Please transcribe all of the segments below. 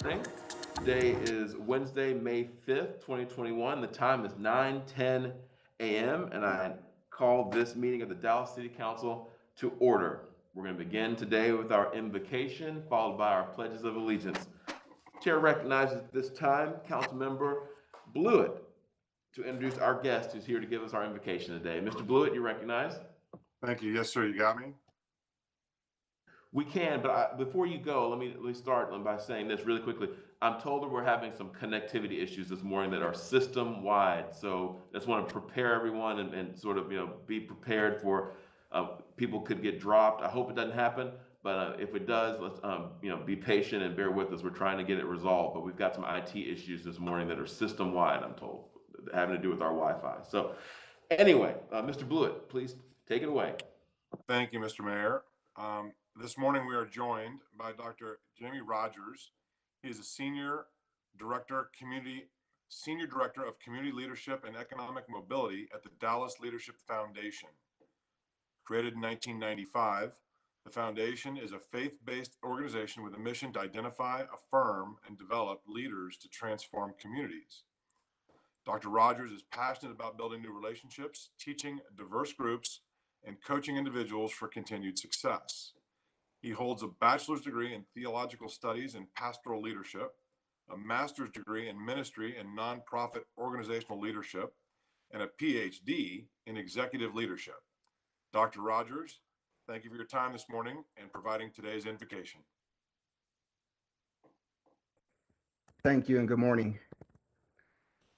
morning. Today is Wednesday, May 5th, 2021. The time is 9:10 a.m. and I call this meeting of the Dallas City Council to order. We're going to begin today with our invocation, followed by our pledges of allegiance. Chair recognizes at this time Councilmember Blewett to introduce our guest who's here to give us our invocation today. Mr. Blewett, you recognize? Thank you. Yes, sir. You got me? We can, but before you go, let me start by saying this really quickly. I'm told that we're having some connectivity issues this morning that are system wide. So I just want to prepare everyone and sort of be prepared for people could get dropped. I hope it doesn't happen, but if it does, let's be patient and bear with us. We're trying to get it resolved, but we've got some IT issues this morning that are system wide. I'm told, having to do with our Wi-Fi. So anyway, Mr. Blewett, please take it away. Thank you, Mr. Mayor. This morning we are joined by Dr. Jamie Rogers. He is a Senior Director of Community Leadership and Economic Mobility at the Dallas Leadership Foundation. Created in 1995, the foundation is a faith-based organization with a mission to identify, affirm, and develop leaders to transform communities. Dr. Rogers is passionate about building new relationships, teaching diverse groups, and coaching individuals for continued success. He holds a bachelor's degree in theological studies and pastoral leadership, a master's degree in ministry and nonprofit organizational leadership, and a PhD in executive leadership. Dr. Rogers, thank you for your time this morning and providing today's invocation. Thank you and good morning.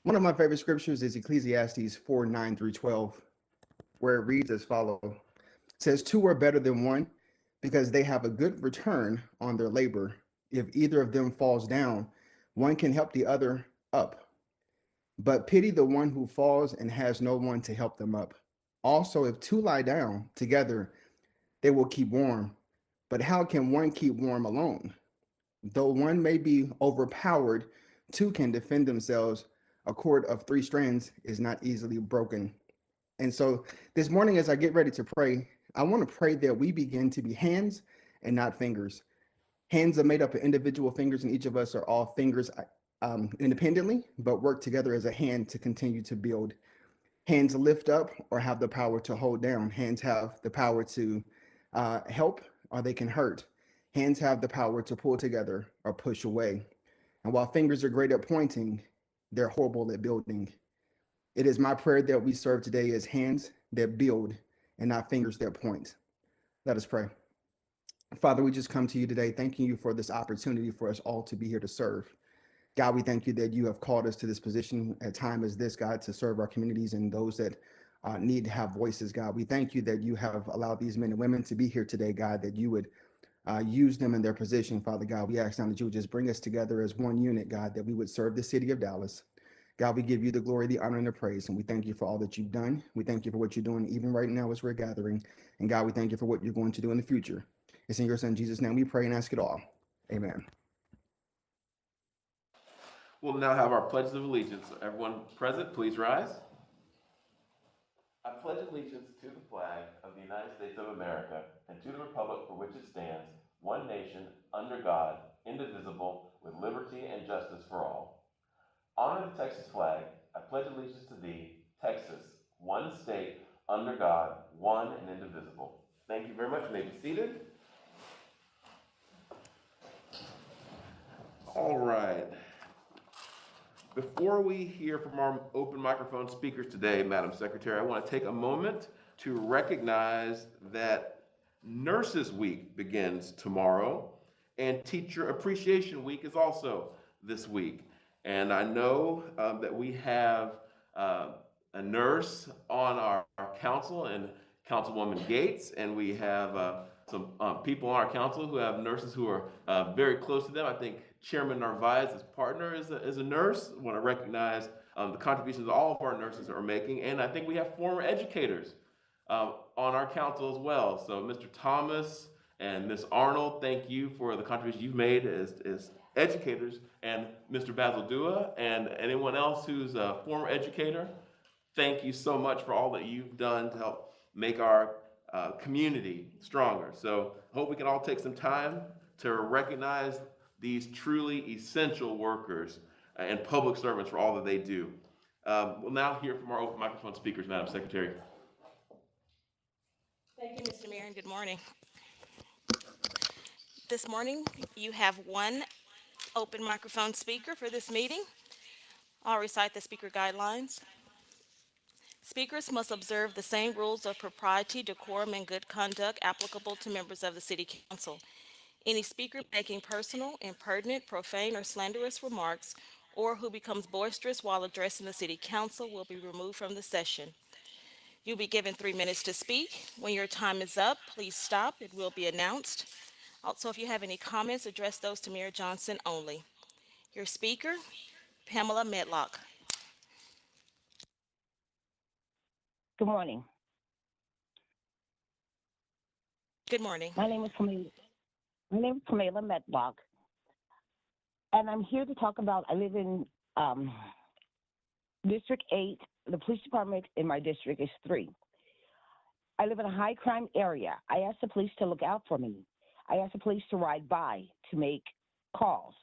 One of my favorite scriptures is Ecclesiastes 4:9-12, where it reads as follows. It says, two are better than one because they have a good return on their labor. If either of them falls down, one can help the other up. But pity the one who falls and has no one to help them up. Also, if two lie down together, they will keep warm. But how can one keep warm alone? Though one may be overpowered, two can defend themselves. A cord of three strands is not easily broken. And so this morning, as I get ready to pray, I want to pray that we begin to be hands and not fingers. Hands are made up of individual fingers, and each of us are all fingers independently, but work together as a hand to continue to build. Hands lift up or have the power to hold down. Hands have the power to help or they can hurt. Hands have the power to pull together or push away. And while fingers are great at pointing, they're horrible at building. It is my prayer that we serve today as hands that build and not fingers that point. Let us pray. Father, we just come to you today, thanking you for this opportunity for us all to be here to serve. God, we thank you that you have called us to this position at a time as this, God, to serve our communities and those that need to have voices, God. We thank you that you have allowed these men and women to be here today, God, that you would use them in their position, Father God. We ask now that you would just bring us together as one unit, God, that we would serve the city of Dallas. God, we give you the glory, the honor, and the praise, and we thank you for all that you've done. We thank you for what you're doing even right now as we're gathering. And God, we thank you for what you're going to do in the future. It's in your son, Jesus' name, we pray and ask it all. Amen. We'll now have our pledges of allegiance. So everyone present, please rise. I pledge allegiance to the flag of the United States of America and to the republic for which it stands, one nation, under God, indivisible, with liberty and justice for all. Honor the Texas flag. I pledge allegiance to thee, Texas, one state, under God, one and indivisible. Thank you very much. You may be seated. All right. Before we hear from our open microphone speakers today, Madam Secretary, I want to take a moment to recognize that Nurses Week begins tomorrow, and Teacher Appreciation Week is also this week. And I know that we have a nurse on our council, and Councilwoman Gates, and we have some people on our council who have nurses who are very close to them. I think Chairman Narvaez's partner is a nurse. I want to recognize the contributions all of our nurses are making, and I think we have former educators on our council as well. So Mr. Thomas and Ms. Arnold, thank you for the contributions you've made as educators, and Mr. Basil Dua and anyone else who's a former educator. Thank you so much for all that you've done to help make our community stronger. So I hope we can all take some time to recognize these truly essential workers and public servants for all that they do. We'll now hear from our open microphone speakers, Madam Secretary. Thank you, Mr. Mayor, and good morning. This morning, you have one open microphone speaker for this meeting. I'll recite the speaker guidelines. Speakers must observe the same rules of propriety, decorum, and good conduct applicable to members of the City Council. Any speaker making personal, impertinent, profane, or slanderous remarks, or who becomes boisterous while addressing the City Council will be removed from the session. You'll be given 3 minutes to speak. When your time is up, please stop. It will be announced. Also, if you have any comments, address those to Mayor Johnson only. Your speaker, Pamela Medlock. Good morning. Good morning. My name is Pamela Medlock, and I'm here to talk about. I live in District 8. The police department in my district is 3. I live in a high crime area. I ask the police to look out for me. I ask the police to ride by to make calls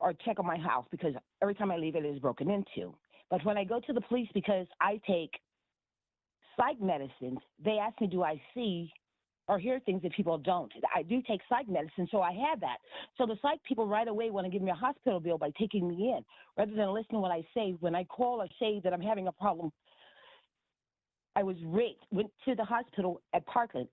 or check on my house because every time I leave it is broken into. But when I go to the police because I take psych medicines, they ask me, do I see or hear things that people don't? I do take psych medicine, so I have that. So the psych people right away want to give me a hospital bill by taking me in, rather than listen to what I say. When I call or say that I'm having a problem, I was raped, went to the hospital at Parkland.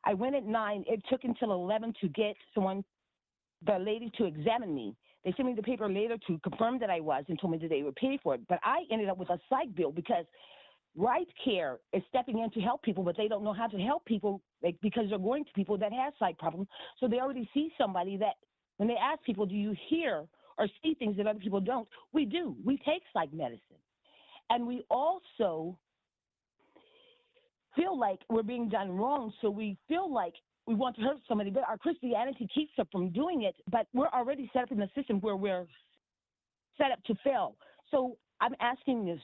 I went at 9. It took until 11 to get the lady to examine me. They sent me the paper later to confirm that I was and told me that they would pay for it. But I ended up with a psych bill because Right Care is stepping in to help people, but they don't know how to help people because they're going to people that have psych problems. So they already see somebody that when they ask people, do you hear or see things that other people don't? We do. We take psych medicine. And we also feel like we're being done wrong. So we feel like we want to hurt somebody, but our Christianity keeps us from doing it. But we're already set up in a system where we're set up to fail. So I'm asking this.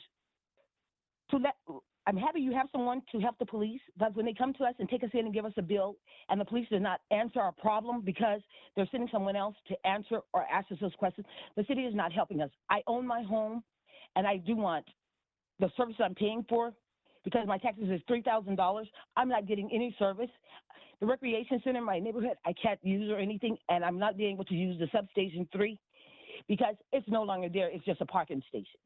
I'm happy you have someone to help the police, but when they come to us and take us in and give us a bill and the police does not answer our problem because they're sending someone else to answer or ask us those questions, the city is not helping us. I own my home and I do want the service I'm paying for because my taxes is $3,000. I'm not getting any service. The recreation center in my neighborhood, I can't use or anything, and I'm not being able to use the substation 3 because it's no longer there. It's just a parking station.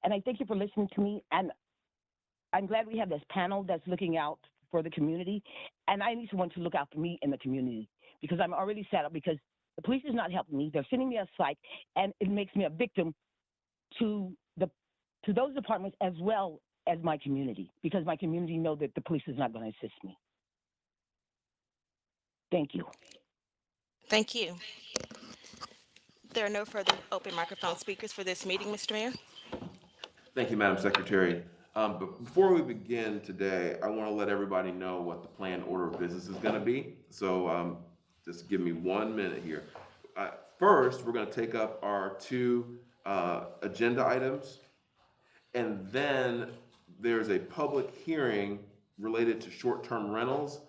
And I thank you for listening to me. And I'm glad we have this panel that's looking out for the community. And I need someone to look out for me in the community because I'm already set up because the police is not helping me. They're sending me a psych, and it makes me a victim to those departments as well as my community because my community know that the police is not going to assist me. Thank you. Thank you. There are no further open microphone speakers for this meeting, Mr. Mayor. Thank you, Madam Secretary. But before we begin today, I want to let everybody know what the planned order of business is going to be. So just give me 1 minute here. First, we're going to take up our 2 agenda items. And then there's a public hearing related to short-term rentals.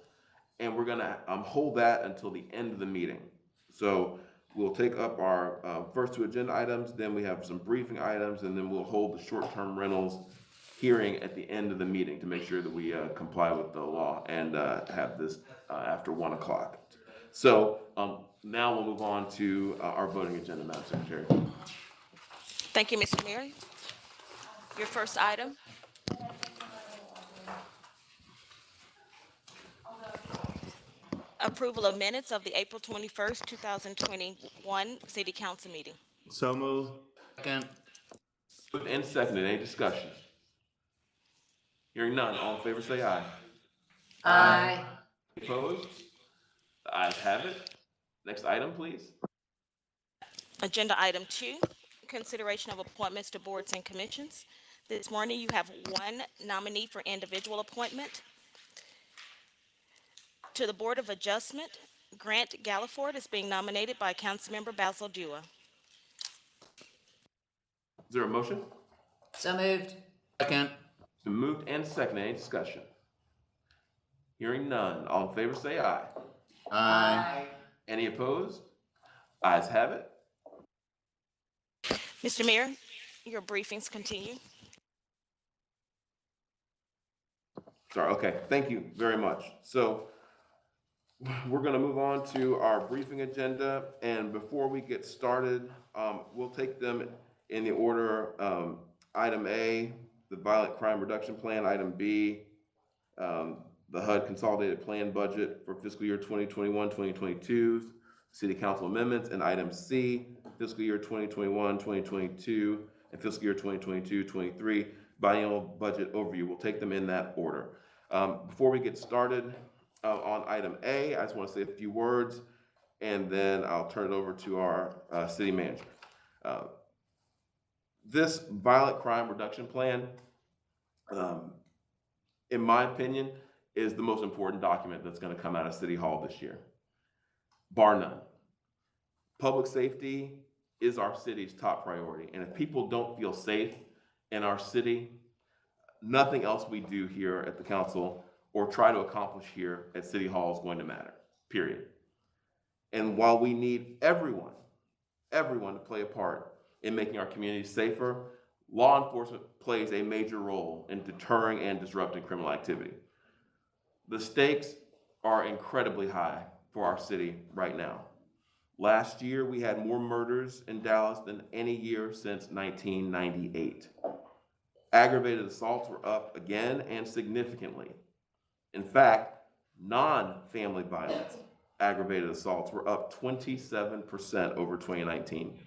And we're going to hold that until the end of the meeting. So we'll take up our first 2 agenda items, then we have some briefing items, and then we'll hold the short-term rentals hearing at the end of the meeting to make sure that we comply with the law and have this after 1 o'clock. So now we'll move on to our voting agenda, Madam Secretary. Thank you, Mr. Mayor. Your first item. Approval of minutes of the April 21st, 2021 City Council meeting. So moved. Second. Moved and seconded. Any discussion? Hearing none. All in favor say aye. Aye. Opposed? The ayes have it. Next item, please. Agenda item 2, consideration of appointments to boards and commissions. This morning, you have 1 nominee for individual appointment. To the Board of Adjustment, Grant Galliford is being nominated by Councilmember Basil Dua. Is there a motion? So moved. Second. It's been moved and seconded. Any discussion? Hearing none. All in favor say aye. Aye. Any opposed? Ayes have it. Mr. Mayor, your briefings continue. Sorry, okay, thank you very much. So we're gonna move on to our briefing agenda, and before we get started, we'll take them in the order, item A, the Violent Crime Reduction Plan, item B, the HUD Consolidated Plan Budget for fiscal year 2021-2022, City Council amendments, and item C, fiscal year 2021-2022, and fiscal year 2022-23, biennial budget overview. We'll take them in that order. Before we get started on item A, I just want to say a few words, and then I'll turn it over to our city manager. This Violent Crime Reduction Plan, in my opinion, is the most important document that's going to come out of City Hall this year, bar none. Public safety is our city's top priority, and if people don't feel safe in our city, nothing else we do here at the council or try to accomplish here at City Hall is going to matter, period. And while we need everyone to play a part in making our communities safer, law enforcement plays a major role in deterring and disrupting criminal activity. The stakes are incredibly high for our city right now. Last year, we had more murders in Dallas than any year since 1998. Aggravated assaults were up again and significantly. In fact, non-family violence aggravated assaults were up 27% over 2019.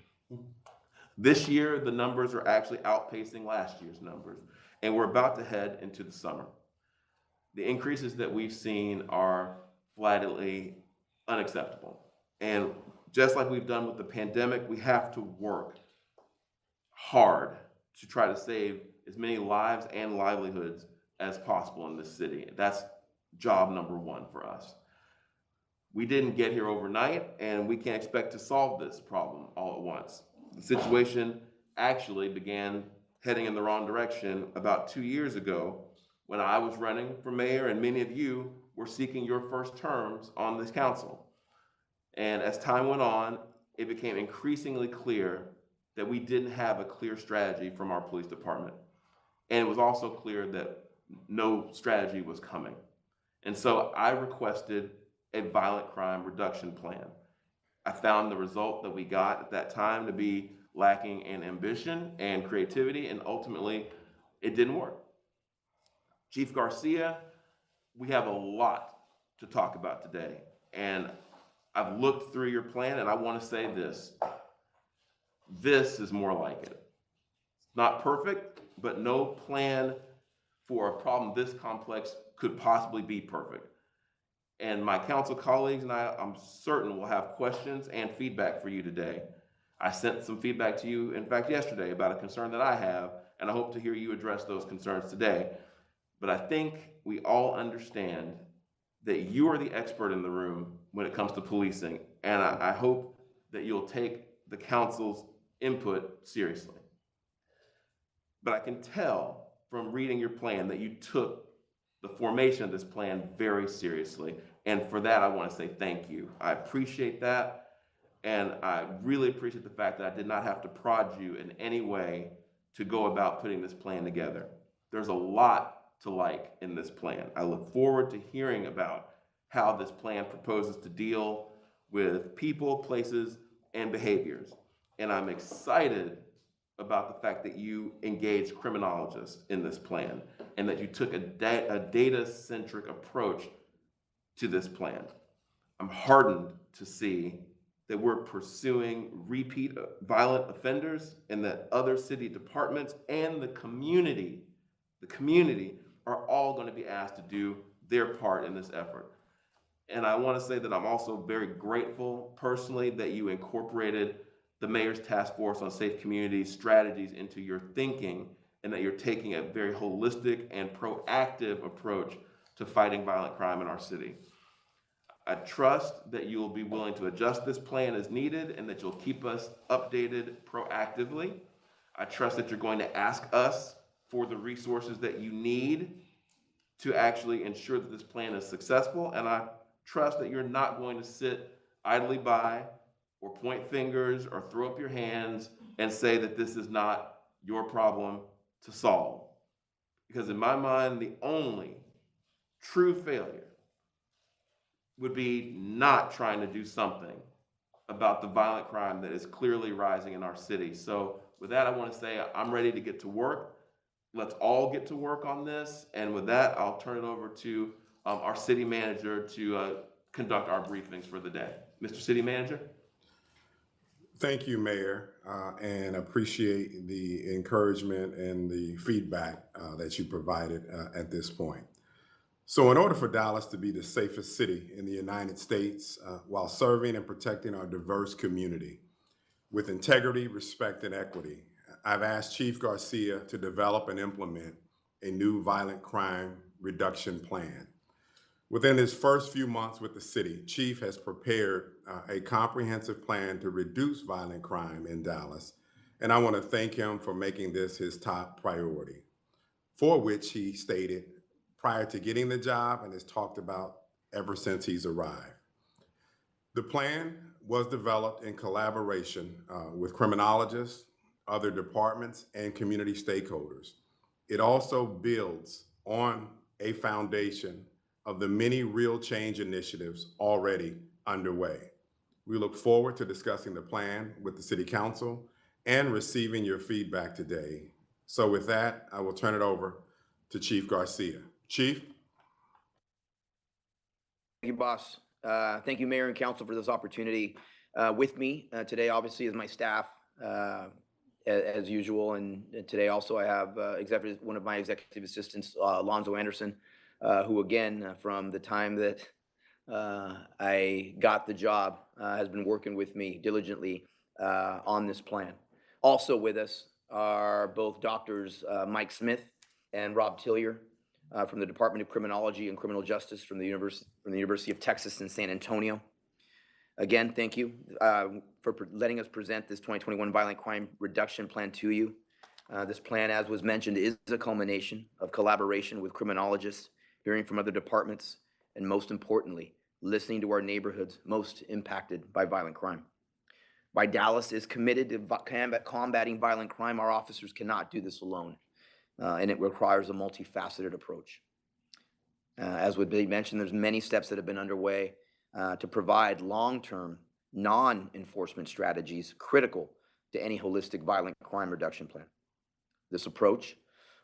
This year, the numbers are actually outpacing last year's numbers, and we're about to head into the summer. The increases that we've seen are flatly unacceptable. And just like we've done with the pandemic, we have to work hard to try to save as many lives and livelihoods as possible in this city. That's job number one for us. We didn't get here overnight, and we can't expect to solve this problem all at once. The situation actually began heading in the wrong direction about 2 years ago when I was running for mayor and many of you were seeking your first terms on this council. And as time went on, it became increasingly clear that we didn't have a clear strategy from our police department. And it was also clear that no strategy was coming. And so I requested a violent crime reduction plan. I found the result that we got at that time to be lacking in ambition and creativity, and ultimately it didn't work. Chief Garcia, we have a lot to talk about today, and I've looked through your plan and I want to say this. This is more like it. Not perfect, but no plan for a problem this complex could possibly be perfect. And my council colleagues and I'm certain will have questions and feedback for you today. I sent some feedback to you, in fact, yesterday about a concern that I have, and I hope to hear you address those concerns today. But I think we all understand that you are the expert in the room when it comes to policing, and I hope that you'll take the council's input seriously. But I can tell from reading your plan that you took the formation of this plan very seriously. And for that, I want to say thank you. I appreciate that. And I really appreciate the fact that I did not have to prod you in any way to go about putting this plan together. There's a lot to like in this plan. I look forward to hearing about how this plan proposes to deal with people, places, and behaviors. And I'm excited about the fact that you engaged criminologists in this plan and that you took a data-centric approach to this plan. I'm heartened to see that we're pursuing repeat violent offenders and that other city departments and the community are all going to be asked to do their part in this effort. And I want to say that I'm also very grateful personally that you incorporated the Mayor's Task Force on Safe Communities strategies into your thinking and that you're taking a very holistic and proactive approach to fighting violent crime in our city. I trust that you will be willing to adjust this plan as needed and that you'll keep us updated proactively. I trust that you're going to ask us for the resources that you need to actually ensure that this plan is successful. And I trust that you're not going to sit idly by or point fingers or throw up your hands and say that this is not your problem to solve. Because in my mind, the only true failure would be not trying to do something about the violent crime that is clearly rising in our city. So with that, I want to say I'm ready to get to work. Let's all get to work on this. And with that, I'll turn it over to our city manager to conduct our briefings for the day. Mr. City Manager? Thank you, Mayor, and appreciate the encouragement and the feedback that you provided at this point. So in order for Dallas to be the safest city in the United States, while serving and protecting our diverse community with integrity, respect, and equity, I've asked Chief Garcia to develop and implement a new violent crime reduction plan. Within his first few months with the city, Chief has prepared a comprehensive plan to reduce violent crime in Dallas, and I want to thank him for making this his top priority, for which he stated prior to getting the job and has talked about ever since he's arrived. The plan was developed in collaboration with criminologists, other departments, and community stakeholders. It also builds on a foundation of the many real change initiatives already underway. We look forward to discussing the plan with the City Council and receiving your feedback today. So with that, I will turn it over to Chief Garcia. Chief? Thank you, boss. Thank you, Mayor and Council, for this opportunity. With me today, obviously, is my staff, as usual, and today also I have one of my executive assistants, Alonzo Anderson, who, again, from the time that I got the job, has been working with me diligently on this plan. Also with us are both doctors Mike Smith and Rob Tillier, from the Department of Criminology and Criminal Justice from the University of Texas in San Antonio. Again, thank you for letting us present this 2021 Violent Crime Reduction Plan to you. This plan, as was mentioned, is a culmination of collaboration with criminologists, hearing from other departments, and most importantly, listening to our neighborhoods most impacted by violent crime. While Dallas is committed to combating violent crime, our officers cannot do this alone. And it requires a multifaceted approach. As would be mentioned, there's many steps that have been underway to provide long-term, non-enforcement strategies critical to any holistic violent crime reduction plan. This approach,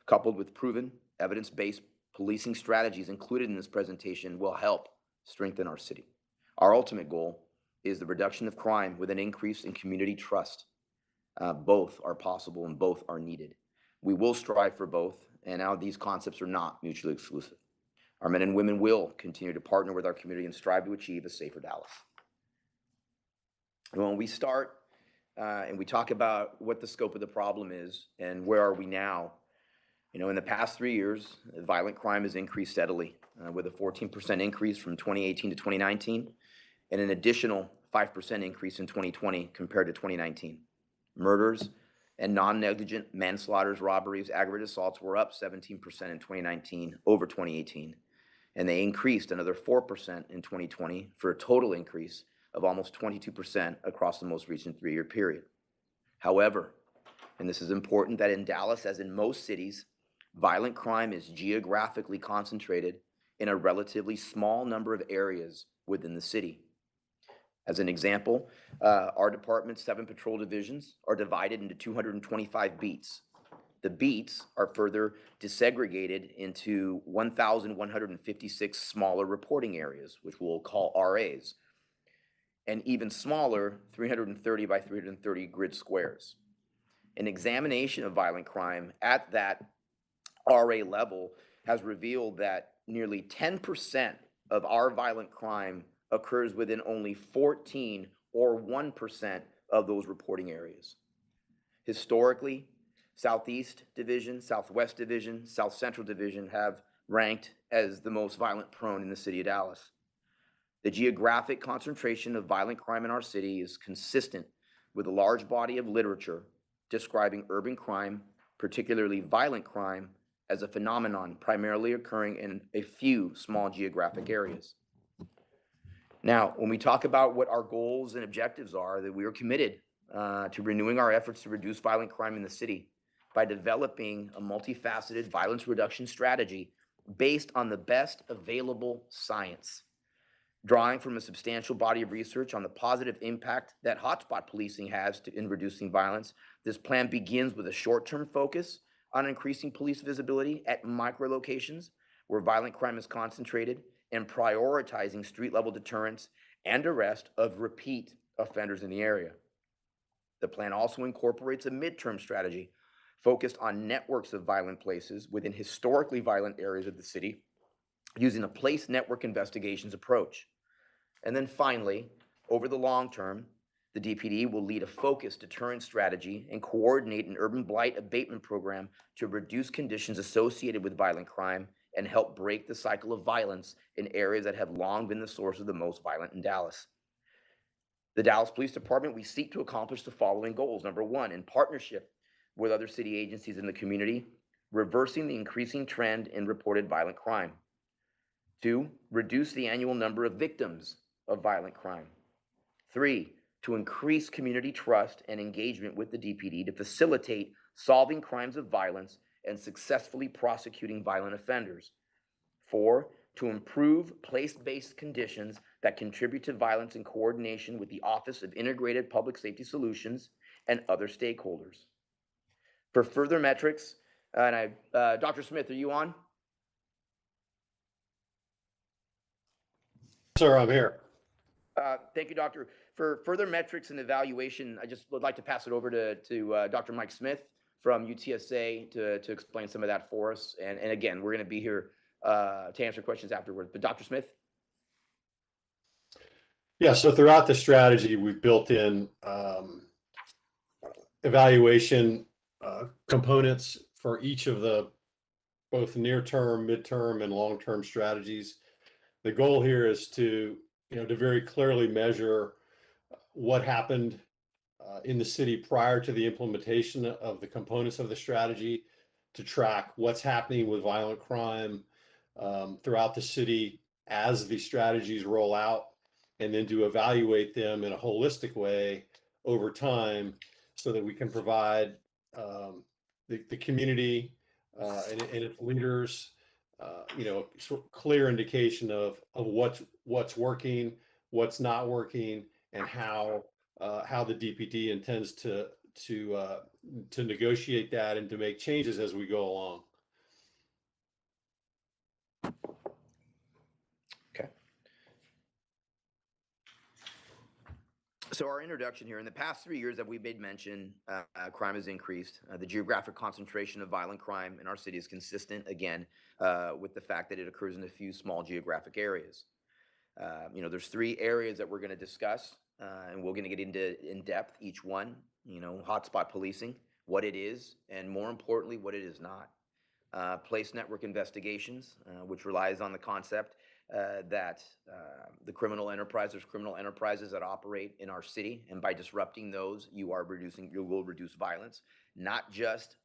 coupled with proven, evidence-based policing strategies included in this presentation, will help strengthen our city. Our ultimate goal is the reduction of crime with an increase in community trust. Both are possible and both are needed. We will strive for both, and now these concepts are not mutually exclusive. Our men and women will continue to partner with our community and strive to achieve a safer Dallas. When we start and we talk about what the scope of the problem is and where are we now, in the past 3 years, violent crime has increased steadily with a 14% increase from 2018 to 2019 and an additional 5% increase in 2020 compared to 2019. Murders and non-negligent manslaughters, robberies, aggravated assaults were up 17% in 2019 over 2018, and they increased another 4% in 2020 for a total increase of almost 22% across the most recent 3-year period. However, and this is important, that in Dallas, as in most cities, violent crime is geographically concentrated in a relatively small number of areas within the city. As an example, our department's 7 patrol divisions are divided into 225 beats. The beats are further desegregated into 1,156 smaller reporting areas, which we'll call RAs, and even smaller 330 by 330 grid squares. An examination of violent crime at that RA level has revealed that nearly 10% of our violent crime occurs within only 14 or 1% of those reporting areas. Historically, Southeast Division, Southwest Division, South Central Division have ranked as the most violent prone in the city of Dallas. The geographic concentration of violent crime in our city is consistent with a large body of literature describing urban crime, particularly violent crime, as a phenomenon primarily occurring in a few small geographic areas. Now, when we talk about what our goals and objectives are, that we are committed to renewing our efforts to reduce violent crime in the city by developing a multifaceted violence reduction strategy based on the best available science. Drawing from a substantial body of research on the positive impact that hotspot policing has in reducing violence, this plan begins with a short-term focus on increasing police visibility at micro locations where violent crime is concentrated and prioritizing street-level deterrence and arrest of repeat offenders in the area. The plan also incorporates a midterm strategy focused on networks of violent places within historically violent areas of the city using a place network investigations approach. And then finally, over the long term, the DPD will lead a focused deterrence strategy and coordinate an urban blight abatement program to reduce conditions associated with violent crime and help break the cycle of violence in areas that have long been the source of the most violent in Dallas. The Dallas Police Department, we seek to accomplish the following goals. Number one, in partnership with other city agencies in the community, reversing the increasing trend in reported violent crime. Two, reduce the annual number of victims of violent crime. Three, to increase community trust and engagement with the DPD to facilitate solving crimes of violence and successfully prosecuting violent offenders. Four, to improve place-based conditions that contribute to violence in coordination with the Office of Integrated Public Safety Solutions and other stakeholders. For further metrics, Dr. Smith, are you on? Sir, I'm here. Thank you, Doctor. For further metrics and evaluation, I just would like to pass it over to Dr. Mike Smith from UTSA to explain some of that for us. And again, we're going to be here to answer questions afterwards. But Dr. Smith? Yeah, so throughout the strategy, we've built in evaluation components for each of the both near-term, midterm, and long-term strategies. The goal here is to very clearly measure what happened in the city prior to the implementation of the components of the strategy, to track what's happening with violent crime throughout the city as the strategies roll out, and then to evaluate them in a holistic way over time so that we can provide the community and its leaders sort of clear indication of what's working, what's not working, and how the DPD intends to negotiate that and to make changes as we go along. Okay. So our introduction here, in the past 3 years that we've made mention, crime has increased. The geographic concentration of violent crime in our city is consistent, again, with the fact that it occurs in a few small geographic areas. There's 3 areas that we're going to discuss, and we're going to get into in depth each one. Hotspot policing, what it is, and more importantly, what it is not. Place network investigations, which relies on the concept that the criminal enterprises that operate in our city, and by disrupting those, you will reduce violence, not just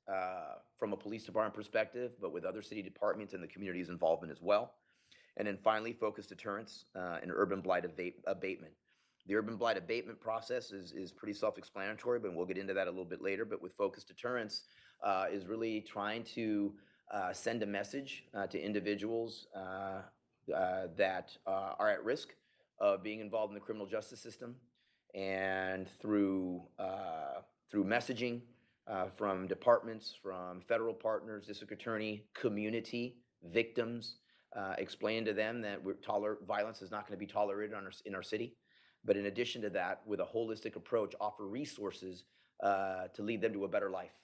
from a police department perspective, but with other city departments and the community's involvement as well. And then finally, focused deterrence and urban blight abatement. The urban blight abatement process is pretty self-explanatory, but we'll get into that a little bit later. But with focused deterrence is really trying to send a message to individuals that are at risk of being involved in the criminal justice system, and through messaging from departments, from federal partners, district attorney, community, victims, explain to them that violence is not going to be tolerated in our city. But in addition to that, with a holistic approach, offer resources to lead them to a better life.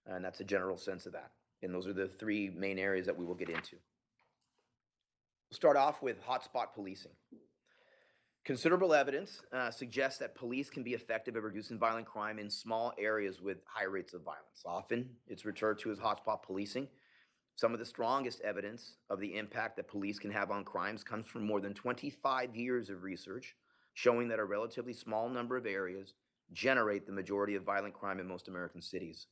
And that's a general sense of that. And those are the 3 main areas that we will get into. We'll start off with hotspot policing. Considerable evidence suggests that police can be effective at reducing violent crime in small areas with high rates of violence. Often, it's referred to as hotspot policing. Some of the strongest evidence of the impact that police can have on crimes comes from more than 25 years of research showing that a relatively small number of areas generate the majority of violent crime in most American cities,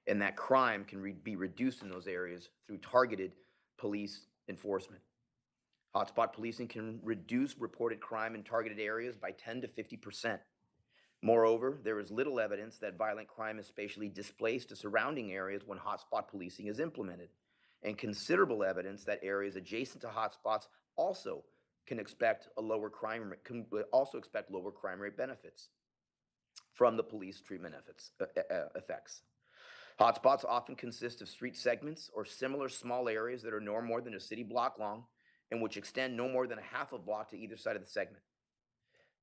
and that crime can be reduced in those areas through targeted police enforcement. Hotspot policing can reduce reported crime in targeted areas by 10 to 50%. Moreover, there is little evidence that violent crime is spatially displaced to surrounding areas when hotspot policing is implemented, and considerable evidence that areas adjacent to hotspots also can expect lower crime rate benefits from the police treatment effects. Hotspots often consist of street segments or similar small areas that are no more than a city block long and which extend no more than a half a block to either side of the segment.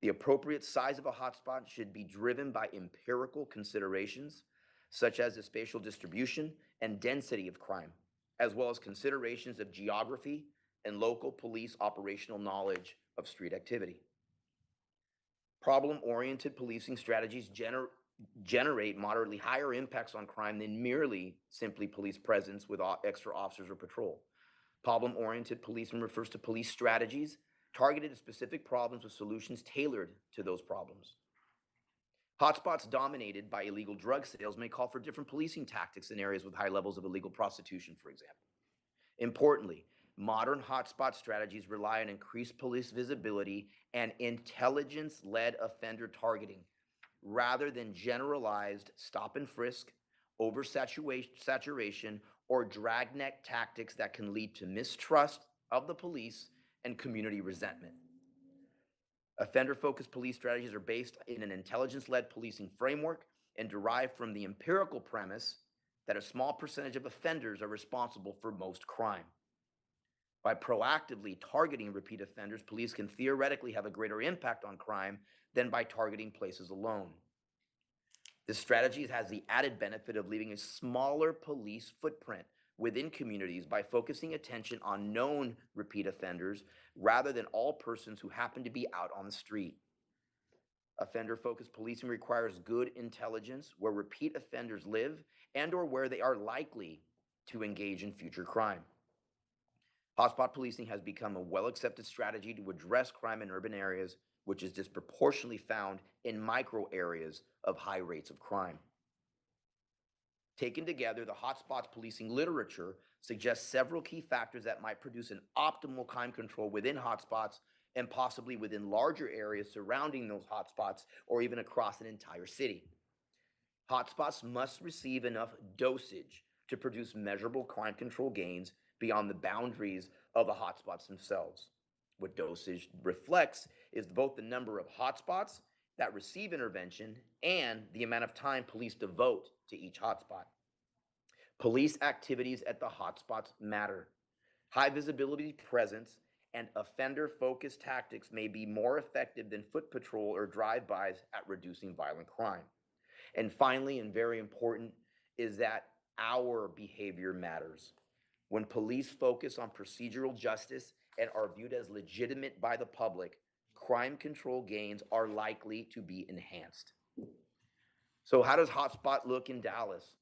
The appropriate size of a hotspot should be driven by empirical considerations, such as the spatial distribution and density of crime, as well as considerations of geography and local police operational knowledge of street activity. Problem-oriented policing strategies generate moderately higher impacts on crime than merely simply police presence with extra officers or patrol. Problem-oriented policing refers to police strategies targeted at specific problems with solutions tailored to those problems. Hotspots dominated by illegal drug sales may call for different policing tactics in areas with high levels of illegal prostitution, for example. Importantly, modern hotspot strategies rely on increased police visibility and intelligence-led offender targeting, rather than generalized stop and frisk, oversaturation, or dragnet tactics that can lead to mistrust of the police and community resentment. Offender-focused police strategies are based in an intelligence-led policing framework and derive from the empirical premise that a small percentage of offenders are responsible for most crime. By proactively targeting repeat offenders, police can theoretically have a greater impact on crime than by targeting places alone. This strategy has the added benefit of leaving a smaller police footprint within communities by focusing attention on known repeat offenders rather than all persons who happen to be out on the street. Offender-focused policing requires good intelligence where repeat offenders live and/or where they are likely to engage in future crime. Hotspot policing has become a well-accepted strategy to address crime in urban areas, which is disproportionately found in micro areas of high rates of crime. Taken together, the hotspots policing literature suggests several key factors that might produce an optimal crime control within hotspots and possibly within larger areas surrounding those hotspots or even across an entire city. Hotspots must receive enough dosage to produce measurable crime control gains beyond the boundaries of the hotspots themselves. What dosage reflects is both the number of hotspots that receive intervention and the amount of time police devote to each hotspot. Police activities at the hotspots matter. High visibility presence and offender-focused tactics may be more effective than foot patrol or drive-bys at reducing violent crime. And finally, and very important, is that our behavior matters. When police focus on procedural justice and are viewed as legitimate by the public, crime control gains are likely to be enhanced. So how does hotspot look in Dallas?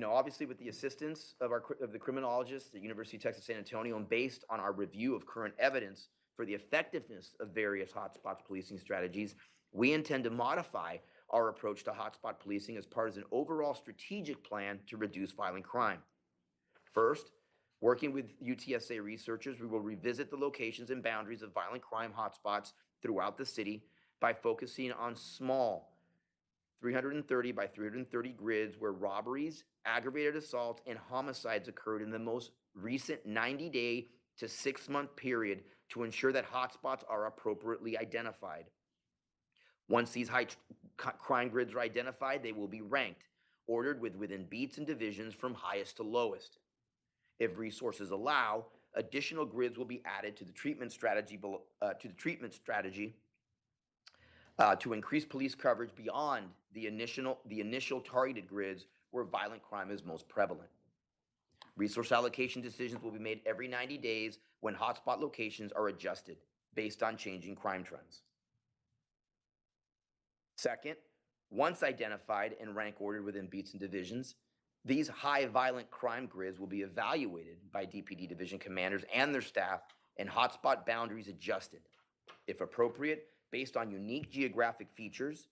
Obviously with the assistance of the criminologists at the University of Texas San Antonio and based on our review of current evidence for the effectiveness of various hotspots policing strategies, we intend to modify our approach to hotspot policing as part of an overall strategic plan to reduce violent crime. First, working with UTSA researchers, we will revisit the locations and boundaries of violent crime hotspots throughout the city by focusing on small 330 by 330 grids where robberies, aggravated assaults, and homicides occurred in the most recent 90-day to 6-month period to ensure that hotspots are appropriately identified. Once these high crime grids are identified, they will be ranked, ordered within beats and divisions from highest to lowest. If resources allow, additional grids will be added to the treatment strategy to increase police coverage beyond the initial targeted grids where violent crime is most prevalent. Resource allocation decisions will be made every 90 days when hotspot locations are adjusted based on changing crime trends. Second, once identified and rank ordered within beats and divisions, these high violent crime grids will be evaluated by DPD division commanders and their staff and hotspot boundaries adjusted, if appropriate, based on unique geographic features,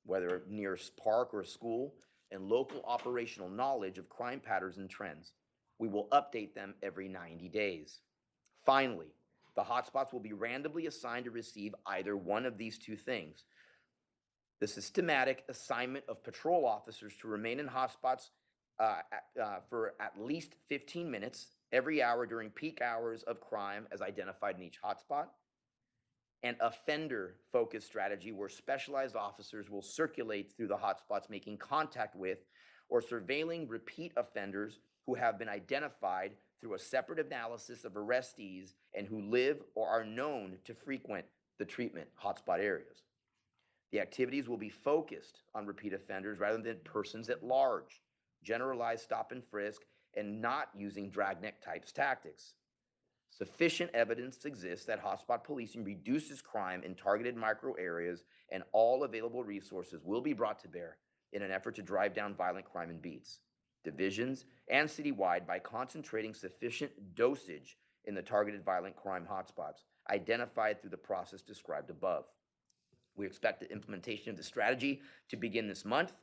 whether near a park or a school, and local operational knowledge of crime patterns and trends. We will update them every 90 days. Finally, The hotspots will be randomly assigned to receive either one of these two things: the systematic assignment of patrol officers to remain in hotspots for at least 15 minutes every hour during peak hours of crime as identified in each hotspot, and offender-focused strategy where specialized officers will circulate through the hotspots, making contact with or surveilling repeat offenders who have been identified through a separate analysis of arrestees and who live or are known to frequent the treatment hotspot areas. The activities will be focused on repeat offenders rather than persons at large, generalized stop and frisk, and not using dragnet types tactics. Sufficient evidence exists that hotspot policing reduces crime in targeted micro areas, and all available resources will be brought to bear in an effort to drive down violent crime in beats, divisions, and citywide by concentrating sufficient dosage in the targeted violent crime hotspots identified through the process described above. We expect the implementation of the strategy to begin this month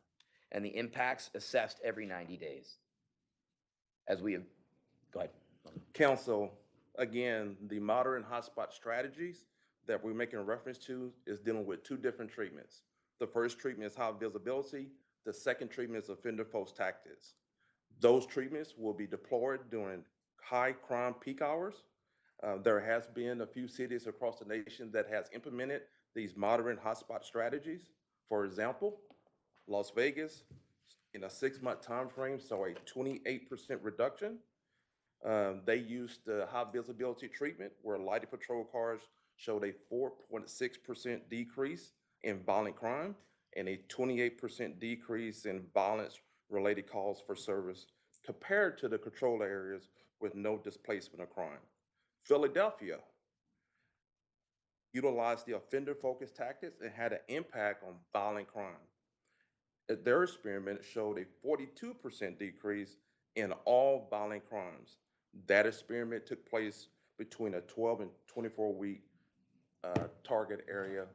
and the impacts assessed every 90 days. Go ahead. Council, again, the modern hotspot strategies that we're making reference to is dealing with two different treatments. The first treatment is high visibility. The second treatment is offender-focused tactics. Those treatments will be deployed during high crime peak hours. There has been a few cities across the nation that has implemented these modern hotspot strategies. For example, Las Vegas, in a 6-month time frame, saw a 28% reduction. They used the high visibility treatment where lighted patrol cars showed a 4.6% decrease in violent crime and a 28% decrease in violence-related calls for service compared to the control areas with no displacement of crime. Philadelphia utilized the offender-focused tactics and had an impact on violent crime. Their experiment showed a 42% decrease in all violent crimes. That experiment took place between a 12 and 24-week target area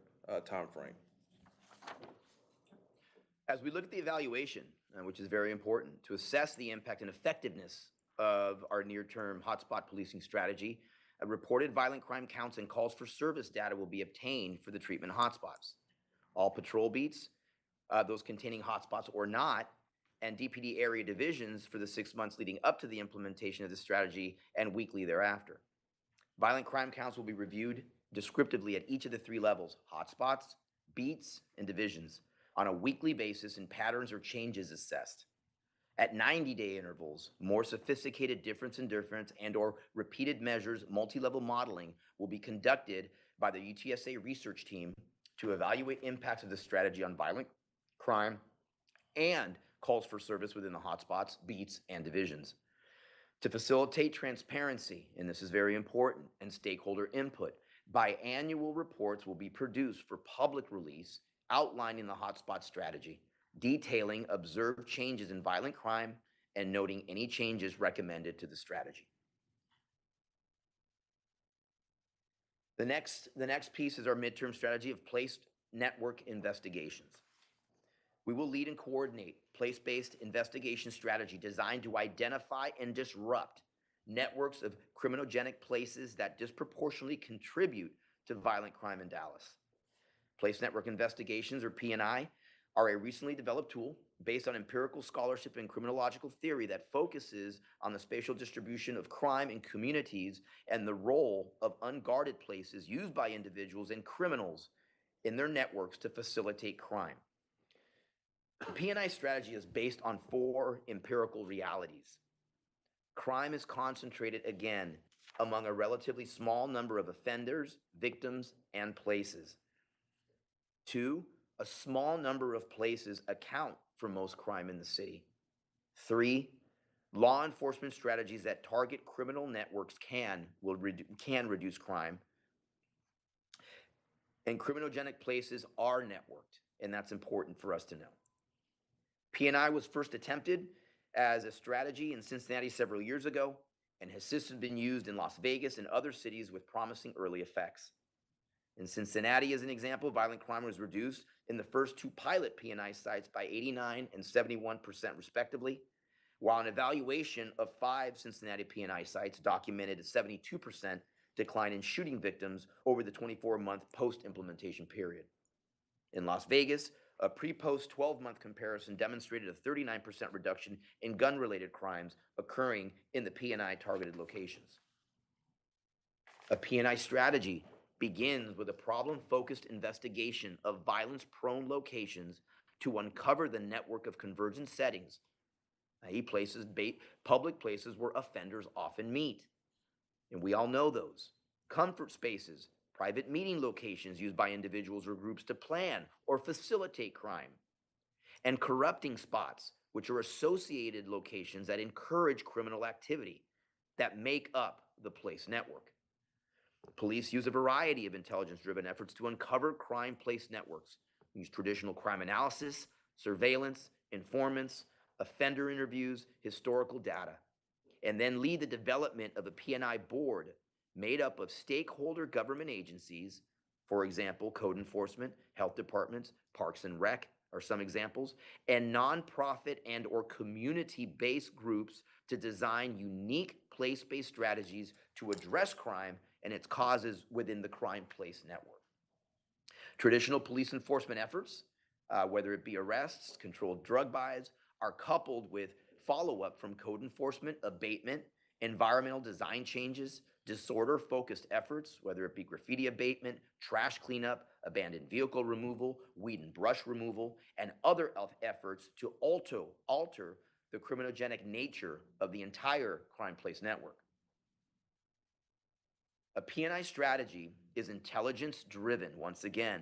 time frame. As we look at the evaluation, which is very important, to assess the impact and effectiveness of our near-term hotspot policing strategy, reported violent crime counts and calls for service data will be obtained for the treatment hotspots. All patrol beats, those containing hotspots or not, and DPD area divisions for the 6 months leading up to the implementation of the strategy and weekly thereafter. Violent crime counts will be reviewed descriptively at each of the 3 levels: hotspots, beats, and divisions on a weekly basis, and patterns or changes assessed. At 90-day intervals, more sophisticated difference in difference and or repeated measures multi-level modeling will be conducted by the UTSA research team to evaluate impacts of the strategy on violent crime and calls for service within the hotspots, beats, and divisions. To facilitate transparency, and this is very important, and stakeholder input, biannual reports will be produced for public release outlining the hotspot strategy, detailing observed changes in violent crime, and noting any changes recommended to the strategy. The next piece is our midterm strategy of place network investigations. We will lead and coordinate place-based investigation strategy designed to identify and disrupt networks of criminogenic places that disproportionately contribute to violent crime in Dallas. Place network investigations, or P&I, are a recently developed tool based on empirical scholarship and criminological theory that focuses on the spatial distribution of crime in communities and the role of unguarded places used by individuals and criminals in their networks to facilitate crime. The P&I strategy is based on 4 empirical realities. Crime is concentrated, again, among a relatively small number of offenders, victims, and places. 2, a small number of places account for most crime in the city. 3, law enforcement strategies that target criminal networks can reduce crime. And criminogenic places are networked, and that's important for us to know. P&I was first attempted as a strategy in Cincinnati several years ago and has since been used in Las Vegas and other cities with promising early effects. In Cincinnati, as an example, violent crime was reduced in the first 2 pilot P&I sites by 89% and 71% respectively, while an evaluation of 5 Cincinnati P&I sites documented a 72% decline in shooting victims over the 24-month post-implementation period. In Las Vegas, a pre-post 12-month comparison demonstrated a 39% reduction in gun-related crimes occurring in the P&I targeted locations. A P&I strategy begins with a problem-focused investigation of violence-prone locations to uncover the network of convergent settings, i.e. public places where offenders often meet. And we all know those. Comfort spaces, private meeting locations used by individuals or groups to plan or facilitate crime. And corrupting spots, which are associated locations that encourage criminal activity that make up the place network. Police use a variety of intelligence-driven efforts to uncover crime place networks. We use traditional crime analysis, surveillance, informants, offender interviews, historical data, and then lead the development of a P&I board made up of stakeholder government agencies, for example, code enforcement, health departments, parks and rec are some examples, and nonprofit and or community-based groups to design unique place-based strategies to address crime and its causes within the crime place network. Traditional police enforcement efforts, whether it be arrests, controlled drug buys, are coupled with follow-up from code enforcement, abatement, environmental design changes, disorder-focused efforts, whether it be graffiti abatement, trash cleanup, abandoned vehicle removal, weed and brush removal, and other efforts to alter the criminogenic nature of the entire crime place network. A P&I strategy is intelligence-driven, once again,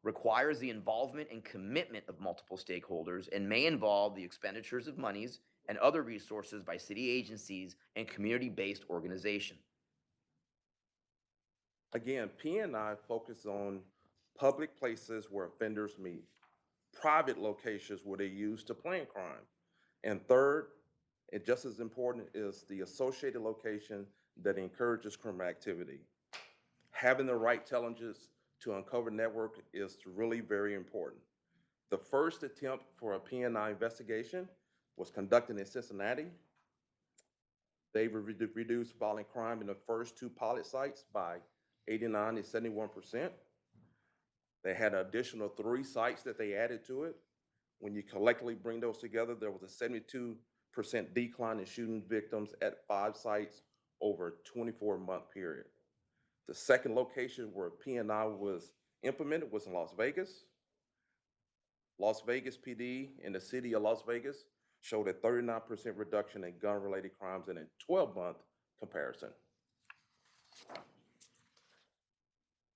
requires the involvement and commitment of multiple stakeholders, and may involve the expenditures of monies and other resources by city agencies and community-based organizations. Again, P&I focus on public places where offenders meet, private locations where they use to plan crime, and third, and just as important, is the associated location that encourages criminal activity. Having the right intelligence to uncover network is really very important. The first attempt for a P&I investigation was conducted in Cincinnati. They reduced violent crime in the first 2 pilot sites by 89 and 71%. They had an additional 3 sites that they added to it. When you collectively bring those together, there was a 72% decline in shooting victims at 5 sites over a 24-month period. The second location where P&I was implemented was in Las Vegas. Las Vegas PD and the city of Las Vegas showed a 39% reduction in gun-related crimes in a 12-month comparison.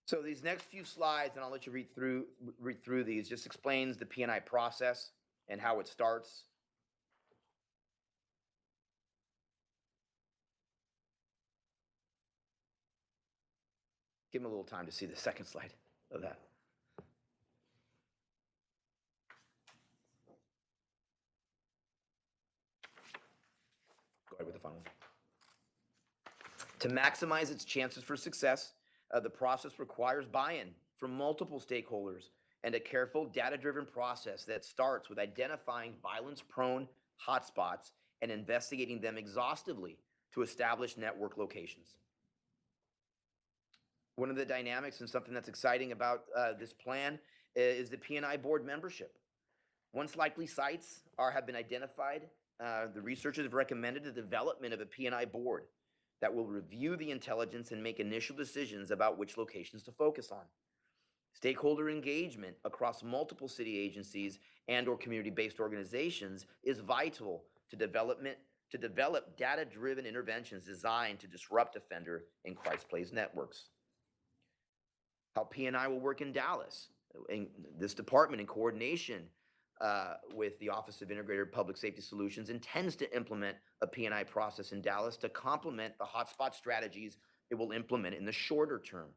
So these next few slides, and I'll let you read through these, just explains the P&I process and how it starts. Give him a little time to see the second slide of that. Go ahead with the final one. To maximize its chances for success, the process requires buy-in from multiple stakeholders and a careful data-driven process that starts with identifying violence-prone hotspots and investigating them exhaustively to establish network locations. One of the dynamics and something that's exciting about this plan is the P&I board membership. Once likely sites have been identified, the researchers have recommended the development of a P&I board that will review the intelligence and make initial decisions about which locations to focus on. Stakeholder engagement across multiple city agencies and or community-based organizations is vital to develop data-driven interventions designed to disrupt offender and crime place networks. How P&I will work in Dallas. In this department, in coordination with the Office of Integrated Public Safety Solutions, intends to implement a P&I process in Dallas to complement the hotspot strategies it will implement in the shorter term.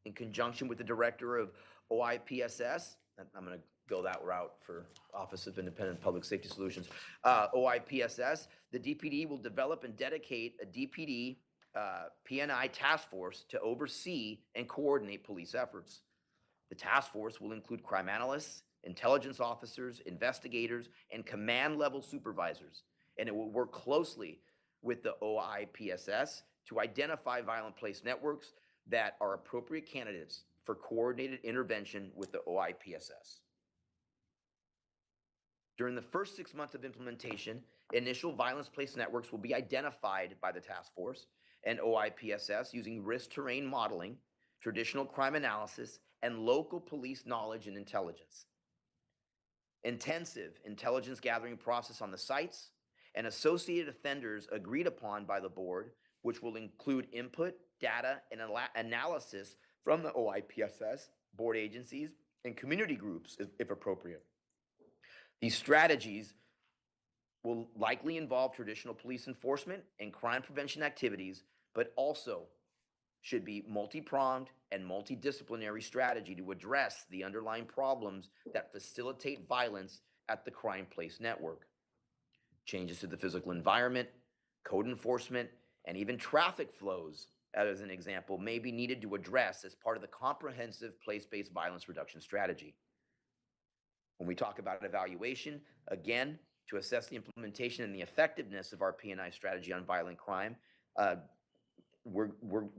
In conjunction with the director of OIPSS, I'm going to go that route for Office of Independent Public Safety Solutions, OIPSS, the DPD will develop and dedicate a DPD P&I task force to oversee and coordinate police efforts. The task force will include crime analysts, intelligence officers, investigators, and command-level supervisors, and it will work closely with the OIPSS to identify violent place networks that are appropriate candidates for coordinated intervention with the OIPSS. During the first 6 months of implementation, initial violence place networks will be identified by the task force and OIPSS using risk terrain modeling, traditional crime analysis, and local police knowledge and intelligence. Intensive intelligence gathering process on the sites and associated offenders agreed upon by the board, which will include input, data, and analysis from the OIPSS, board agencies, and community groups if appropriate. These strategies will likely involve traditional police enforcement and crime prevention activities, but also should be multi-pronged and multidisciplinary strategy to address the underlying problems that facilitate violence at the crime place network. Changes to the physical environment, code enforcement, and even traffic flows, as an example, may be needed to address as part of the comprehensive place-based violence reduction strategy. When we talk about evaluation, again, to assess the implementation and the effectiveness of our P&I strategy on violent crime, we're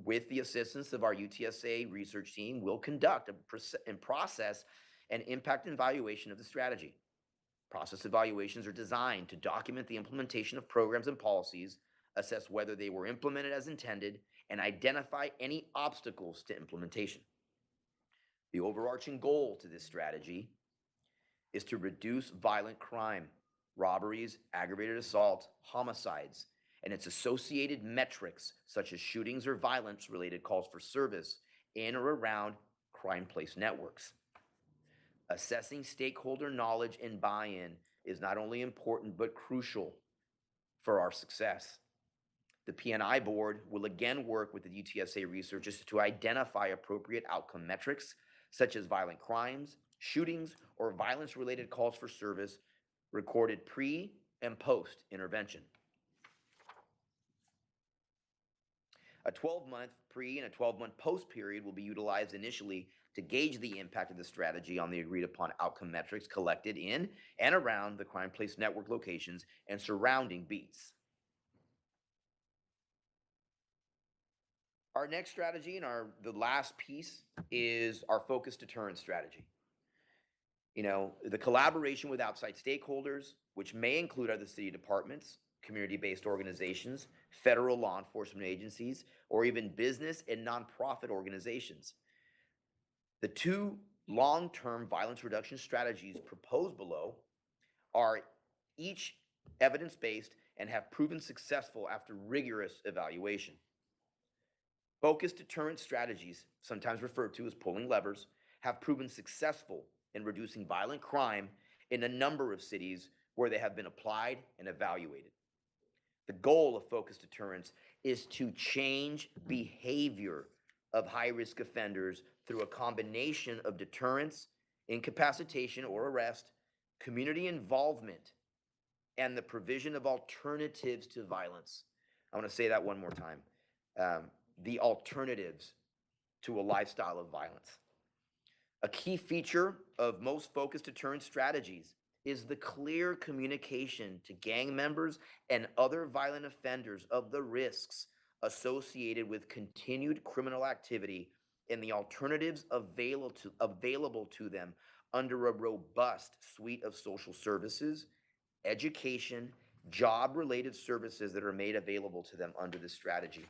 with the assistance of our UTSA research team, will conduct a process and impact evaluation of the strategy. Process evaluations are designed to document the implementation of programs and policies, assess whether they were implemented as intended, and identify any obstacles to implementation. The overarching goal to this strategy is to reduce violent crime, robberies, aggravated assault, homicides, and its associated metrics such as shootings or violence-related calls for service in or around crime place networks. Assessing stakeholder knowledge and buy-in is not only important but crucial for our success. The P&I board will again work with the UTSA researchers to identify appropriate outcome metrics such as violent crimes, shootings, or violence-related calls for service recorded pre and post intervention. A 12-month pre and a 12-month post period will be utilized initially to gauge the impact of the strategy on the agreed upon outcome metrics collected in and around the crime place network locations and surrounding beats. Our next strategy and the last piece is our focused deterrence strategy. The collaboration with outside stakeholders, which may include other city departments, community-based organizations, federal law enforcement agencies, or even business and nonprofit organizations. The two long-term violence reduction strategies proposed below are each evidence-based and have proven successful after rigorous evaluation. Focused deterrence strategies, sometimes referred to as pulling levers, have proven successful in reducing violent crime in a number of cities where they have been applied and evaluated. The goal of focused deterrence is to change behavior of high-risk offenders through a combination of deterrence, incapacitation or arrest, community involvement, and the provision of alternatives to violence. I want to say that one more time. The alternatives to a lifestyle of violence. A key feature of most focused deterrence strategies is the clear communication to gang members and other violent offenders of the risks associated with continued criminal activity and the alternatives available to them under a robust suite of social services, education, job-related services that are made available to them under this strategy.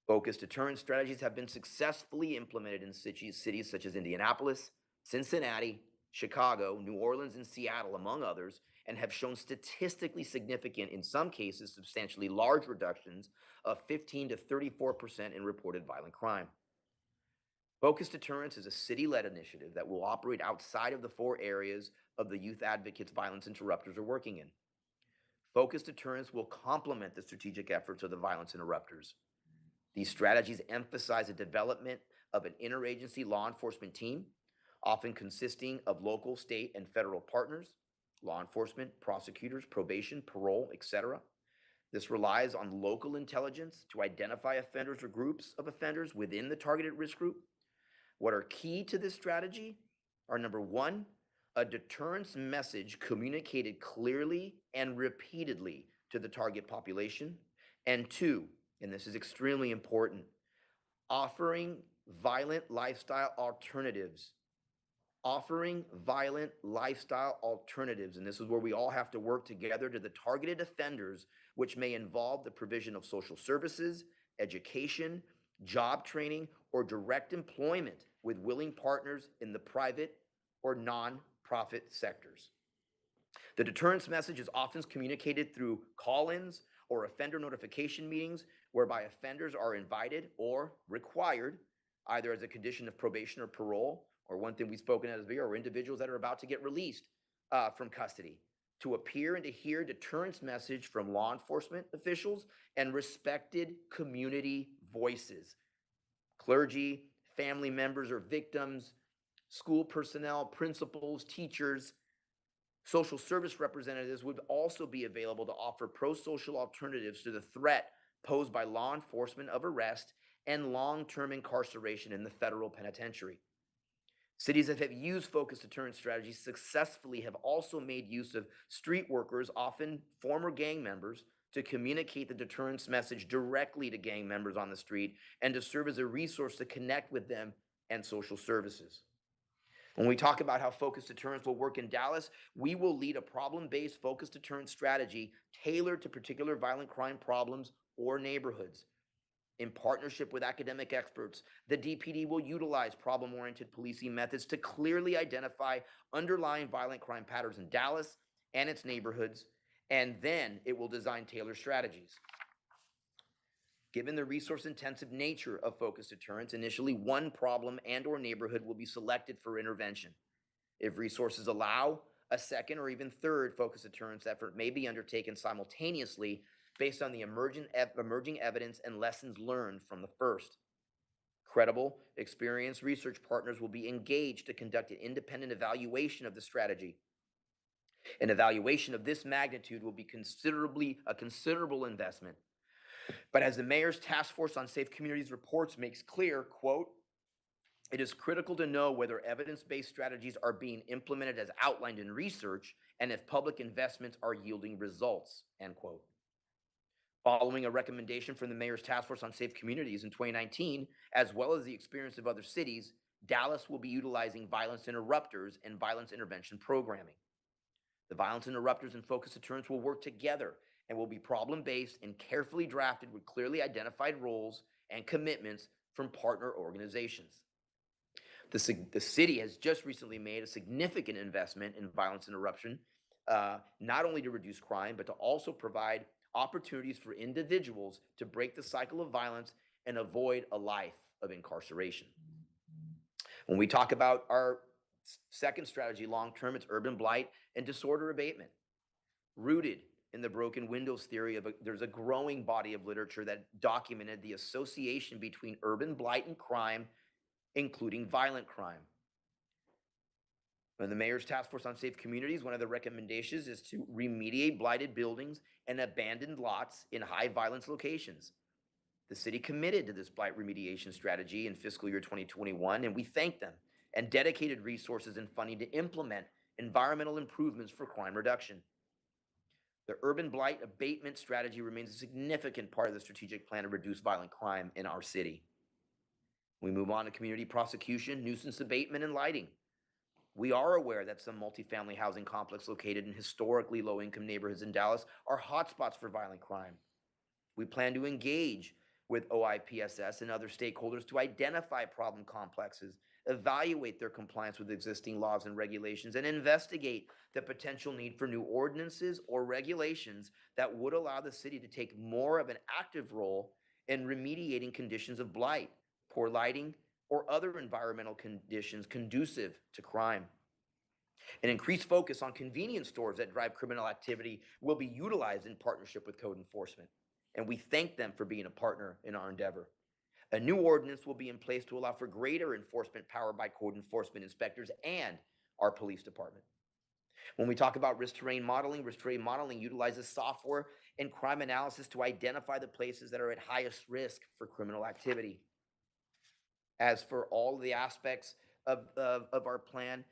Focused deterrence strategies have been successfully implemented in cities such as Indianapolis, Cincinnati, Chicago, New Orleans, and Seattle, among others, and have shown statistically significant, in some cases, substantially large reductions of 15 to 34% in reported violent crime. Focused deterrence is a city-led initiative that will operate outside of the 4 areas of the youth advocates violence interrupters are working in. Focused deterrence will complement the strategic efforts of the violence interrupters. These strategies emphasize the development of an interagency law enforcement team, often consisting of local, state, and federal partners, law enforcement, prosecutors, probation, parole, etc. This relies on local intelligence to identify offenders or groups of offenders within the targeted risk group. What are key to this strategy are, number 1, a deterrence message communicated clearly and repeatedly to the target population, and 2, and this is extremely important, offering violent lifestyle alternatives. Offering violent lifestyle alternatives, and this is where we all have to work together, to the targeted offenders, which may involve the provision of social services, education, job training, or direct employment with willing partners in the private or non-profit sectors. The deterrence message is often communicated through call-ins or offender notification meetings, whereby offenders are invited or required, either as a condition of probation or parole, or one thing we've spoken as before, or individuals that are about to get released from custody, to appear and to hear deterrence message from law enforcement officials and respected community voices. Clergy, family members or victims, school personnel, principals, teachers, social service representatives would also be available to offer pro-social alternatives to the threat posed by law enforcement of arrest and long-term incarceration in the federal penitentiary. Cities that have used focused deterrence strategies successfully have also made use of street workers, often former gang members, to communicate the deterrence message directly to gang members on the street and to serve as a resource to connect with them and social services. When we talk about how focused deterrence will work in Dallas, we will lead a problem-based focused deterrence strategy tailored to particular violent crime problems or neighborhoods. In partnership with academic experts, the DPD will utilize problem-oriented policing methods to clearly identify underlying violent crime patterns in Dallas and its neighborhoods, and then it will design tailored strategies. Given the resource-intensive nature of focused deterrence, initially one problem and/or neighborhood will be selected for intervention. If resources allow, a second or even third focused deterrence effort may be undertaken simultaneously based on the emerging evidence and lessons learned from the first. Credible, experienced research partners will be engaged to conduct an independent evaluation of the strategy. An evaluation of this magnitude will be a considerable investment. But as the Mayor's Task Force on Safe Communities reports makes clear, quote, "It is critical to know whether evidence-based strategies are being implemented as outlined in research and if public investments are yielding results," end quote. Following a recommendation from the Mayor's Task Force on Safe Communities in 2019, as well as the experience of other cities, Dallas will be utilizing violence interrupters and violence intervention programming. The violence interrupters and focused deterrence will work together and will be problem-based and carefully drafted with clearly identified roles and commitments from partner organizations. The city has just recently made a significant investment in violence interruption, not only to reduce crime, but to also provide opportunities for individuals to break the cycle of violence and avoid a life of incarceration. When we talk about our second strategy long-term, it's urban blight and disorder abatement. Rooted in the broken windows theory, there's a growing body of literature that documented the association between urban blight and crime, including violent crime. When the Mayor's Task Force on Safe Communities, one of the recommendations is to remediate blighted buildings and abandoned lots in high violence locations. The city committed to this blight remediation strategy in fiscal year 2021, and we thank them and dedicated resources and funding to implement environmental improvements for crime reduction. The urban blight abatement strategy remains a significant part of the strategic plan to reduce violent crime in our city. We move on to community prosecution, nuisance abatement, and lighting. We are aware that some multifamily housing complexes located in historically low-income neighborhoods in Dallas are hotspots for violent crime. We plan to engage with OIPSS and other stakeholders to identify problem complexes, evaluate their compliance with existing laws and regulations, and investigate the potential need for new ordinances or regulations that would allow the city to take more of an active role in remediating conditions of blight, poor lighting, or other environmental conditions conducive to crime. An increased focus on convenience stores that drive criminal activity will be utilized in partnership with code enforcement, and we thank them for being a partner in our endeavor. A new ordinance will be in place to allow for greater enforcement power by code enforcement inspectors and our police department. When we talk about risk terrain modeling utilizes software and crime analysis to identify the places that are at highest risk for criminal activity. As for all the aspects of our plan,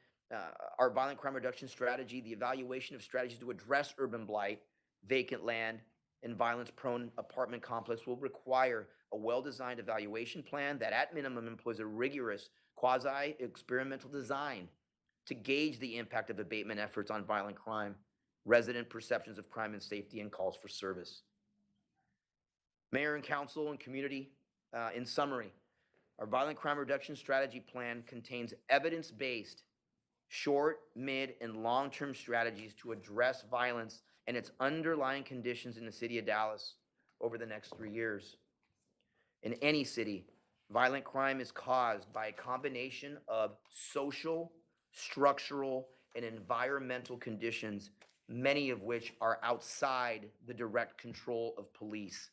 our violent crime reduction strategy, the evaluation of strategies to address urban blight, vacant land, and violence-prone apartment complex will require a well-designed evaluation plan that at minimum employs a rigorous quasi-experimental design to gauge the impact of abatement efforts on violent crime, resident perceptions of crime and safety, and calls for service. Mayor and council and community, in summary, our violent crime reduction strategy plan contains evidence-based short, mid, and long-term strategies to address violence and its underlying conditions in the city of Dallas over the next 3 years. In any city, violent crime is caused by a combination of social, structural, and environmental conditions, many of which are outside the direct control of police.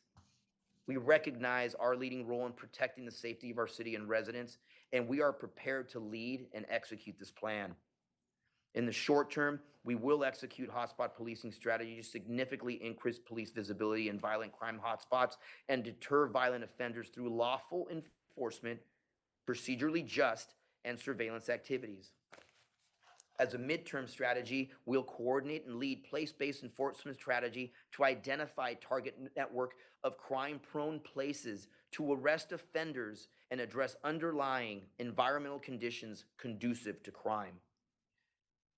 We recognize our leading role in protecting the safety of our city and residents, and we are prepared to lead and execute this plan. In the short term, we will execute hotspot policing strategies to significantly increase police visibility in violent crime hotspots and deter violent offenders through lawful enforcement, procedurally just, and surveillance activities. As a midterm strategy, we'll coordinate and lead place-based enforcement strategy to identify target network of crime-prone places to arrest offenders and address underlying environmental conditions conducive to crime.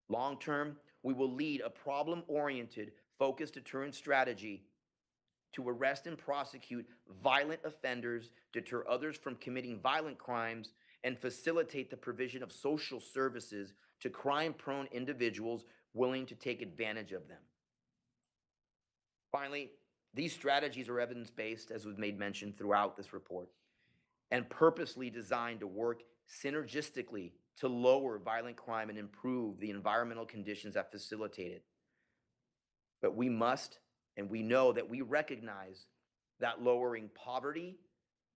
Long-term, we will lead a problem-oriented, focused deterrence strategy to arrest and prosecute violent offenders, deter others from committing violent crimes, and facilitate the provision of social services to crime-prone individuals willing to take advantage of them. Finally, these strategies are evidence-based, as was made mention throughout this report, and purposely designed to work synergistically to lower violent crime and improve the environmental conditions that facilitate it. But we must, and we know that we recognize that lowering poverty,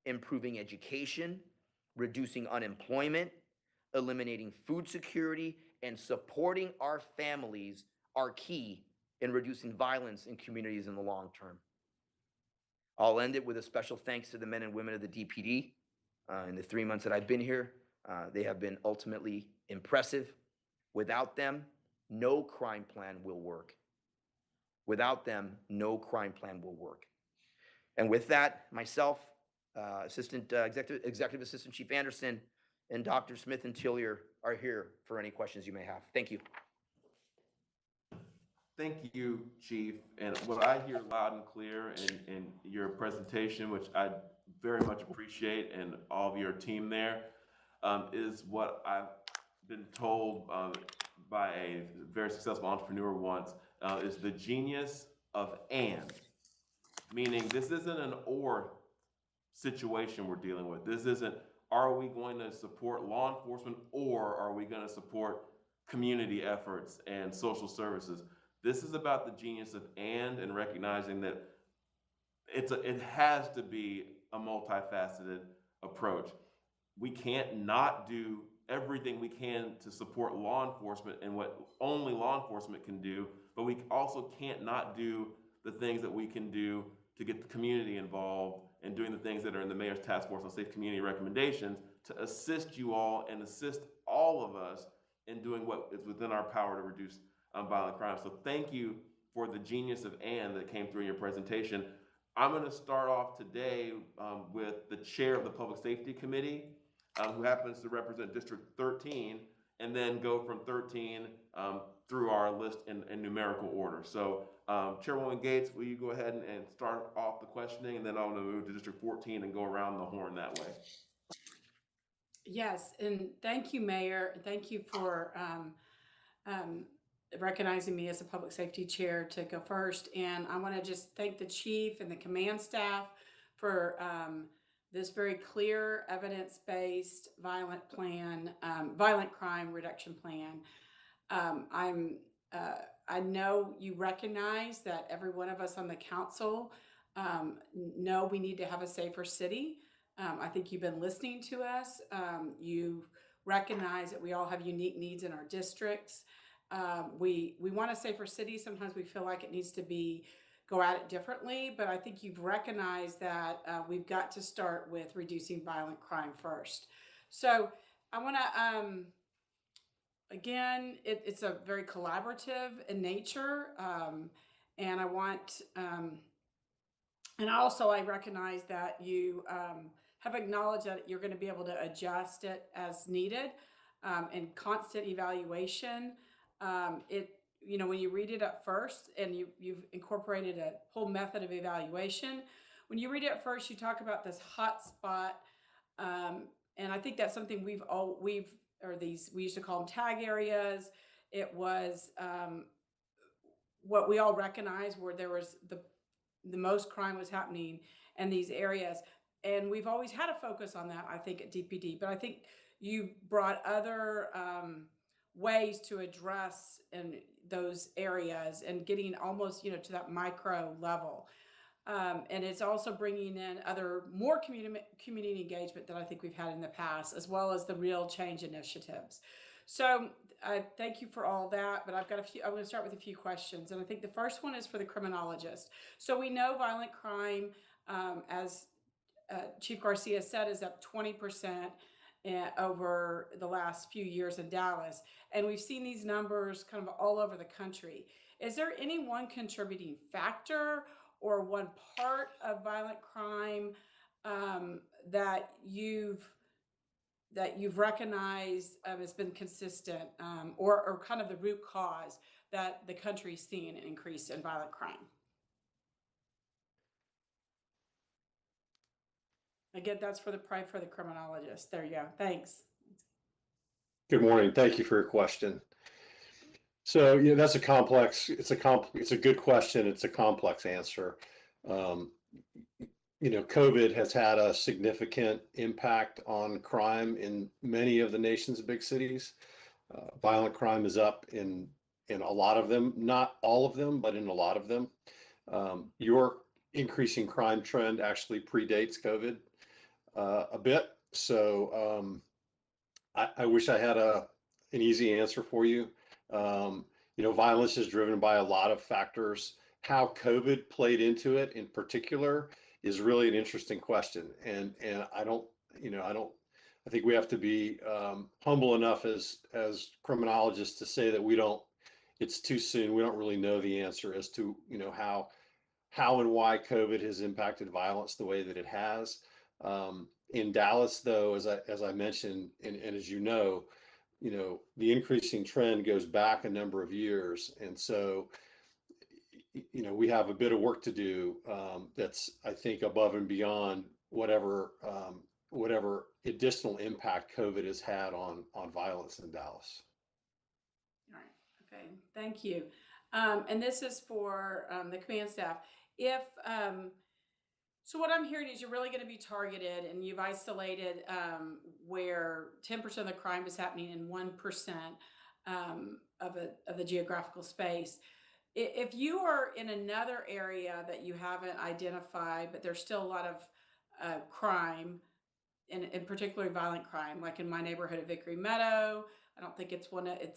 improving education, reducing unemployment, eliminating food security, and supporting our families are key in reducing violence in communities in the long term. I'll end it with a special thanks to the men and women of the DPD. In the 3 months that I've been here, they have been ultimately impressive. Without them, no crime plan will work. Without them, no crime plan will work. And with that, myself, Executive Assistant Chief Anderson, and Dr. Smith and Tillier are here for any questions you may have. Thank you. Thank you, Chief. And what I hear loud and clear in your presentation, which I very much appreciate, and all of your team there, is what I've been told by a very successful entrepreneur once, is the genius of and. Meaning this isn't an or situation we're dealing with. This isn't, are we going to support law enforcement or are we going to support community efforts and social services? This is about the genius of and recognizing that it has to be a multifaceted approach. We can't not do everything we can to support law enforcement and what only law enforcement can do, but we also can't not do the things that we can do to get the community involved and doing the things that are in the Mayor's Task Force on Safe Community recommendations to assist you all and assist all of us in doing what is within our power to reduce violent crime. So thank you for the genius of and that came through in your presentation. I'm going to start off today with the chair of the Public Safety Committee, who happens to represent District 13, and then go from 13 through our list in numerical order. So Chairwoman Gates, will you go ahead and start off the questioning, and then I'm going to move to District 14 and go around the horn that way. Yes, and thank you, Mayor. Thank you for recognizing me as a public safety chair to go first. And I want to just thank the chief and the command staff for this very clear, evidence-based violent crime reduction plan. I know you recognize that every one of us on the council know we need to have a safer city. I think you've been listening to us. You recognize that we all have unique needs in our districts. We want a safer city. Sometimes we feel like it needs to go at it differently, but I think you've recognized that we've got to start with reducing violent crime first. So I want to, again, it's a very collaborative in nature, and I want And also, I recognize that you have acknowledged that you're going to be able to adjust it as needed, and constant evaluation. When you read it at first, and you've incorporated a whole method of evaluation. When you read it at first, you talk about this hot spot, and I think that's something we used to call them tag areas. It was what we all recognize where there was the most crime was happening in these areas. And we've always had a focus on that, I think, at DPD. But I think you brought other ways to address in those areas and getting almost, to that micro level. And it's also bringing in more community engagement that I think we've had in the past, as well as the real change initiatives. So I thank you for all that, but I'm going to start with a few questions. And I think the first one is for the criminologist. So we know violent crime, as Chief Garcia said, is up 20% over the last few years in Dallas. And we've seen these numbers kind of all over the country. Is there any one contributing factor or one part of violent crime that you've recognized has been consistent, or kind of the root cause that the country's seeing an increase in violent crime? Again, that's for the criminologist. There you go. Thanks. Good morning. Thank you for your question. So, that's it's a good question. It's a complex answer. COVID has had a significant impact on crime in many of the nation's big cities. Violent crime is up in a lot of them, not all of them, but in a lot of them. Your increasing crime trend actually predates COVID a bit. So I wish I had an easy answer for you. Violence is driven by a lot of factors. How COVID played into it in particular is really an interesting question. And I think we have to be humble enough as criminologists to say that it's too soon. We don't really know the answer as to, how and why COVID has impacted violence the way that it has. In Dallas, though, as I mentioned, and as the increasing trend goes back a number of years. And so, we have a bit of work to do that's, I think, above and beyond whatever additional impact COVID has had on violence in Dallas. All right. Okay. Thank you. And this is for the command staff. So what I'm hearing is you're really going to be targeted, and you've isolated where 10% of the crime is happening in 1% of the geographical space. If you are in another area that you haven't identified, but there's still a lot of crime, and particularly violent crime, like in my neighborhood of Vickery Meadow, I don't think it's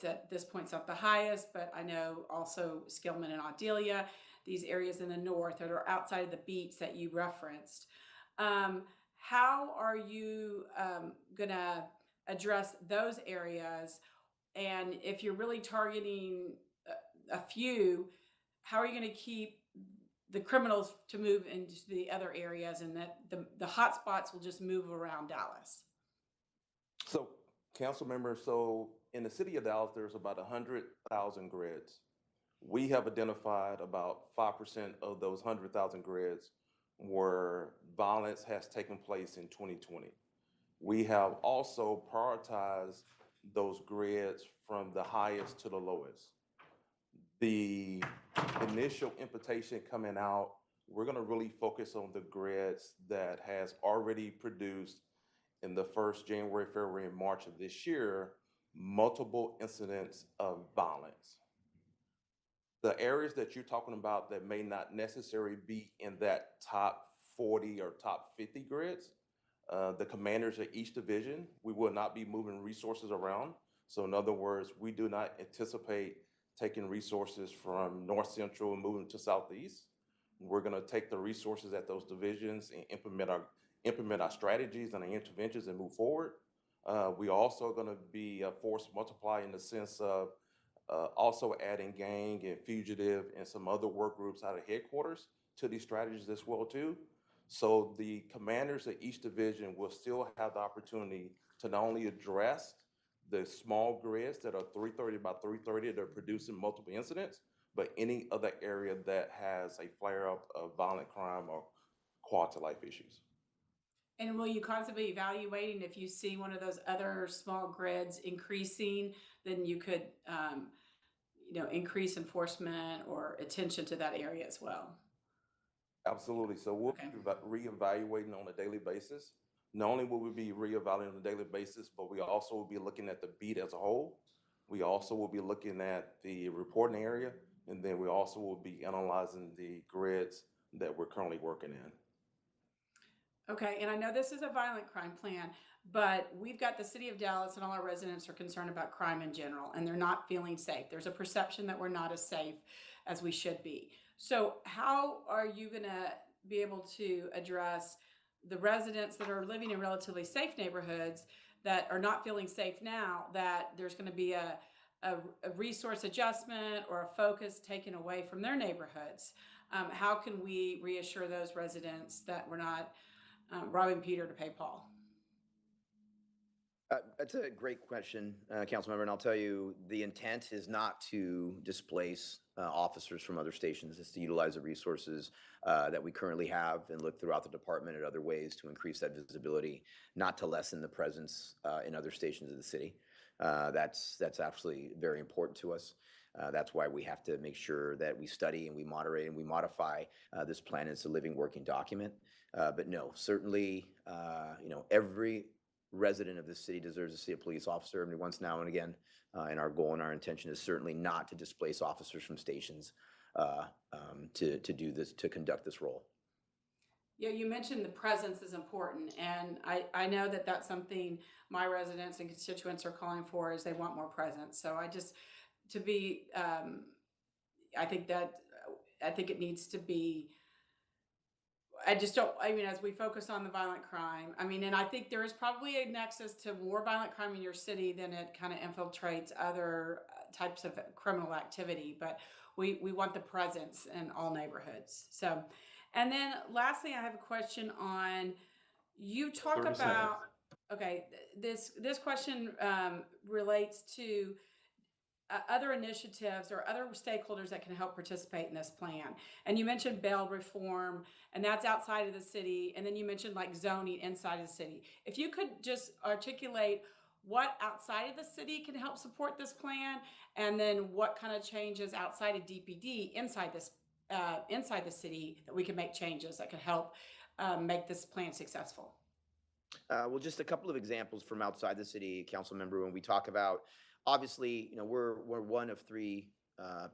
at this point, it's not the highest, but I know also Skillman and Audelia, these areas in the north that are outside of the beats that you referenced. How are you going to address those areas? And if you're really targeting a few, how are you going to keep the criminals to move into the other areas, and that the hot spots will just move around Dallas? So, council members, in the city of Dallas, there's about 100,000 grids. We have identified about 5% of those 100,000 grids where violence has taken place in 2020. We have also prioritized those grids from the highest to the lowest. The initial imputation coming out, we're going to really focus on the grids that has already produced in the first January, February, and March of this year, multiple incidents of violence. The areas that you're talking about that may not necessarily be in that top 40 or top 50 grids, the commanders of each division, we will not be moving resources around. So in other words, we do not anticipate taking resources from North Central and moving to Southeast. We're going to take the resources at those divisions and implement our strategies and our interventions and move forward. We also going to be a force multiplier in the sense of also adding gang and fugitive and some other work groups out of headquarters to these strategies as well too. So the commanders of each division will still have the opportunity to not only address the small grids that are 330 by 330 that are producing multiple incidents, but any other area that has a flare up of violent crime or quality of life issues. And will you constantly evaluating if you see one of those other small grids increasing, then you could, increase enforcement or attention to that area as well? Absolutely. So we'll Okay. be reevaluating on a daily basis. Not only will we be reevaluating on a daily basis, but we also will be looking at the beat as a whole. We also will be looking at the reporting area, and then we also will be analyzing the grids that we're currently working in. Okay, and I know this is a violent crime plan, but we've got the city of Dallas and all our residents are concerned about crime in general, and they're not feeling safe. There's a perception that we're not as safe as we should be. So how are you gonna be able to address the residents that are living in relatively safe neighborhoods that are not feeling safe now, that there's gonna be a resource adjustment or a focus taken away from their neighborhoods? How can we reassure those residents that we're not robbing Peter to pay Paul? That's a great question, Councilmember, and I'll tell you, the intent is not to displace officers from other stations. It's to utilize the resources that we currently have and look throughout the department at other ways to increase that visibility, not to lessen the presence in other stations of the city. That's absolutely very important to us. That's why we have to make sure that we study and we moderate and we modify this plan as a living, working document. But no, certainly, every resident of this city deserves to see a police officer every once now and again. And our goal and our intention is certainly not to displace officers from stations to do this, to conduct this role. Yeah, you mentioned the presence is important, and I know that that's something my residents and constituents are calling for, is they want more presence. So I just, to be, I think it needs to be, I just don't, as we focus on the violent crime, and I think there is probably a nexus to more violent crime in your city than it kind of infiltrates other types of criminal activity, but we want the presence in all neighborhoods. So, and then lastly, I have a question on, you talk 30 about, seconds. okay, this question relates to other initiatives or other stakeholders that can help participate in this plan. And you mentioned bail reform, and that's outside of the city. And then you mentioned like zoning inside of the city. If you could just articulate what outside of the city can help support this plan, and then what kind of changes outside of DPD inside the city that we can make changes that could help make this plan successful. Well, just a couple of examples from outside the city, council member. When we talk about, obviously, we're one of three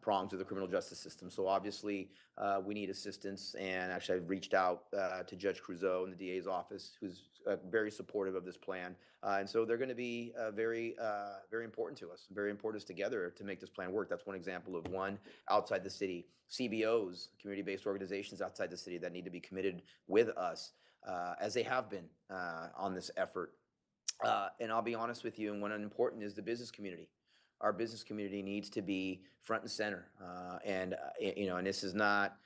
prongs of the criminal justice system. So obviously, we need assistance. And actually, I've reached out to Judge Cruzeau in the DA's office, who's very supportive of this plan. And so they're going to be very important to us, very important together to make this plan work. That's one example of one outside the city. CBOs, community-based organizations outside the city that need to be committed with us, as they have been on this effort. And I'll be honest with you, and one important is the business community. Our business community needs to be front and center. And this is not,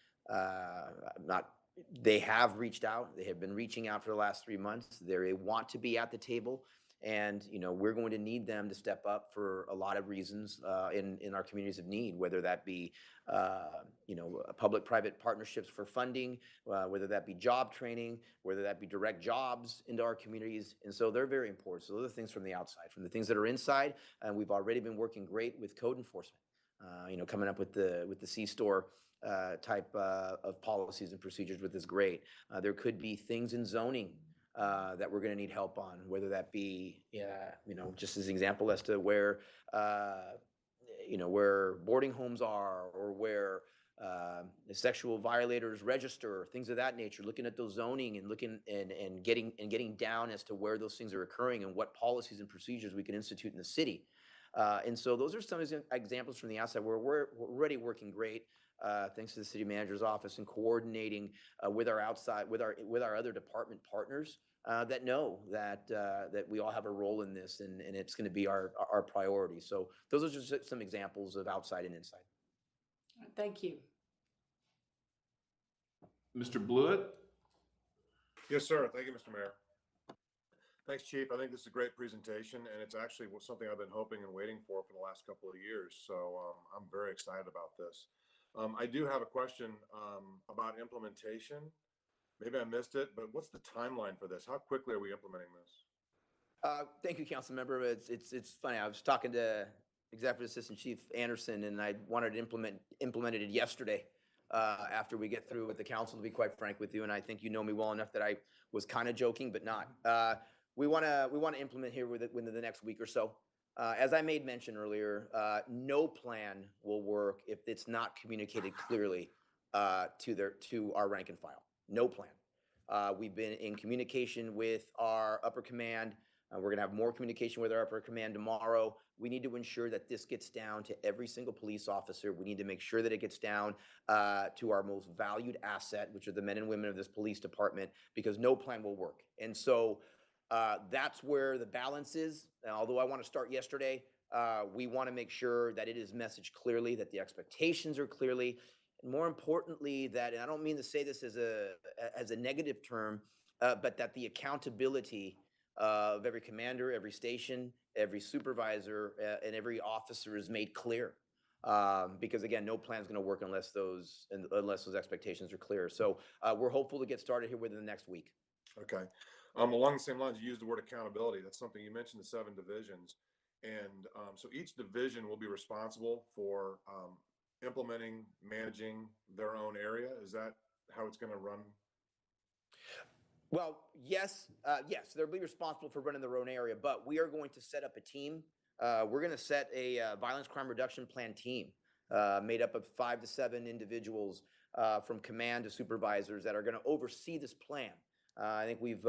they have reached out. They have been reaching out for the last 3 months. They want to be at the table. And, we're going to need them to step up for a lot of reasons in our communities of need, whether that be, public-private partnerships for funding, whether that be job training, whether that be direct jobs into our communities. And so they're very important. So those are things from the outside. From the things that are inside, we've already been working great with code enforcement, coming up with the C-store type of policies and procedures with is great. There could be things in zoning that we're going to need help on, whether that be, just as an example as to where, where boarding homes are, or where the sexual violators register, things of that nature. Looking at those zoning and looking and getting down as to where those things are occurring and what policies and procedures we can institute in the city. And so those are some examples from the outside where we're already working great. Thanks to the city manager's office and coordinating with our other department partners that know that we all have a role in this, and it's going to be our priority. So those are just some examples of outside and inside. Thank you. Mr. Blewett? Yes, sir. Thank you, Mr. Mayor. Thanks, Chief. I think this is a great presentation, and it's actually something I've been hoping and waiting for the last couple of years. So I'm very excited about this. I do have a question about implementation. Maybe I missed it, but what's the timeline for this? How quickly are we implementing this? Thank you, council member. It's funny. I was talking to Executive Assistant Chief Anderson, and I wanted to implemented it yesterday after we get through with the council, to be quite frank with you. And I think you know me well enough that I was kind of joking, but not. We want to implement here within the next week or so. As I made mention earlier, no plan will work if it's not communicated clearly to our rank and file. No plan. We've been in communication with our upper command. We're going to have more communication with our upper command tomorrow. We need to ensure that this gets down to every single police officer. We need to make sure that it gets down to our most valued asset, which are the men and women of this police department, because no plan will work. And so that's where the balance is. And although I want to start yesterday, we want to make sure that it is messaged clearly, that the expectations are clearly, and more importantly, that, and I don't mean to say this as a negative term, but that the accountability of every commander, every station, every supervisor, and every officer is made clear. Because again, no plan is going to work unless those expectations are clear. So we're hopeful to get started here within the next week. Okay. Along the same lines, you used the word accountability. That's something you mentioned, the 7 divisions. And so each division will be responsible for implementing, managing their own area. Is that how it's going to run? Well, yes, they'll be responsible for running their own area, but we are going to set up a team. We're going to set a violence crime reduction plan team made up of 5 to 7 individuals from command to supervisors that are going to oversee this plan. I think we've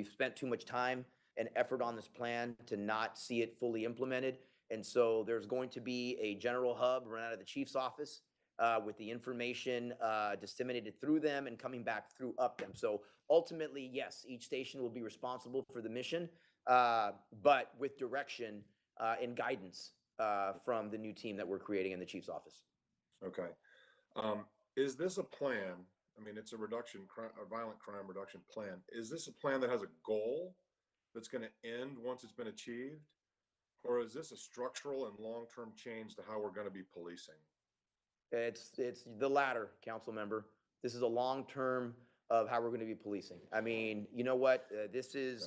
spent too much time and effort on this plan to not see it fully implemented. And so there's going to be a general hub run out of the chief's office with the information disseminated through them and coming back through up them. So ultimately, yes, each station will be responsible for the mission, but with direction and guidance from the new team that we're creating in the chief's office. Okay. Is this a plan? I mean, it's a violent crime reduction plan. Is this a plan that has a goal that's going to end once it's been achieved? Or is this a structural and long-term change to how we're going to be policing? It's the latter, council member. This is a long-term of how we're going to be policing. I mean, you know what? There's a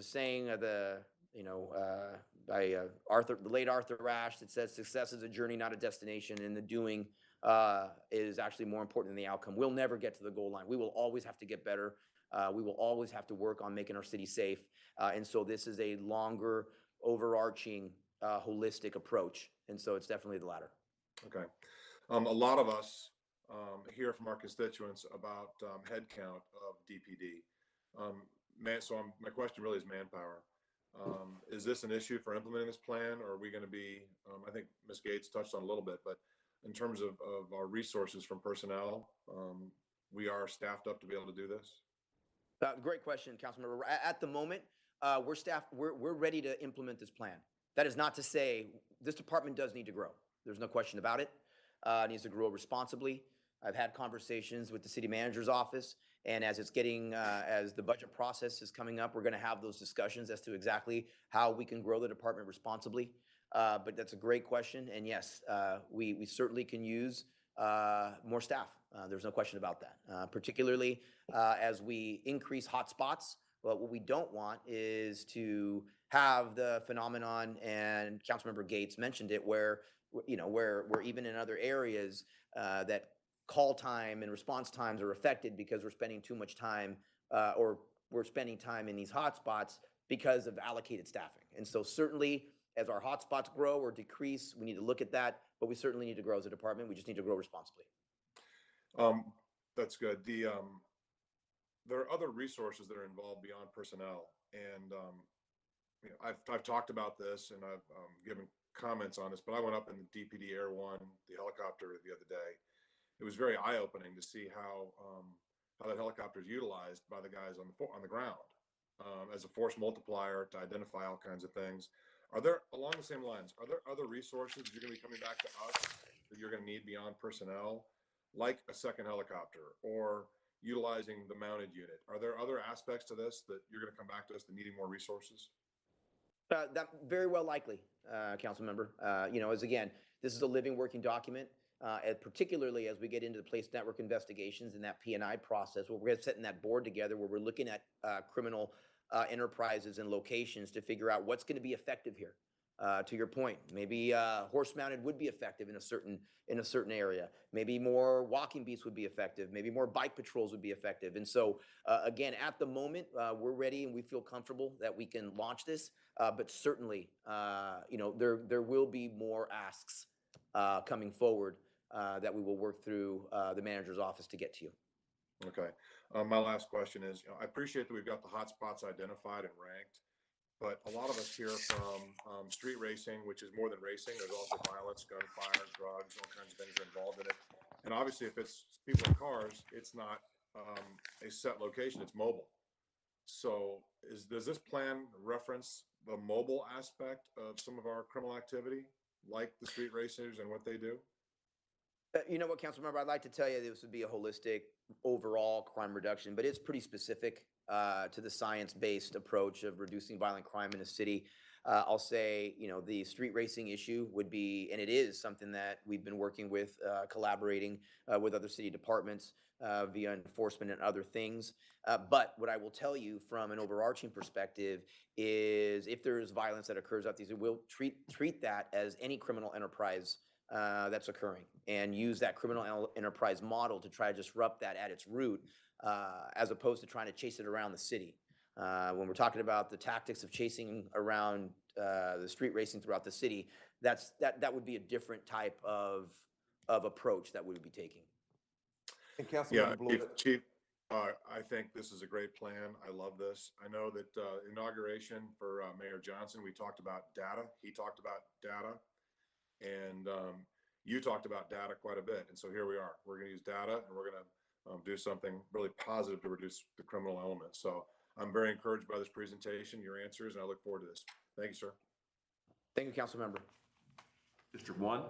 saying of by the late Arthur Ashe that says success is a journey, not a destination, and the doing is actually more important than the outcome. We'll never get to the goal line. We will always have to get better. We will always have to work on making our city safe. And so this is a longer, overarching, holistic approach. And so it's definitely the latter. Okay. A lot of us hear from our constituents about headcount of DPD. My question really is manpower. Is this an issue for implementing this plan, or are we going to be, I think Ms. Gates touched on a little bit, but in terms of our resources from personnel, we are staffed up to be able to do this? Great question, Councilmember. At the moment, we're staffed. We're ready to implement this plan. That is not to say this department does need to grow. There's no question about it. It needs to grow responsibly. I've had conversations with the city manager's office, and as the budget process is coming up, we're going to have those discussions as to exactly how we can grow the department responsibly. But that's a great question, and yes, we certainly can use more staff. There's no question about that. Particularly as we increase hotspots. But what we don't want is to have the phenomenon, and Councilmember Gates mentioned it, where even in other areas that call time and response times are affected because we're spending too much time or we're spending time in these hotspots because of allocated staffing. And so certainly as our hotspots grow or decrease, we need to look at that, but we certainly need to grow as a department. We just need to grow responsibly. That's good. There are other resources that are involved beyond personnel, and I've talked about this and I've given comments on this, but I went up in the DPD Air One, the helicopter, the other day. It was very eye-opening to see how that helicopter is utilized by the guys on the ground as a force multiplier to identify all kinds of things. Are there, along the same lines, are there other resources you're going to be coming back to us that you're going to need beyond personnel, like a second helicopter or utilizing the mounted unit? Are there other aspects to this that you're going to come back to us that needing more resources? That very well likely, council member. As again, this is a living, working document, and particularly as we get into the police network investigations and that P&I process, where we're setting that board together, where we're looking at criminal enterprises and locations to figure out what's going to be effective here. To your point, maybe horse-mounted would be effective in a certain area. Maybe more walking beats would be effective. Maybe more bike patrols would be effective. And so, again, at the moment, we're ready and we feel comfortable that we can launch this. But certainly, there will be more asks coming forward that we will work through the manager's office to get to you. Okay. My last question is, I appreciate that we've got the hot spots identified and ranked, but a lot of us hear from street racing, which is more than racing. There's also violence, gunfire, drugs, all kinds of things are involved in it. And obviously, if it's people in cars, it's not a set location, it's mobile. So does this plan reference the mobile aspect of some of our criminal activity, like the street racers and what they do? You know what, council member, I'd like to tell you this would be a holistic overall crime reduction, but it's pretty specific to the science-based approach of reducing violent crime in a city. I'll say, the street racing issue would be, and it is something that we've been working with, collaborating with other city departments via enforcement and other things. But what I will tell you from an overarching perspective is if there is violence that occurs out these, we'll treat that as any criminal enterprise that's occurring and use that criminal enterprise model to try to disrupt that at its root, as opposed to trying to chase it around the city. When we're talking about the tactics of chasing around the street racing throughout the city, that would be a different type of approach that we would be taking. And Councilmember Blewett. Chief, I think this is a great plan. I love this. I know that inauguration for Mayor Johnson, we talked about data. He talked about data. And you talked about data quite a bit. And so here we are. We're going to use data and we're going to do something really positive to reduce the criminal element. So I'm very encouraged by this presentation, your answers, and I look forward to this. Thank you, sir. Thank you, council member. District 1.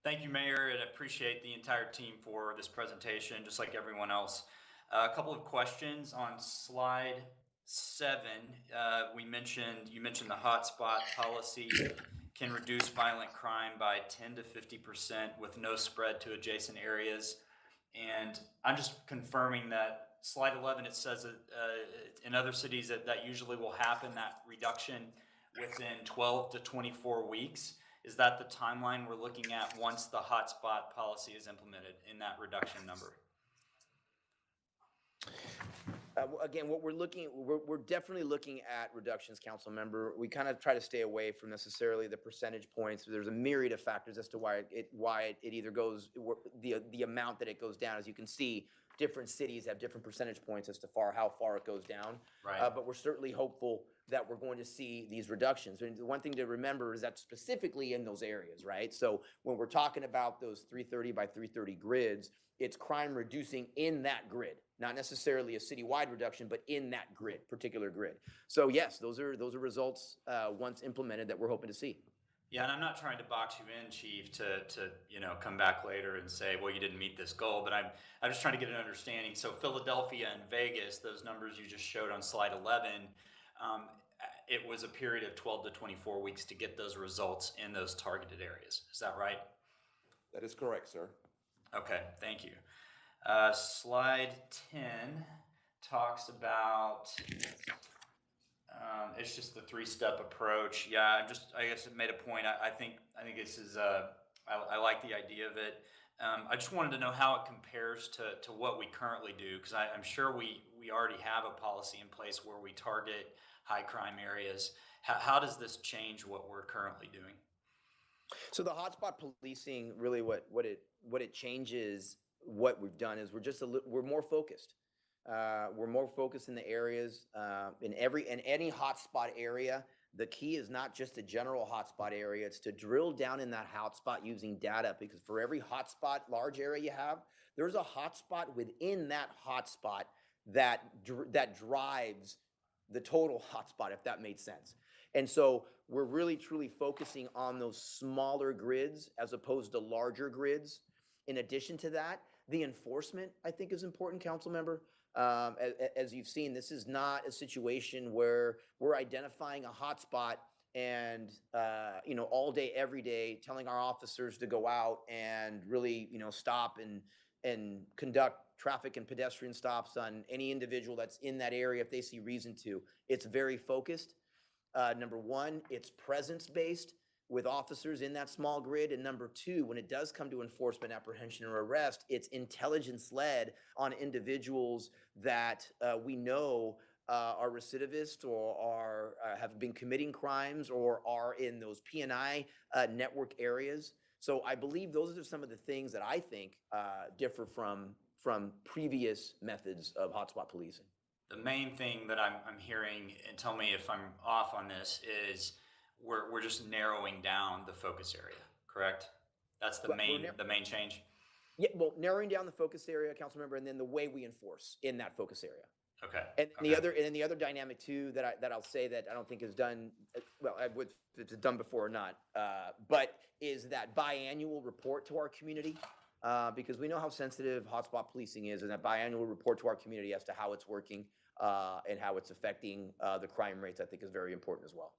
Thank you, Mayor, and I appreciate the entire team for this presentation, just like everyone else. A couple of questions on slide 7. You mentioned the hotspot policy can reduce violent crime by 10 to 50% with no spread to adjacent areas. And I'm just confirming that slide 11, it says that in other cities that usually will happen, that reduction within 12 to 24 weeks. Is that the timeline we're looking at once the hotspot policy is implemented in that reduction number? Again, we're definitely looking at reductions, council member. We kind of try to stay away from necessarily the percentage points. There's a myriad of factors as to why it either goes, the amount that it goes down. As you can see, different cities have different percentage points as to how far it goes down. Right. But we're certainly hopeful that we're going to see these reductions. And the one thing to remember is that specifically in those areas, right? So when we're talking about those 330 by 330 grids, it's crime reducing in that grid, not necessarily a citywide reduction, but in that particular grid. So yes, those are results once implemented that we're hoping to see. Yeah, and I'm not trying to box you in, Chief, to come back later and say, well, you didn't meet this goal, but I'm just trying to get an understanding. So Philadelphia and Vegas, those numbers you just showed on slide 11, it was a period of 12 to 24 weeks to get those results in those targeted areas. Is that right? That is correct, sir. Okay, thank you. Slide 10 talks about, it's just the 3-step approach. Yeah, I guess it made a point. I think this is, I like the idea of it. I just wanted to know how it compares to what we currently do, because I'm sure we already have a policy in place where we target high crime areas. How does this change what we're currently doing? So the hotspot policing, really what it changes, what we've done is we're more focused. We're more focused in the areas, in any hotspot area. The key is not just a general hotspot area, it's to drill down in that hotspot using data, because for every hotspot large area you have, there's a hotspot within that hotspot that drives the total hotspot, if that made sense. And so we're really truly focusing on those smaller grids as opposed to larger grids. In addition to that, the enforcement, I think, is important, council member. As you've seen, this is not a situation where we're identifying a hotspot and, all day, every day, telling our officers to go out and really, stop and conduct traffic and pedestrian stops on any individual that's in that area if they see reason to. It's very focused. Number one, it's presence-based with officers in that small grid. And number two, when it does come to enforcement, apprehension, or arrest, it's intelligence-led on individuals that we know are recidivists or have been committing crimes or are in those P&I network areas. So I believe those are some of the things that I think differ from previous methods of hotspot policing. The main thing that I'm hearing, and tell me if I'm off on this, is we're just narrowing down the focus area, correct? That's the main change? Yeah, well, narrowing down the focus area, council member, and then the way we enforce in that focus area. Okay. And the other dynamic too that I'll say that I don't think is done well, if it's done before or not, but is that biannual report to our community, because we know how sensitive hotspot policing is, and that biannual report to our community as to how it's working and how it's affecting the crime rates, I think, is very important as well.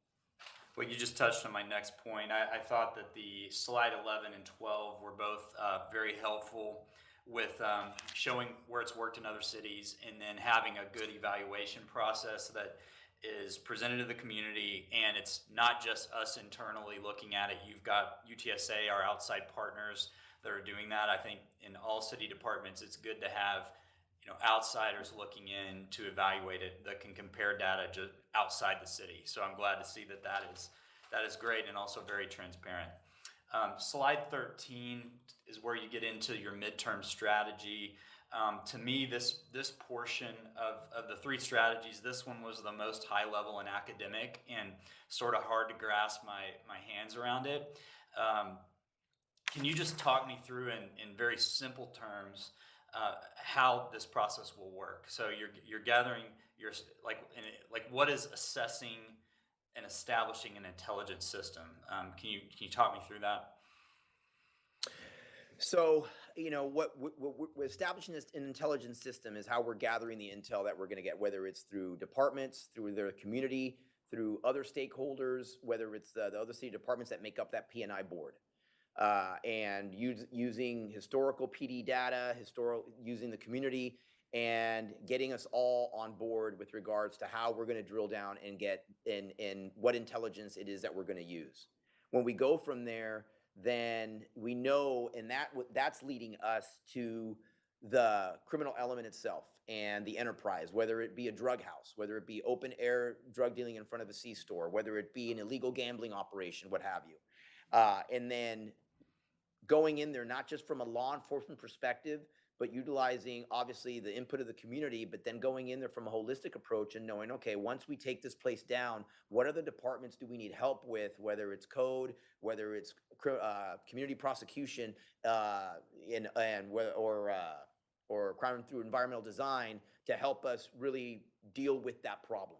Well, you just touched on my next point. I thought that the slide 11 and 12 were both very helpful with showing where it's worked in other cities, and then having a good evaluation process that is presented to the community, and it's not just us internally looking at it. You've got UTSA, our outside partners, that are doing that. I think in all city departments, it's good to have outsiders looking in to evaluate it that can compare data just outside the city. So I'm glad to see that is great and also very transparent. Slide 13 is where you get into your midterm strategy. To me, this portion of the three strategies, this one was the most high level and academic and sort of hard to grasp my hands around it. Can you just talk me through in very simple terms how this process will work? So you're gathering what is assessing and establishing an intelligence system? Can you talk me through that? So, what we're establishing an intelligence system is how we're gathering the intel that we're going to get, whether it's through departments, through their community, through other stakeholders, whether it's the other city departments that make up that P&I board. And using historical PD data, using the community, and getting us all on board with regards to how we're going to drill down and get in what intelligence it is that we're going to use. When we go from there, then we know, and that's leading us to the criminal element itself and the enterprise, whether it be a drug house, whether it be open air drug dealing in front of a C-store, whether it be an illegal gambling operation, what have you. And then going in there, not just from a law enforcement perspective, but utilizing obviously the input of the community, but then going in there from a holistic approach and knowing, okay, once we take this place down, what other departments do we need help with, whether it's code, whether it's community prosecution, or crime through environmental design to help us really deal with that problem.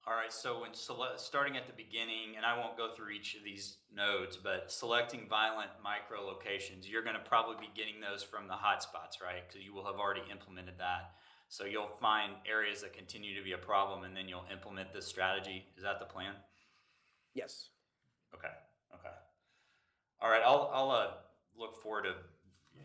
All right, so when starting at the beginning, and I won't go through each of these nodes, but selecting violent micro locations, you're going to probably be getting those from the hotspots, right? Because you will have already implemented that. So you'll find areas that continue to be a problem, and then you'll implement this strategy. Is that the plan? Yes. Okay. All right, I'll look forward to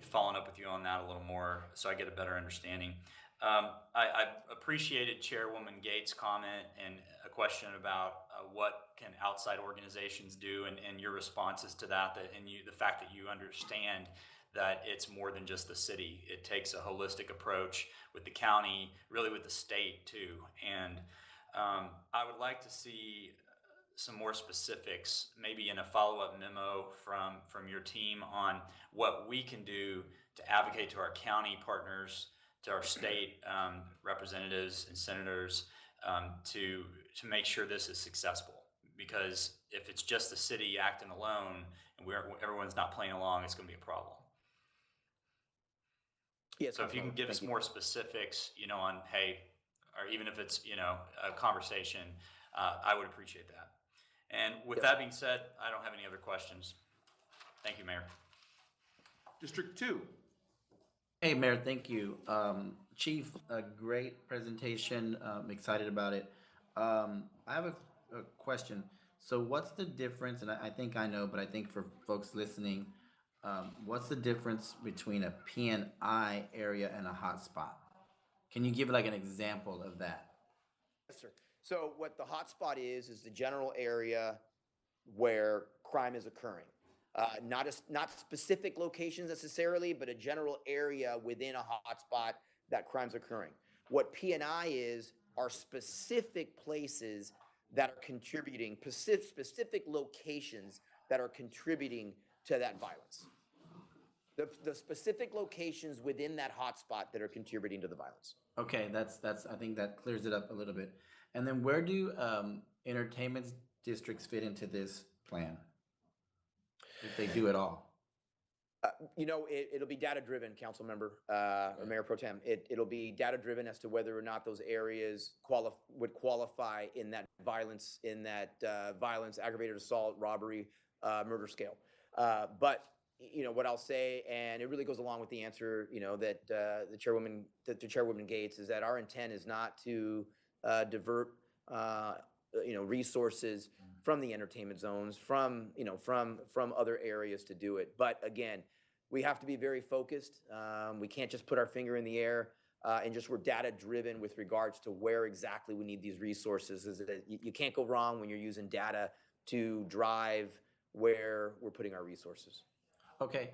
following up with you on that a little more so I get a better understanding. I appreciated Chairwoman Gates' comment and a question about what can outside organizations do, and your responses to that, and the fact that you understand that it's more than just the city. It takes a holistic approach with the county, really with the state too. And I would like to see some more specifics, maybe in a follow-up memo from your team on what we can do to advocate to our county partners, to our state representatives and senators to make sure this is successful. Because if it's just the city acting alone and everyone's not playing along, it's going to be a problem. Yes. So if you can give us more specifics, on, hey, or even if it's, a conversation I would appreciate that. And with that being said, I don't have any other questions. Thank you, Mayor. District 2. Hey, Mayor, thank you. Chief, a great presentation. I'm excited about it. I have a question. So what's the difference, and I think I know, but I think for folks listening, what's the difference between a PNI area and a hotspot? Can you give like an example of that? Yes, sir. So what the hotspot is the general area where crime is occurring. Not specific locations necessarily, but a general area within a hotspot that crime's occurring. What P&I is are specific places that are contributing, specific locations that are contributing to that violence. The specific locations within that hotspot that are contributing to the violence. Okay, that's I think that clears it up a little bit. And then where do entertainment districts fit into this plan? If they do at all? It'll be data driven, council member, or Mayor Pro Tem. It'll be data driven as to whether or not those areas would qualify in that violence, aggravated assault, robbery, murder scale. But what I'll say, and it really goes along with the answer, that the Chairwoman Gates, is that our intent is not to divert, resources from the entertainment zones, from other areas to do it. But again, we have to be very focused. We can't just put our finger in the air and we're data driven with regards to where exactly we need these resources. You can't go wrong when you're using data to drive where we're putting our resources. Okay,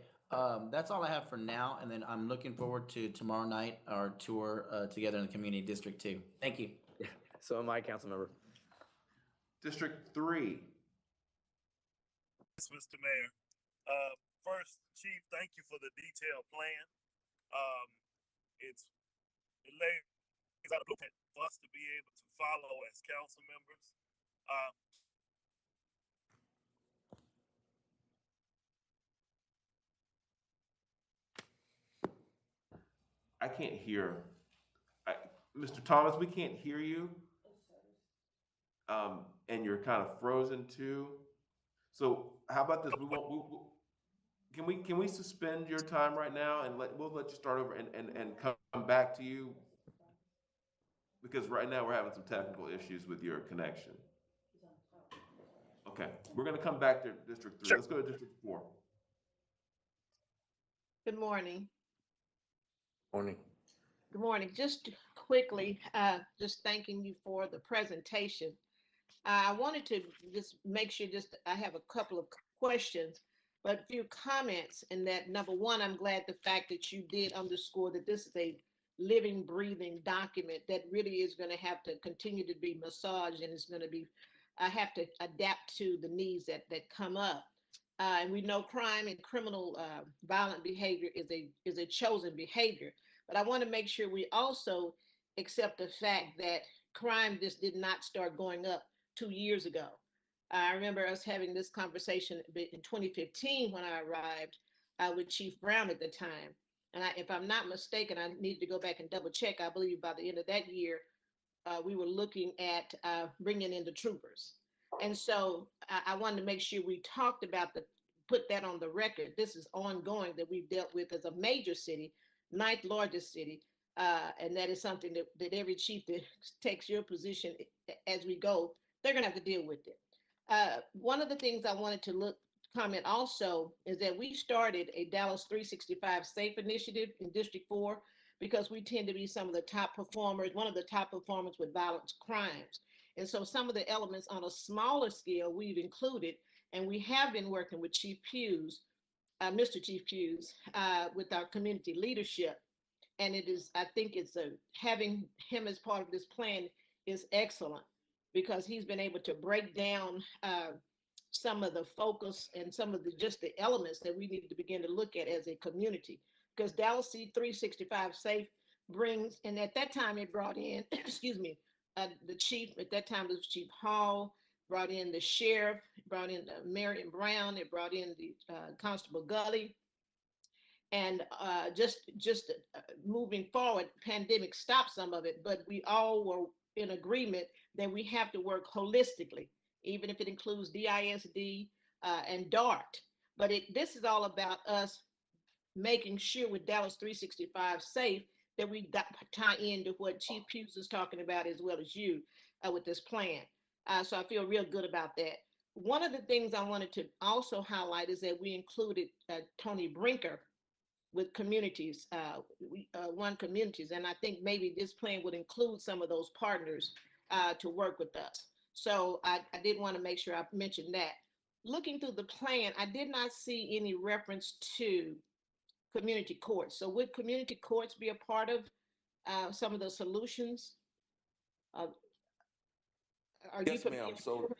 that's all I have for now, and then I'm looking forward to tomorrow night, our tour together in the community district 2. Thank you. So am I, council member. District 3. Yes, Mr. Mayor. First, Chief, thank you for the detailed plan. It lays out a blueprint for us to be able to follow as council members. I can't hear. Mr. Thomas, we can't hear you. And you're kind of frozen too. So how about this? Can we suspend your time right now and we'll let you start over and come back to you? Because right now we're having some technical issues with your connection. Okay, we're gonna come back to District 3. Let's go to District 4. Good morning. Morning. Good morning. Just quickly, just thanking you for the presentation. I wanted to just make sure I have a couple of questions, but a few comments in that. Number one, I'm glad the fact that you did underscore that this is a living, breathing document that really is going to have to continue to be massaged, and it's going to be, I have to adapt to the needs that come up. And we know crime and criminal violent behavior is a chosen behavior. But I want to make sure we also accept the fact that crime just did not start going up 2 years ago. I remember us having this conversation in 2015 when I arrived with Chief Brown at the time. And if I'm not mistaken, I need to go back and double check. I believe by the end of that year, we were looking at bringing in the troopers. And so I wanted to make sure we talked about put that on the record. This is ongoing that we've dealt with as a major city, 9th largest city. And that is something that every chief that takes your position as we go, they're gonna have to deal with it. One of the things I wanted to comment also is that we started a Dallas 365 Safe initiative in District 4 because we tend to be some of the top performers, one of the top performers with violent crimes. And so some of the elements on a smaller scale we've included, and we have been working with Chief Hughes, Mr. Chief Hughes, with our community leadership. And I think having him as part of this plan is excellent because he's been able to break down some of the focus and some of the elements that we need to begin to look at as a community. Because Dallas 365 Safe brings, and at that time it brought in, excuse me, the chief, at that time it was Chief Hall, brought in the sheriff, brought in Marion Brown, it brought in the Constable Gully. And just moving forward, pandemic stopped some of it, but we all were in agreement that we have to work holistically, even if it includes DISD and DART. But this is all about us making sure with Dallas 365 safe that we tie into what Chief Hughes is talking about as well as you with this plan. So I feel real good about that. One of the things I wanted to also highlight is that we included Tony Brinker with communities, one communities, and I think maybe this plan would include some of those partners to work with us. So I did want to make sure I mentioned that. Looking through the plan, I did not see any reference to community courts. So would community courts be a part of some of the solutions? Are you Yes, familiar? ma'am. So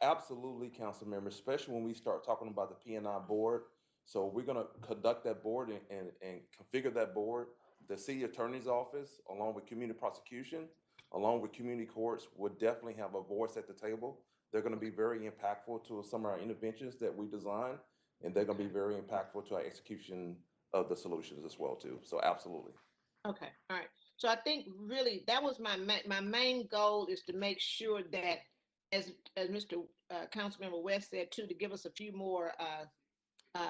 absolutely, council members, especially when we start talking about the P&I board. So we're going to conduct that board and configure that board. The city attorney's office, along with community prosecution, along with community courts, would definitely have a voice at the table. They're going to be very impactful to some of our interventions that we design, and they're going to be very impactful to our execution of the solutions as well, too. So absolutely. Okay, all right. So I think really that was my main goal, is to make sure that, as Mr. Councilmember West said too, to give us a few more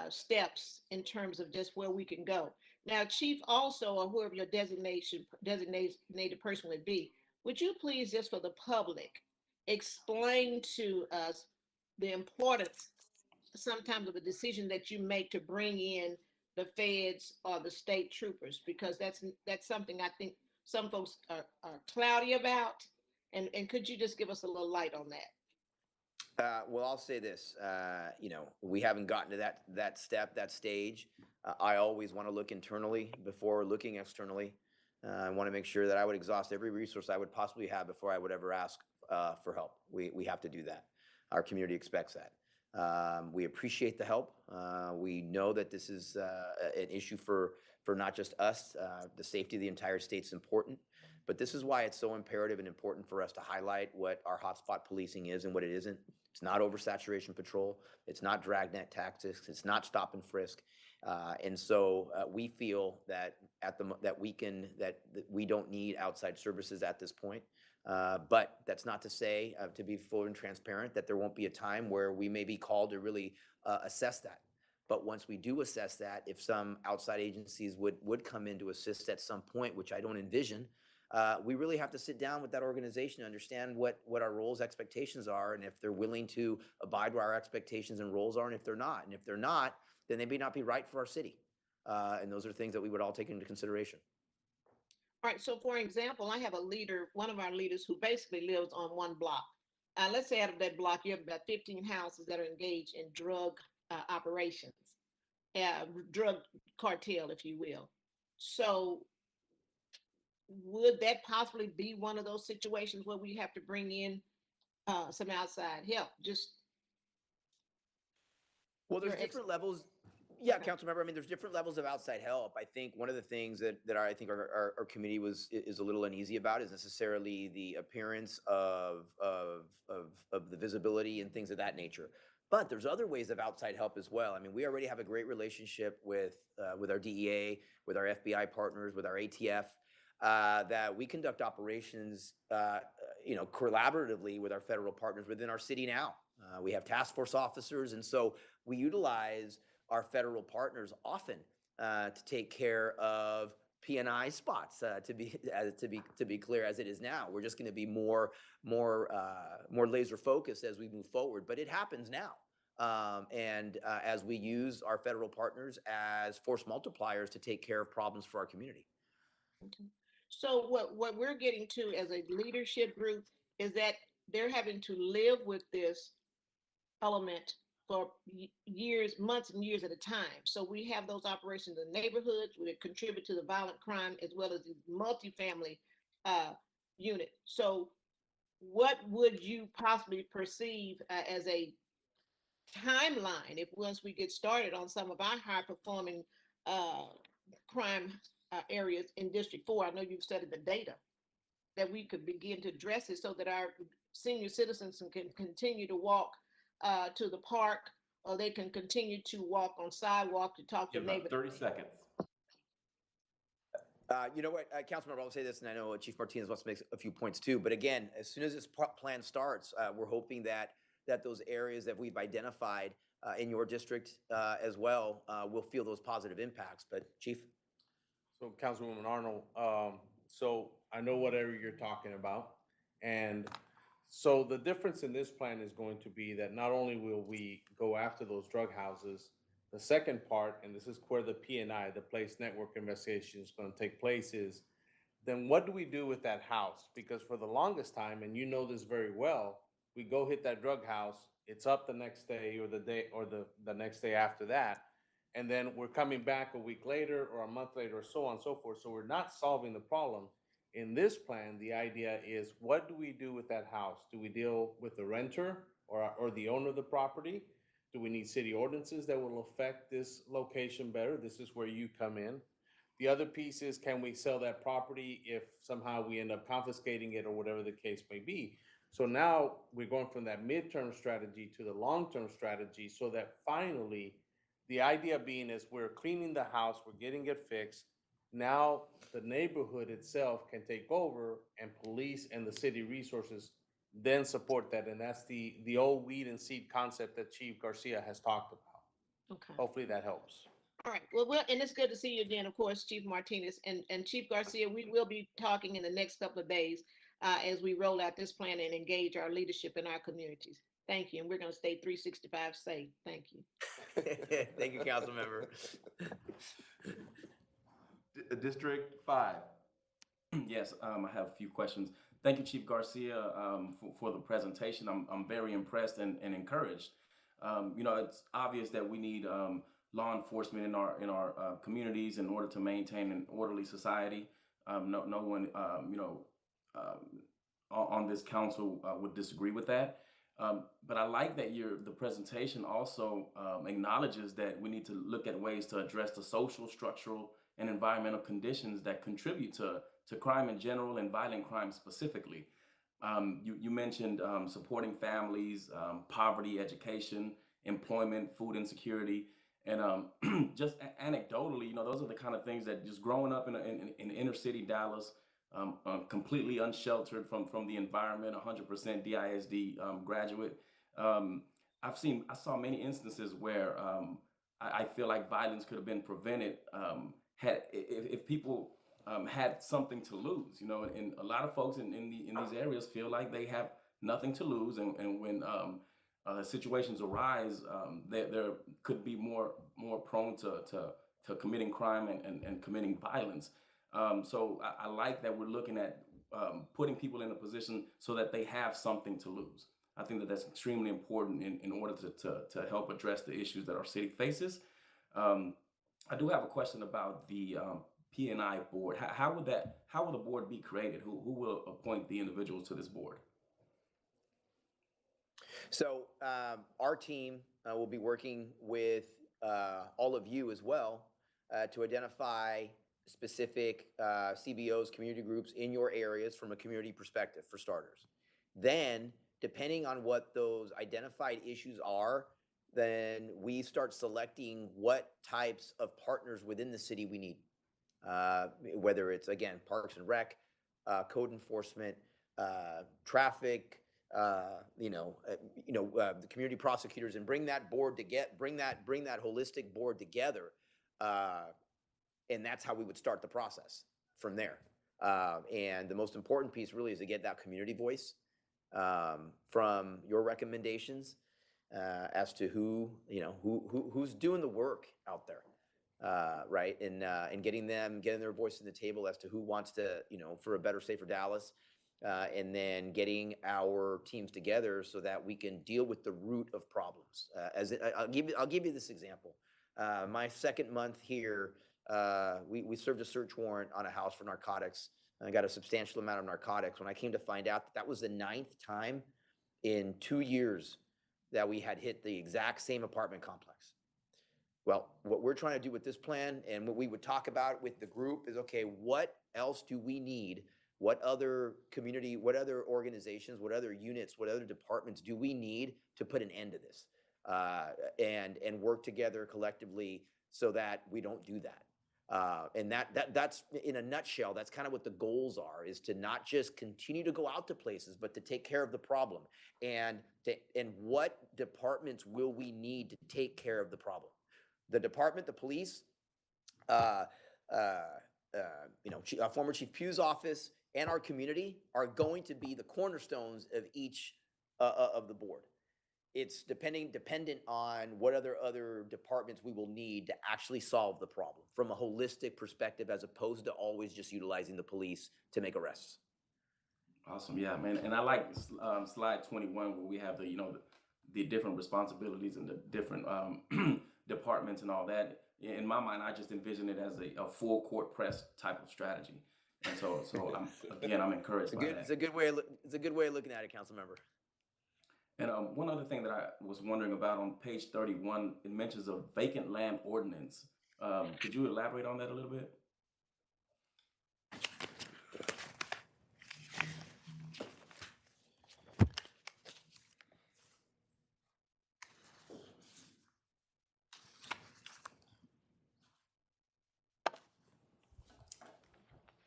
steps in terms of just where we can go. Now, Chief, also, or whoever your designated person would be, would you please, just for the public, explain to us the importance sometimes of a decision that you make to bring in the feds or the state troopers, because that's something I think some folks are cloudy about. And could you just give us a little light on that? Well, I'll say this, we haven't gotten to that stage. I always want to look internally before looking externally. I want to make sure that I would exhaust every resource I would possibly have before I would ever ask for help. We have to do that. Our community expects that. We appreciate the help. We know that this is an issue for not just us. The safety of the entire state is important. But this is why it's so imperative and important for us to highlight what our hotspot policing is and what it isn't. It's not oversaturation patrol. It's not dragnet tactics. It's not stop and frisk. And so we feel that that we don't need outside services at this point. But that's not to say, to be full and transparent, that there won't be a time where we may be called to really assess that. But once we do assess that, if some outside agencies would come in to assist at some point, which I don't envision, we really have to sit down with that organization, understand what our roles, expectations are, and if they're willing to abide by our expectations and roles are, and if they're not. And if they're not, then they may not be right for our city. And those are things that we would all take into consideration. All right, so for example, I have a leader, one of our leaders, who basically lives on one block. Let's say out of that block, you have about 15 houses that are engaged in drug operations, drug cartel, if you will. So would that possibly be one of those situations where we have to bring in some outside help? Well, there's different levels. Yeah, council member. I mean, there's different levels of outside help. I think one of the things that I think our committee is a little uneasy about is necessarily the appearance of the visibility and things of that nature. But there's other ways of outside help as well. I mean, we already have a great relationship with our DEA, with our FBI partners, with our ATF, that we conduct operations, collaboratively with our federal partners within our city now. We have task force officers, and so we utilize our federal partners often to take care of P&I spots. To be clear, as it is now, we're just going to be more laser focused as we move forward. But it happens now, and as we use our federal partners as force multipliers to take care of problems for our community. Okay. So what we're getting to as a leadership group is that they're having to live with this element for years, months and years at a time. So we have those operations in neighborhoods that contribute to the violent crime, as well as the multifamily unit. So what would you possibly perceive as a timeline if once we get started on some of our high performing crime areas in District 4? I know you've studied the data, that we could begin to address it so that our senior citizens can continue to walk to the park, or they can continue to walk on sidewalk to talk to neighbors. 30 seconds. You know what, Councilmember, I'll say this, and I know Chief Martinez wants to make a few points too, but again, as soon as this plan starts, we're hoping that those areas that we've identified in your district as well will feel those positive impacts. But Chief? So Councilwoman Arnold, so I know what area you're talking about. And so the difference in this plan is going to be that not only will we go after those drug houses, the second part, and this is where the P&I, the Place Network Investigation, is going to take place, is then what do we do with that house? Because for the longest time, and you know this very well, we go hit that drug house, it's up the next day or the next day after that. And then we're coming back a week later or a month later or so on and so forth. So we're not solving the problem. In this plan, the idea is, what do we do with that house? Do we deal with the renter or the owner of the property? Do we need city ordinances that will affect this location better? This is where you come in. The other piece is, can we sell that property if somehow we end up confiscating it or whatever the case may be? So now we're going from that midterm strategy to the long-term strategy, so that finally, the idea being is we're cleaning the house, we're getting it fixed. Now the neighborhood itself can take over, and police and the city resources then support that. And that's the old weed and seed concept that Chief Garcia has talked about. Okay. Hopefully that helps. All right. Well, and it's good to see you again, of course, Chief Martinez and Chief Garcia. We will be talking in the next couple of days as we roll out this plan and engage our leadership in our communities. Thank you. And we're going to stay 365 safe. Thank you. Thank you, Council Member. District 5. Yes, I have a few questions. Thank you, Chief Garcia, for the presentation. I'm very impressed and encouraged. It's obvious that we need law enforcement in our communities in order to maintain an orderly society. No one, on this council would disagree with that. But I like that the presentation also acknowledges that we need to look at ways to address the social, structural, and environmental conditions that contribute to crime in general and violent crime specifically. You mentioned supporting families, poverty, education, employment, food insecurity, and just anecdotally, those are the kind of things that, just growing up in inner city Dallas, completely unsheltered from the environment, 100% DISD graduate. I saw many instances where I feel like violence could have been prevented if people had something to lose, and a lot of folks in these areas feel like they have nothing to lose, and when situations arise, they could be more prone to committing crime and committing violence. So I like that we're looking at putting people in a position so that they have something to lose. I think that that's extremely important in order to help address the issues that our city faces. I do have a question about the P&I board. How will the board be created? Who will appoint the individuals to this board? So our team will be working with all of you as well to identify specific CBOs, community groups in your areas from a community perspective, for starters. Then, depending on what those identified issues are, then we start selecting what types of partners within the city we need. Whether it's, again, Parks and Rec, code enforcement, traffic, the community prosecutors, and bring that board to bring that holistic board together. And that's how we would start the process from there. And the most important piece really is to get that community voice from your recommendations as to who's doing the work out there, right? And getting their voice in the table as to who wants to, for a better, safer Dallas, and then getting our teams together so that we can deal with the root of problems. I'll give you this example. My second month here, we served a search warrant on a house for narcotics. And I got a substantial amount of narcotics. When I came to find out that was the 9th time in 2 years that we had hit the exact same apartment complex. Well, what we're trying to do with this plan, and what we would talk about with the group, is, okay, what else do we need? What other community, what other organizations, what other units, what other departments do we need to put an end to this? And work together collectively so that we don't do that. And that's in a nutshell, that's kind of what the goals are, is to not just continue to go out to places, but to take care of the problem. And what departments will we need to take care of the problem? The department, the police, former Chief Pugh's office, and our community are going to be the cornerstones of each of the board. It's dependent on what other departments we will need to actually solve the problem from a holistic perspective, as opposed to always just utilizing the police to make arrests. Awesome, yeah, man. And I like slide 21 where we have the different responsibilities and the different departments and all that. In my mind, I just envision it as a full court press type of strategy. And so I'm encouraged by that. It's a good way of looking at it, council member. And one other thing that I was wondering about on page 31, it mentions a vacant land ordinance. Could you elaborate on that a little bit?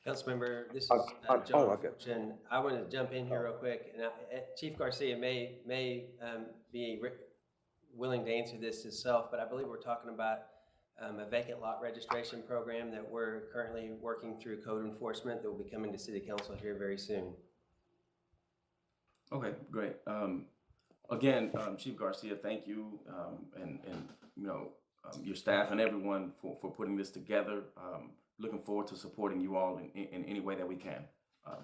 Councilmember, this is okay. John Fortune. I want to jump in here real quick, and Chief Garcia may be willing to answer this himself, but I believe we're talking about a vacant lot registration program that we're currently working through code enforcement that will be coming to City Council here very soon. Okay, great. Again, Chief Garcia, thank you, and your staff and everyone for putting this together. Looking forward to supporting you all in any way that we can.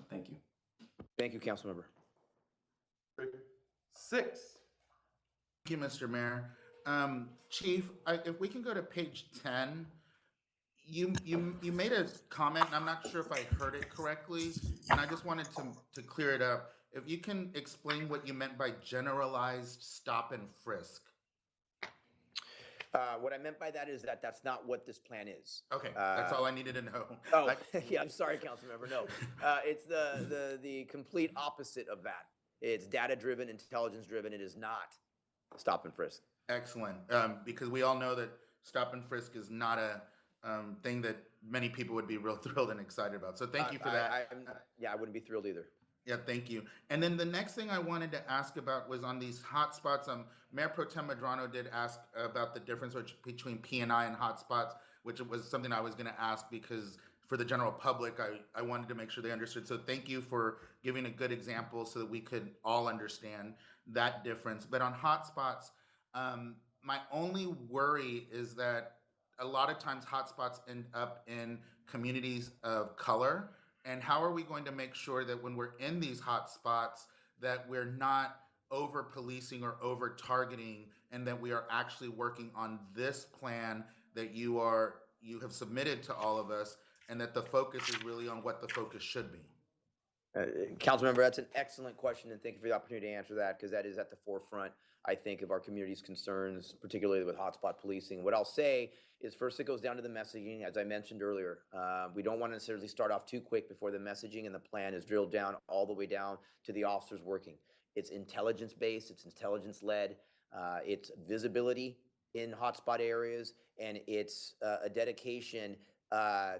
Thank you. Thank you, Councilmember. 6. Thank you, Mr. Mayor. Chief, if we can go to page 10, you made a comment, and I'm not sure if I heard it correctly, and I just wanted to clear it up. If you can explain what you meant by generalized stop and frisk. What I meant by that is that's not what this plan is. Okay, that's all I needed to know. Oh, yeah, I'm sorry, Councilmember. No, it's the complete opposite of that. It's data-driven, intelligence-driven. It is not stop and frisk. Excellent, because we all know that stop and frisk is not a thing that many people would be real thrilled and excited about. So thank you for that. I wouldn't be thrilled either. Yeah, thank you. And then the next thing I wanted to ask about was on these hotspots. Mayor Pro Tem Medrano did ask about the difference between P&I and hotspots, which was something I was going to ask because for the general public, I wanted to make sure they understood. So thank you for giving a good example so that we could all understand that difference. But on hotspots, my only worry is that a lot of times hotspots end up in communities of color. And how are we going to make sure that when we're in these hotspots that we're not over policing or over targeting, and that we are actually working on this plan that you have submitted to all of us, and that the focus is really on what the focus should be? Councilmember, that's an excellent question, and thank you for the opportunity to answer that, because that is at the forefront, I think, of our community's concerns, particularly with hotspot policing. What I'll say is first it goes down to the messaging, as I mentioned earlier. We don't want to necessarily start off too quick before the messaging and the plan is drilled down all the way down to the officers working. It's intelligence-based, it's intelligence-led, it's visibility in hotspot areas, and it's a dedication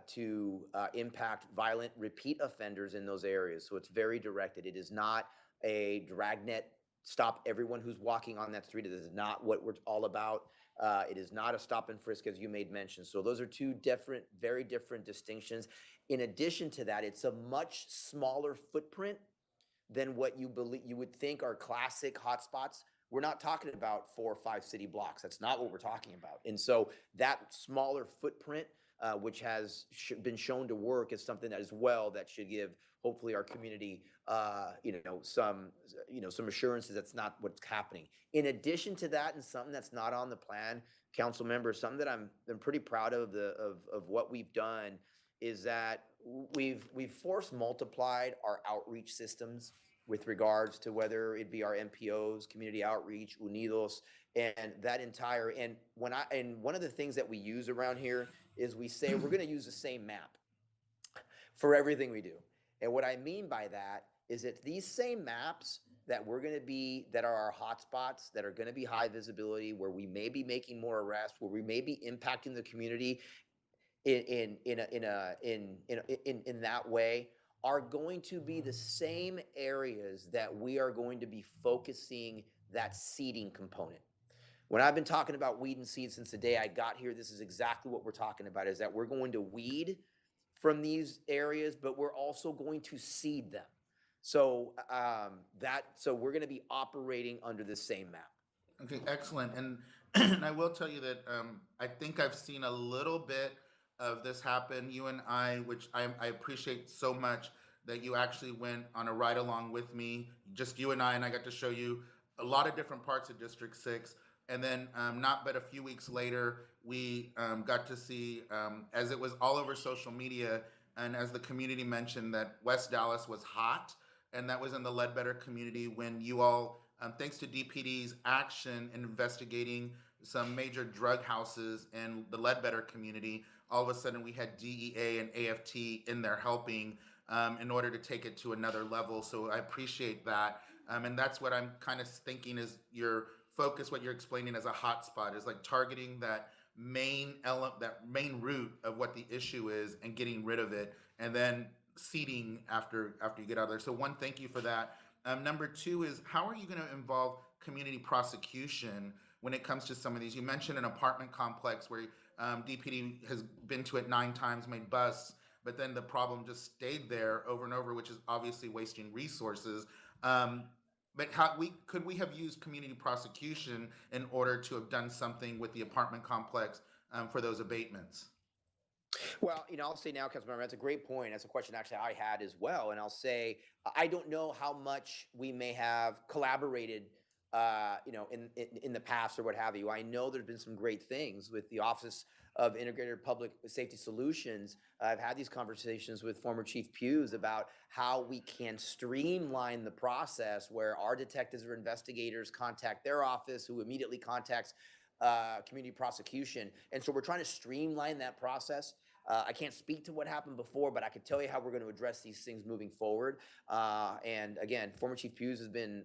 to impact violent repeat offenders in those areas. So it's very directed. It is not a dragnet, stop everyone who's walking on that street. It is not what we're all about. It is not a stop and frisk, as you made mention. So those are two different, very different distinctions. In addition to that, it's a much smaller footprint than what you would think are classic hotspots. We're not talking about 4 or 5 city blocks. That's not what we're talking about. And so that smaller footprint, which has been shown to work, is something that as well that should give hopefully our community some assurances that's not what's happening. In addition to that, and something that's not on the plan, council members, something that I'm pretty proud of what we've done is that we've force multiplied our outreach systems with regards to whether it be our MPOs, community outreach, Unidos, and that entire, and one of the things that we use around here is we say we're going to use the same map for everything we do. And what I mean by that is that these same maps that that are our hotspots, that are going to be high visibility, where we may be making more arrests, where we may be impacting the community, in that way are going to be the same areas that we are going to be focusing that seeding component. When I've been talking about weed and seed since the day I got here, this is exactly what we're talking about, is that we're going to weed from these areas, but we're also going to seed them. So so we're going to be operating under the same map. Okay, excellent. And and I will tell you that I think I've seen a little bit of this happen. You and I, which I appreciate so much that you actually went on a ride along with me, just you and I got to show you a lot of different parts of District 6. And then not but a few weeks later, we got to see, as it was all over social media, and as the community mentioned, that West Dallas was hot, and that was in the Ledbetter community when you all, thanks to DPD's action in investigating some major drug houses in the Ledbetter community, all of a sudden we had DEA and AFT in there helping in order to take it to another level. So I appreciate that. And that's what I'm kind of thinking is your focus, what you're explaining as a hotspot, is like targeting that main element, that main root of what the issue is, and getting rid of it, and then seeding after you get out of there. So one, thank you for that. Number two is, how are you going to involve community prosecution when it comes to some of these? You mentioned an apartment complex where DPD has been to it 9 times, made busts, but then the problem just stayed there over and over, which is obviously wasting resources. But could we have used community prosecution in order to have done something with the apartment complex for those abatements? Well, I'll say now, Councilmember, that's a great point. That's a question actually I had as well. And I'll say, I don't know how much we may have collaborated, in the past or what have you. I know there's been some great things with the Office of Integrated Public Safety Solutions. I've had these conversations with former Chief Hughes about how we can streamline the process where our detectives or investigators contact their office, who immediately contacts community prosecution. And so we're trying to streamline that process. I can't speak to what happened before, but I can tell you how we're going to address these things moving forward. And again, former Chief Hughes has been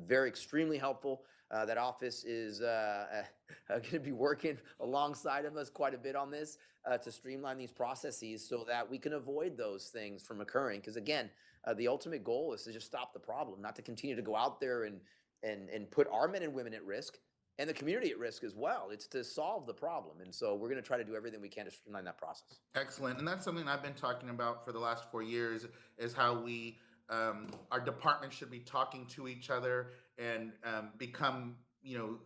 very extremely helpful. That office is going to be working alongside of us quite a bit on this to streamline these processes so that we can avoid those things from occurring. Because again, the ultimate goal is to just stop the problem, not to continue to go out there and put our men and women at risk and the community at risk as well. It's to solve the problem. And so we're going to try to do everything we can to streamline that process. Excellent. And that's something I've been talking about for the last 4 years, is how we, our departments should be talking to each other and become,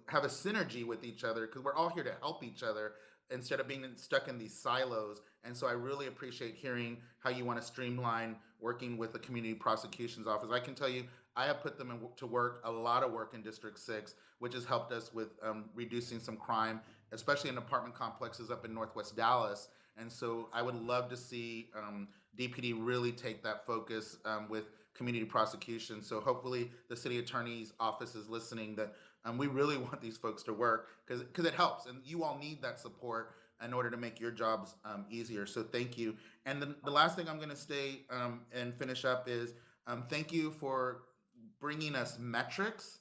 have a synergy with each other, because we're all here to help each other instead of being stuck in these silos. And so I really appreciate hearing how you want to streamline working with the Community Prosecutions Office. I can tell you, I have put them to work, a lot of work in District 6, which has helped us with reducing some crime, especially in apartment complexes up in Northwest Dallas. And so I would love to see DPD really take that focus with community prosecution. So hopefully the city attorney's office is listening, that we really want these folks to work, because it helps. And you all need that support in order to make your jobs easier. So thank you. And then the last thing I'm going to stay and finish up is thank you for bringing us metrics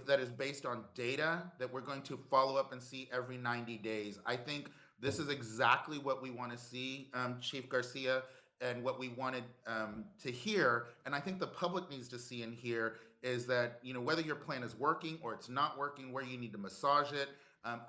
that is based on data that we're going to follow up and see every 90 days. I think this is exactly what we want to see, Chief Garcia, and what we wanted to hear. And I think the public needs to see and hear is that, whether your plan is working or it's not working, where you need to massage it.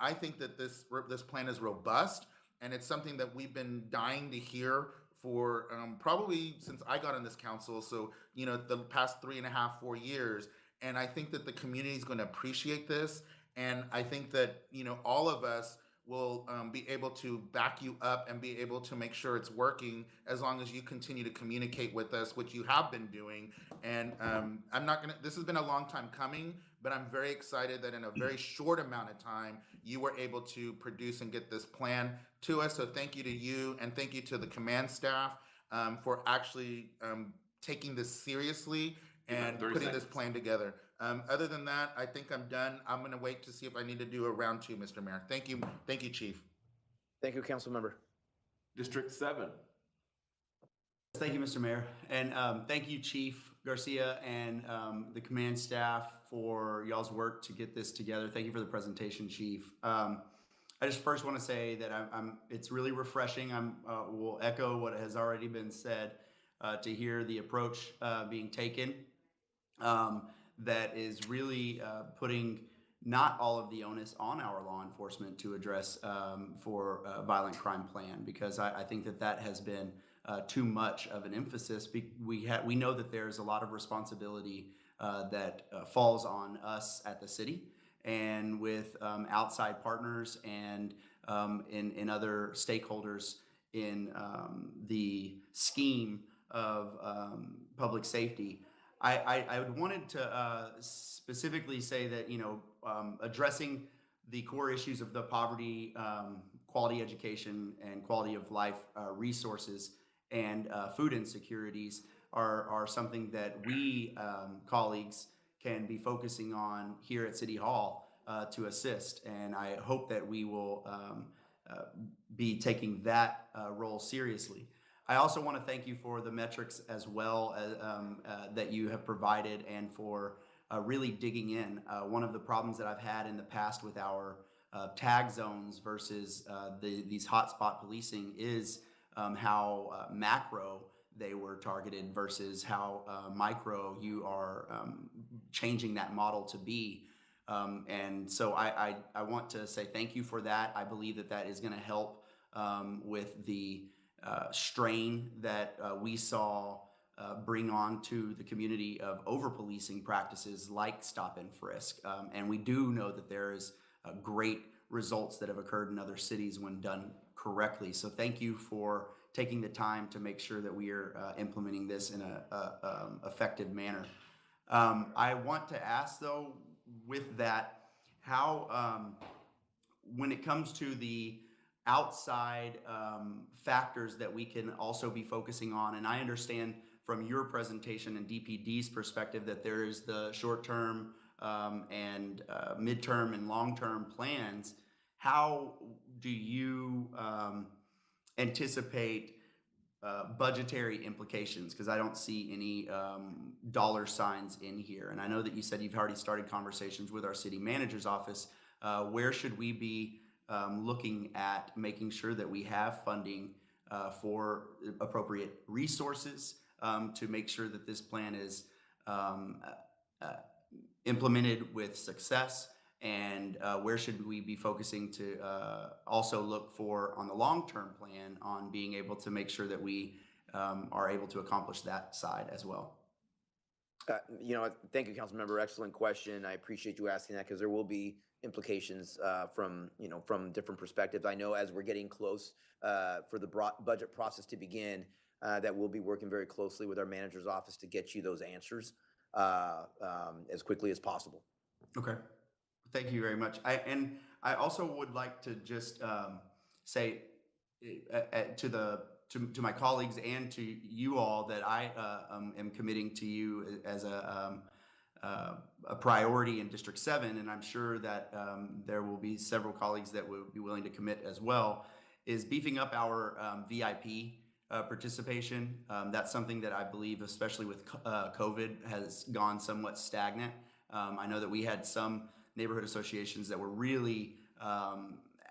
I think that this plan is robust, and it's something that we've been dying to hear for probably since I got on this council. So, the past 3.5, 4 years. And I think that the community is going to appreciate this. And I think that, all of us will be able to back you up and be able to make sure it's working, as long as you continue to communicate with us, which you have been doing. And this has been a long time coming, but I'm very excited that in a very short amount of time, you were able to produce and get this plan to us. So thank you to you, and thank you to the command staff for actually taking this seriously and putting this plan together. Other than that, I think I'm done. I'm going to wait to see if I need to do a round 2, Mr. Mayor. Thank you, Chief. Thank you, Council Member. District 7. Thank you, Mr. Mayor. And thank you, Chief Garcia, and the command staff for y'all's work to get this together. Thank you for the presentation, Chief. I just first want to say that it's really refreshing. Will echo what has already been said to hear the approach being taken that is really putting not all of the onus on our law enforcement to address for a violent crime plan, because I think that has been too much of an emphasis. We know that there's a lot of responsibility that falls on us at the city, and with outside partners and in other stakeholders in the scheme of public safety. I wanted to specifically say that, addressing the core issues of the poverty, quality education, and quality of life resources and food insecurities are something that we colleagues can be focusing on here at City Hall to assist. And I hope that we will be taking that role seriously. I also want to thank you for the metrics as well that you have provided, and for really digging in. One of the problems that I've had in the past with our tag zones versus these hotspot policing is how macro they were targeted versus how micro you are changing that model to be. And so I want to say thank you for that. I believe that is going to help with the strain that we saw bring on to the community of over-policing practices like stop and frisk. And we do know that there is great results that have occurred in other cities when done correctly. So thank you for taking the time to make sure that we are implementing this in a effective manner. I want to ask, though, with that, how, when it comes to the outside factors that we can also be focusing on, and I understand from your presentation and DPD's perspective that there is the short-term and midterm and long-term plans, how do you anticipate budgetary implications? Because I don't see any dollar signs in here. And I know that you said you've already started conversations with our city manager's office. Where should we be looking at making sure that we have funding for appropriate resources to make sure that this plan is implemented with success? And where should we be focusing to also look for on the long-term plan on being able to make sure that we are able to accomplish that side as well? Thank you, Councilmember. Excellent question. I appreciate you asking that, because there will be implications from different perspectives. I know as we're getting close for the budget process to begin, that we'll be working very closely with our manager's office to get you those answers as quickly as possible. Okay. Thank you very much. I also would like to just say to my colleagues and to you all that I am committing to you as a priority in District 7, and I'm sure that there will be several colleagues that will be willing to commit as well, is beefing up our VIP participation. That's something that I believe, especially with COVID, has gone somewhat stagnant. I know that we had some neighborhood associations that were really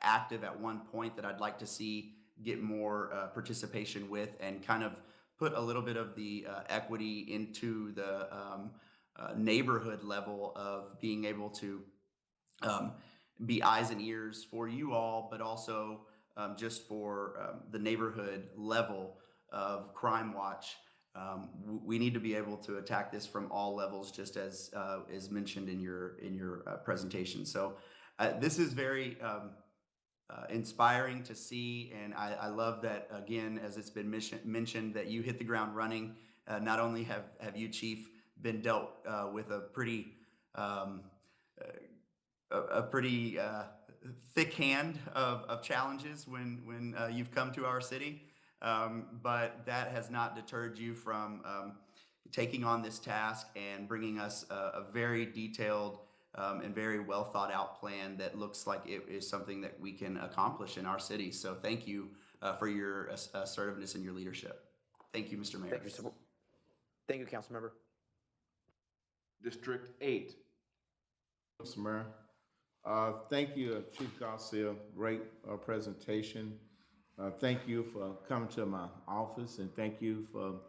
active at one point that I'd like to see get more participation with, and kind of put a little bit of the equity into the neighborhood level of being able to be eyes and ears for you all, but also just for the neighborhood level of Crime Watch. We need to be able to attack this from all levels, just as is mentioned in your presentation. So this is very inspiring to see, and I love that, again, as it's been mentioned, that you hit the ground running. Not only have you, Chief, been dealt with a pretty thick hand of challenges when you've come to our city. But that has not deterred you from taking on this task and bringing us a very detailed and very well thought out plan that looks like it is something that we can accomplish in our city. So thank you for your assertiveness and your leadership. Thank you, Mr. Mayor. Thank you, Councilmember. District 8. Mr. Mayor. Thank you, Chief Garcia. Great presentation. Thank you for coming to my office, and thank you for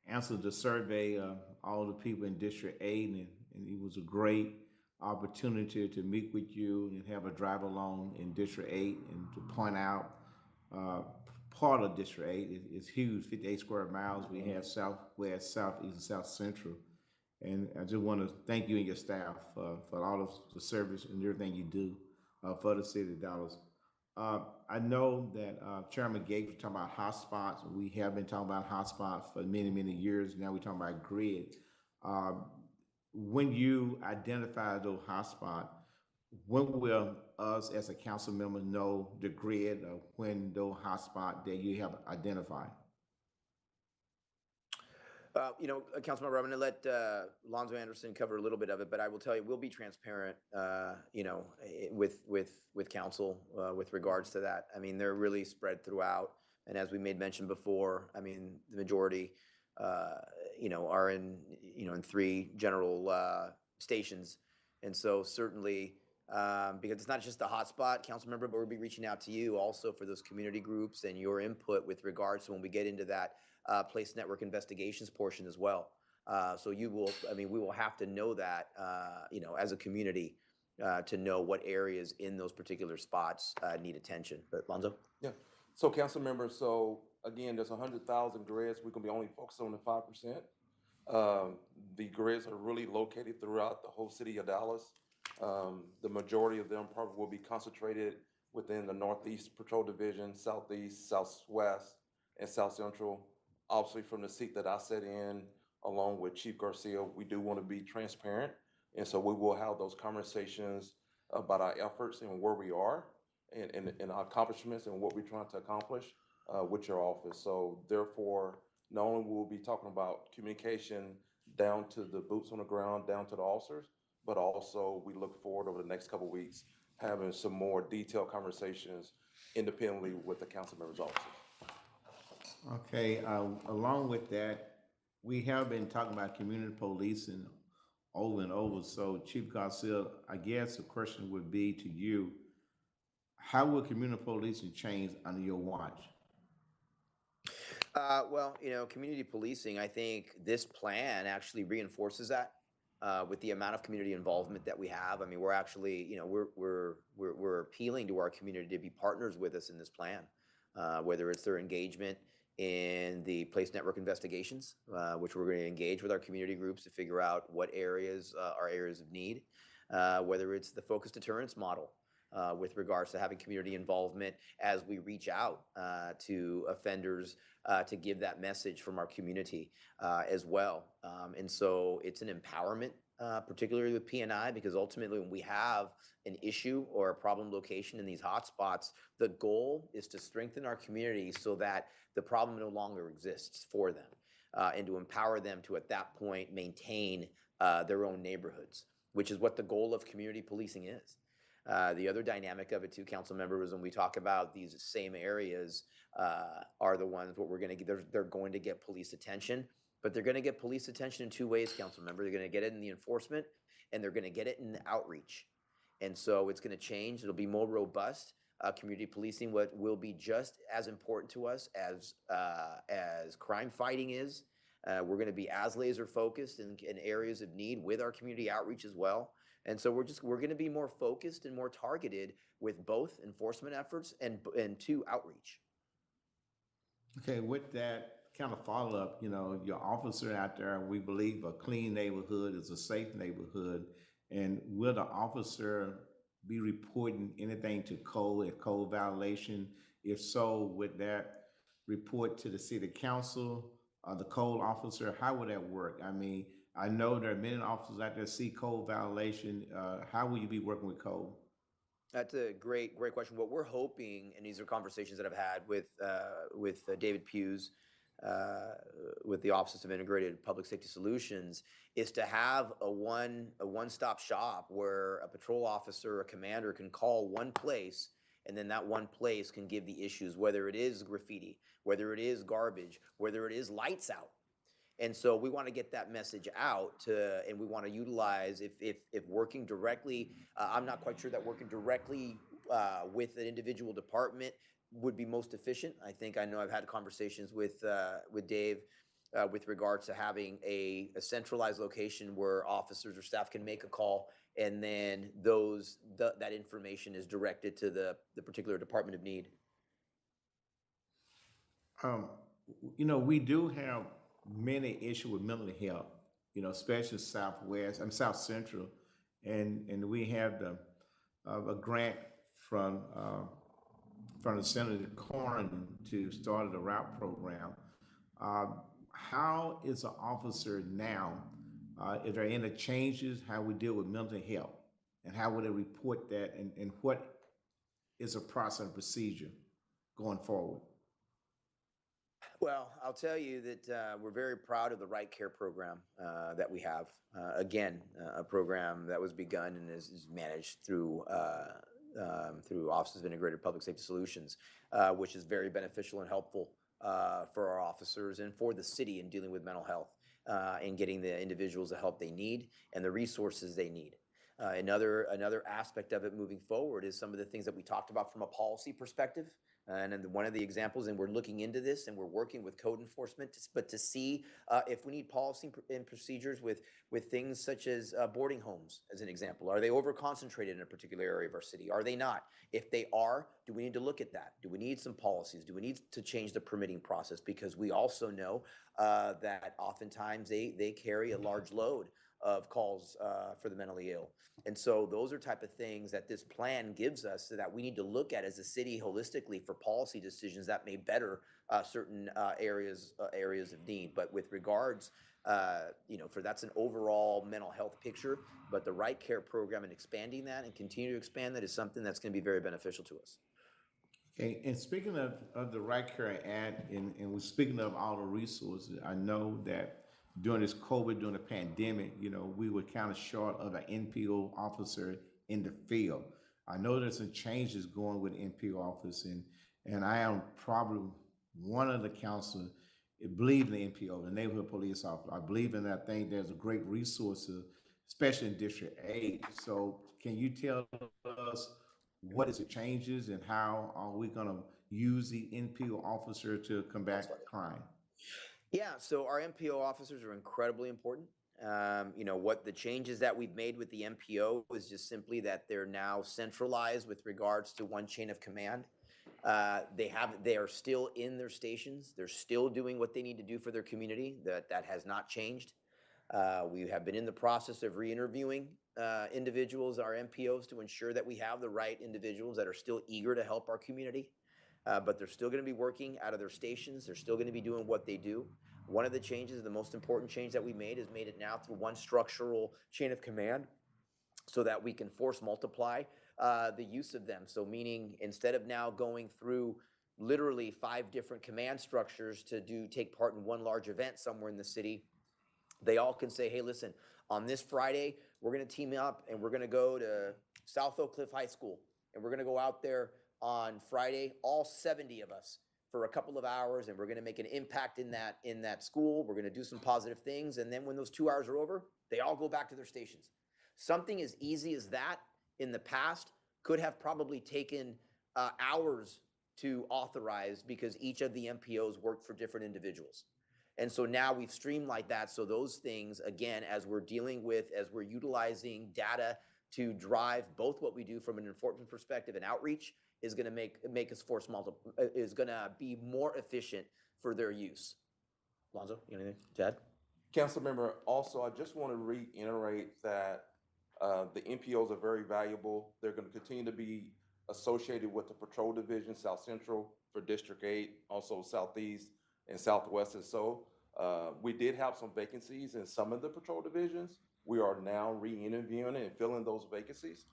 answering the survey of all the people in District 8. And it was a great opportunity to meet with you and have a drive along in District 8 and to point out part of District 8 is huge, 58 square miles. We have southwest, southeast, and south central. And I just want to thank you and your staff for all of the service and everything you do for the city of Dallas. I know that Chairman Gates was talking about hotspots. We have been talking about hotspots for many, many years. Now we're talking about grid. When you identify those hotspots, when will us as a council member know the grid of when those hotspots that you have identified? Councilmember, I'm going to let Lonzo Anderson cover a little bit of it, but I will tell you, we'll be transparent, with council with regards to that. I mean, they're really spread throughout, and as we made mention before, I mean, the majority, are in 3 general stations, and so certainly. Because it's not just the hotspot, council member, but we'll be reaching out to you also for those community groups and your input with regards to when we get into that place network investigations portion as well. So we will have to know that, as a community, to know what areas in those particular spots need attention. But Lonzo? Yeah. So council members, so again, there's 100,000 grids. We're gonna be only focused on the 5%. The grids are really located throughout the whole city of Dallas. The majority of them probably will be concentrated within the Northeast Patrol Division, Southeast, Southwest, and South Central. Obviously, from the seat that I sat in, along with Chief Garcia, we do want to be transparent. And so we will have those conversations about our efforts and where we are and our accomplishments and what we're trying to accomplish with your office. So therefore, not only will we be talking about communication down to the boots on the ground, down to the officers, but also we look forward over the next couple of weeks having some more detailed conversations independently with the council members' offices. Okay, along with that, we have been talking about community policing over and over. So Chief Garcia, I guess the question would be to you, how will community policing change under your watch? Community policing, I think this plan actually reinforces that with the amount of community involvement that we have. I mean, we're actually, we're appealing to our community to be partners with us in this plan, whether it's their engagement in the place network investigations, which we're going to engage with our community groups to figure out what areas are areas of need, whether it's the focused deterrence model with regards to having community involvement as we reach out to offenders to give that message from our community as well. And so it's an empowerment, particularly with P&I, because ultimately when we have an issue or a problem location in these hotspots, the goal is to strengthen our community so that the problem no longer exists for them and to empower them to, at that point, maintain their own neighborhoods, which is what the goal of community policing is. The other dynamic of it too, council members, when we talk about these same areas are the ones what we're going to get, they're going to get police attention, but they're going to get police attention in 2 ways, council member. They're going to get it in the enforcement and they're going to get it in the outreach. And so it's going to change. It'll be more robust. Community policing will be just as important to us as crime fighting is. We're going to be as laser focused in areas of need with our community outreach as well. And so we're going to be more focused and more targeted with both enforcement efforts and 2, outreach. Okay, with that kind of follow up, your officer out there, we believe a clean neighborhood is a safe neighborhood. And will the officer be reporting anything to code, a code violation? If so, would that report to the city council, the code officer? How would that work? I mean, I know there are many officers out there see code violation. How will you be working with code? That's a great question. What we're hoping, and these are conversations that I've had with David Hughes, with the Office of Integrated Public Safety Solutions, is to have a one-stop shop where a patrol officer or a commander can call one place, and then that one place can give the issues, whether it is graffiti, whether it is garbage, whether it is lights out. And so we want to get that message out to, and we want to utilize if working directly, I'm not quite sure that working directly with an individual department would be most efficient. I know I've had conversations with Dave with regards to having a centralized location where officers or staff can make a call, and then that information is directed to the particular department of need. We do have many issues with mental health, especially Southwest, South Central, and we have a grant from the Senator Cornyn to start the route program. How is an officer now? Is there any changes how we deal with mental health, and how would they report that, and what is a process and procedure going forward? Well, I'll tell you that we're very proud of the Right Care program that we have. Again, a program that was begun and is managed through Office of Integrated Public Safety Solutions, which is very beneficial and helpful for our officers and for the city in dealing with mental health and getting the individuals the help they need and the resources they need. Another aspect of it moving forward is some of the things that we talked about from a policy perspective. And then one of the examples, and we're looking into this and we're working with code enforcement, but to see if we need policy and procedures with things such as boarding homes, as an example. Are they over-concentrated in a particular area of our city? Are they not? If they are, do we need to look at that? Do we need some policies? Do we need to change the permitting process? Because we also know that oftentimes they carry a large load of calls for the mentally ill. And so those are type of things that this plan gives us, so that we need to look at as a city holistically for policy decisions that may better certain areas of need. But with regards, that's an overall mental health picture, but the Right Care program and expanding that and continue to expand that is something that's going to be very beneficial to us. Okay, and speaking of the Right Care Act, and we're speaking of all the resources, I know that during this COVID, during the pandemic, we were kind of short of an NPO officer in the field. I know there's some changes going with NPO office, and I am probably one of the council believe in the NPO, the neighborhood police officer. I believe in that. I think there's a great resource, especially in District 8. So can you tell us what is the changes and how are we going to use the NPO officer to combat crime? Yeah, so our MPO officers are incredibly important. What the changes that we've made with the MPO is just simply that they're now centralized with regards to one chain of command. They are still in their stations. They're still doing what they need to do for their community. That has not changed. We have been in the process of re-interviewing individuals, our MPOs, to ensure that we have the right individuals that are still eager to help our community. But they're still going to be working out of their stations. They're still going to be doing what they do. One of the changes, the most important change that we made, is made it now through one structural chain of command, so that we can force multiply the use of them. So meaning, instead of now going through literally 5 different command structures to take part in one large event somewhere in the city, they all can say, hey, listen, on this Friday, we're going to team up and we're going to go to South Oak Cliff High School, and we're going to go out there on Friday, all 70 of us, for a couple of hours, and we're going to make an impact in that school. We're going to do some positive things, and then when those 2 hours are over, they all go back to their stations. Something as easy as that in the past could have probably taken hours to authorize, because each of the MPOs worked for different individuals. And so now we've streamlined that, so those things, again, as we're utilizing data to drive both what we do from an enforcement perspective and outreach, is going to make us is going to be more efficient for their use. Lonzo, you have anything to add? Council member, also, I just want to reiterate that the NPOs are very valuable. They're going to continue to be associated with the Patrol Division, South Central for District 8, also Southeast and Southwest. And so we did have some vacancies in some of the Patrol Divisions. We are now re-interviewing and filling those vacancies.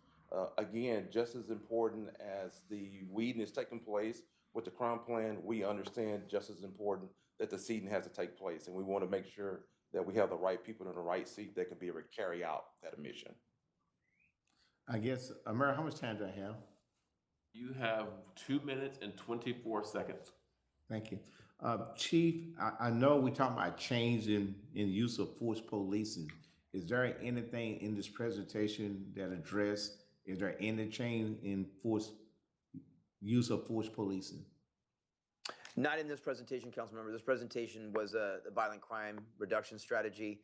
Again, just as important as the weeding is taking place with the crime plan, we understand just as important that the seeding has to take place. And we want to make sure that we have the right people in the right seat that can be able to carry out that mission. I guess, Amir, how much time do I have? You have 2 minutes and 24 seconds. Thank you. Chief, I know we talking about change in use of force policing. Is there anything in this presentation that is there any change in use of force policing? Not in this presentation, council member. This presentation was a violent crime reduction strategy.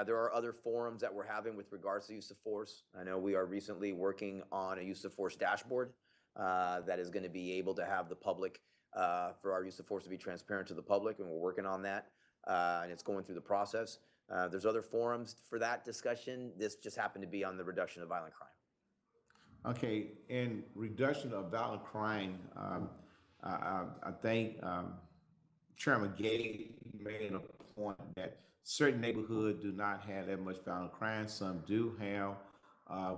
There are other forums that we're having with regards to use of force. I know we are recently working on a use of force dashboard that is going to be able to have the public, for our use of force to be transparent to the public, and we're working on that, and it's going through the process. There's other forums for that discussion. This just happened to be on the reduction of violent crime. Okay, in reduction of violent crime, I think Chairman Gay made a point that certain neighborhoods do not have that much violent crime. Some do have.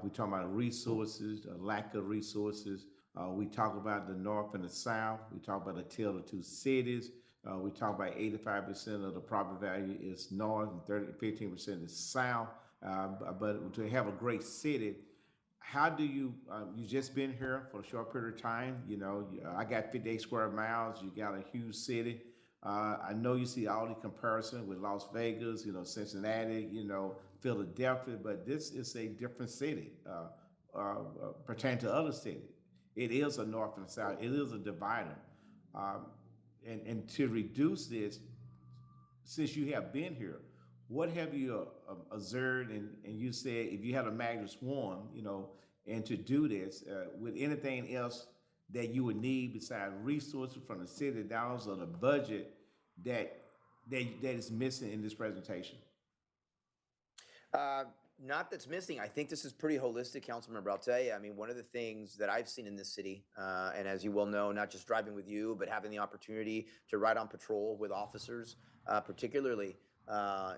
We talk about resources, a lack of resources. We talk about the North and the South. We talk about the tale of two cities. We talk about 85% of the property value is North and 15% is South. But to have a great city, how do you just been here for a short period of time? You know, I got 58 square miles. You got a huge city. I know you see all the comparison with Las Vegas, you know, Cincinnati, you know, Philadelphia, but this is a different city pertaining to other cities. It is a north and south. It is a divider. And to reduce this, since you have been here, what have you observed? And you said if you had a magic wand, you know, and to do this, with anything else that you would need besides resources from the city dollars or the budget that is missing in this presentation? Not that's missing. I think this is pretty holistic, council member. I'll tell you, I mean, one of the things that I've seen in this city, and as you well know, not just driving with you, but having the opportunity to ride on patrol with officers, particularly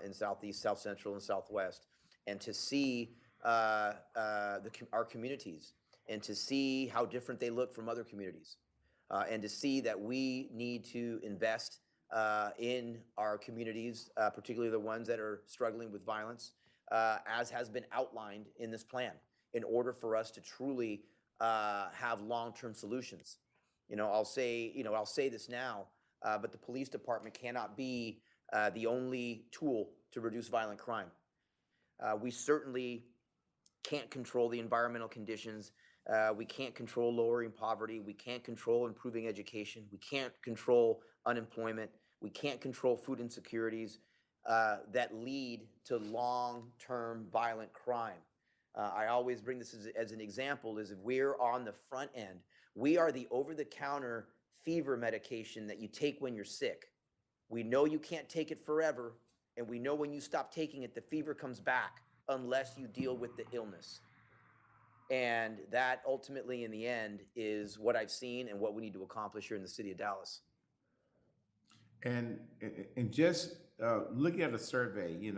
in Southeast, South Central, and Southwest, and to see our communities, and to see how different they look from other communities, and to see that we need to invest in our communities, particularly the ones that are struggling with violence, as has been outlined in this plan, in order for us to truly have long-term solutions. I'll say this now, but the police department cannot be the only tool to reduce violent crime. We certainly can't control the environmental conditions. We can't control lowering poverty. We can't control improving education. We can't control unemployment. We can't control food insecurities that lead to long-term violent crime. I always bring this as an example, is if we're on the front end, we are the over-the-counter fever medication that you take when you're sick. We know you can't take it forever, and we know when you stop taking it, the fever comes back unless you deal with the illness. And that ultimately, in the end, is what I've seen and what we need to accomplish here in the city of Dallas. And just looking at a survey, we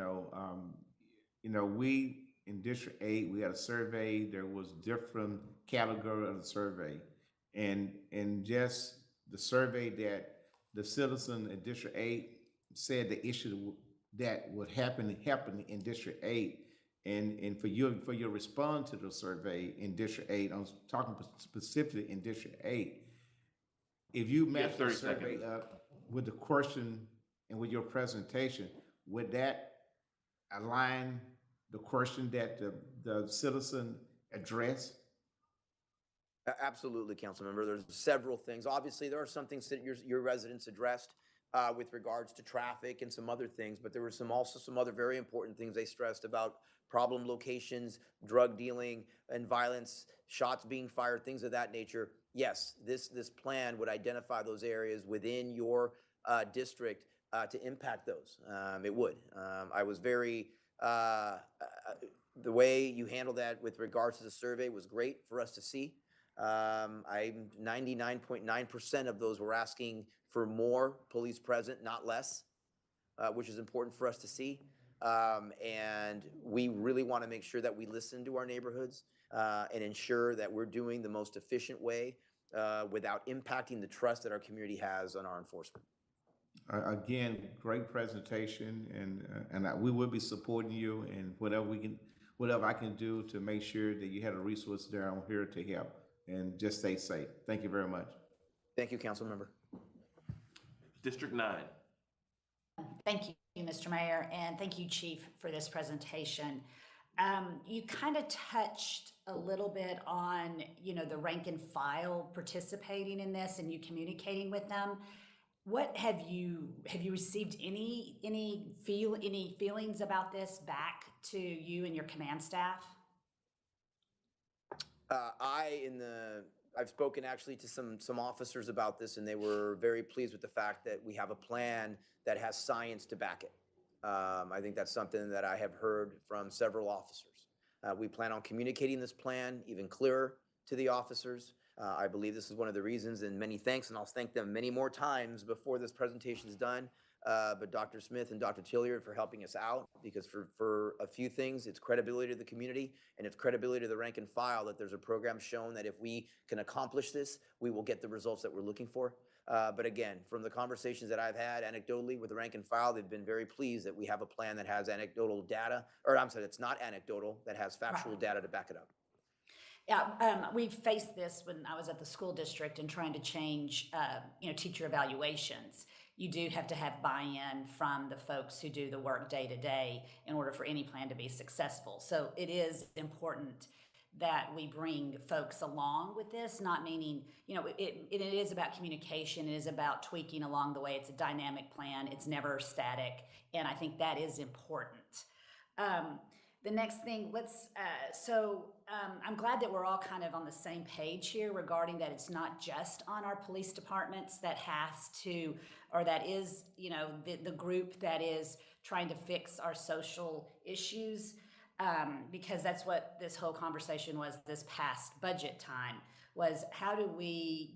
in District 8, we had a survey. There was different category of the survey, and just the survey that the citizen in District 8 said the issue that would happen in District 8, and for your response to the survey in District 8, I'm talking specifically in District 8. If you match the survey up with the question and with your presentation, would that align the question that the citizen addressed? Absolutely, council member. There's several things. Obviously, there are some things that your residents addressed with regards to traffic and some other things, but there were also some other very important things they stressed about: problem locations, drug dealing and violence, shots being fired, things of that nature. Yes, this plan would identify those areas within your district to impact those. It would. I was very, the way you handled that with regards to the survey was great for us to see. 99.9% of those were asking for more police present, not less, which is important for us to see. And we really want to make sure that we listen to our neighborhoods and ensure that we're doing the most efficient way without impacting the trust that our community has on our enforcement. Again, great presentation, and we will be supporting you, and whatever I can do to make sure that you have a resource there, I'm here to help. And just stay safe. Thank you very much. Thank you, council member. District 9. Thank you, Mr. Mayor, and thank you, Chief, for this presentation. You kind of touched a little bit on, the rank and file participating in this and you communicating with them. What have you received any feelings about this back to you and your command staff? I've spoken actually to some officers about this, and they were very pleased with the fact that we have a plan that has science to back it. I think that's something that I have heard from several officers. We plan on communicating this plan even clearer to the officers. I believe this is one of the reasons, and many thanks, and I'll thank them many more times before this presentation is done. But Dr. Smith and Dr. Tilliard for helping us out, because for a few things, it's credibility to the community and it's credibility to the rank and file that there's a program shown that if we can accomplish this, we will get the results that we're looking for. But again, from the conversations that I've had anecdotally with the rank and file, they've been very pleased that we have a plan that has anecdotal data, or I'm sorry, it's not anecdotal, that has factual data to back it up. Yeah, we've faced this when I was at the school district and trying to change, teacher evaluations. You do have to have buy-in from the folks who do the work day to day in order for any plan to be successful. So it is important that we bring folks along with this, not meaning, it is about communication. It is about tweaking along the way. It's a dynamic plan. It's never static. And I think that is important. The next thing, I'm glad that we're all kind of on the same page here regarding that it's not just on our police departments that has to, or that is, the group that is trying to fix our social issues, because that's what this whole conversation was this past budget time, was how do we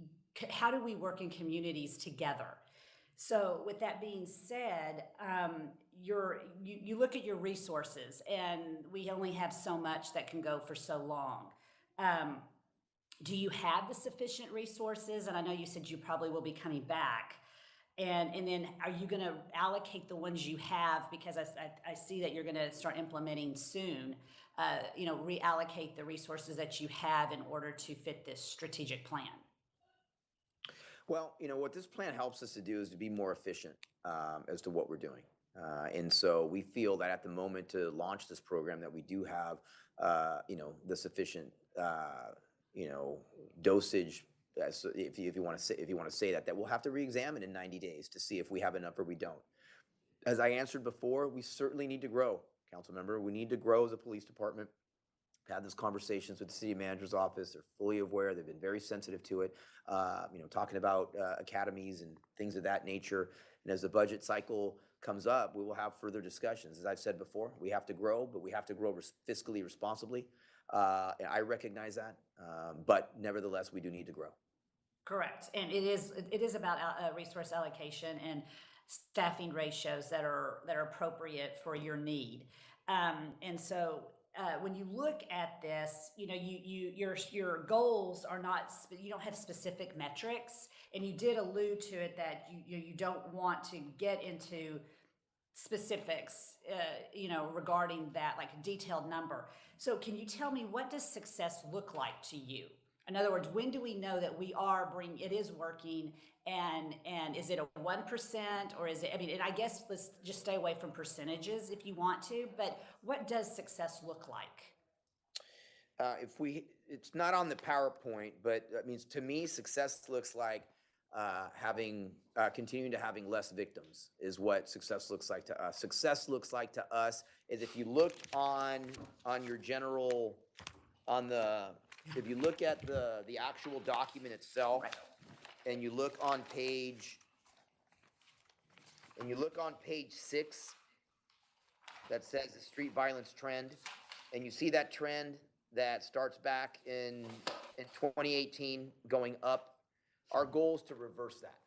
work in communities together? So with that being said, you look at your resources, and we only have so much that can go for so long. Do you have the sufficient resources? And I know you said you probably will be coming back. And then are you going to allocate the ones you have? Because I see that you're going to start implementing soon, reallocate the resources that you have in order to fit this strategic plan. Well, what this plan helps us to do is to be more efficient as to what we're doing. And so we feel that at the moment to launch this program that we do have, the sufficient, dosage. If you want to say that we'll have to re-examine in 90 days to see if we have enough or we don't. As I answered before, we certainly need to grow, council member. We need to grow as a police department. Had these conversations with the city manager's office. They're fully aware. They've been very sensitive to it. Talking about academies and things of that nature. And as the budget cycle comes up, we will have further discussions. As I've said before, we have to grow, but we have to grow fiscally responsibly. And I recognize that, but nevertheless, we do need to grow. Correct, and it is about resource allocation and staffing ratios that are appropriate for your need, and so. When you look at this, your goals are not, you don't have specific metrics, and you did allude to it that you don't want to get into specifics, regarding that, like a detailed number. So can you tell me, what does success look like to you? In other words, when do we know that it is working, and is it a 1%, or is it, and I guess let's just stay away from percentages if you want to, but what does success look like? It's not on the PowerPoint, but that means to me, success looks like continuing to having less victims is what success looks like to us. Success looks like to us is if you look on your general, if you look at the actual document itself, right, and you look on page 6 that says the street violence trend, and you see that trend that starts back in 2018 going up, our goal is to reverse that.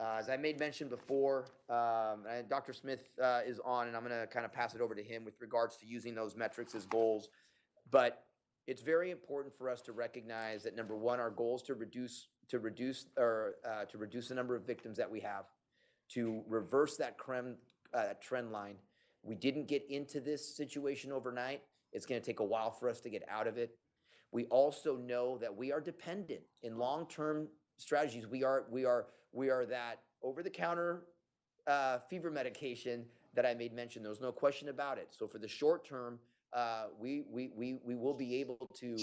As I made mention before, and Dr. Smith is on, and I'm going to kind of pass it over to him with regards to using those metrics as goals. But it's very important for us to recognize that, number one, our goal is to reduce the number of victims that we have, to reverse that trend line. We didn't get into this situation overnight. It's going to take a while for us to get out of it. We also know that we are dependent in long-term strategies. We are that over-the-counter fever medication that I made mention. There was no question about it. So for the short term, we will be able to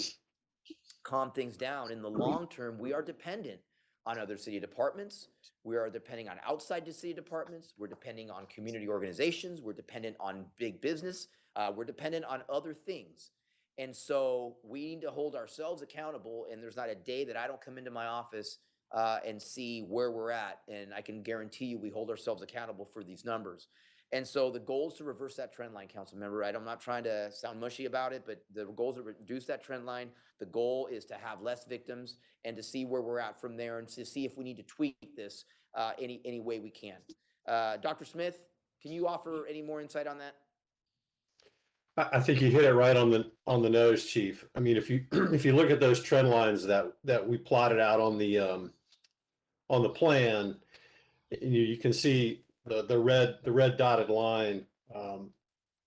calm things down. In the long term, we are dependent on other city departments. We are depending on outside city departments. We're depending on community organizations. We're dependent on big business. We're dependent on other things. And so we need to hold ourselves accountable. And there's not a day that I don't come into my office and see where we're at. And I can guarantee you we hold ourselves accountable for these numbers. And so the goal is to reverse that trend line, council member. I'm not trying to sound mushy about it, but the goal is to reduce that trend line. The goal is to have less victims and to see where we're at from there and to see if we need to tweak this any way we can. Dr. Smith, can you offer any more insight on that? I think you hit it right on the nose, Chief. I mean, if you if you look at those trend lines that we plotted out on the plan, you can see the red dotted line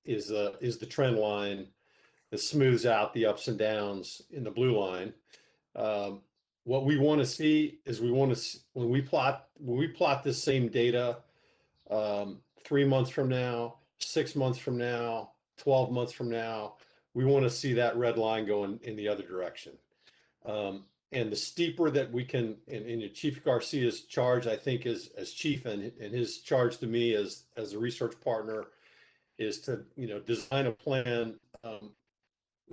is the trend line that smooths out the ups and downs in the blue line. What we want to see is when we plot this same data 3 months from now, 6 months from now, 12 months from now, we want to see that red line going in the other direction. And the steeper that we can, and Chief Garcia's charge, I think, as chief, and his charge to me as a research partner is to design a plan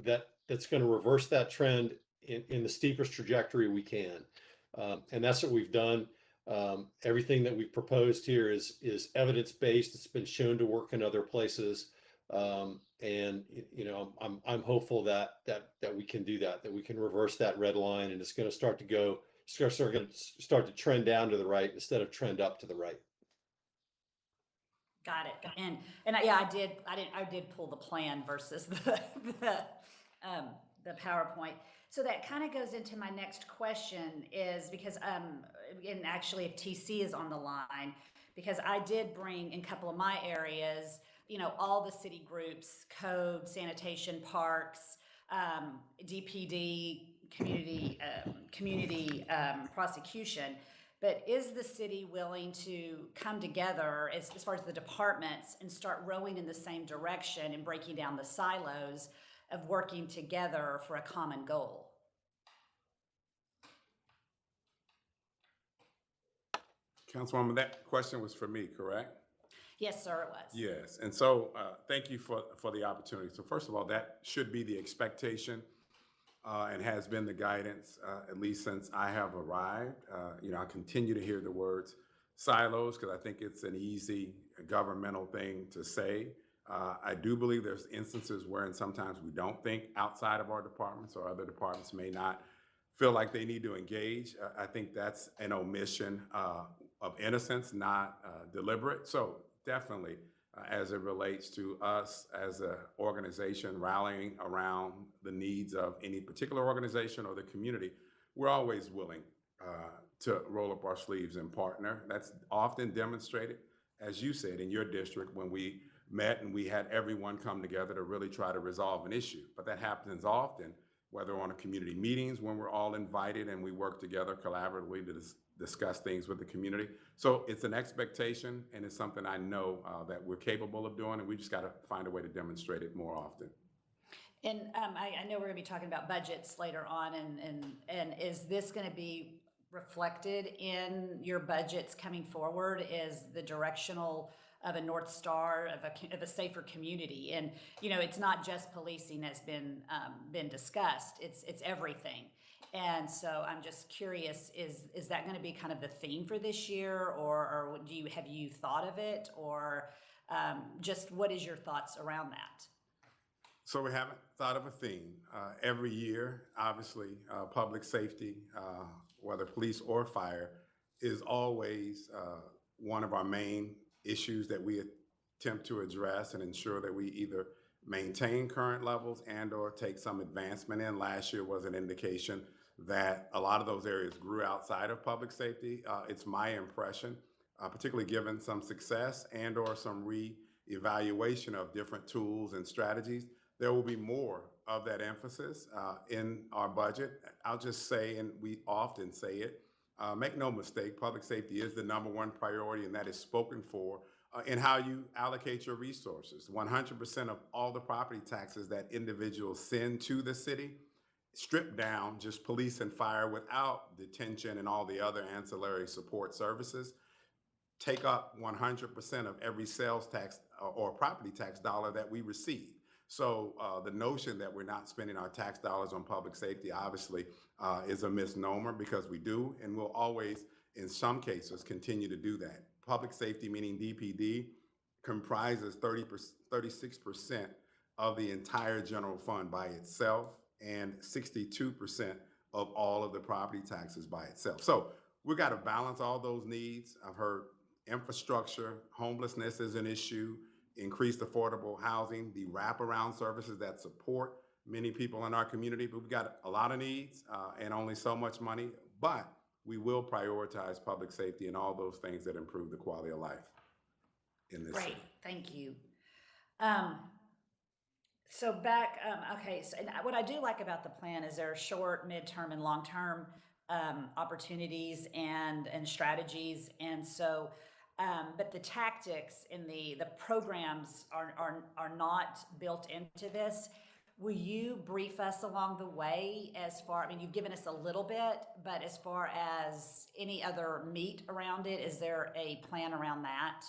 that's going to reverse that trend in the steepest trajectory we can. And that's what we've done. Everything that we've proposed here is evidence-based. It's been shown to work in other places. And I'm hopeful that we can do that we can reverse that red line, and it's going to start to trend down to the right instead of trend up to the right. Got it. And yeah, I did pull the plan versus the PowerPoint. So that kind of goes into my next question is because, and actually if TC is on the line, because I did bring in a couple of my areas, all the city groups, code, sanitation, parks, DPD, community prosecution. But is the city willing to come together as far as the departments and start rowing in the same direction and breaking down the silos of working together for a common goal? Councilwoman, that question was for me, correct? Yes, sir, it was. Yes, and so thank you for the opportunity. So first of all, that should be the expectation and has been the guidance, at least since I have arrived. I continue to hear the words silos because I think it's an easy governmental thing to say. I do believe there's instances wherein sometimes we don't think outside of our departments, or other departments may not feel like they need to engage. I think that's an omission of innocence, not deliberate. So definitely, as it relates to us as an organization rallying around the needs of any particular organization or the community, we're always willing to roll up our sleeves and partner. That's often demonstrated, as you said, in your district when we met and we had everyone come together to really try to resolve an issue. But that happens often, whether on a community meetings when we're all invited and we work together collaboratively to discuss things with the community. So it's an expectation, and it's something I know that we're capable of doing, and we just got to find a way to demonstrate it more often. And I know we're going to be talking about budgets later on, and is this going to be reflected in your budgets coming forward? Is the directional of a North Star of a safer community? And it's not just policing that's been discussed. It's everything. And so I'm just curious, is that going to be kind of the theme for this year, or have you thought of it, or just what is your thoughts around that? So we haven't thought of a theme. Every year, obviously, public safety, whether police or fire, is always one of our main issues that we attempt to address and ensure that we either maintain current levels and or take some advancement in. Last year was an indication that a lot of those areas grew outside of public safety. It's my impression, particularly given some success and or some re-evaluation of different tools and strategies, there will be more of that emphasis in our budget. I'll just say, and we often say it, Make no mistake, public safety is the #1 priority, and that is spoken for in how you allocate your resources. 100% of all the property taxes that individuals send to the city, stripped down, just police and fire without detention and all the other ancillary support services, take up 100% of every sales tax or property tax dollar that we receive. So the notion that we're not spending our tax dollars on public safety obviously is a misnomer, because we do, and we'll always, in some cases, continue to do that. Public safety, meaning DPD, comprises 36% of the entire general fund by itself, and 62% of all of the property taxes by itself. So we've got to balance all those needs. I've heard infrastructure, homelessness is an issue, increased affordable housing, the wraparound services that support many people in our community. But we've got a lot of needs and only so much money, but we will prioritize public safety and all those things that improve the quality of life in this Great, city. thank you. So back, okay, so and what I do like about the plan is there are short, midterm, and long-term opportunities and strategies. And so, but the tactics and the programs are not built into this. Will you brief us along the way as far, I mean, you've given us a little bit, but as far as any other meat around it, is there a plan around that?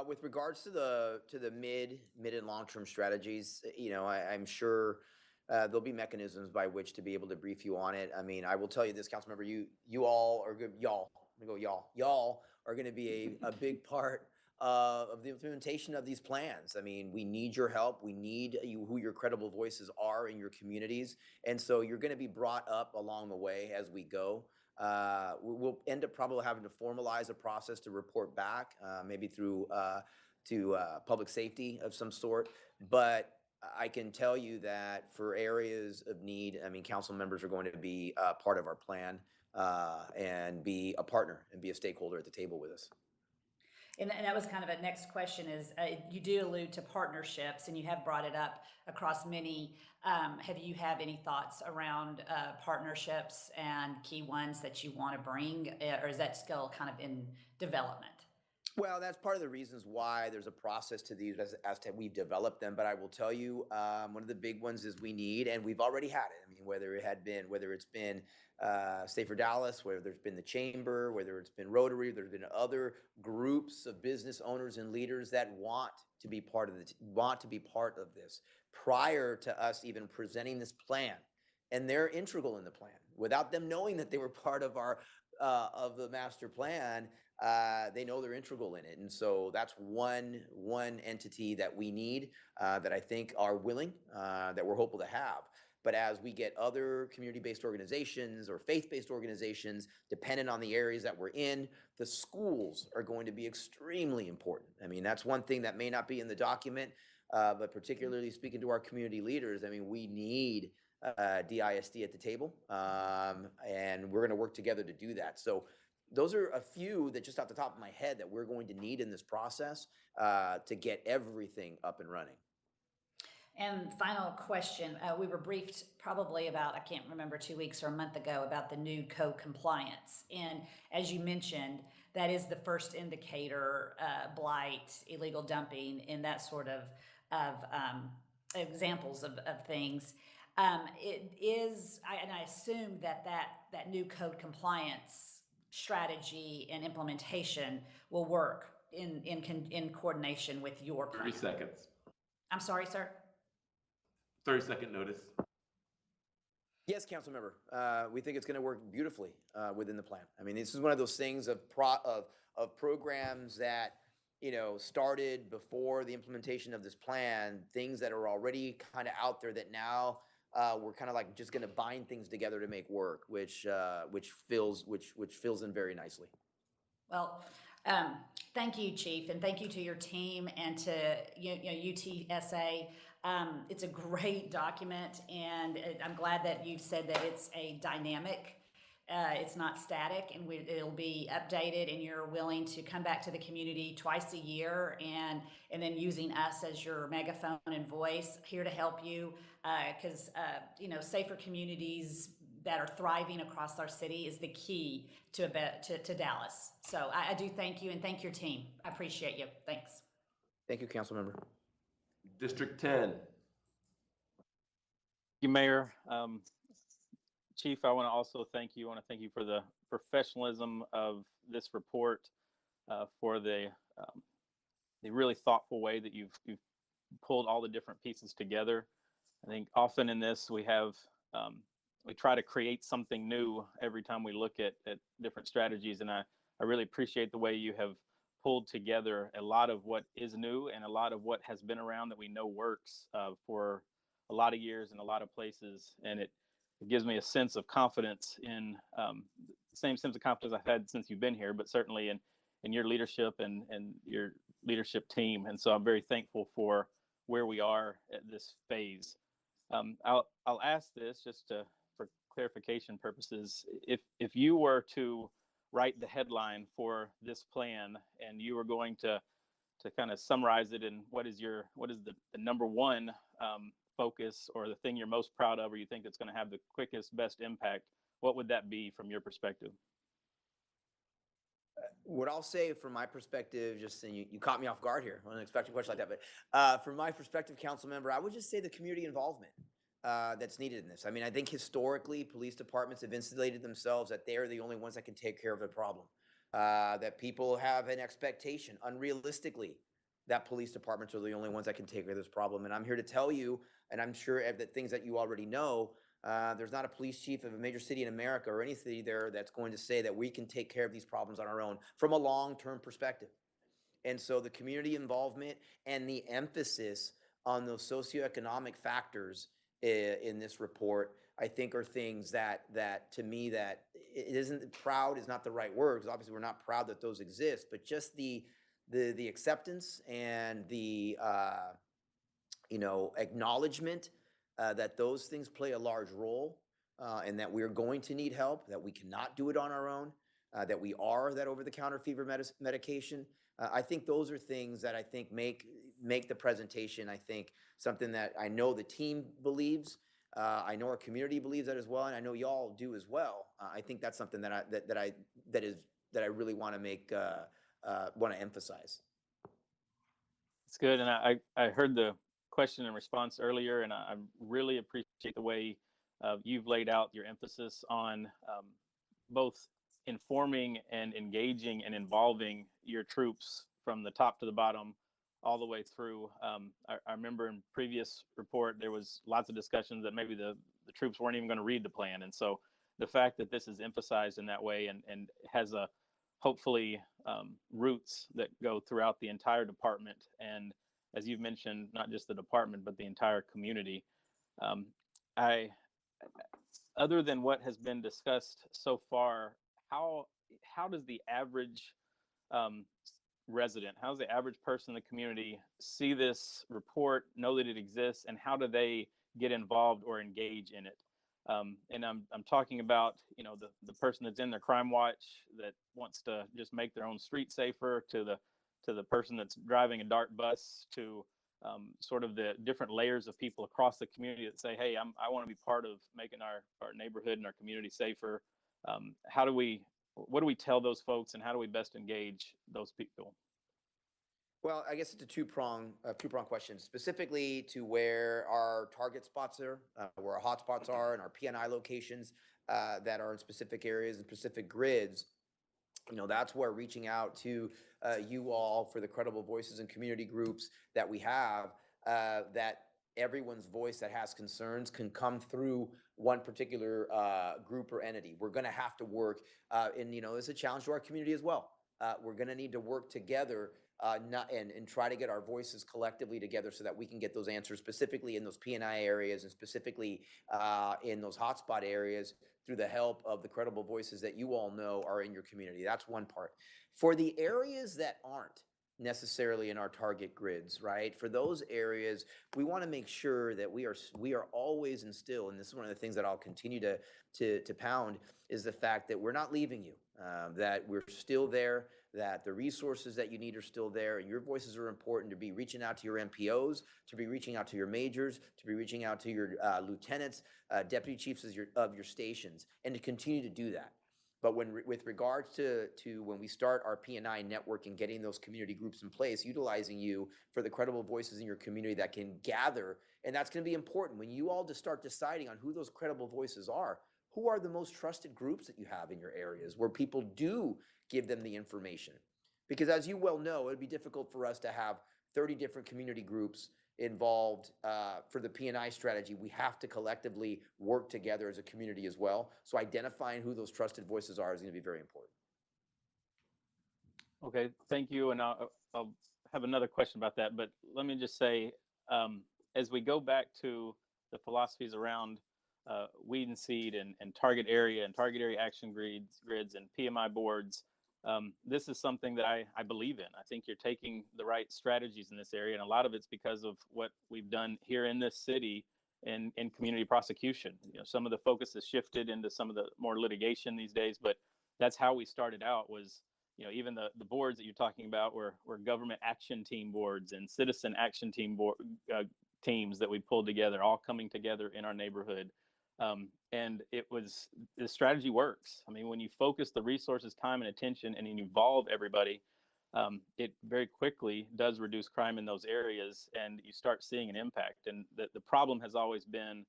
With regards to the mid and long-term strategies, I'm sure there'll be mechanisms by which to be able to brief you on it. I mean, I will tell you this, Councilmember, you all are good. Y'all are going to be a big part of the implementation of these plans. I mean, we need your help. We need you, who your credible voices are in your communities, and so you're going to be brought up along the way as we go. We'll end up probably having to formalize a process to report back, maybe through to public safety of some sort. But I can tell you that for areas of need, I mean, council members are going to be part of our plan and be a partner and be a stakeholder at the table with us. And that was kind of a next question is, you do allude to partnerships and you have brought it up across many. Have you have any thoughts around partnerships and key ones that you want to bring, or is that still kind of in development? Well, that's part of the reasons why there's a process to these as to we've developed them. But I will tell you, one of the big ones is we need, and we've already had it. I mean, whether it's been Safer Dallas, whether there's been the Chamber, whether it's been Rotary, there's been other groups of business owners and leaders that want to be part of this prior to us even presenting this plan, and they're integral in the plan without them knowing that they were part of our of the master plan. They know they're integral in it. And so that's one entity that we need, that I think are willing, that we're hopeful to have. But as we get other community-based organizations or faith-based organizations, dependent on the areas that we're in, the schools are going to be extremely important. I mean, that's one thing that may not be in the document, but particularly speaking to our community leaders, I mean, we need DISD at the table, and we're going to work together to do that. So those are a few that just off the top of my head that we're going to need in this process to get everything up and running. And final question, we were briefed probably about, I can't remember, 2 weeks or a month ago about the new code compliance. And as you mentioned, that is the first indicator, blight, illegal dumping, and that sort of examples of things. It is, and I assume that new code compliance strategy and implementation will work in coordination with your plan. 30 seconds. I'm sorry, sir? 30-second notice. Yes, council member. We think it's going to work beautifully within the plan. I mean, this is one of those things of programs that, started before the implementation of this plan, things that are already kind of out there that now we're kind of like just going to bind things together to make work, which fills in very nicely. Well, thank you, Chief, and thank you to your team and to UTSA. It's a great document, and I'm glad that you've said that it's a dynamic. It's not static, and it'll be updated, and you're willing to come back to the community twice a year, and then using us as your megaphone and voice here to help you, because safer communities that are thriving across our city is the key to Dallas. So I do thank you and thank your team. I appreciate you. Thanks. Thank you, Councilmember. District 10. You, Mayor. Chief, I want to also thank you. I want to thank you for the professionalism of this report, for the really thoughtful way that you've pulled all the different pieces together. I think often in this we try to create something new every time we look at different strategies, and I really appreciate the way you have pulled together a lot of what is new and a lot of what has been around that we know works for a lot of years in a lot of places, and it gives me a sense of confidence in the same sense of confidence I've had since you've been here, but certainly in your leadership and your leadership team. And so I'm very thankful for where we are at this phase. I'll ask this just for clarification purposes. If you were to write the headline for this plan and you were going to kind of summarize it in what is the number one focus or the thing you're most proud of or you think it's going to have the quickest, best impact, what would that be from your perspective? What I'll say from my perspective, just and you caught me off guard here. I wasn't expecting a question like that, but from my perspective, council member, I would just say the community involvement that's needed in this. I mean, I think historically, police departments have insulated themselves that they are the only ones that can take care of the problem. That people have an expectation, unrealistically, that police departments are the only ones that can take care of this problem. And I'm here to tell you, and I'm sure that things that you already know, there's not a police chief of a major city in America or any city there that's going to say that we can take care of these problems on our own from a long-term perspective. And so the community involvement and the emphasis on those socioeconomic factors in this report, I think are things that to me, that it isn't, proud is not the right word, because obviously we're not proud that those exist, but just the acceptance and the acknowledgement that those things play a large role, and that we're going to need help, that we cannot do it on our own, that we are that over-the-counter fever medication. I think those are things that I think make the presentation, I think, something that I know the team believes. I know our community believes that as well, and I know y'all do as well. I think that's something that I really want to emphasize. It's good, and I heard the question and response earlier, and I really appreciate the way you've laid out your emphasis on both informing and engaging and involving your troops from the top to the bottom all the way through. I remember in previous report there was lots of discussions that maybe the troops weren't even going to read the plan, and so the fact that this is emphasized in that way and has a hopefully roots that go throughout the entire department, and as you've mentioned, not just the department but the entire community. Other than what has been discussed so far, how does the average resident, how does the average person in the community see this report, know that it exists, and how do they get involved or engage in it? And I'm talking about the person that's in their crime watch that wants to just make their own street safer, to the person that's driving a DART bus, to sort of the different layers of people across the community that say, hey, I want to be part of making our neighborhood and our community safer. What do we tell those folks, and how do we best engage those people? Well, I guess it's a two-prong question, specifically to where our target spots are, where our hotspots are, and our PNI locations that are in specific areas and specific grids. That's where reaching out to you all for the credible voices and community groups that we have, that everyone's voice that has concerns can come through one particular group or entity. We're going to have to work, and it's a challenge to our community as well. We're going to need to work together and try to get our voices collectively together so that we can get those answers specifically in those PNI areas and specifically in those hotspot areas through the help of the credible voices that you all know are in your community. That's one part. For the areas that aren't necessarily in our target grids, right? For those areas, we want to make sure that we are always instilled, and this is one of the things that I'll continue to pound, is the fact that we're not leaving you, that we're still there, that the resources that you need are still there, and your voices are important to be reaching out to your MPOs, to be reaching out to your majors, to be reaching out to your lieutenants, deputy chiefs of your stations, and to continue to do that. But with regards to when we start our P&I network and getting those community groups in place, utilizing you for the credible voices in your community that can gather, and that's going to be important when you all just start deciding on who those credible voices are. Who are the most trusted groups that you have in your areas where people do give them the information? Because as you well know, it'd be difficult for us to have 30 different community groups involved for the P&I strategy. We have to collectively work together as a community as well. So identifying who those trusted voices are is going to be very important. Okay, thank you. And I'll have another question about that, but let me just say, as we go back to the philosophies around weed and seed and target area action grids and PMI boards, this is something that I believe in. I think you're taking the right strategies in this area, and a lot of it's because of what we've done here in this city in community prosecution. You know, some of the focus has shifted into some of the more litigation these days, but that's how we started out. Was, you know, even the boards that you're talking about were government action team boards and citizen action team teams that we pulled together, all coming together in our neighborhood. And the strategy works. I mean, when you focus the resources, time, and attention, and you involve everybody, it very quickly does reduce crime in those areas, and you start seeing an impact. And the problem has always been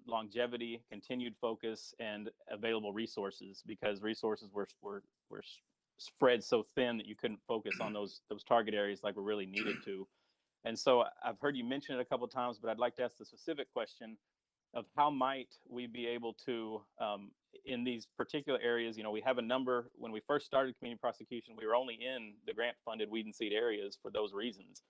longevity, continued focus, and available resources, because resources were spread so thin that you couldn't focus on those target areas like we really needed to. And so I've heard you mention it a couple of times, but I'd like to ask the specific question of how might we be able to, in these particular areas, you know, we have a number. When we first started community prosecution, we were only in the grant-funded weed and seed areas for those reasons.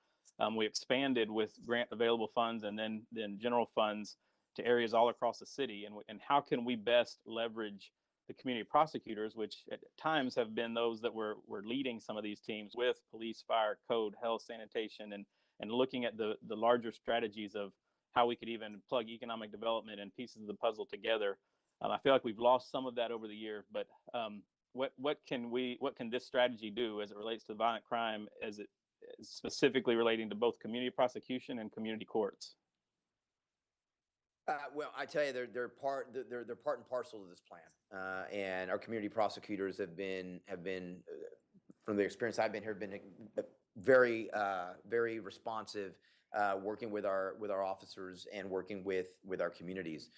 We expanded with grant available funds and then general funds to areas all across the city. And how can we best leverage the community prosecutors, which at times have been those that were leading some of these teams with police, fire, code, health, sanitation, and looking at the larger strategies of how we could even plug economic development and pieces of the puzzle together. I feel like we've lost some of that over the years, but what can this strategy do as it relates to violent crime, as it specifically relating to both community prosecution and community courts? Well, I tell you, they're part and parcel of this plan, and our community prosecutors have been from the experience I've been here, been very very responsive, working with our officers and working with our communities.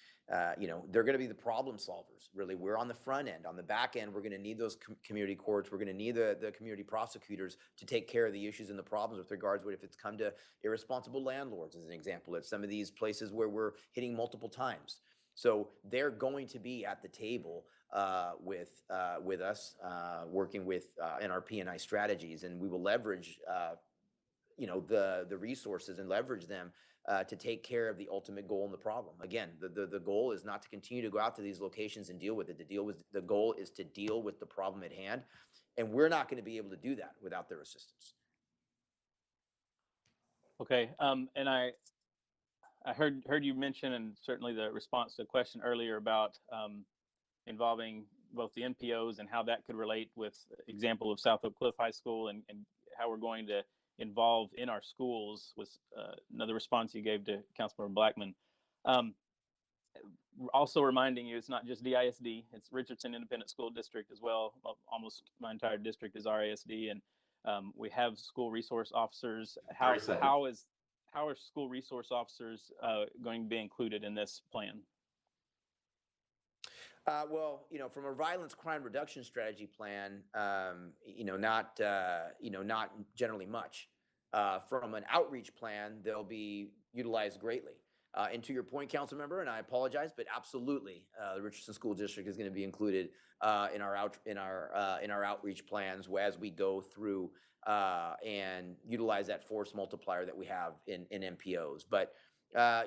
You know, they're going to be the problem solvers. Really, we're on the front end. On the back end, we're going to need those community courts. We're going to need the community prosecutors to take care of the issues and the problems with regards to if it's come to irresponsible landlords, as an example, at some of these places where we're hitting multiple times. So they're going to be at the table with us, working with in our P&I strategies, and we will leverage you know, the resources and leverage them to take care of the ultimate goal and the problem. Again, the goal is not to continue to go out to these locations and deal with it. The goal is to deal with the problem at hand, and we're not going to be able to do that without their assistance. Okay, and I heard you mention, and certainly the response to a question earlier about involving both the NPOs and how that could relate with example of South Oak Cliff High School and how we're going to involve in our schools, was another response you gave to Councilmember Blackman. Also reminding you, it's not just DISD, it's Richardson Independent School District as well. Almost my entire district is RISD, and we have school resource officers. How are school resource officers going to be included in this plan? Well, you know, from a violence crime reduction strategy plan, you know, not generally much. From an outreach plan, they'll be utilized greatly. And to your point, council member, and I apologize, but absolutely, the Richardson School District is going to be included in our outreach plans as we go through and utilize that force multiplier that we have in MPOs. But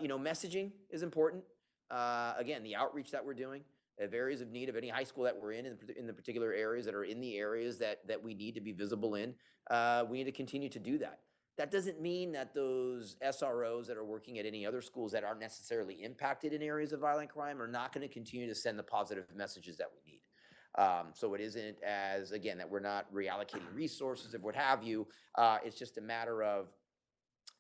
you know, messaging is important. Again, the outreach that we're doing of areas of need of any high school that we're in the particular areas that are in the areas that we need to be visible in, we need to continue to do that. That doesn't mean that those SROs that are working at any other schools that aren't necessarily impacted in areas of violent crime are not going to continue to send the positive messages that we need. So it isn't as, again, that we're not reallocating resources or what have you. It's just a matter of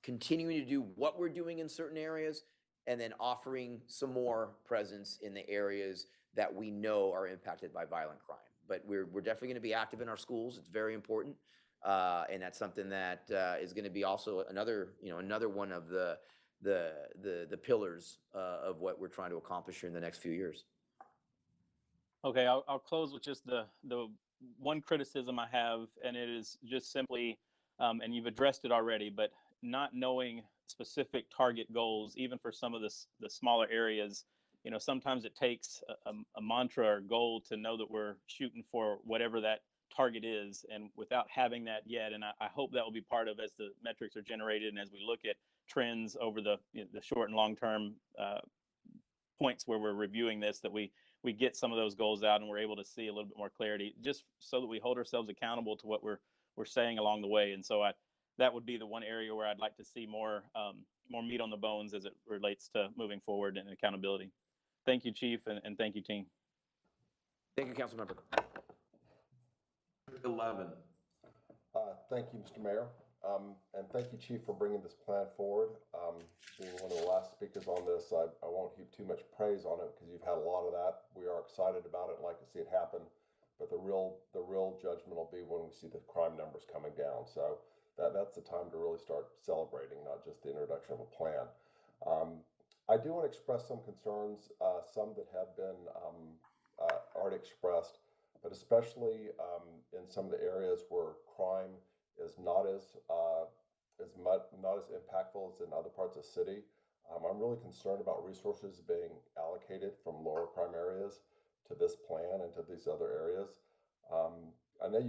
continuing to do what we're doing in certain areas and then offering some more presence in the areas that we know are impacted by violent crime. But we're definitely going to be active in our schools. It's very important. And that's something that is going to be also another one of the pillars of what we're trying to accomplish here in the next few years. Okay, I'll close with just the one criticism I have, and it is just simply, and you've addressed it already, but not knowing specific target goals, even for some of the smaller areas. You know, sometimes it takes a mantra or goal to know that we're shooting for whatever that target is, and without having that yet, and I hope that will be part of as the metrics are generated and as we look at trends over the short and long term points where we're reviewing this, that we get some of those goals out and we're able to see a little bit more clarity, just so that we hold ourselves accountable to what we're saying along the way. And so that would be the one area where I'd like to see more meat on the bones as it relates to moving forward and accountability. Thank you, Chief, and thank you, team. Thank you, Councilmember. 11. Thank you, Mr. Mayor. And thank you, Chief, for bringing this plan forward. Being one of the last speakers on this, I won't heap too much praise on it because you've had a lot of that. We are excited about it and like to see it happen. But the real judgment will be when we see the crime numbers coming down. So that's the time to really start celebrating, not just the introduction of a plan. I do want to express some concerns, some that have been already expressed, but especially in some of the areas where crime is not as impactful as in other parts of the city. I'm really concerned about resources being allocated from lower crime areas to this plan and to these other areas. I know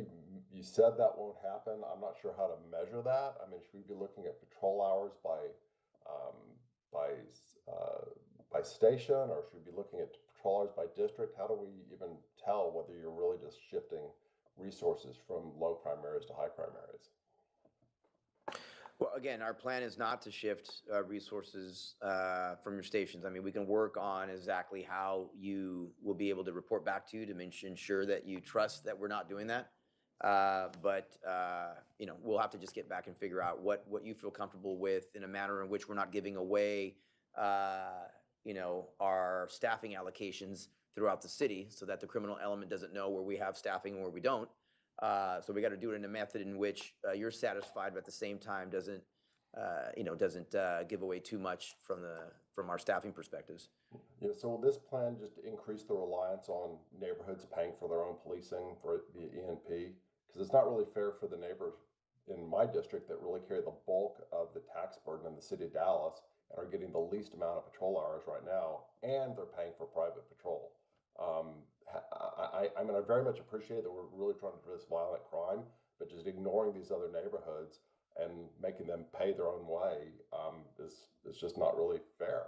you said that won't happen. I'm not sure how to measure that. I mean, should we be looking at patrol hours by station, or should we be looking at patrol hours by district? How do we even tell whether you're really just shifting resources from low crime areas to high crime areas? Well, again, our plan is not to shift resources from your stations. I mean, we can work on exactly how you will be able to report back to you to ensure that you trust that we're not doing that. But we'll have to just get back and figure out what you feel comfortable with in a manner in which we're not giving away, our staffing allocations throughout the city, so that the criminal element doesn't know where we have staffing and where we don't. So we got to do it in a method in which you're satisfied, but at the same time doesn't give away too much from our staffing perspectives. Yeah, so will this plan just increase the reliance on neighborhoods paying for their own policing via ENP? Because it's not really fair for the neighbors in my district that really carry the bulk of the tax burden in the city of Dallas and are getting the least amount of patrol hours right now, and they're paying for private patrol. I mean, I very much appreciate that we're really trying to address violent crime, but just ignoring these other neighborhoods and making them pay their own way is just not really fair.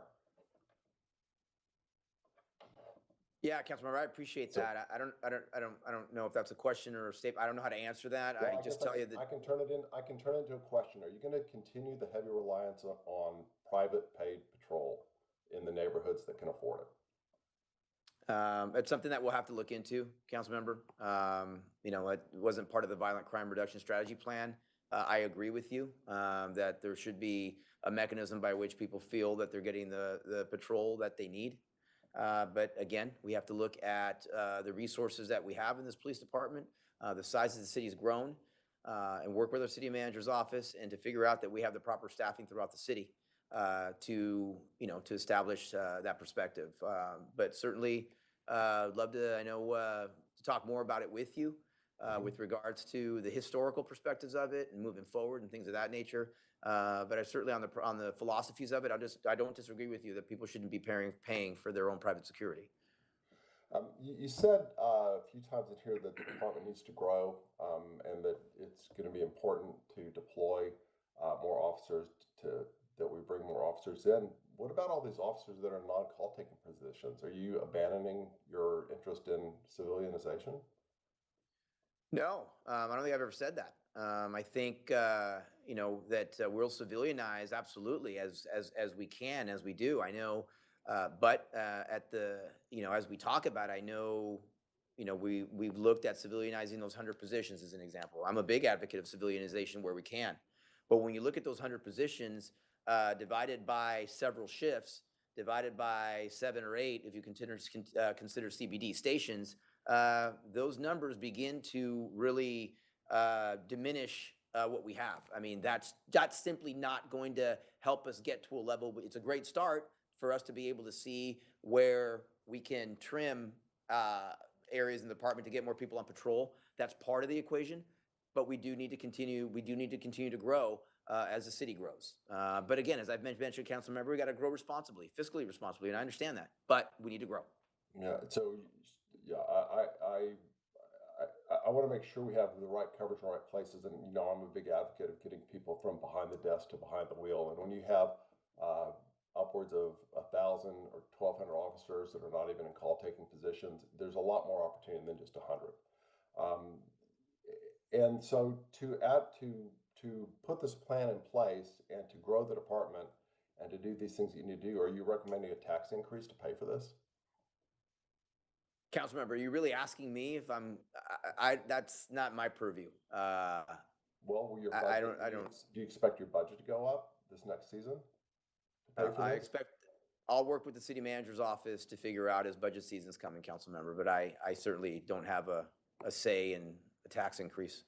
Yeah, Councilmember, I appreciate that. I don't know if that's a question or a statement. I don't know how to answer that. Well, I just tell you that I can turn it into a question. Are you going to continue the heavy reliance on private paid patrol in the neighborhoods that can afford it? It's something that we'll have to look into, Councilmember. It wasn't part of the violent crime reduction strategy plan. I agree with you that there should be a mechanism by which people feel that they're getting the patrol that they need. But again, we have to look at the resources that we have in this police department, the size of the city has grown, and work with our city manager's office and to figure out that we have the proper staffing throughout the city to establish that perspective. But certainly, love to talk more about it with you with regards to the historical perspectives of it and moving forward and things of that nature. But I certainly on the philosophies of it, I don't disagree with you that people shouldn't be paying for their own private security. You said a few times in here that the department needs to grow and that it's going to be important to deploy more officers, that we bring more officers in. What about all these officers that are non-call taking positions? Are you abandoning your interest in civilianization? No, I don't think I've ever said that. I think that we'll civilianize absolutely as we can, as we do. I know, but as we talk about, I know, we've looked at civilianizing those 100 positions as an example. I'm a big advocate of civilianization where we can. But when you look at those 100 positions divided by several shifts, divided by 7 or 8, if you consider CBD stations, those numbers begin to really diminish what we have. I mean, that's simply not going to help us get to a level. It's a great start for us to be able to see where we can trim areas in the department to get more people on patrol. That's part of the equation, but we do need to continue to grow as the city grows. But again, as I've mentioned, council member, we got to grow responsibly, fiscally responsibly, and I understand that, but we need to grow. Yeah, so, yeah, I want to make sure we have the right coverage in the right places, and I'm a big advocate of getting people from behind the desk to behind the wheel. And when you have upwards of 1,000 or 1,200 officers that are not even in call-taking positions, there's a lot more opportunity than just 100. And so to put this plan in place and to grow the department and to do these things that you need to do, are you recommending a tax increase to pay for this? Councilmember, are you really asking me if that's not my purview. Well, will your budget, do you expect your budget to go up this next season to pay for this? I'll work with the city manager's office to figure out as budget season's coming, council member, but I certainly don't have a say in a tax increase.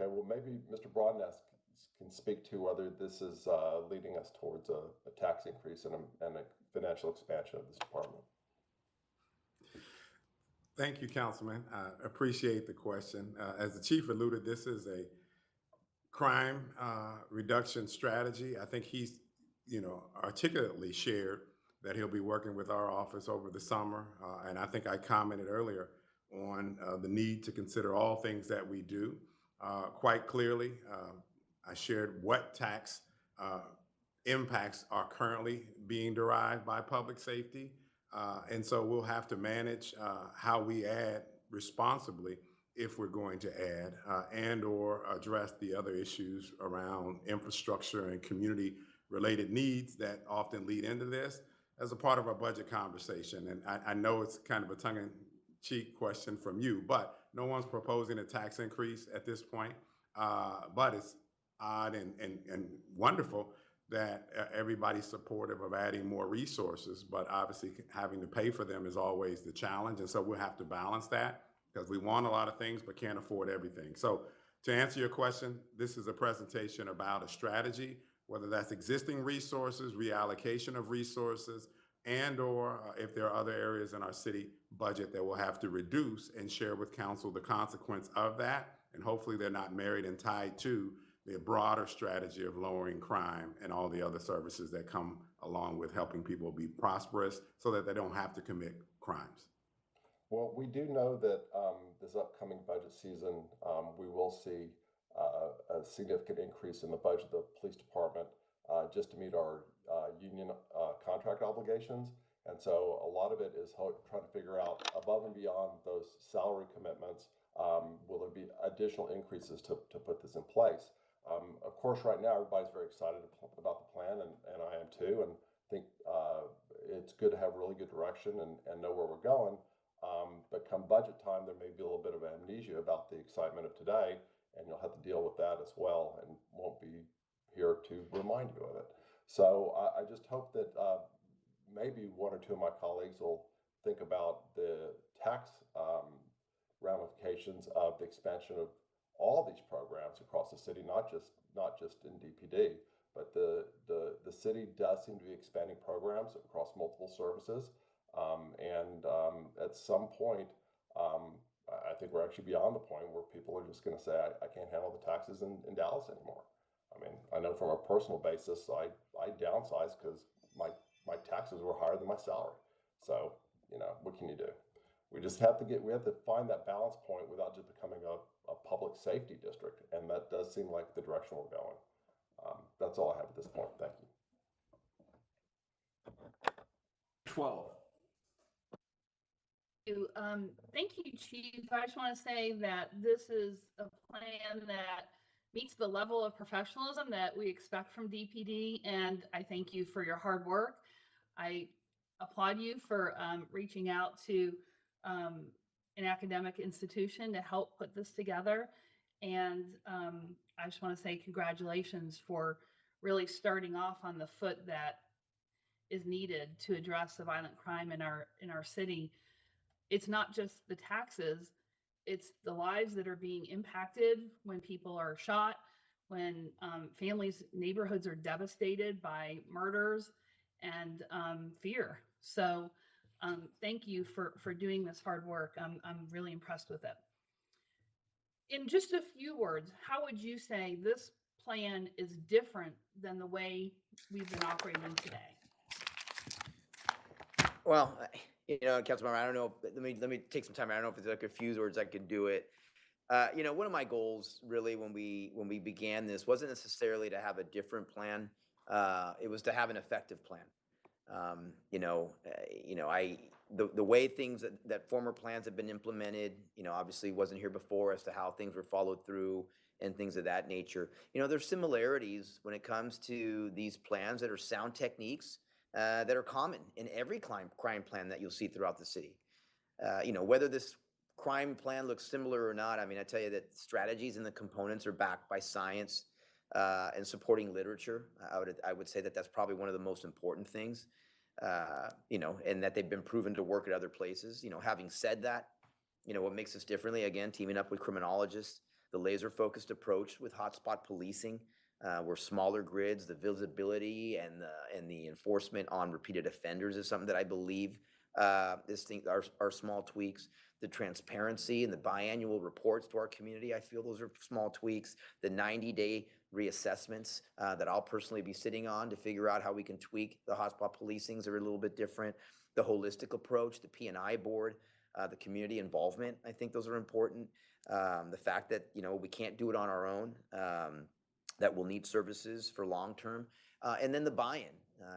Okay, well, maybe Mr. Broadness can speak to whether this is leading us towards a tax increase and a financial expansion of this department. Thank you, Councilman. I appreciate the question. As the chief alluded, this is a crime reduction strategy. I think he's, articulately shared that he'll be working with our office over the summer. And I think I commented earlier on the need to consider all things that we do. Quite clearly, I shared what tax impacts are currently being derived by public safety. And so we'll have to manage how we add responsibly if we're going to add and or address the other issues around infrastructure and community related needs that often lead into this as a part of our budget conversation. And I know it's kind of a tongue-in-cheek question from you, but no one's proposing a tax increase at this point. But it's odd and wonderful that everybody's supportive of adding more resources, but obviously having to pay for them is always the challenge. And so we'll have to balance that because we want a lot of things, but can't afford everything. So to answer your question, this is a presentation about a strategy, whether that's existing resources, reallocation of resources, and or if there are other areas in our city budget that we'll have to reduce and share with council the consequence of that. And hopefully they're not married and tied to the broader strategy of lowering crime and all the other services that come along with helping people be prosperous so that they don't have to commit crimes. Well, we do know that this upcoming budget season, we will see a significant increase in the budget of the police department just to meet our union contract obligations. And so a lot of it is trying to figure out above and beyond those salary commitments, will there be additional increases to put this in place? Of course, right now, everybody's very excited about the plan, and I am too, and think it's good to have really good direction and know where we're going. But come budget time, there may be a little bit of amnesia about the excitement of today, and you'll have to deal with that as well, and won't be here to remind you of it. So I just hope that maybe one or two of my colleagues will think about the tax ramifications of the expansion of all these programs across the city, not just in DPD, but the city does seem to be expanding programs across multiple services. At some point, I think we're actually beyond the point where people are just going to say, I can't handle the taxes in Dallas anymore. I mean, I know from a personal basis, I downsized because my taxes were higher than my salary. So, what can you do? We have to find that balance point without just becoming a public safety district. And that does seem like the direction we're going. That's all I have at this point. Thank you. 12. Thank you, Chief. I just want to say that this is a plan that meets the level of professionalism that we expect from DPD, and I thank you for your hard work. I applaud you for reaching out to an academic institution to help put this together. And I just want to say congratulations for really starting off on the foot that is needed to address the violent crime in our city. It's not just the taxes, it's the lives that are being impacted when people are shot, when families, neighborhoods are devastated by murders and fear. So thank you for doing this hard work. I'm really impressed with it. In just a few words, how would you say this plan is different than the way we've been operating today? Well, Councilmember, I don't know. Let me take some time. I don't know if it's like a few words I can do it. One of my goals really when we began this wasn't necessarily to have a different plan. It was to have an effective plan. The way things that former plans have been implemented, obviously wasn't here before as to how things were followed through and things of that nature. There's similarities when it comes to these plans that are sound techniques that are common in every crime plan that you'll see throughout the city. Whether this crime plan looks similar or not, I mean, I tell you that strategies and the components are backed by science and supporting literature. I would say that that's probably one of the most important things, and that they've been proven to work at other places. Having said that, what makes us differently, again, teaming up with criminologists, the laser-focused approach with hotspot policing, where smaller grids, the visibility and the enforcement on repeated offenders is something that I believe are small tweaks. The transparency and the biannual reports to our community, I feel those are small tweaks. The 90-day reassessments that I'll personally be sitting on to figure out how we can tweak the hotspot policings are a little bit different. The holistic approach, the P&I board, the community involvement, I think those are important. The fact that we can't do it on our own, that we'll need services for long term, and then the buy-in.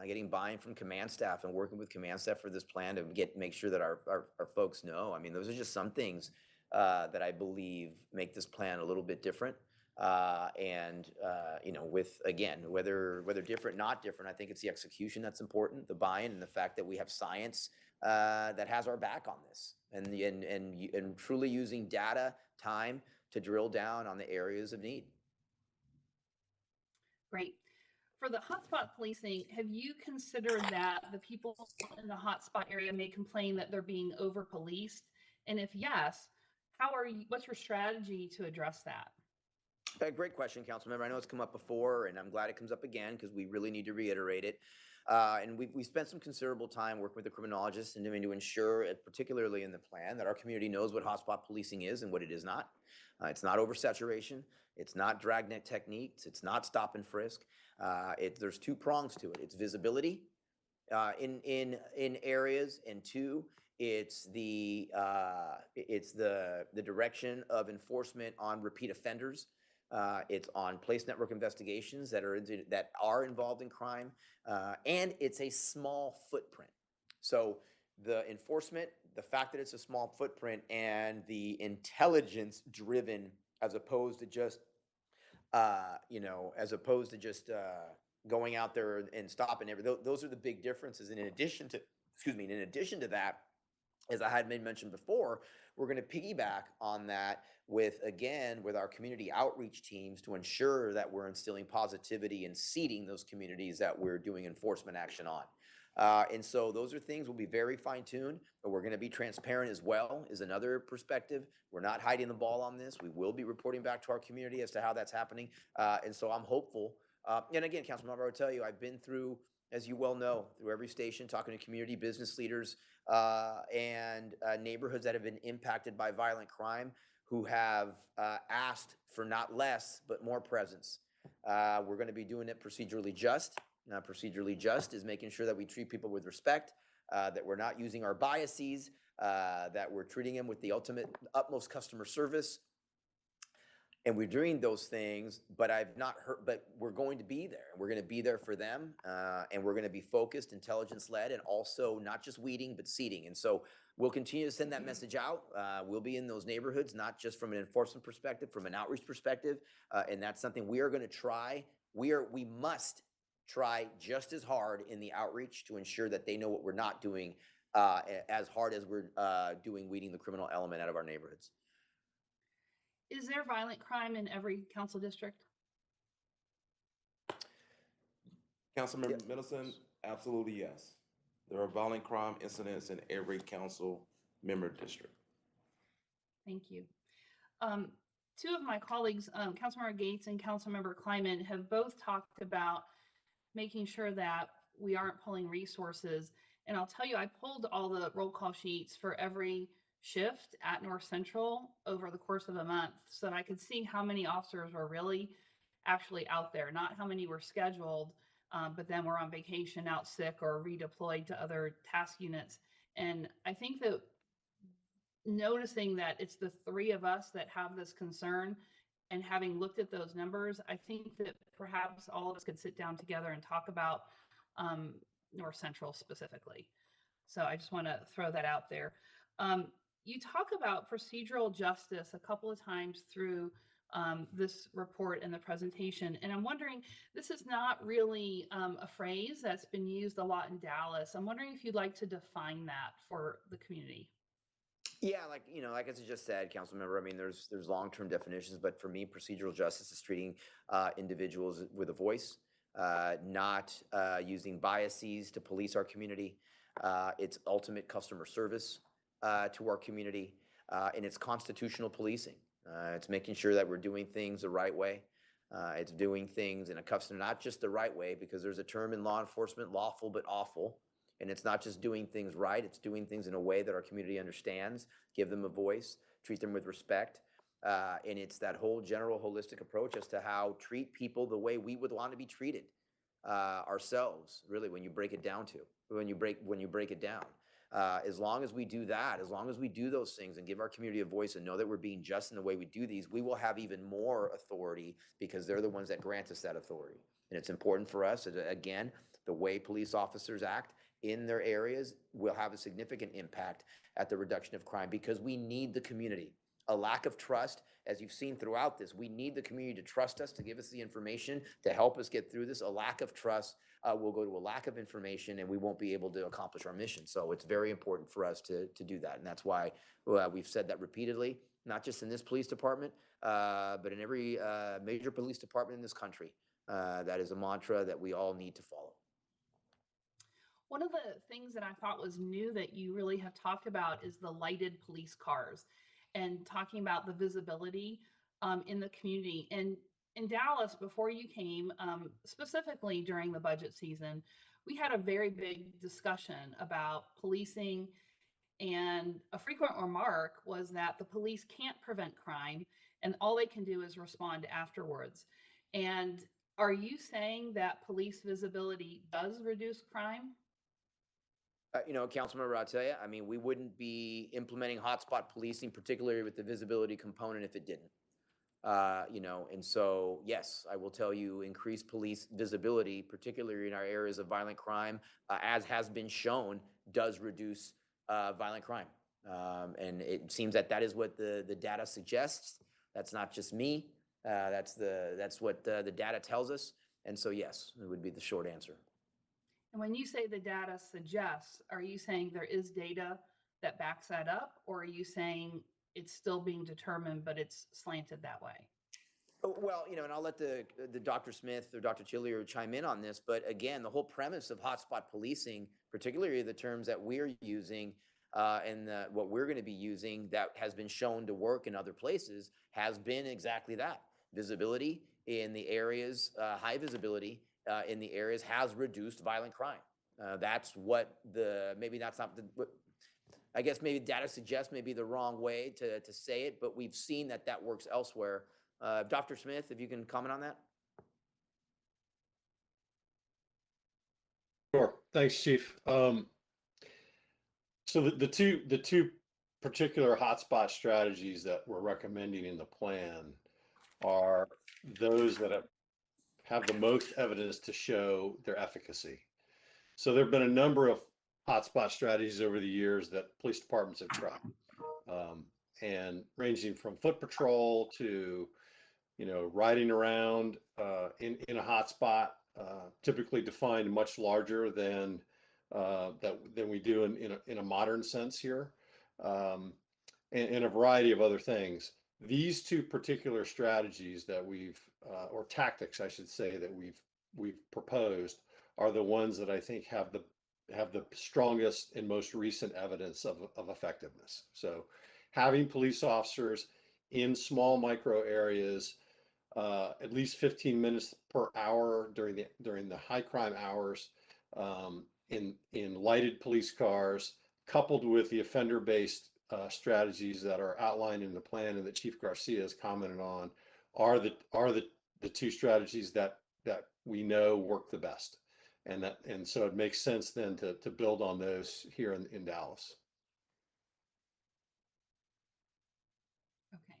Getting buy-in from command staff and working with command staff for this plan to make sure that our folks know. I mean, those are just some things that I believe make this plan a little bit different. With again, whether different, not different, I think it's the execution that's important, the buy-in, and the fact that we have science that has our back on this, and truly using data, time to drill down on the areas of need. Great. For the hotspot policing, have you considered that the people in the hotspot area may complain that they're being over-policed? And if yes, what's your strategy to address that? Great question, Councilmember. I know it's come up before, and I'm glad it comes up again because we really need to reiterate it. And we spent some considerable time working with the criminologists and to ensure, particularly in the plan, that our community knows what hotspot policing is and what it is not. It's not oversaturation. It's not dragnet techniques. It's not stop and frisk. There's two prongs to it. It's visibility in areas, and two, it's the direction of enforcement on repeat offenders. It's on place network investigations that are involved in crime, and it's a small footprint. So the enforcement, the fact that it's a small footprint, and the intelligence driven, as opposed to just going out there and stopping everything. Those are the big differences. And in addition to that, as I had mentioned before, we're going to piggyback on that with our community outreach teams to ensure that we're instilling positivity and seeding those communities that we're doing enforcement action on. And so those are things will be very fine-tuned, but we're going to be transparent as well, is another perspective. We're not hiding the ball on this. We will be reporting back to our community as to how that's happening. And so I'm hopeful. And again, Councilmember, I would tell you, I've been through, as you well know, through every station, talking to community business leaders and neighborhoods that have been impacted by violent crime who have asked for not less, but more presence. We're going to be doing it procedurally just. Procedurally just is making sure that we treat people with respect, that we're not using our biases, that we're treating them with the utmost customer service. And we're doing those things, but we're going to be there. We're going to be there for them, and we're going to be focused, intelligence-led, and also not just weeding, but seeding. And so we'll continue to send that message out. We'll be in those neighborhoods, not just from an enforcement perspective, from an outreach perspective, and that's something we are going to try. We must try just as hard in the outreach to ensure that they know what we're not doing as hard as we're doing weeding the criminal element out of our neighborhoods. Is there violent crime in every council district? Councilmember Middleton, absolutely yes. There are violent crime incidents in every council member district. Thank you. Two of my colleagues, Councilmember Gates and Councilmember Kleiman, have both talked about making sure that we aren't pulling resources. And I'll tell you, I pulled all the roll call sheets for every shift at North Central over the course of a month so that I could see how many officers were really actually out there, not how many were scheduled, but then were on vacation, out sick, or redeployed to other task units. And I think that noticing that it's the three of us that have this concern and having looked at those numbers, I think that perhaps all of us could sit down together and talk about North Central specifically. So I just want to throw that out there. You talk about procedural justice a couple of times through this report and the presentation. And I'm wondering, this is not really a phrase that's been used a lot in Dallas. I'm wondering if you'd like to define that for the community. Yeah, like like I just said, council member. I mean, there's long-term definitions, but for me, procedural justice is treating individuals with a voice, not using biases to police our community. It's ultimate customer service to our community, and it's constitutional policing. It's making sure that we're doing things the right way. It's doing things in a custom, not just the right way, because there's a term in law enforcement, lawful but awful. And it's not just doing things right, it's doing things in a way that our community understands, give them a voice, treat them with respect. And it's that whole general holistic approach as to how treat people the way we would want to be treated ourselves, really, when you break it down when you break it down. As long as we do that, as long as we do those things and give our community a voice and know that we're being just in the way we do these, we will have even more authority because they're the ones that grant us that authority. And it's important for us, again, the way police officers act in their areas will have a significant impact at the reduction of crime because we need the community. A lack of trust, as you've seen throughout this, we need the community to trust us, to give us the information, to help us get through this. A lack of trust will go to a lack of information and we won't be able to accomplish our mission. So it's very important for us to do that. And that's why we've said that repeatedly, not just in this police department, but in every major police department in this country. That is a mantra that we all need to follow. One of the things that I thought was new that you really have talked about is the lighted police cars and talking about the visibility in the community. And in Dallas, before you came, specifically during the budget season, we had a very big discussion about policing. And a frequent remark was that the police can't prevent crime and all they can do is respond afterwards. And are you saying that police visibility does reduce crime? Councilmember, I'll tell you, I mean, we wouldn't be implementing hotspot policing, particularly with the visibility component, if it didn't. And so, yes, I will tell you, increased police visibility, particularly in our areas of violent crime, as has been shown, does reduce violent crime. And it seems that is what the data suggests. That's not just me. That's what the data tells us. And so, yes, it would be the short answer. And when you say the data suggests, are you saying there is data that backs that up? Or are you saying it's still being determined, but it's slanted that way? Well, and I'll let the Dr. Smith or Dr. Chillier chime in on this, but again, the whole premise of hotspot policing, particularly the terms that we're using and what we're going to be using that has been shown to work in other places, has been exactly that. Visibility in the areas, high visibility in the areas has reduced violent crime. That's what I guess maybe data suggests may be the wrong way to say it, but we've seen that works elsewhere. Dr. Smith, if you can comment on that. Sure. Thanks, Chief. So the two particular hotspot strategies that we're recommending in the plan are those that have the most evidence to show their efficacy. So there have been a number of hotspot strategies over the years that police departments have tried, and ranging from foot patrol to riding around in a hotspot, typically defined much larger than than we do in a modern sense here, and a variety of other things. These two particular strategies that or tactics, I should say, that we've proposed are the ones that I think have the strongest and most recent evidence of effectiveness. So having police officers in small micro areas, at least 15 minutes per hour during the high crime hours, in lighted police cars, coupled with the offender-based strategies that are outlined in the plan and that Chief Garcia has commented on, are the two strategies that we know work the best. And so it makes sense then to build on those here in Dallas. Okay.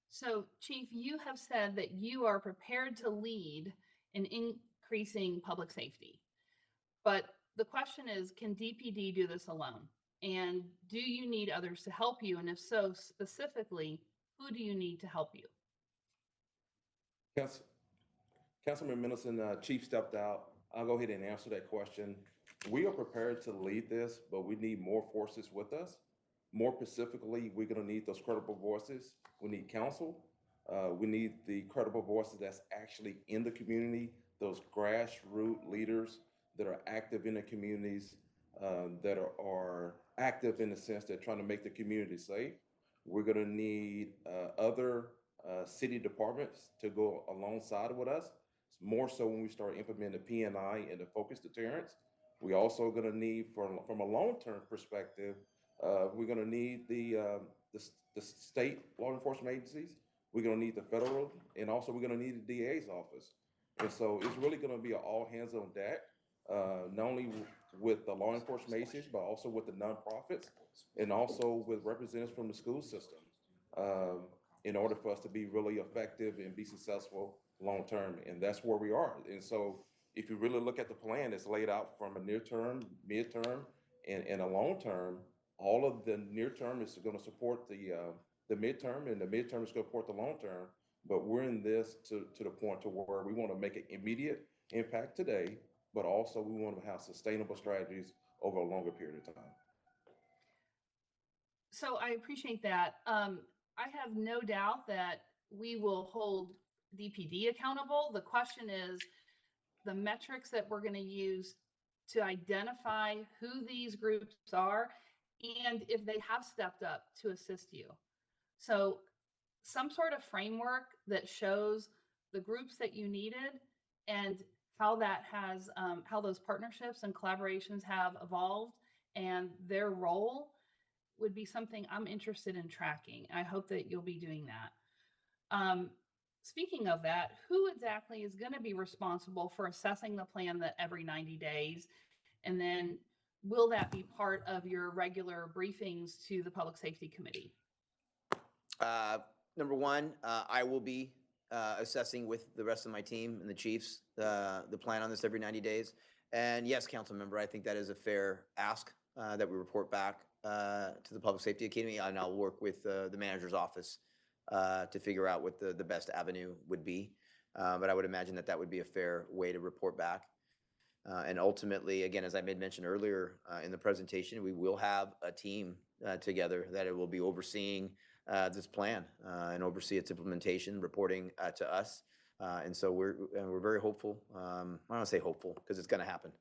So, Chief, you have said that you are prepared to lead in increasing public safety. But the question is, can DPD do this alone? And do you need others to help you? And if so, specifically, who do you need to help you? Councilman Middleton, Chief stepped out. I'll go ahead and answer that question. We are prepared to lead this, but we need more forces with us. More specifically, we're going to need those credible voices. We need counsel. We need the credible voices that's actually in the community, those grassroots leaders that are active in the communities, that are active in the sense that trying to make the community safe. We're going to need other city departments to go alongside with us, more so when we start implementing the P&I and the focused deterrence. We also going to need, from a long-term perspective, we're going to need the state law enforcement agencies. We're going to need the federal, and also we're going to need the DA's office. And so it's really going to be an all hands on deck, not only with the law enforcement agencies, but also with the nonprofits, and also with representatives from the school system, in order for us to be really effective and be successful long term. And that's where we are. And so if you really look at the plan, it's laid out from a near term, midterm, and a long term. All of the near term is going to support the midterm, and the midterm is going to support the long term. But we're in this to the point to where we want to make an immediate impact today, but also we want to have sustainable strategies over a longer period of time. So I appreciate that. I have no doubt that we will hold DPD accountable. The question is the metrics that we're going to use to identify who these groups are and if they have stepped up to assist you. So some sort of framework that shows the groups that you needed and how that has, how those partnerships and collaborations have evolved and their role would be something I'm interested in tracking. I hope that you'll be doing that. Speaking of that, who exactly is going to be responsible for assessing the plan that every 90 days? And then will that be part of your regular briefings to the Public Safety Committee? Number one, I will be assessing with the rest of my team and the chiefs the plan on this every 90 days. And yes, council member, I think that is a fair ask that we report back to the Public Safety Academy, and I'll work with the manager's office to figure out what the best avenue would be. But I would imagine that would be a fair way to report back. And ultimately, again, as I made mention earlier in the presentation, we will have a team together that it will be overseeing this plan and oversee its implementation, reporting to us. And so we're very hopeful. I don't want to say hopeful because it's going to happen.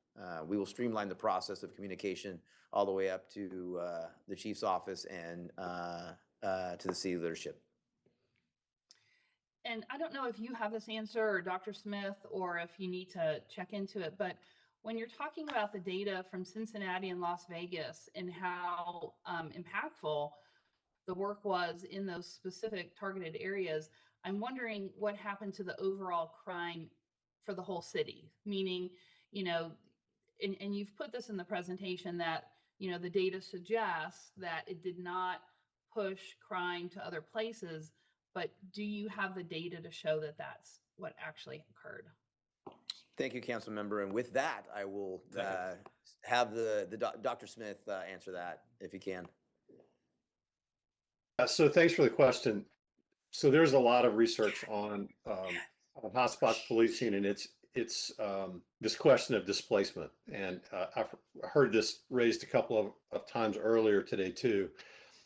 We will streamline the process of communication all the way up to the chief's office and to the city leadership. And I don't know if you have this answer or Dr. Smith, or if you need to check into it, but when you're talking about the data from Cincinnati and Las Vegas and how impactful the work was in those specific targeted areas, I'm wondering what happened to the overall crime for the whole city. Meaning, you know, and you've put this in the presentation that, you know, the data suggests that it did not push crime to other places, but do you have the data to show that that's what actually occurred? Thank you, council member. And with that, I will have Dr. Smith answer that if he can. So thanks for the question. So there's a lot of research on hotspots policing and its it's this question of displacement. And I've heard this raised a couple of times earlier today too.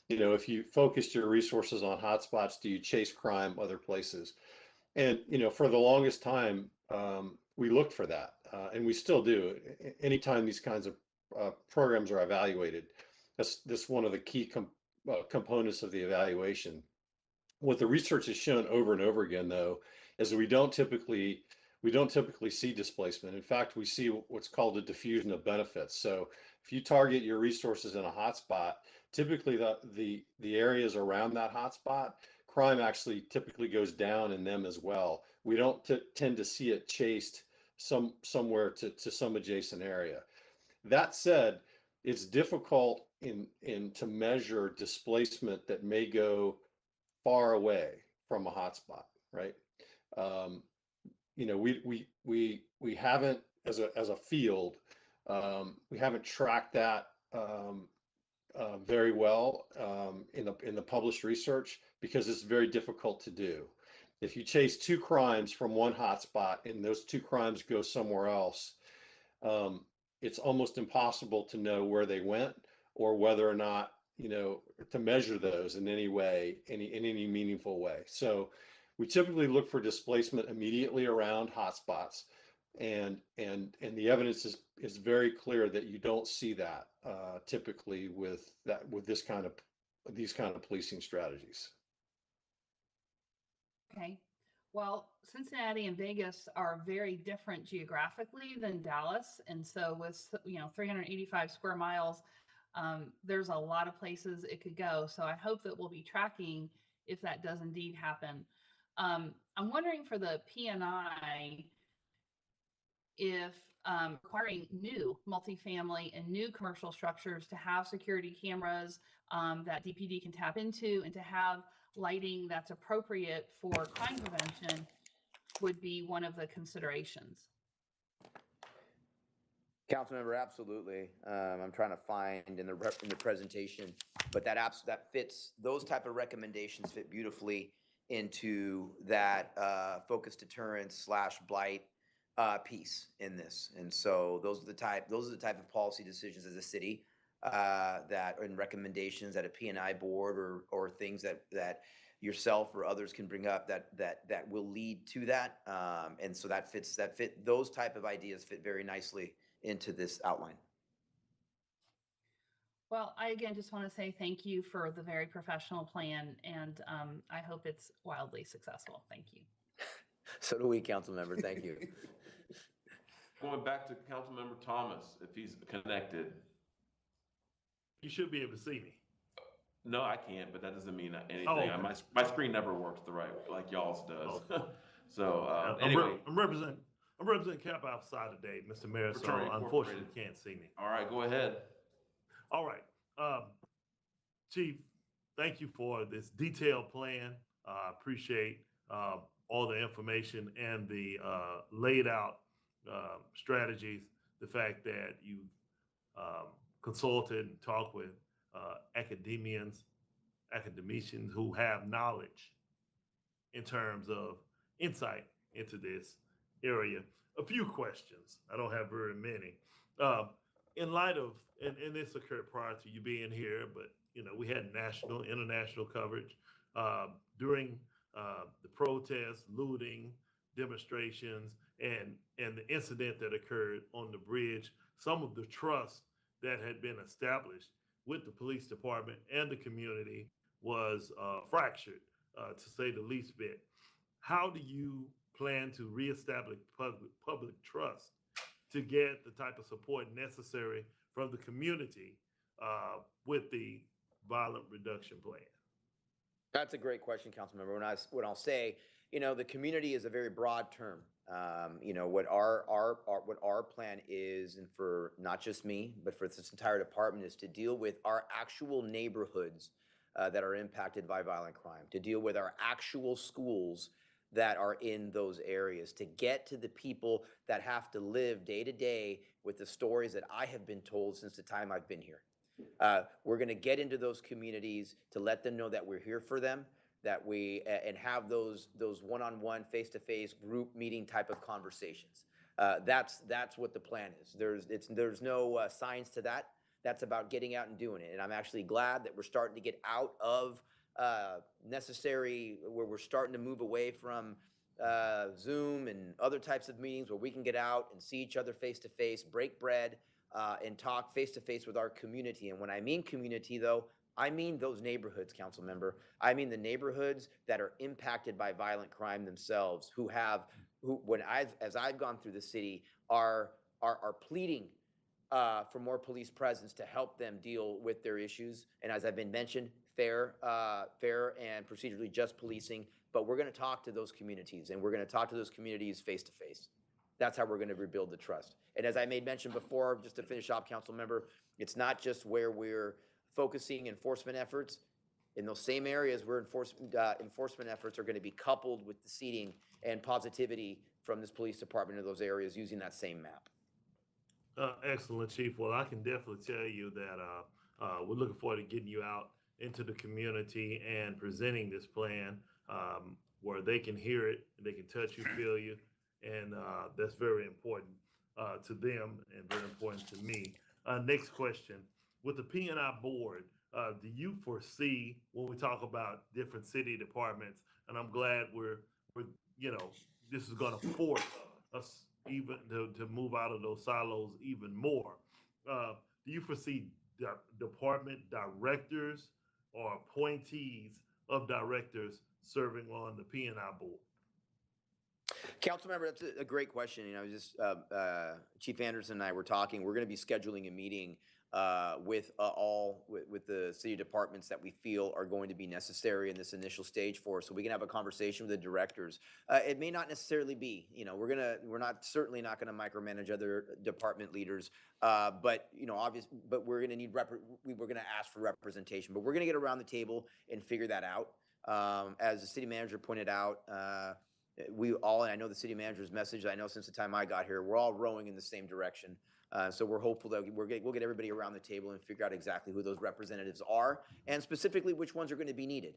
You know, if you focused your resources on hotspots, do you chase crime other places? And, you know, for the longest time, we looked for that, and we still do. Anytime these kinds of programs are evaluated, that's one of the key components of the evaluation. What the research has shown over and over again, though, is we don't typically see displacement. In fact, we see what's called a diffusion of benefits. So if you target your resources in a hotspot, typically the areas around that hotspot, crime actually typically goes down in them as well. We don't tend to see it chased somewhere to some adjacent area. That said, it's difficult to measure displacement that may go far away from a hotspot, right? Um, you know, we haven't, as a field, we haven't tracked that very well in the published research, because it's very difficult to do. If you chase two crimes from one hotspot and those two crimes go somewhere else, it's almost impossible to know where they went, or whether or not, you know, to measure those in any way, in any meaningful way. So we typically look for displacement immediately around hotspots, and the evidence is very clear that you don't see that typically with these kind of policing strategies. Okay. Well, Cincinnati and Vegas are very different geographically than Dallas. And so with, 385 square miles, there's a lot of places it could go. So I hope that we'll be tracking if that does indeed happen. I'm wondering for the P&I if requiring new multifamily and new commercial structures to have security cameras that DPD can tap into, and to have lighting that's appropriate for crime prevention would be one of the considerations. Councilmember, absolutely. I'm trying to find in the presentation, but that fits, those type of recommendations fit beautifully into that focused deterrence / blight piece in this. And so those are the type of policy decisions as a city that, and recommendations that a P&I board or things that yourself or others can bring up that will lead to that. And so those type of ideas fit very nicely into this outline. Well, I again just want to say thank you for the very professional plan, and I hope it's wildly successful. Thank you. So do we, Councilmember. Thank you. Going back to Councilmember Thomas, if he's connected. You should be able to see me. No, I can't, but that doesn't mean anything. Oh, okay. My screen never works the right way, like y'all's does. Oh. So anyway. I'm representing Cap outside today, Mr. Mayor, so unfortunately you can't see me. All right, go ahead. All right. Chief, thank you for this detailed plan. I appreciate all the information and the laid out strategies, the fact that you've consulted and talked with academicians who have knowledge in terms of insight into this area. A few questions. I don't have very many. In light of, and this occurred prior to you being here, but we had national, international coverage during the protests, looting, demonstrations, and the incident that occurred on the bridge. Some of the trust that had been established with the police department and the community was fractured, to say the least bit. How do you plan to reestablish public trust to get the type of support necessary from the community with the violent reduction plan? That's a great question, Councilmember. When I'll say, the community is a very broad term. What our plan is, and for not just me, but for this entire department, is to deal with our actual neighborhoods that are impacted by violent crime, to deal with our actual schools that are in those areas, to get to the people that have to live day to day with the stories that I have been told since the time I've been here. We're going to get into those communities to let them know that we're here for them, that we and have those one-on-one, face-to-face group meeting type of conversations. That's what the plan is. There's no science to that. That's about getting out and doing it. And I'm actually glad that we're starting to get out of where we're starting to move away from Zoom and other types of meetings where we can get out and see each other face to face, break bread, and talk face to face with our community. And when I mean community, though, I mean those neighborhoods, council member. I mean the neighborhoods that are impacted by violent crime themselves, as I've gone through the city, are pleading for more police presence to help them deal with their issues. And as I've been mentioned, fair and procedurally just policing. But we're going to talk to those communities, and we're going to talk to those communities face to face. That's how we're going to rebuild the trust. And as I made mention before, just to finish off, council member, it's not just where we're focusing enforcement efforts. In those same areas where enforcement efforts are going to be coupled with the seating and positivity from this police department in those areas using that same map. Excellent, Chief. Well, I can definitely tell you that we're looking forward to getting you out into the community and presenting this plan where they can hear it, they can touch you, feel you, and that's very important to them and very important to me. Next question. With the P&I board, do you foresee when we talk about different city departments, and I'm glad we're this is going to force us even to move out of those silos even more. Do you foresee department directors or appointees of directors serving on the P&I board? Councilmember, that's a great question. Chief Anderson and I were talking. We're going to be scheduling a meeting with the city departments that we feel are going to be necessary in this initial stage for us, so we can have a conversation with the directors. It may not necessarily be, certainly not going to micromanage other department leaders, but we're going to we're going to ask for representation, but we're going to get around the table and figure that out. As the city manager pointed out, and I know the city manager's message, I know since the time I got here, we're all rowing in the same direction. So we're hopeful that we'll get everybody around the table and figure out exactly who those representatives are and specifically which ones are going to be needed.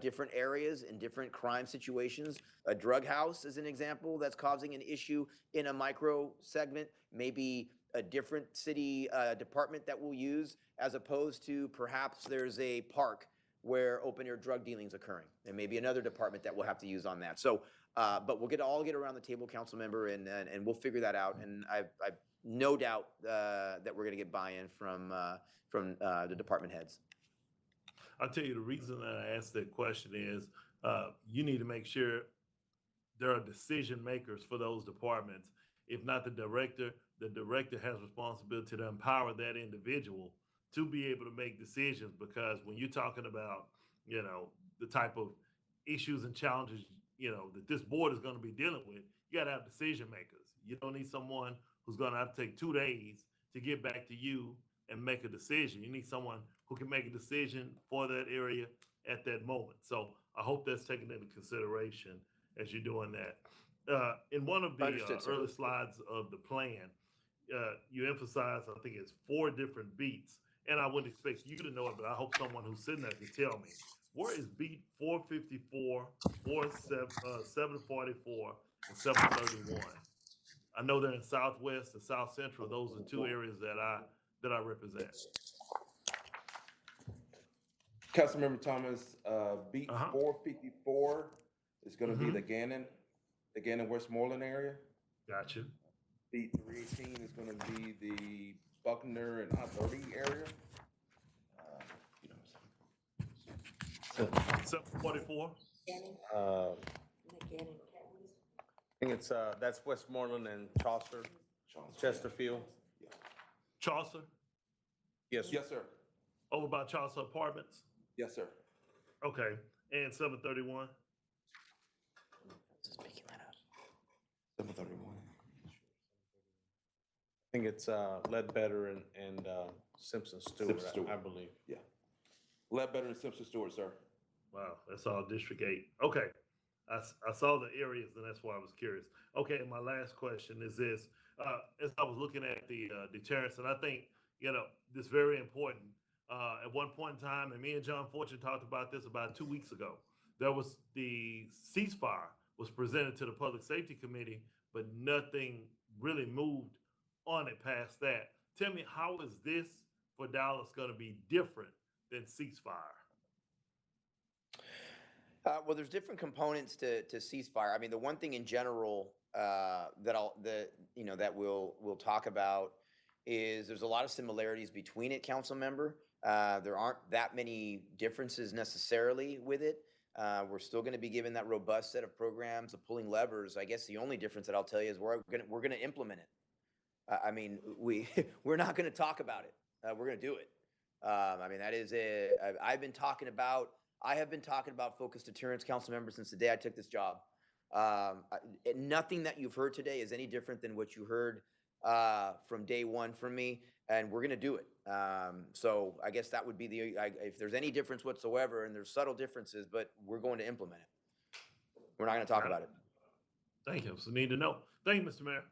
Different areas and different crime situations. A drug house is an example that's causing an issue in a micro segment. Maybe a different city department that we'll use, as opposed to perhaps there's a park where open air drug dealing is occurring. And maybe another department that we'll have to use on that. So, but we'll all get around the table, council member, and we'll figure that out. And I've no doubt that we're going to get buy-in from the department heads. I'll tell you the reason that I asked that question is you need to make sure there are decision makers for those departments. If not the director has responsibility to empower that individual to be able to make decisions, because when you're talking about, the type of issues and challenges, that this board is going to be dealing with, you got to have decision makers. You don't need someone who's going to have to take 2 days to get back to you and make a decision. You need someone who can make a decision for that area at that moment. So I hope that's taken into consideration as you're doing that. In one of the early slides of the plan, you emphasize, I think it's 4 different beats. And I wouldn't expect you to know it, but I hope someone who's sitting there can tell me. Where is beat 454, 744, and 731? I know they're in Southwest and South Central. Those are 2 areas that I represent. Councilmember Thomas, beat 454 is going to be the Gannon Westmoreland area. Gotcha. Beat 318 is going to be the Buckner and I-30 area. 744. I think it's that's Westmoreland and Chaucer, Chesterfield. Chaucer? Yes, sir. Over by Chaucer Apartments? Yes, sir. Okay. And 731? Just making that up. 731. I think it's Ledbetter and Simpson Stewart, I believe. Yeah. Ledbetter and Simpson Stewart, sir. Wow, that's all District 8. Okay. I saw the areas, and that's why I was curious. Okay, and my last question is this. As I was looking at the deterrence, and I think, this is very important. At one point in time, and me and John Fortune talked about this about 2 weeks ago, there was the ceasefire was presented to the Public Safety Committee, but nothing really moved on it past that. Tell me, how is this for Dallas going to be different than ceasefire? Well, there's different components to ceasefire. I mean, the one thing in general that we'll talk about is there's a lot of similarities between it, council member. There aren't that many differences necessarily with it. We're still going to be given that robust set of programs of pulling levers. I guess the only difference that I'll tell you is we're going to implement it. I mean, we're not going to talk about it. We're going to do it. I mean, I have been talking about focused deterrence, council members, since the day I took this job. Nothing that you've heard today is any different than what you heard from day one from me, and we're going to do it. So I guess that would be if there's any difference whatsoever, and there's subtle differences, but we're going to implement it. We're not going to talk about it. Thank you. So need to know. Thank you, Mr. Mayor.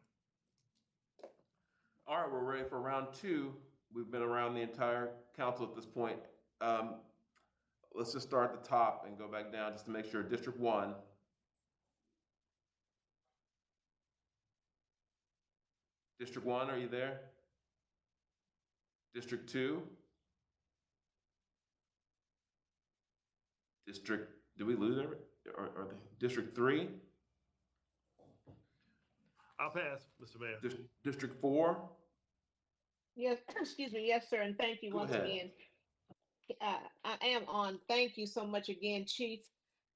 All right, we're ready for round two. We've been around the entire council at this point. Let's just start at the top and go back down just to make sure. District 1. District 1, are you there? District 2? Did we lose every? Or District 3? I'll pass, Mr. Mayor. District 4? Yes, excuse me. Yes, sir. And thank you Go once ahead. again. I am on. Thank you so much again, Chief,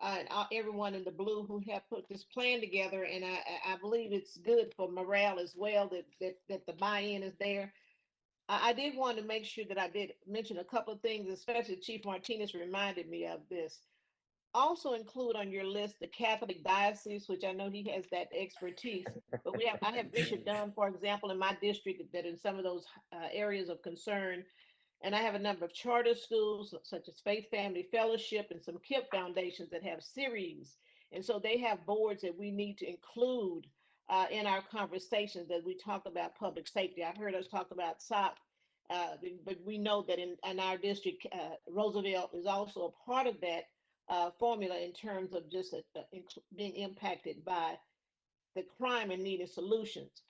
and everyone in the blue who have put this plan together. And I believe it's good for morale as well that the buy-in is there. I did want to make sure that I did mention a couple of things, especially Chief Martinez reminded me of this. Also include on your list the Catholic diocese, which I know he has that expertise. But I have Bishop Dunn, for example, in my district that in some of those areas of concern. And I have a number of charter schools such as Faith Family Fellowship and some KIP foundations that have series. And so they have boards that we need to include in our conversations as we talk about public safety. I heard us talk about SOC, but we know that in our district, Roosevelt is also a part of that formula in terms of just being impacted by the crime and needing solutions.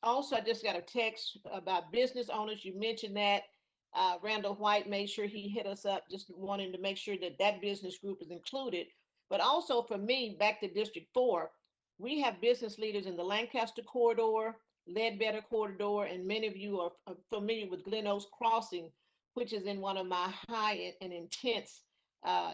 Also, I just got a text about business owners. You mentioned that. Randall White made sure he hit us up, just wanting to make sure that that business group is included. But also for me, back to District 4, we have business leaders in the Lancaster corridor, Ledbetter corridor, and many of you are familiar with Glen Oaks Crossing, which is in one of my high and intense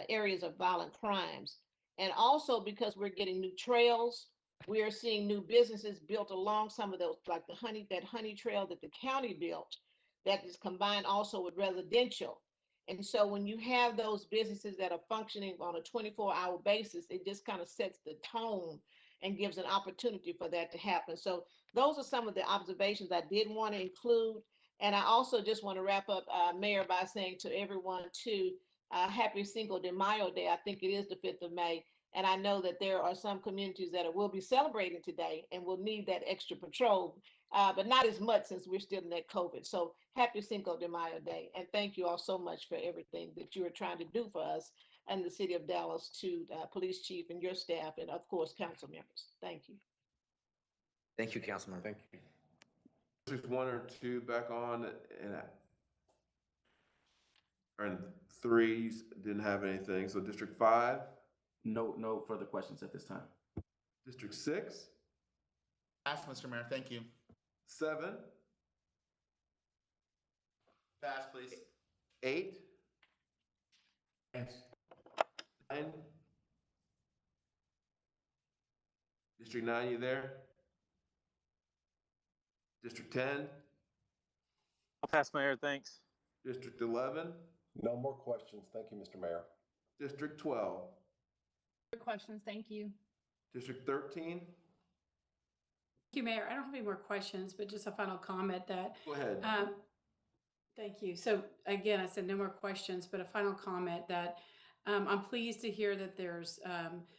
areas of violent crimes. And also because we're getting new trails, we are seeing new businesses built along some of those, like that honey trail that the county built, that is combined also with residential. And so when you have those businesses that are functioning on a 24-hour basis, it just kind of sets the tone and gives an opportunity for that to happen. So those are some of the observations I did want to include. And I also just want to wrap up, Mayor, by saying to everyone too, happy Cinco de Mayo Day. I think it is the 5th of May. And I know that there are some communities that will be celebrating today and will need that extra patrol, but not as much since we're still in that COVID. So happy Cinco de Mayo Day. And thank you all so much for everything that you are trying to do for us and the city of Dallas, to police chief and your staff, and of course, council members. Thank you. Thank you, Councilman. Thank you. District 1 or 2 back on, and 3 didn't have anything. So District 5? No further questions at this time. District 6? Pass, Mr. Mayor. Thank you. 7? Pass, please. 8? Yes. 9? District 9, you there? District 10? I'll pass, Mayor. Thanks. District 11? No more questions. Thank you, Mr. Mayor. District 12? Questions, thank you. District 13? Thank you, Mayor. I don't have any more questions, but just a final comment that. Go ahead. Thank you. So again, I said no more questions, but a final comment that I'm pleased to hear that there's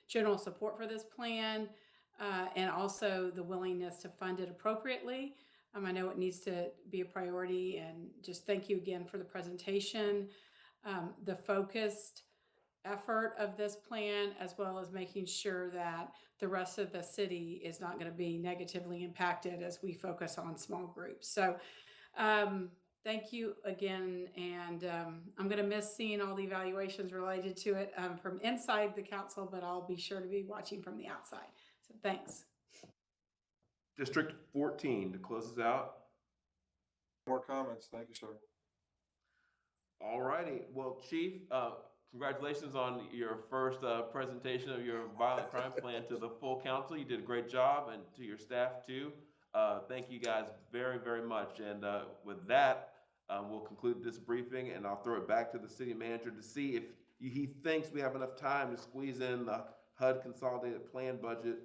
general support for this plan and also the willingness to fund it appropriately. I know it needs to be a priority, and just thank you again for the presentation. The focused effort of this plan, as well as making sure that the rest of the city is not going to be negatively impacted as we focus on small groups. So thank you again. And I'm going to miss seeing all the evaluations related to it from inside the council, but I'll be sure to be watching from the outside. So thanks. District 14 to close us out. More comments? Thank you, sir. All righty. Well, Chief, congratulations on your first presentation of your violent crime plan to the full council. You did a great job, and to your staff too. Thank you guys very, very much. And with that, we'll conclude this briefing, and I'll throw it back to the city manager to see if he thinks we have enough time to squeeze in the HUD consolidated plan budget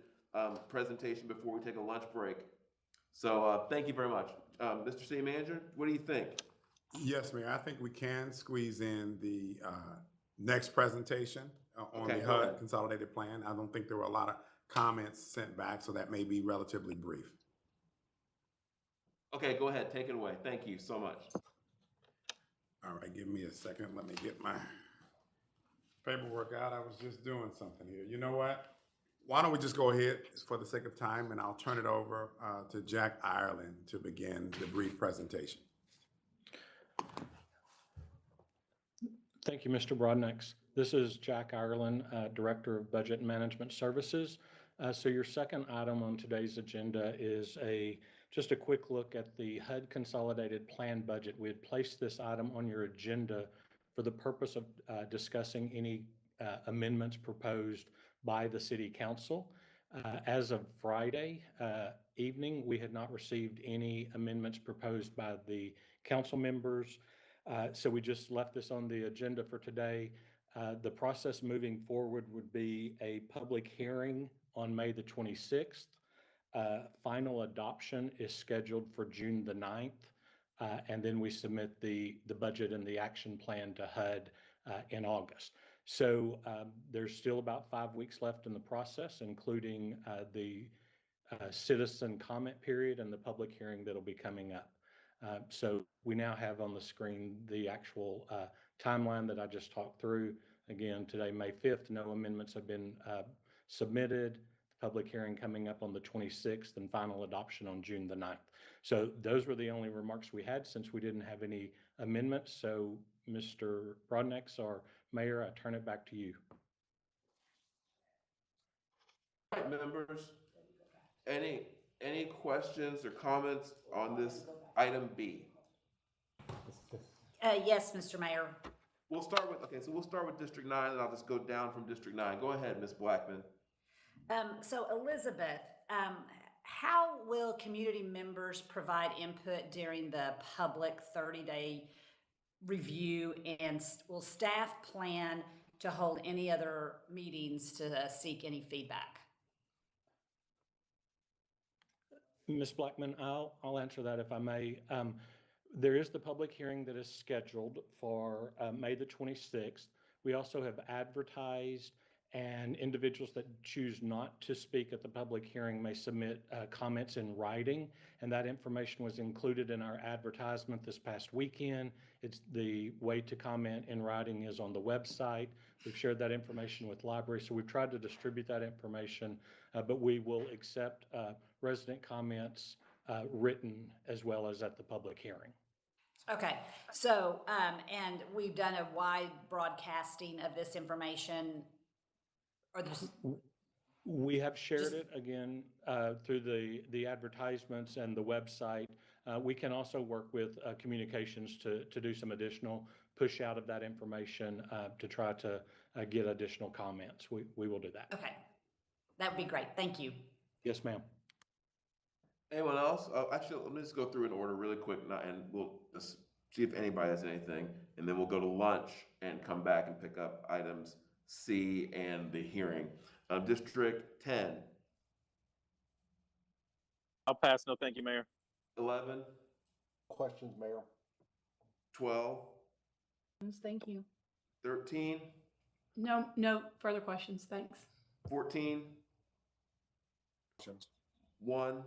presentation before we take a lunch break. So thank you very much. Mr. City Manager, what do you think? Yes, Mayor, I think we can squeeze in the next presentation on Okay, the go HUD ahead. consolidated plan. I don't think there were a lot of comments sent back, so that may be relatively brief. Okay, go ahead. Take it away. Thank you so much. All right, give me a second. Let me get my paperwork out. I was just doing something here. You know what? Why don't we just go ahead for the sake of time, and I'll turn it over to Jack Ireland to begin the brief presentation. Thank you, Mr. Broadnex. This is Jack Ireland, Director of Budget and Management Services. So your second item on today's agenda is just a quick look at the HUD Consolidated Plan Budget. We had placed this item on your agenda for the purpose of discussing any amendments proposed by the City Council. As of Friday evening, we had not received any amendments proposed by the council members. So we just left this on the agenda for today. The process moving forward would be a public hearing on May the 26th. Final adoption is scheduled for June the 9th. And then we submit the budget and the action plan to HUD in August. So there's still about 5 weeks left in the process, including the citizen comment period and the public hearing that'll be coming up. So we now have on the screen the actual timeline that I just talked through. Again, today, May 5th, no amendments have been submitted. The public hearing coming up on the 26th and final adoption on June the 9th. So those were the only remarks we had since we didn't have any amendments. So Mr. Broadnex, our mayor, I turn it back to you. All right, members, any questions or comments on this item B? Yes, Mr. Mayor. We'll start with District 9, and I'll just go down from District 9. Go ahead, Ms. Blackman. So Elizabeth, how will community members provide input during the public 30-day review, and will staff plan to hold any other meetings to seek any feedback? Ms. Blackman, I'll answer that if I may. There is the public hearing that is scheduled for May the 26th. We also have advertised, and individuals that choose not to speak at the public hearing may submit comments in writing, and that information was included in our advertisement this past weekend. It's the way to comment in writing is on the website. We've shared that information with libraries, so we've tried to distribute that information, but we will accept resident comments written as well as at the public hearing. Okay, so, and we've done a wide broadcasting of this information, or there's... We have shared it again through the advertisements and the website. We can also work with communications to do some additional push out of that information to try to get additional comments. We will do that. Okay, that would be great. Thank you. Yes, ma'am. Anyone else? Actually, let me just go through in order really quick, and we'll just see if anybody has anything, and then we'll go to lunch and come back and pick up items C and the hearing. District 10. I'll pass. No, thank you, Mayor. 11. Questions, Mayor? 12. Thank you. 13. No further questions. Thanks. 14. Questions? 1.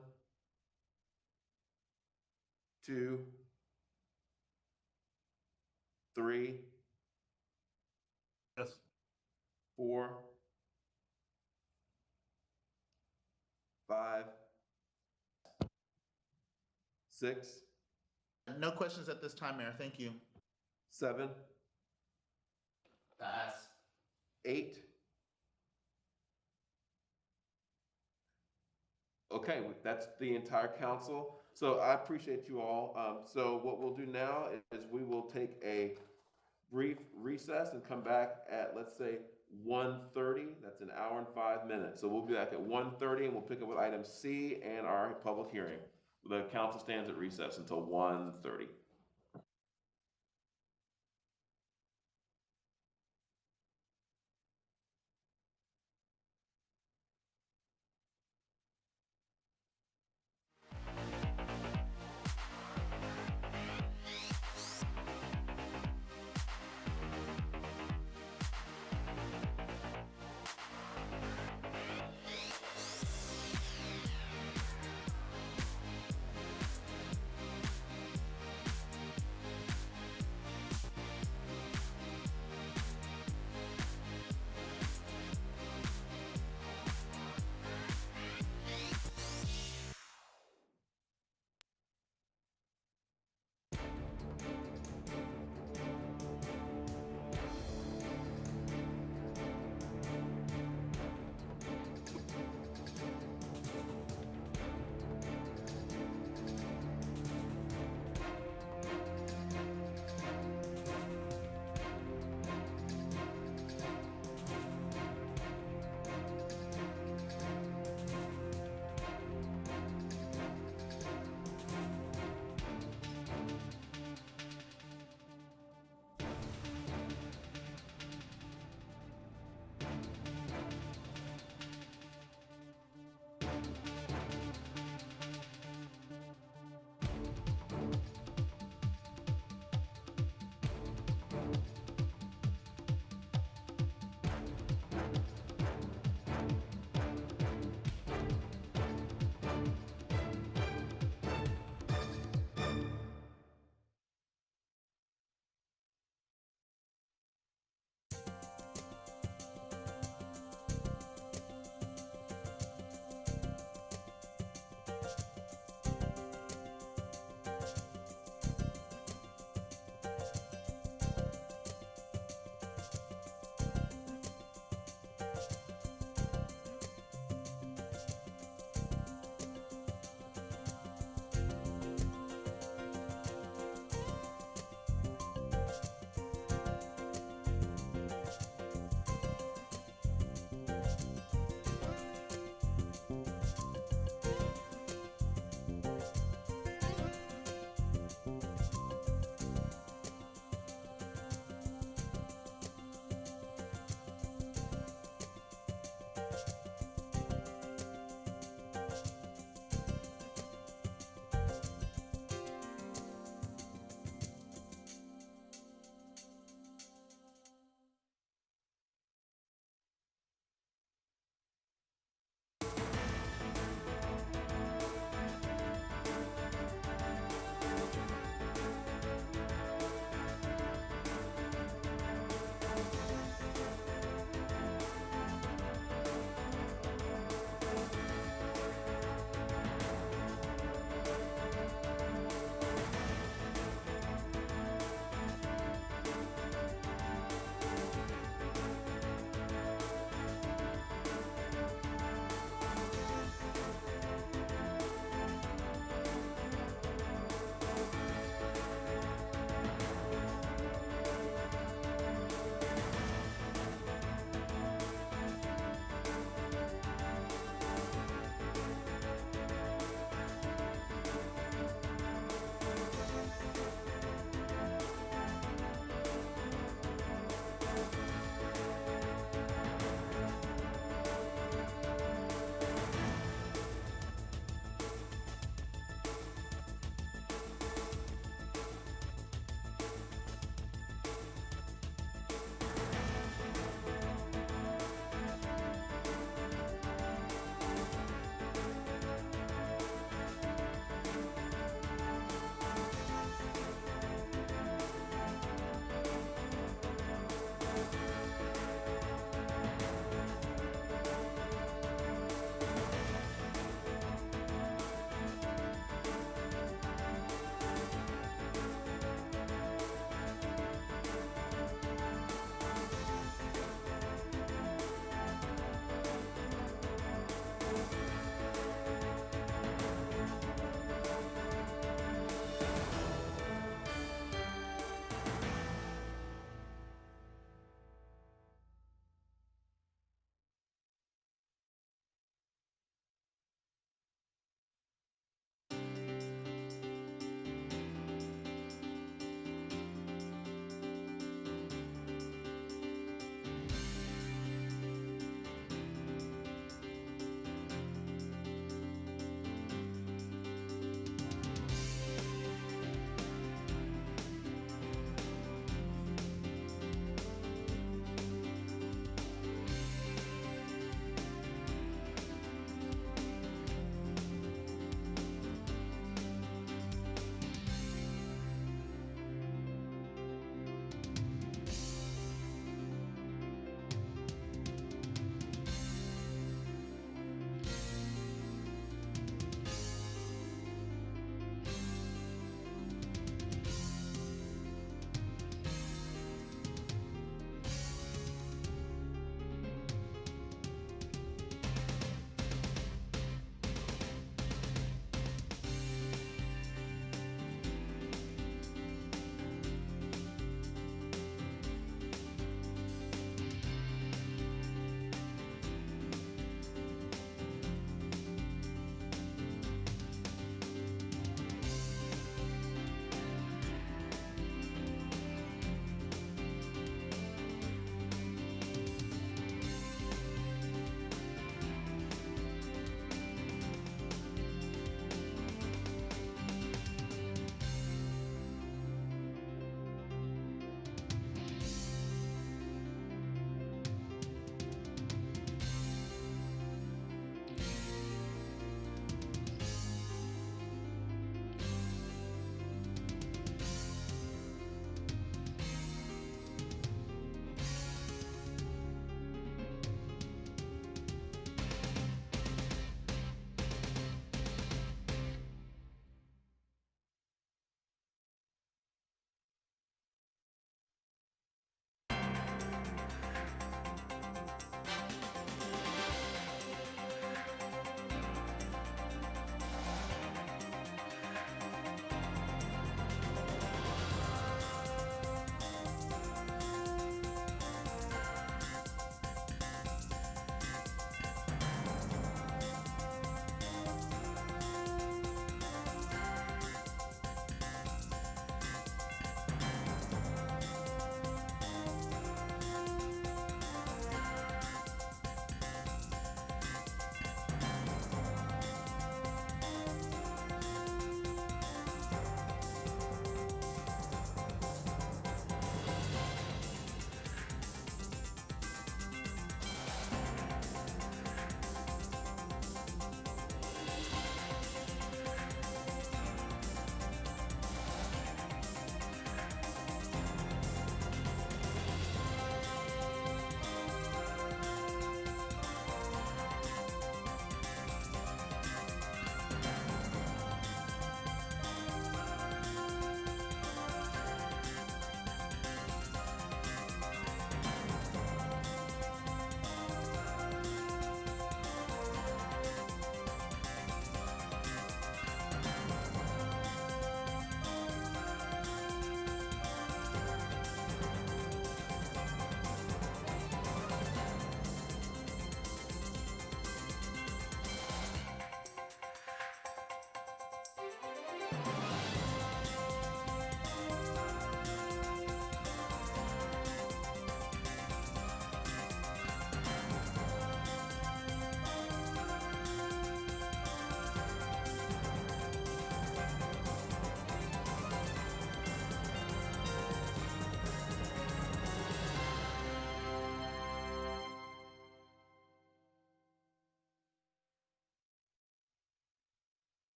2. 3. Yes. 4, 5, 6, No questions at this time, Mayor. Thank you. 7, Pass. 8. Okay, that's the entire council. So I appreciate you all. So what we'll do now is we will take a brief recess and come back at, let's say, 1:30. That's an hour and 5 minutes. So we'll be back at 1:30 and we'll pick up with item C and our public hearing. The council stands at recess until 1:30.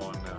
on now.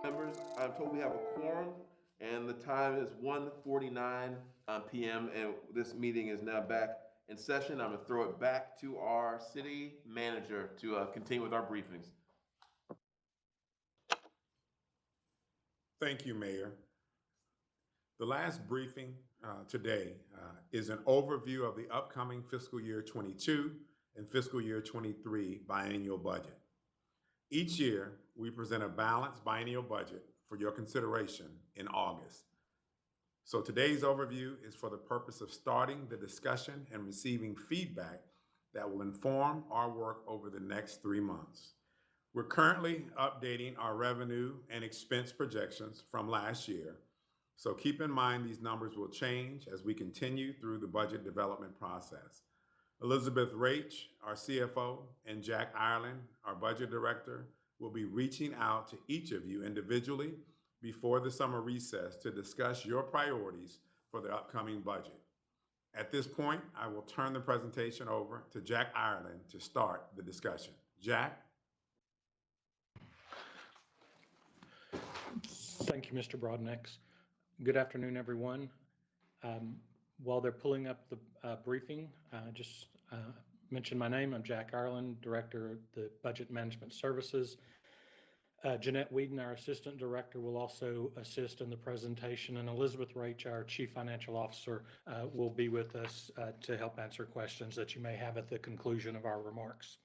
Members, I'm told we have a quorum, and the time is 1:49 p.m., and this meeting is now back in session. I'm gonna throw it back to our city manager to continue with our briefings. Thank you, Mayor. The last briefing today is an overview of the upcoming fiscal year 22 and fiscal year 23 biennial budget. Each year, we present a balanced biennial budget for your consideration in August. So today's overview is for the purpose of starting the discussion and receiving feedback that will inform our work over the next 3 months. We're currently updating our revenue and expense projections from last year. So keep in mind these numbers will change as we continue through the budget development process. Elizabeth Rach, our CFO, and Jack Ireland, our budget director, will be reaching out to each of you individually before the summer recess to discuss your priorities for the upcoming budget. At this point, I will turn the presentation over to Jack Ireland to start the discussion. Jack? Thank you, Mr. Broadnex. Good afternoon, everyone. While they're pulling up the briefing, just mention my name. I'm Jack Ireland, Director of the Budget Management Services. Jeanette Whedon, our Assistant Director, will also assist in the presentation, and Elizabeth Rach, our Chief Financial Officer, will be with us to help answer questions that you may have at the conclusion of our remarks.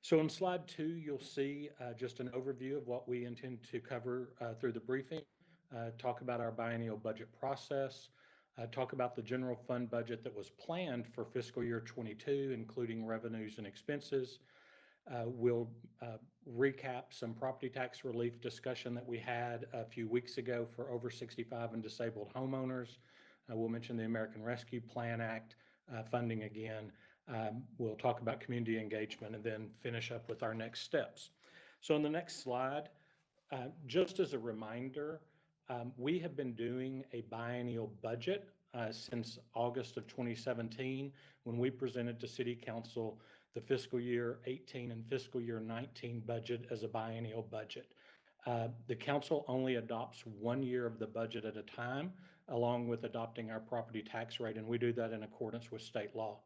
So on slide 2, you'll see just an overview of what we intend to cover through the briefing, talk about our biennial budget process, talk about the general fund budget that was planned for fiscal year 22, including revenues and expenses. We'll recap some property tax relief discussion that we had a few weeks ago for over 65 and disabled homeowners. We'll mention the American Rescue Plan Act funding again. We'll talk about community engagement and then finish up with our next steps. So on the next slide, just as a reminder, we have been doing a biennial budget since August of 2017 when we presented to City Council the fiscal year 18 and fiscal year 19 budget as a biennial budget. The council only adopts 1 year of the budget at a time, along with adopting our property tax rate, and we do that in accordance with state law.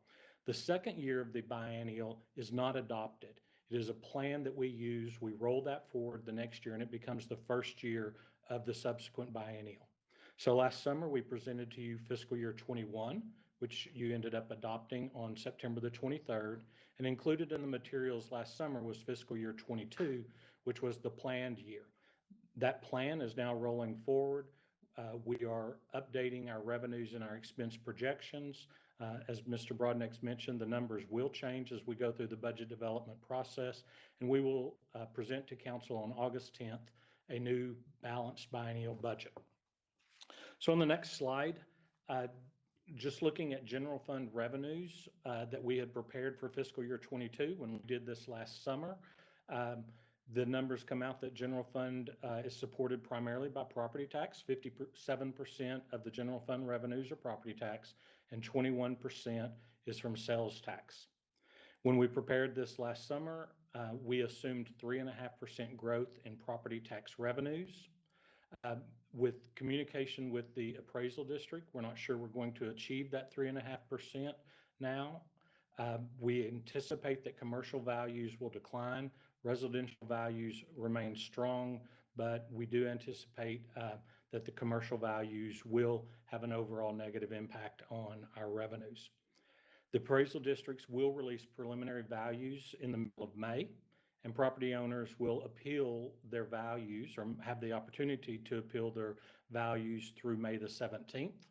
The second year of the biennial is not adopted. It is a plan that we use. We roll that forward the next year, and it becomes the first year of the subsequent biennial. So last summer, we presented to you fiscal year 21, which you ended up adopting on September the 23rd, and included in the materials last summer was fiscal year 22, which was the planned year. That plan is now rolling forward. We are updating our revenues and our expense projections. As Mr. Broadnex mentioned, the numbers will change as we go through the budget development process, and we will present to Council on August 10th a new balanced biennial budget. So on the next slide, just looking at general fund revenues that we had prepared for fiscal year 22 when we did this last summer, the numbers come out that general fund is supported primarily by property tax. 57% of the general fund revenues are property tax, and 21% is from sales tax. When we prepared this last summer, we assumed 3.5% growth in property tax revenues. With communication with the appraisal district, we're not sure we're going to achieve that 3.5% now. We anticipate that commercial values will decline. Residential values remain strong, but we do anticipate that the commercial values will have an overall negative impact on our revenues. The appraisal districts will release preliminary values in the middle of May, and property owners will appeal their values or have the opportunity to appeal their values through May the 17th.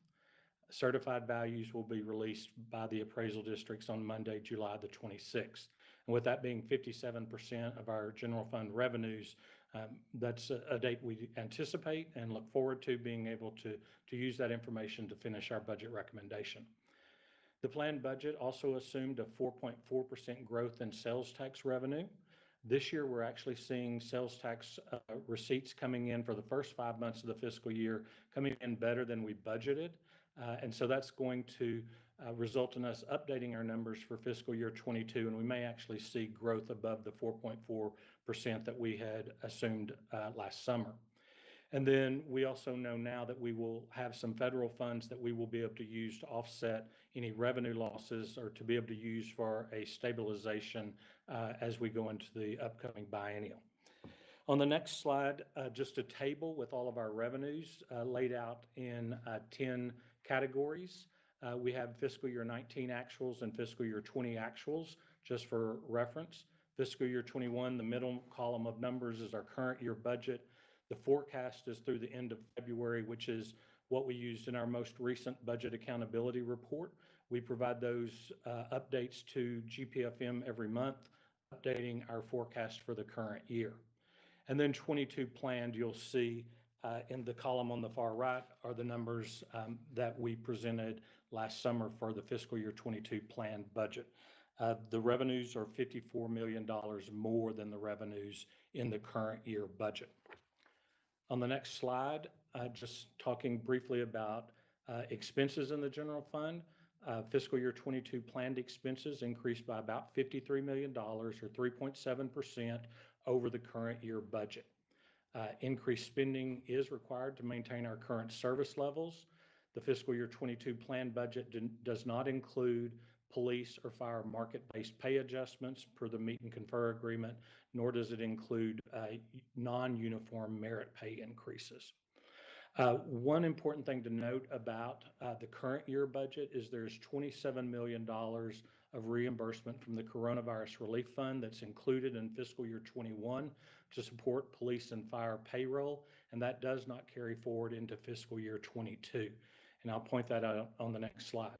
Certified values will be released by the appraisal districts on Monday, July the 26th. And with that being 57% of our general fund revenues, that's a date we anticipate and look forward to being able to use that information to finish our budget recommendation. The planned budget also assumed a 4.4% growth in sales tax revenue. This year, we're actually seeing sales tax receipts coming in for the first 5 months of the fiscal year coming in better than we budgeted. And so that's going to result in us updating our numbers for fiscal year 22, and we may actually see growth above the 4.4% that we had assumed last summer. And then we also know now that we will have some federal funds that we will be able to use to offset any revenue losses or to be able to use for a stabilization as we go into the upcoming biennial. On the next slide, just a table with all of our revenues laid out in 10 categories. We have fiscal year 19 actuals and fiscal year 20 actuals, just for reference. Fiscal year 21, the middle column of numbers is our current year budget. The forecast is through the end of February, which is what we used in our most recent budget accountability report. We provide those updates to GPFM every month, updating our forecast for the current year. And then 22 planned, you'll see in the column on the far right are the numbers that we presented last summer for the fiscal year 22 planned budget. The revenues are $54 million more than the revenues in the current year budget. On the next slide, just talking briefly about expenses in the general fund. Fiscal year 22 planned expenses increased by about $53 million or 3.7% over the current year budget. Increased spending is required to maintain our current service levels. The fiscal year 22 planned budget does not include police or fire market-based pay adjustments per the meet and confer agreement, nor does it include non-uniform merit pay increases. One important thing to note about the current year budget is there's $27 million of reimbursement from the Coronavirus Relief Fund that's included in fiscal year 21 to support police and fire payroll, and that does not carry forward into fiscal year 22. And I'll point that out on the next slide.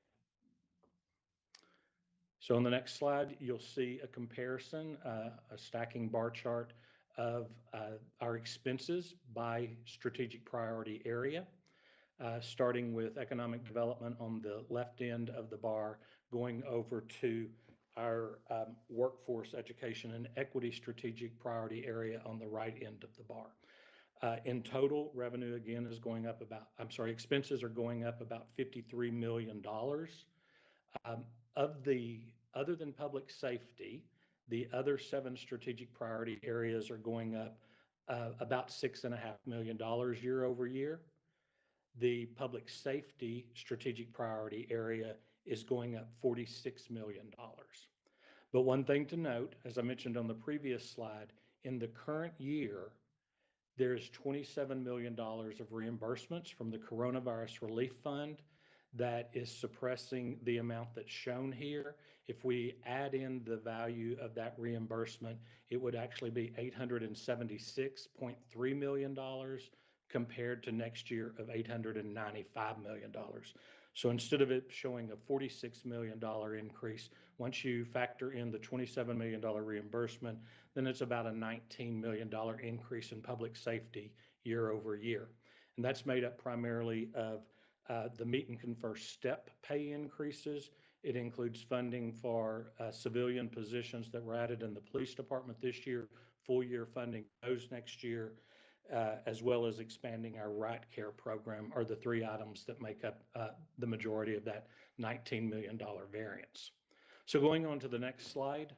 So on the next slide, you'll see a comparison, a stacking bar chart of our expenses by strategic priority area, starting with economic development on the left end of the bar, going over to our workforce education and equity strategic priority area on the right end of the bar. In total, revenue again is going up about, expenses are going up about $53 million. Other than public safety, the other 7 strategic priority areas are going up about $6.5 million year over year. The public safety strategic priority area is going up $46 million. But one thing to note, as I mentioned on the previous slide, in the current year, there's $27 million of reimbursements from the Coronavirus Relief Fund that is suppressing the amount that's shown here. If we add in the value of that reimbursement, it would actually be $876.3 million compared to next year of $895 million. So instead of it showing a $46 million increase, once you factor in the $27 million reimbursement, then it's about a $19 million increase in public safety year over year. And that's made up primarily of the meet and confer step pay increases. It includes funding for civilian positions that were added in the police department this year, full year funding those next year, as well as expanding our right care program are the 3 items that make up the majority of that $19 million variance. So going on to the next slide,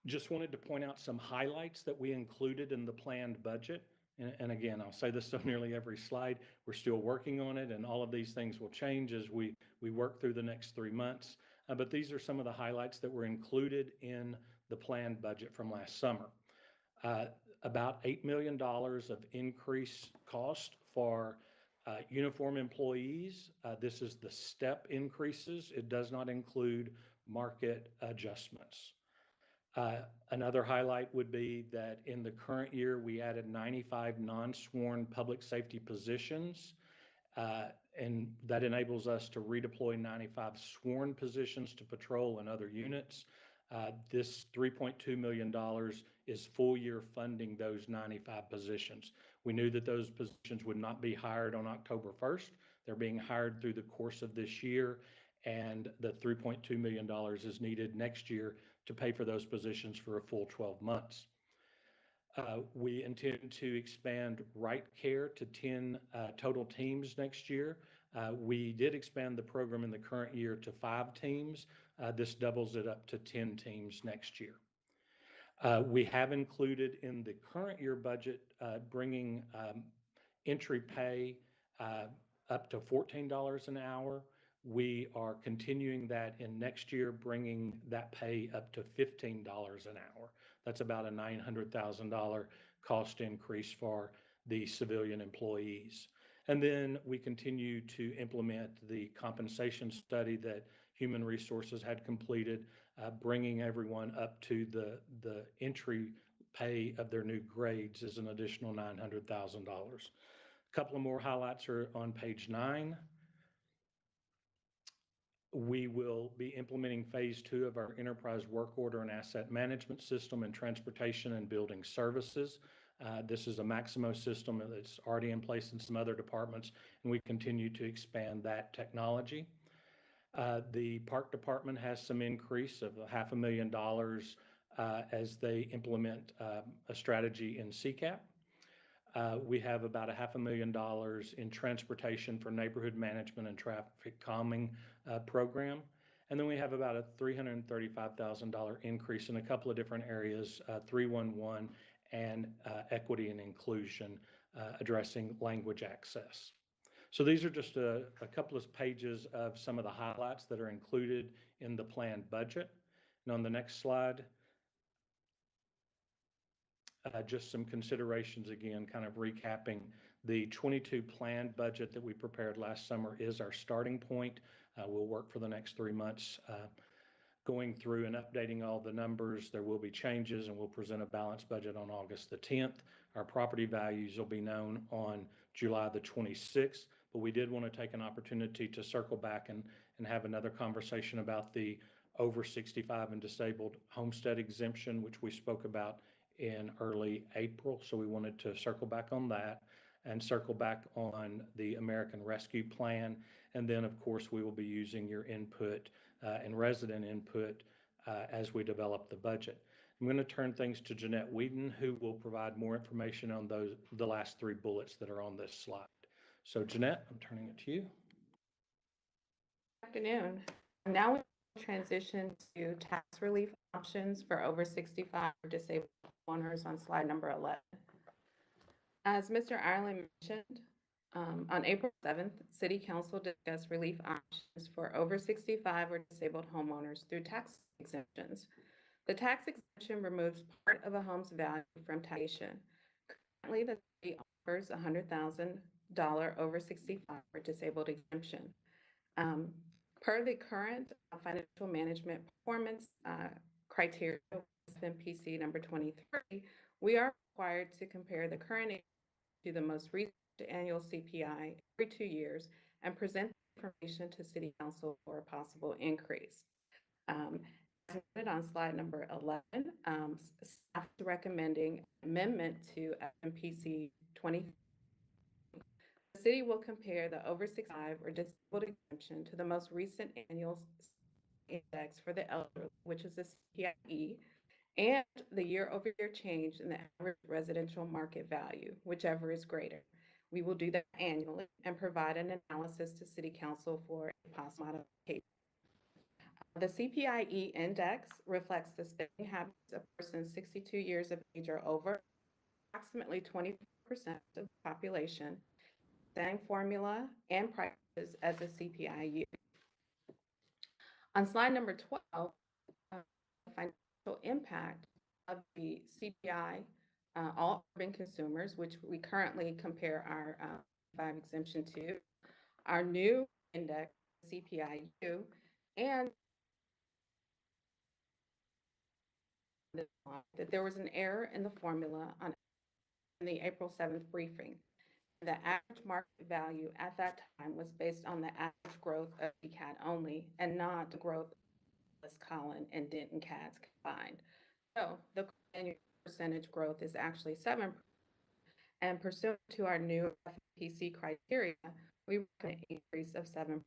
just wanted to point out some highlights that we included in the planned budget. And again, I'll say this on nearly every slide, we're still working on it, and all of these things will change as we work through the next 3 months. But these are some of the highlights that were included in the planned budget from last summer. About $8 million of increased cost for uniform employees. This is the step increases. It does not include market adjustments. Another highlight would be that in the current year, we added 95 non-sworn public safety positions, and that enables us to redeploy 95 sworn positions to patrol and other units. This $3.2 million is full year funding those 95 positions. We knew that those positions would not be hired on October 1st. They're being hired through the course of this year, and the $3.2 million is needed next year to pay for those positions for a full 12 months. We intend to expand right care to 10 total teams next year. We did expand the program in the current year to 5 teams. This doubles it up to 10 teams next year. We have included in the current year budget bringing entry pay up to $14 an hour. We are continuing that in next year, bringing that pay up to $15 an hour. That's about a $900,000 cost increase for the civilian employees. And then we continue to implement the compensation study that Human Resources had completed, bringing everyone up to the entry pay of their new grades is an additional $900,000. A couple of more highlights are on page 9. We will be implementing phase 2 of our enterprise work order and asset management system in transportation and building services. This is a Maximo system that's already in place in some other departments, and we continue to expand that technology. The park department has some increase of $500,000 as they implement a strategy in CCAP. We have about $500,000 in transportation for neighborhood management and traffic calming program. And then we have about a $335,000 increase in a couple of different areas, 311 and equity and inclusion, addressing language access. So these are just a couple of pages of some of the highlights that are included in the planned budget. And on the next slide, just some considerations again, kind of recapping. The 22 planned budget that we prepared last summer is our starting point. We'll work for the next 3 months going through and updating all the numbers. There will be changes, and we'll present a balanced budget on August the 10th. Our property values will be known on July the 26th, but we did want to take an opportunity to circle back and have another conversation about the over 65 and disabled homestead exemption, which we spoke about in early April. So we wanted to circle back on that and circle back on the American Rescue Plan. And then, of course, we will be using your input and resident input as we develop the budget. I'm going to turn things to Jeanette Whedon, who will provide more information on the last 3 bullets that are on this slide. So Jeanette, I'm turning it to you. Good afternoon. Now we transition to tax relief options for over 65 or disabled owners on slide number 11. As Mr. Ireland mentioned, on April 7th, City Council discussed relief options for over 65 or disabled homeowners through tax exemptions. The tax exemption removes part of a home's value from taxation. Currently, the city offers a $100,000 over 65 or disabled exemption. Per the current financial management performance criteria, SMPC number 23, we are required to compare the current to the most recent annual CPI every 2 years and present information to City Council for a possible increase. As noted on slide number 11, staff is recommending amendment to SMPC 23. The city will compare the over 65 or disabled exemption to the most recent annual index for the elderly, which is the CPIE, and the year-over-year change in the average residential market value, whichever is greater. We will do that annually and provide an analysis to City Council for a possible modification. The CPIE index reflects the spending habits of persons 62 years of age or over, approximately 20% of the population, same formula and practices as the CPIE. On slide number 12, financial impact of the CPI, all urban consumers, which we currently compare our 5 exemption to, our new index, CPIU, and that there was an error in the formula in the April 7th briefing. The average market value at that time was based on the average growth of CAD only and not the growth of Collin and Denton CADs combined. So the annual percentage growth is actually 7%. And pursuant to our new FPC criteria, we reckon an increase of 7%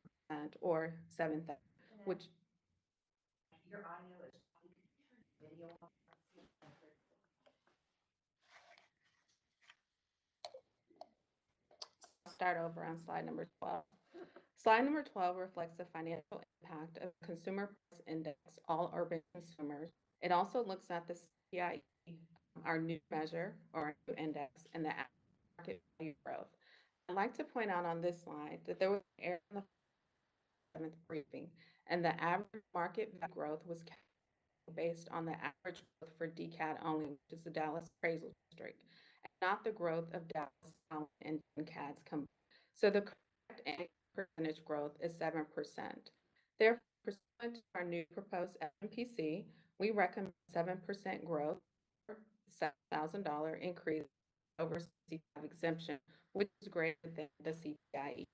or 7,000, which your audio is video off. Start over on slide number 12. Slide number 12 reflects the financial impact of consumer price index, all urban consumers. It also looks at the CPI, our new measure or our new index, and the average market value growth. I'd like to point out on this slide that there was an error in the seventh briefing, and the average market value growth was based on the average growth for DCAD only, which is the Dallas Appraisal District, and not the growth of Dallas, Allen, and DCADs combined. So the correct percentage growth is 7%. Therefore, pursuant to our new proposed MPC, we recommend 7% growth, $7,000 increase over 65 exemption, which is greater than the CPIE.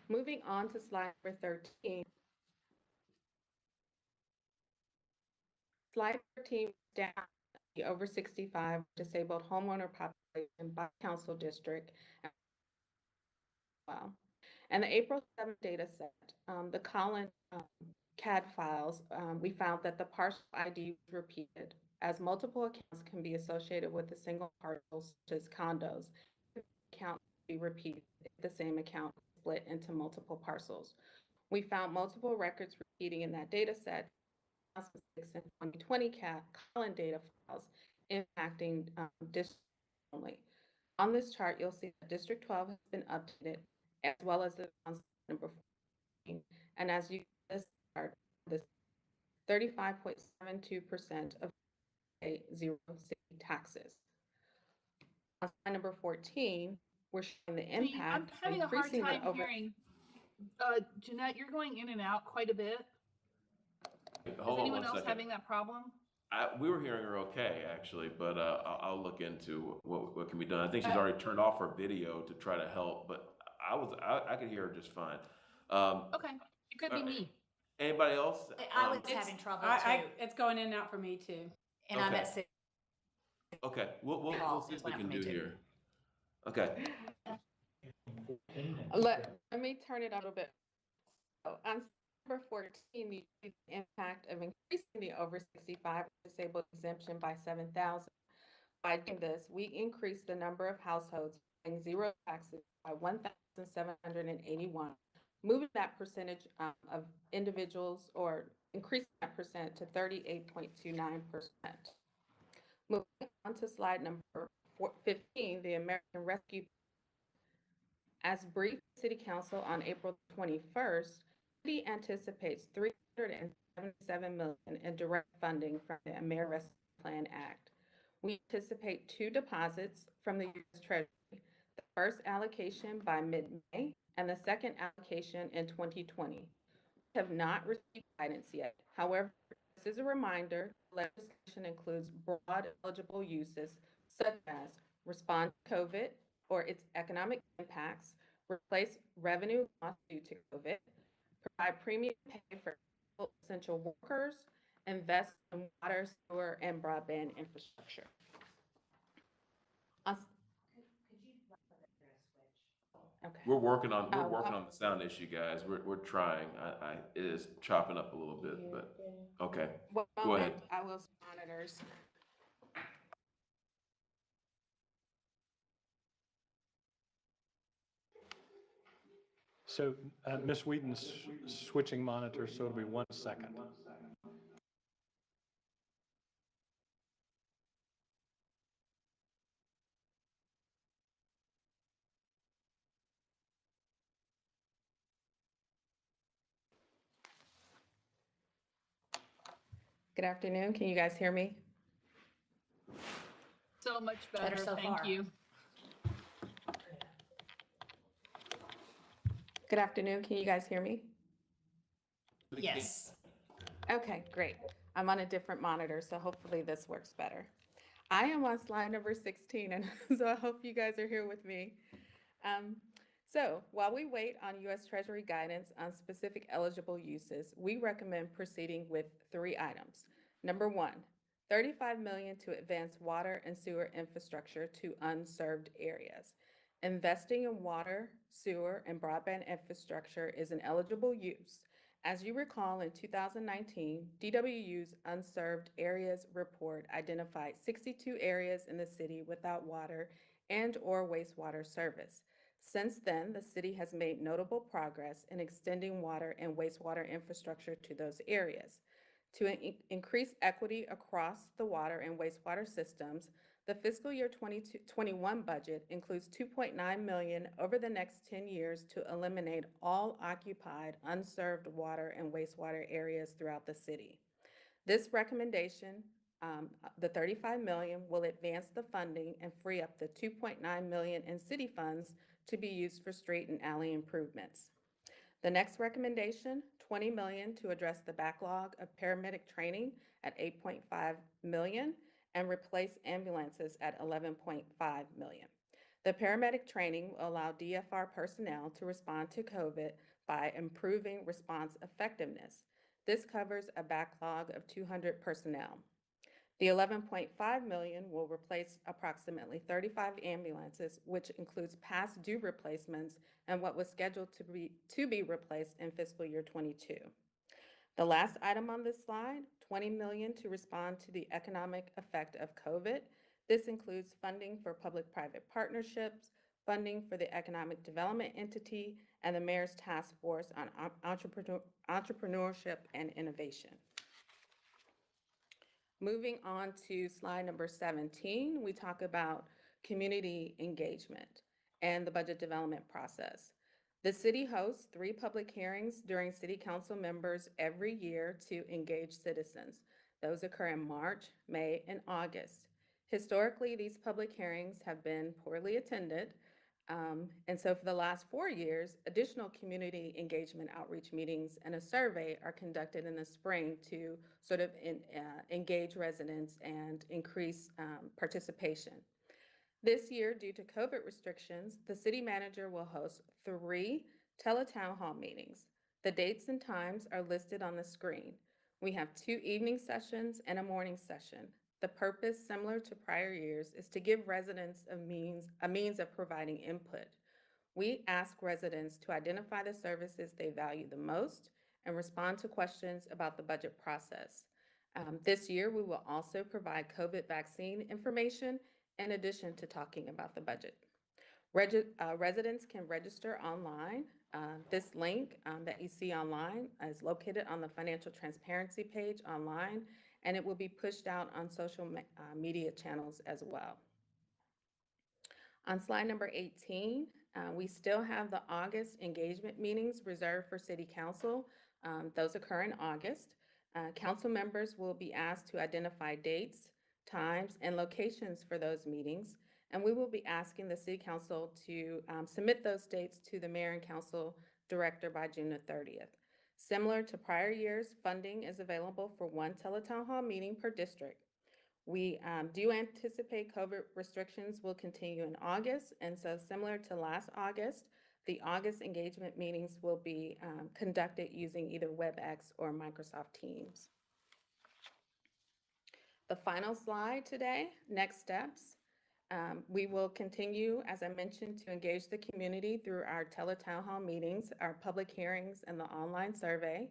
Moving on to slide number 13. Slide 13 down the over 65 disabled homeowner population by council district. Wow. And the April 7th data set, the Collin CAD files, we found that the partial ID was repeated, as multiple accounts can be associated with a single parcel, such as condos. Account be repeated if the same account is split into multiple parcels. We found multiple records repeating in that data set, 2006 and 2020 Collin data files impacting district only. On this chart, you'll see that District 12 has been updated, as well as the number 14. And as you see this chart, this 35.72% of zero city taxes. On slide number 14, we're showing the impact. I'm having a hard time hearing. Jeanette, you're going in and out quite a bit. Is anyone else having that problem? We were hearing her okay, actually, but I'll look into what can be done. I think she's already turned off her video to try to help, but I could hear her just fine. Okay, it could be me. Anybody else? I was having trouble too. It's going in and out for me too. And I'm at 6. Okay, we'll see what we can do here. Okay. Let me turn it a little bit. So on number 14, you see the impact of increasing the over 65 disabled exemption by 7,000. By doing this, we increased the number of households paying zero taxes by 1,781, moving that percentage of individuals, or increasing that percent to 38.29%. Moving on to slide number 15, the American Rescue. As briefed City Council on April 21st, City anticipates $377 million in direct funding from the American Rescue Plan Act. We anticipate 2 deposits from the U.S. Treasury, the first allocation by mid-May and the second allocation in 2020. We have not received guidance yet. However, this is a reminder, legislation includes broad eligible uses such as respond to COVID or its economic impacts, replace revenue lost due to COVID, provide premium pay for essential workers, invest in water, sewer, and broadband infrastructure. Okay. We're working on the sound issue, guys. We're trying. It is chopping up a little bit, but okay. Go ahead. I will monitors. So Ms. Whedon's switching monitors, so it'll be 1 second. Good afternoon. Can you guys hear me? So much better. So Thank far. you. Good afternoon. Can you guys hear me? Yes. Okay, great. I'm on a different monitor, so hopefully this works better. I am on slide number 16, and so I hope you guys are here with me. So while we wait on U.S. Treasury guidance on specific eligible uses, we recommend proceeding with 3 items. Number 1, $35 million to advance water and sewer infrastructure to unserved areas. Investing in water, sewer, and broadband infrastructure is an eligible use. As you recall, in 2019, DWU's Unserved Areas Report identified 62 areas in the city without water and/or wastewater service. Since then, the city has made notable progress in extending water and wastewater infrastructure to those areas. To increase equity across the water and wastewater systems, the fiscal year 2021 budget includes $2.9 million over the next 10 years to eliminate all occupied, unserved water and wastewater areas throughout the city. This recommendation, the $35 million, will advance the funding and free up the $2.9 million in city funds to be used for street and alley improvements. The next recommendation, $20 million to address the backlog of paramedic training at $8.5 million and replace ambulances at $11.5 million. The paramedic training will allow DFR personnel to respond to COVID by improving response effectiveness. This covers a backlog of 200 personnel. The $11.5 million will replace approximately 35 ambulances, which includes past due replacements and what was scheduled to be replaced in fiscal year 22. The last item on this slide, $20 million to respond to the economic effect of COVID. This includes funding for public-private partnerships, funding for the economic development entity, and the mayor's task force on entrepreneurship and innovation. Moving on to slide number 17, we talk about community engagement and the budget development process. The city hosts 3 public hearings during city council members every year to engage citizens. Those occur in March, May, and August. Historically, these public hearings have been poorly attended. And so for the last 4 years, additional community engagement outreach meetings and a survey are conducted in the spring to sort of engage residents and increase participation. This year, due to COVID restrictions, the city manager will host 3 teletown hall meetings. The dates and times are listed on the screen. We have 2 evening sessions and a morning session. The purpose, similar to prior years, is to give residents a means of providing input. We ask residents to identify the services they value the most and respond to questions about the budget process. This year, we will also provide COVID vaccine information in addition to talking about the budget. Residents can register online. This link that you see online is located on the financial transparency page online, and it will be pushed out on social media channels as well. On slide number 18, we still have the August engagement meetings reserved for City Council. Those occur in August. Council members will be asked to identify dates, times, and locations for those meetings, and we will be asking the City Council to submit those dates to the Mayor and Council Director by June the 30th. Similar to prior years, funding is available for 1 teletown hall meeting per district. We do anticipate COVID restrictions will continue in August, and so similar to last August, the August engagement meetings will be conducted using either WebEx or Microsoft Teams. The final slide today, next steps. We will continue, as I mentioned, to engage the community through our teletown hall meetings, our public hearings, and the online survey.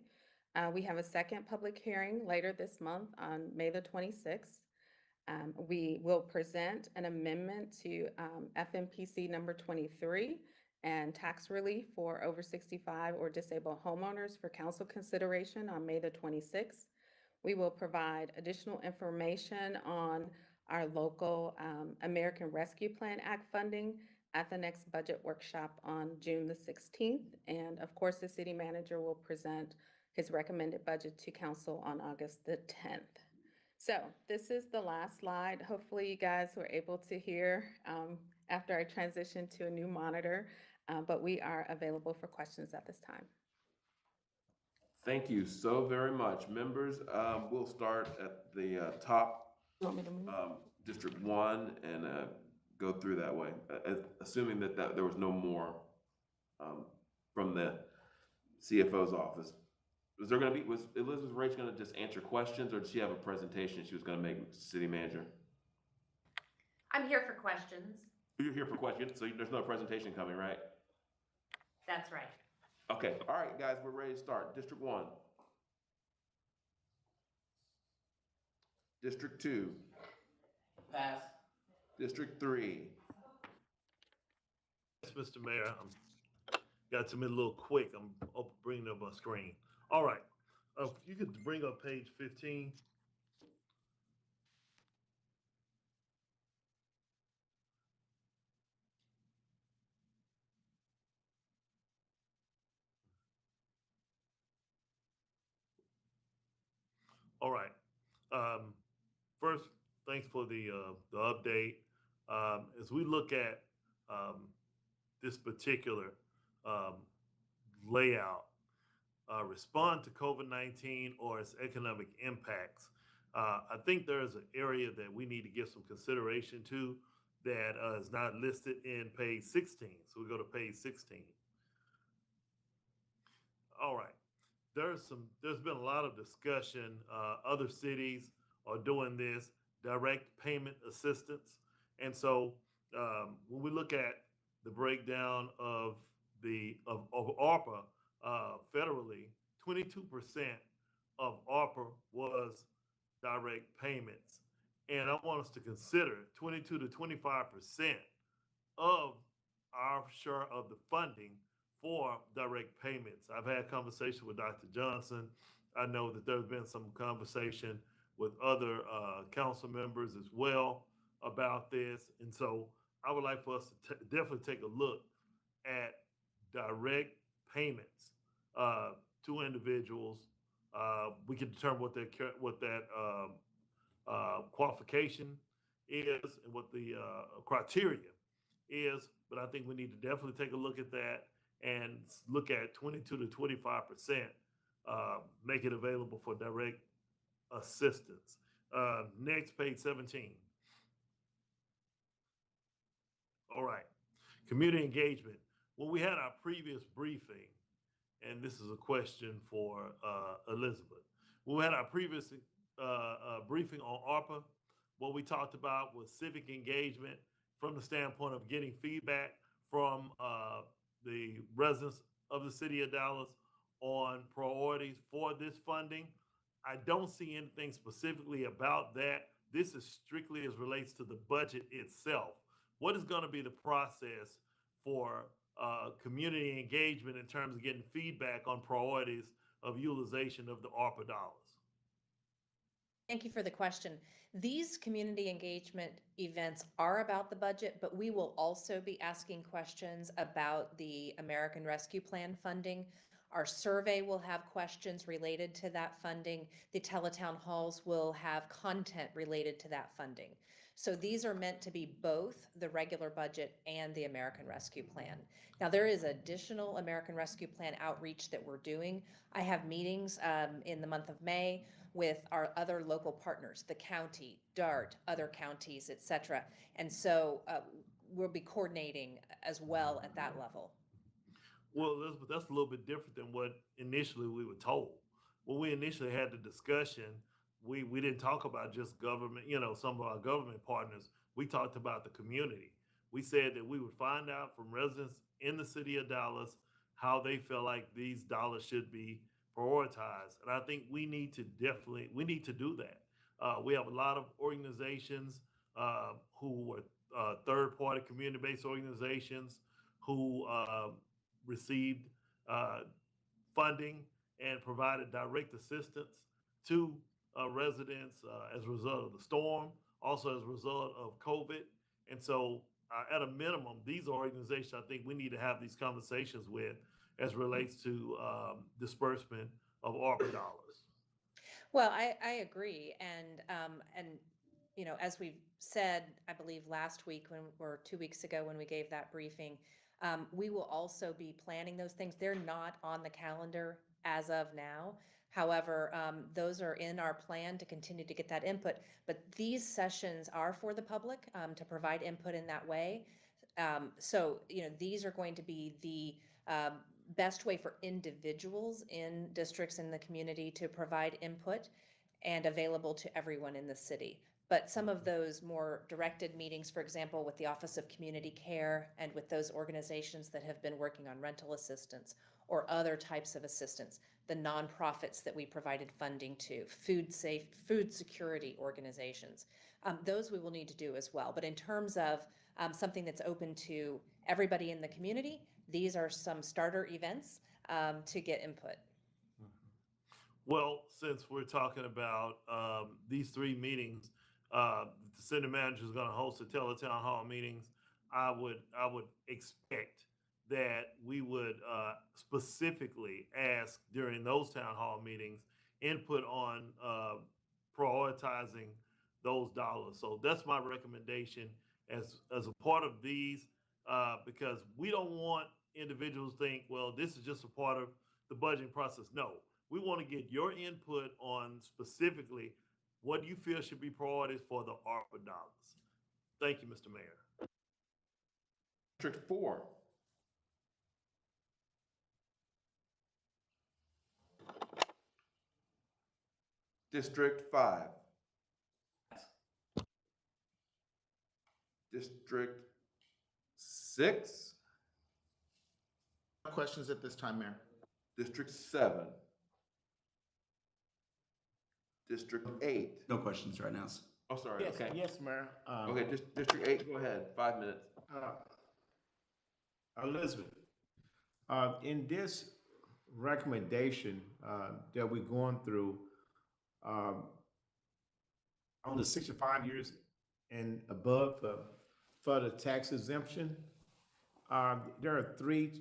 We have a second public hearing later this month on May the 26th. We will present an amendment to FMPC number 23 and tax relief for over 65 or disabled homeowners for council consideration on May the 26th. We will provide additional information on our local American Rescue Plan Act funding at the next budget workshop on June the 16th. And of course, the city manager will present his recommended budget to council on August the 10th. So this is the last slide. Hopefully you guys were able to hear after I transitioned to a new monitor, but we are available for questions at this time. Thank you so very much. Members, we'll start at the top, District 1, and go through that way, assuming that there was no more from the CFO's office. Was Elizabeth Rach going to just answer questions, or did she have a presentation she was going to make, city manager? I'm here for questions. You're here for questions, so there's no presentation coming, right? That's right. Okay, all right, guys, we're ready to start. District 1. District 2. Pass. District 3. Yes, Mr. Mayor, got to submit a little quick. I'm bringing up my screen. All right. If you could bring up page 15. All right. Um, First, thanks for the update. As we look at this particular um, layout, respond to COVID-19 or its economic impacts, I think there is an area that we need to give some consideration to that is not listed in page 16. So we go to page 16. All right. There's been a lot of discussion. Other cities are doing this direct payment assistance. And so when we look at the breakdown of ARPA federally, 22% of ARPA was direct payments. And I want us to consider 22 to 25% of our share of the funding for direct payments. I've had conversation with Dr. Johnson. I know that there's been some conversation with other council members as well about this. And so I would like for us to definitely take a look at direct payments to individuals. We can determine what that qualification is and what the criteria is, but I think we need to definitely take a look at that and look at 22 to 25%, make it available for direct assistance. Next, page 17. All right, community engagement. When we had our previous briefing, and this is a question for Elizabeth. When we had our previous briefing on ARPA, what we talked about was civic engagement from the standpoint of getting feedback from the residents of the city of Dallas on priorities for this funding. I don't see anything specifically about that. This is strictly as relates to the budget itself. What is going to be the process for community engagement in terms of getting feedback on priorities of utilization of the ARPA dollars? Thank you for the question. These community engagement events are about the budget, but we will also be asking questions about the American Rescue Plan funding. Our survey will have questions related to that funding. The teletown halls will have content related to that funding. So these are meant to be both the regular budget and the American Rescue Plan. Now, there is additional American Rescue Plan outreach that we're doing. I have meetings in the month of May with our other local partners, the county, DART, other counties, et cetera. And so we'll be coordinating as well at that level. Well, Elizabeth, that's a little bit different than what initially we were told. When we initially had the discussion, we didn't talk about just government, some of our government partners. We talked about the community. We said that we would find out from residents in the city of Dallas how they feel like these dollars should be prioritized. And I think we need to do that. We have a lot of organizations who are third-party community-based organizations who received funding and provided direct assistance to residents as a result of the storm, also as a result of COVID. And so at a minimum, these organizations, I think we need to have these conversations with as relates to disbursement of ARPA dollars. Well, I agree. And as we've said, I believe last week or 2 weeks ago when we gave that briefing, we will also be planning those things. They're not on the calendar as of now. However, those are in our plan to continue to get that input. But these sessions are for the public to provide input in that way. So, these are going to be the best way for individuals in districts in the community to provide input and available to everyone in the city. But some of those more directed meetings, for example, with the Office of Community Care and with those organizations that have been working on rental assistance or other types of assistance, the nonprofits that we provided funding to, food security organizations, those we will need to do as well. But in terms of something that's open to everybody in the community, these are some starter events to get input. Well, since we're talking about these three meetings, the city manager is going to host the teletown hall meetings. I would expect that we would specifically ask during those town hall meetings input on prioritizing those dollars. So that's my recommendation as a part of these, because we don't want individuals to think, well, this is just a part of the budgeting process. No, we want to get your input on specifically what you feel should be priorities for the ARPA dollars. Thank you, Mr. Mayor. District 4. District 5. District 6. No questions at this time, Mayor. District 7. District 8. No questions right now. Oh, sorry. Yes, Okay. yes, Mayor. Okay, District 8, go ahead. 5 minutes. Elizabeth, in this recommendation that we're going through, on the 65 years and above for the tax exemption, there are three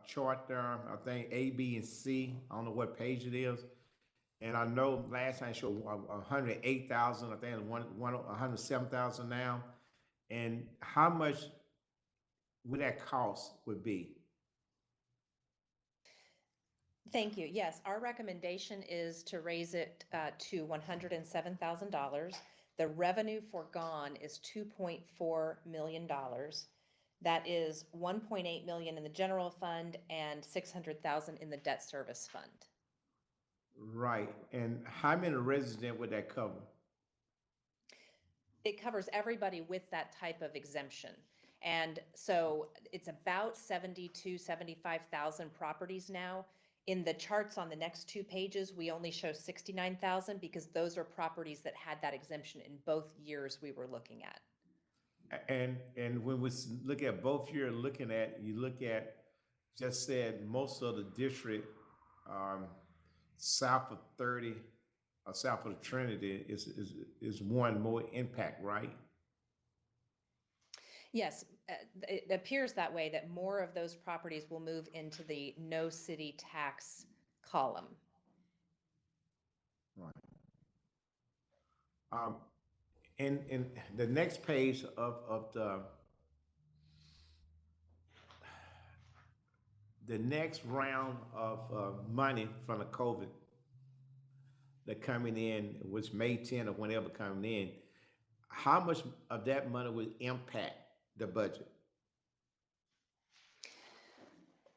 chart there, I think A, B, and C. I don't know what page it is. And I know last time it showed 108,000, I think it's 107,000 now. And how much would that cost would be? Thank you. Yes, our recommendation is to raise it to $107,000. The revenue foregone is $2.4 million. That is $1.8 million in the general fund and $600,000 in the debt service fund. Right. And how many residents would that cover? It covers everybody with that type of exemption. And so it's about 75,000 properties now. In the charts on the next two pages, we only show 69,000 because those are properties that had that exemption in both years we were looking at. And when we look at both you're looking at, you look at, just said, most of the district south of 30 or south of the Trinity is one more impact, right? Yes, it appears that way, that more of those properties will move into the no city tax column. Right. In the next page of the next round of money from the COVID that coming in, which May 10 or whenever coming in, how much of that money will impact the budget?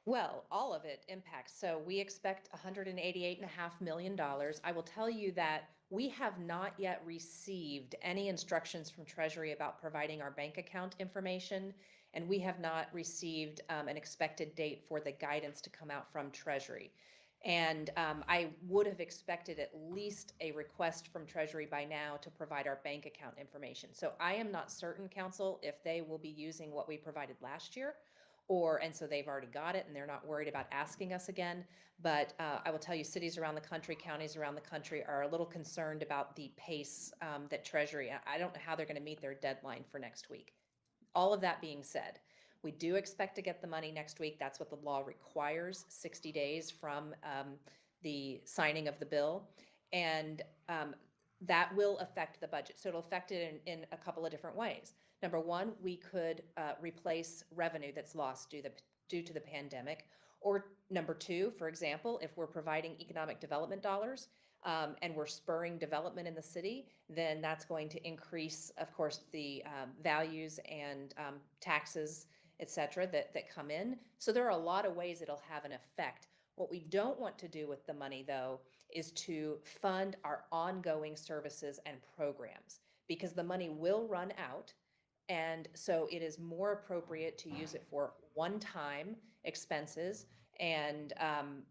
Well, all of it impacts. So we expect $188.5 million. I will tell you that we have not yet received any instructions from Treasury about providing our bank account information, and we have not received an expected date for the guidance to come out from Treasury. And I would have expected at least a request from Treasury by now to provide our bank account information. So I am not certain, Council, if they will be using what we provided last year, and so they've already got it and they're not worried about asking us again. But I will tell you, cities around the country, counties around the country are a little concerned about the pace that Treasury, I don't know how they're going to meet their deadline for next week. All of that being said, we do expect to get the money next week. That's what the law requires, 60 days from the signing of the bill. And that will affect the budget. So it'll affect it in a couple of different ways. Number one, we could replace revenue that's lost due to the pandemic. Or number two, for example, if we're providing economic development dollars and we're spurring development in the city, then that's going to increase, of course, the values and taxes, et cetera, that come in. So there are a lot of ways it'll have an effect. What we don't want to do with the money, though, is to fund our ongoing services and programs, because the money will run out. And so it is more appropriate to use it for one-time expenses and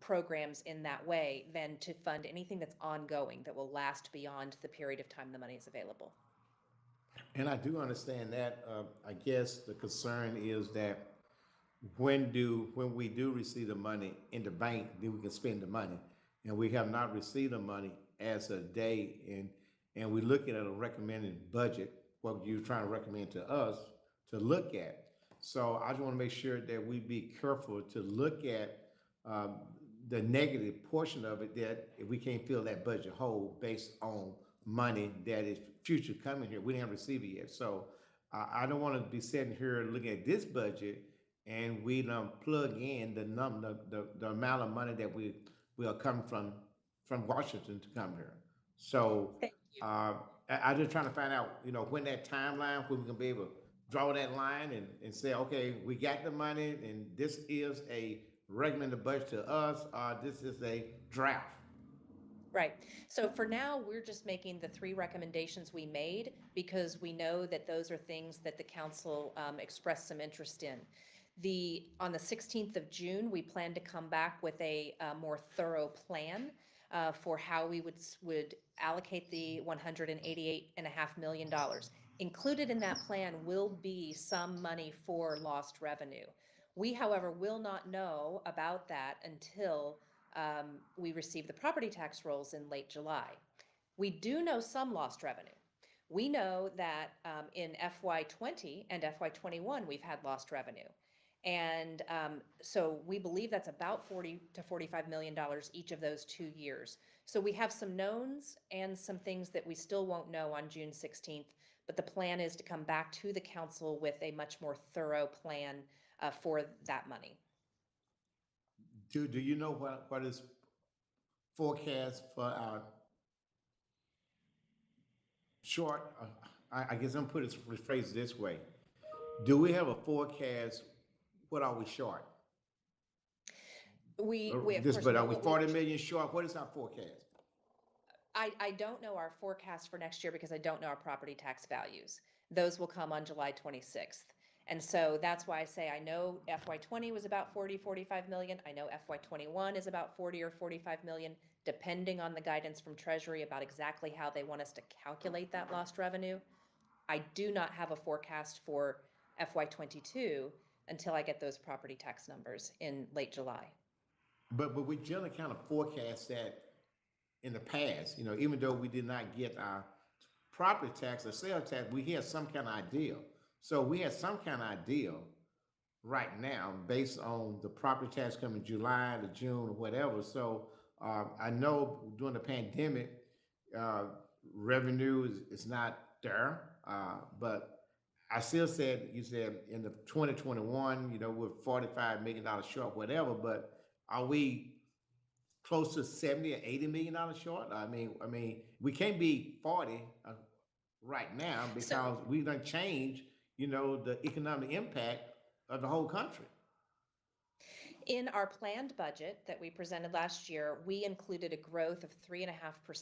programs in that way than to fund anything that's ongoing that will last beyond the period of time the money is available. And I do understand that. I guess the concern is that when we do receive the money in the bank, then we can spend the money. and we have not received the money as of date, and we're looking at a recommended budget, what you're trying to recommend to us to look at. So I just want to make sure that we be careful to look at the negative portion of it, that if we can't fill that budget hole based on money that is future coming here, we didn't receive it yet. So I don't want to be sitting here looking at this budget and we don't plug in the amount of money that we are coming from Washington to come here. So I just trying to find out, when that timeline, when we can be able to draw that line and say, okay, we got the money and this is a recommended budget to us, this is a draft. Right. So for now, we're just making the 3 recommendations we made because we know that those are things that the council expressed some interest in. On the 16th of June, we plan to come back with a more thorough plan for how we would allocate the $188.5 million. Included in that plan will be some money for lost revenue. We, however, will not know about that until we receive the property tax rolls in late July. We do know some lost revenue. We know that in FY20 and FY21, we've had lost revenue. And so we believe that's about $40 to $45 million each of those 2 years. So we have some knowns and some things that we still won't know on June 16th, but the plan is to come back to the council with a much more thorough plan for that money. Do you know what is forecast for our short, I guess I'm putting it, rephrase it this way. Do we have a forecast? What are we short? We of this, course but know are we what 40 million short? What is our forecast? I don't know our forecast for next year because I don't know our property tax values. Those will come on July 26th. And so that's why I say I know FY20 was about 45 million. I know FY21 is about 40 or 45 million, depending on the guidance from Treasury about exactly how they want us to calculate that lost revenue. I do not have a forecast for FY22 until I get those property tax numbers in late July. But we generally kind of forecast that in the past, even though we did not get our property tax or sales tax, we had some kind of idea. So we had some kind of idea right now based on the property tax coming July to June or whatever. So I know during the pandemic, revenue is not there, but I still said, you said in the 2021, we're $45 million short, whatever, but are we close to 70 or 80 million dollars short? I mean, we can't be 40 right now because we done changed, the economic impact of the whole country. In our planned budget that we presented last year, we included a growth of 3.5%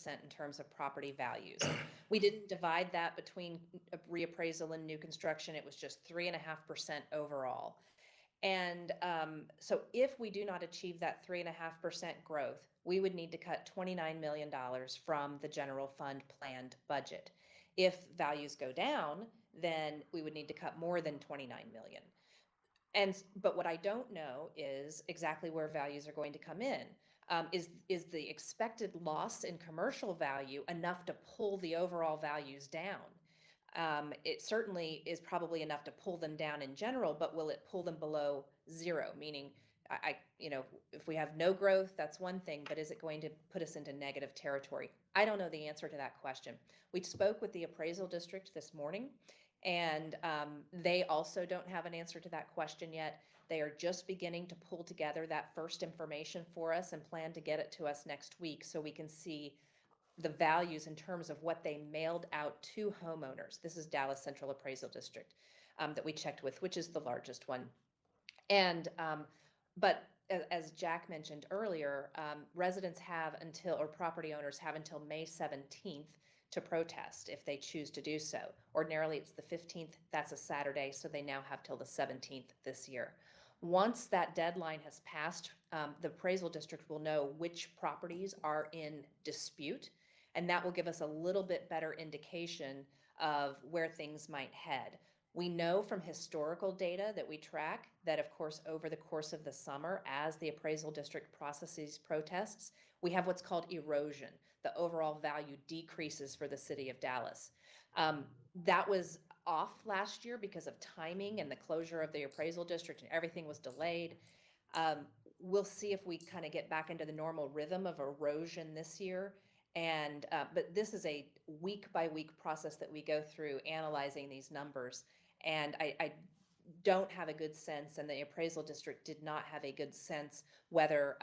in terms of property values. We didn't divide that between reappraisal and new construction. It was just 3.5% overall. And so if we do not achieve that 3.5% growth, we would need to cut $29 million from the general fund planned budget. If values go down, then we would need to cut more than $29 million. But what I don't know is exactly where values are going to come in. Is the expected loss in commercial value enough to pull the overall values down? It certainly is probably enough to pull them down in general, but will it pull them below zero? Meaning, if we have no growth, that's one thing, but is it going to put us into negative territory? I don't know the answer to that question. We spoke with the appraisal district this morning, and they also don't have an answer to that question yet. They are just beginning to pull together that first information for us and plan to get it to us next week so we can see the values in terms of what they mailed out to homeowners. This is Dallas Central Appraisal District that we checked with, which is the largest one. And but as Jack mentioned earlier, residents have until, or property owners have until May 17th to protest if they choose to do so. Ordinarily, it's the 15th. That's a Saturday, so they now have till the 17th this year. Once that deadline has passed, the appraisal district will know which properties are in dispute, and that will give us a little bit better indication of where things might head. We know from historical data that we track that, of course, over the course of the summer, as the appraisal district processes protests, we have what's called erosion. The overall value decreases for the city of Dallas. That was off last year because of timing and the closure of the appraisal district, and everything was delayed. We'll see if we kind of get back into the normal rhythm of erosion this year. And but this is a week by week process that we go through analyzing these numbers. And I don't have a good sense, and the appraisal district did not have a good sense whether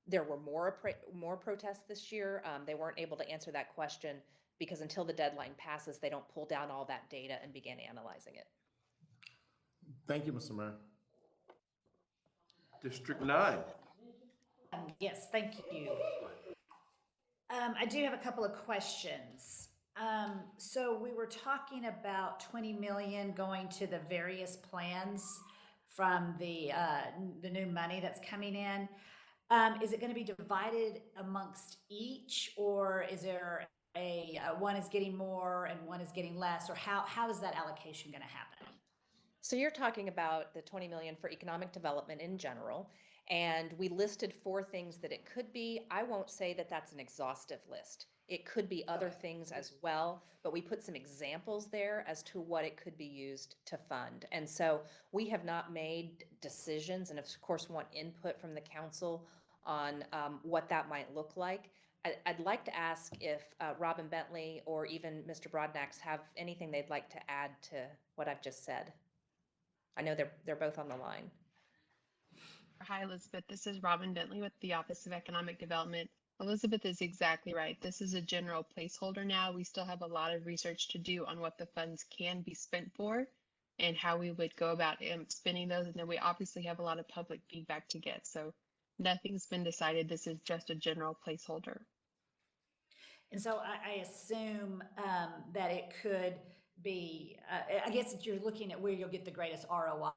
there were more protests this year. They weren't able to answer that question because until the deadline passes, they don't pull down all that data and begin analyzing it. Thank you, Mr. Mayor. District 9. Yes, thank you. I do have a couple of questions. So we were talking about 20 million going to the various plans from the new money that's coming in. Is it going to be divided amongst each, or is there a one is getting more and one is getting less, or how is that allocation going to happen? So you're talking about the 20 million for economic development in general, and we listed 4 things that it could be. I won't say that that's an exhaustive list. It could be other things as well, but we put some examples there as to what it could be used to fund. And so we have not made decisions, and of course want input from the council on what that might look like. I'd like to ask if Robin Bentley or even Mr. Broadnax have anything they'd like to add to what I've just said. I know they're both on the line. Hi, Elizabeth. This is Robin Bentley with the Office of Economic Development. Elizabeth is exactly right. This is a general placeholder now. We still have a lot of research to do on what the funds can be spent for and how we would go about spending those. And then we obviously have a lot of public feedback to get. So nothing's been decided. This is just a general placeholder. And so I assume that it could be, I guess that you're looking at where you'll get the greatest ROI,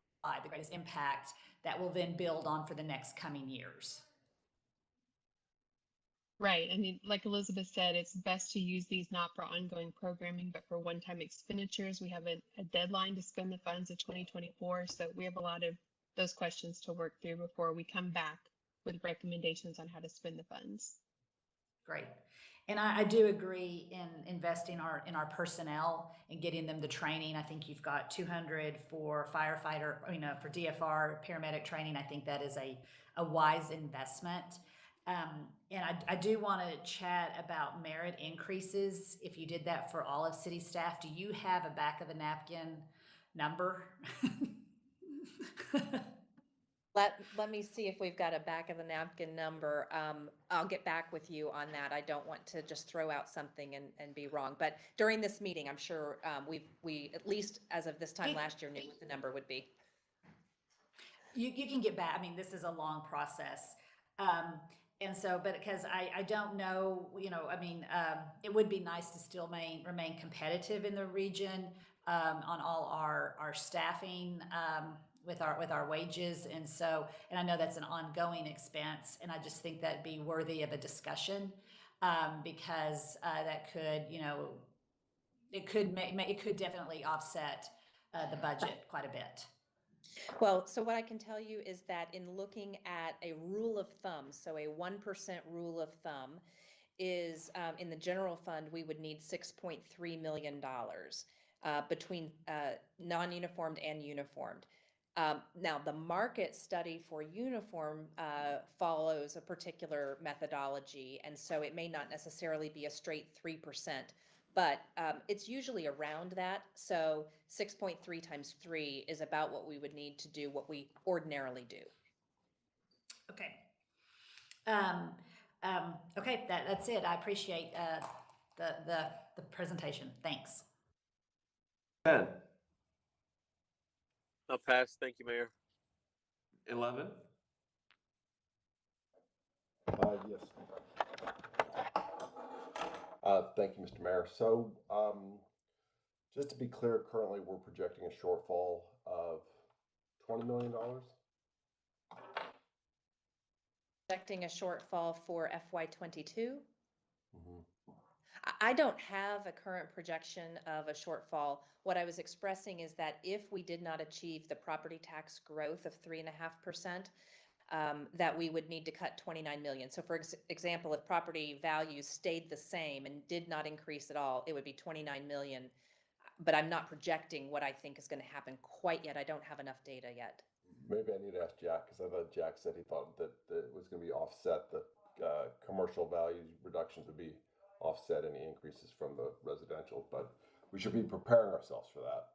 the greatest impact that will then build on for the next coming years. Right. I mean, like Elizabeth said, it's best to use these not for ongoing programming, but for one-time expenditures. We have a deadline to spend the funds of 2024. So we have a lot of those questions to work through before we come back with recommendations on how to spend the funds. Great. And I do agree in investing in our personnel and getting them the training. I think you've got 200 for firefighter, for DFR paramedic training. I think that is a wise investment. And I do want to chat about merit increases. If you did that for all of city staff, do you have a back of the napkin number? Let me see if we've got a back of the napkin number. I'll get back with you on that. I don't want to just throw out something and be wrong. But during this meeting, I'm sure we at least as of this time last year knew what the number would be. You can get back. I mean, this is a long process. And so, but because I don't know, it would be nice to still remain competitive in the region on all our staffing with our wages. And so, and I know that's an ongoing expense, and I just think that'd be worthy of a discussion because that could, it could definitely offset the budget quite a bit. Well, so what I can tell you is that in looking at a rule of thumb, so a 1% rule of thumb is in the general fund, we would need $6.3 million between non-uniformed and uniformed. Now, the market study for uniform follows a particular methodology, and so it may not necessarily be a straight 3%, but it's usually around that. So 6.3 times 3 is about what we would need to do what we ordinarily do. Okay. Okay, that's it. I appreciate the presentation. Thanks. Ben. I'll pass. Thank you, Mayor. 11. Yes. Thank you, Mr. Mayor. So, just to be clear, currently we're projecting a shortfall of $20 million. Projecting a shortfall for FY22. Mm-hmm. I don't have a current projection of a shortfall. What I was expressing is that if we did not achieve the property tax growth of 3.5%, that we would need to cut 29 million. So for example, if property values stayed the same and did not increase at all, it would be 29 million. But I'm not projecting what I think is going to happen quite yet. I don't have enough data yet. Maybe I need to ask Jack, because I thought Jack said he thought that it was going to be offset, the commercial value reductions would be offset any increases from the residential, but we should be preparing ourselves for that.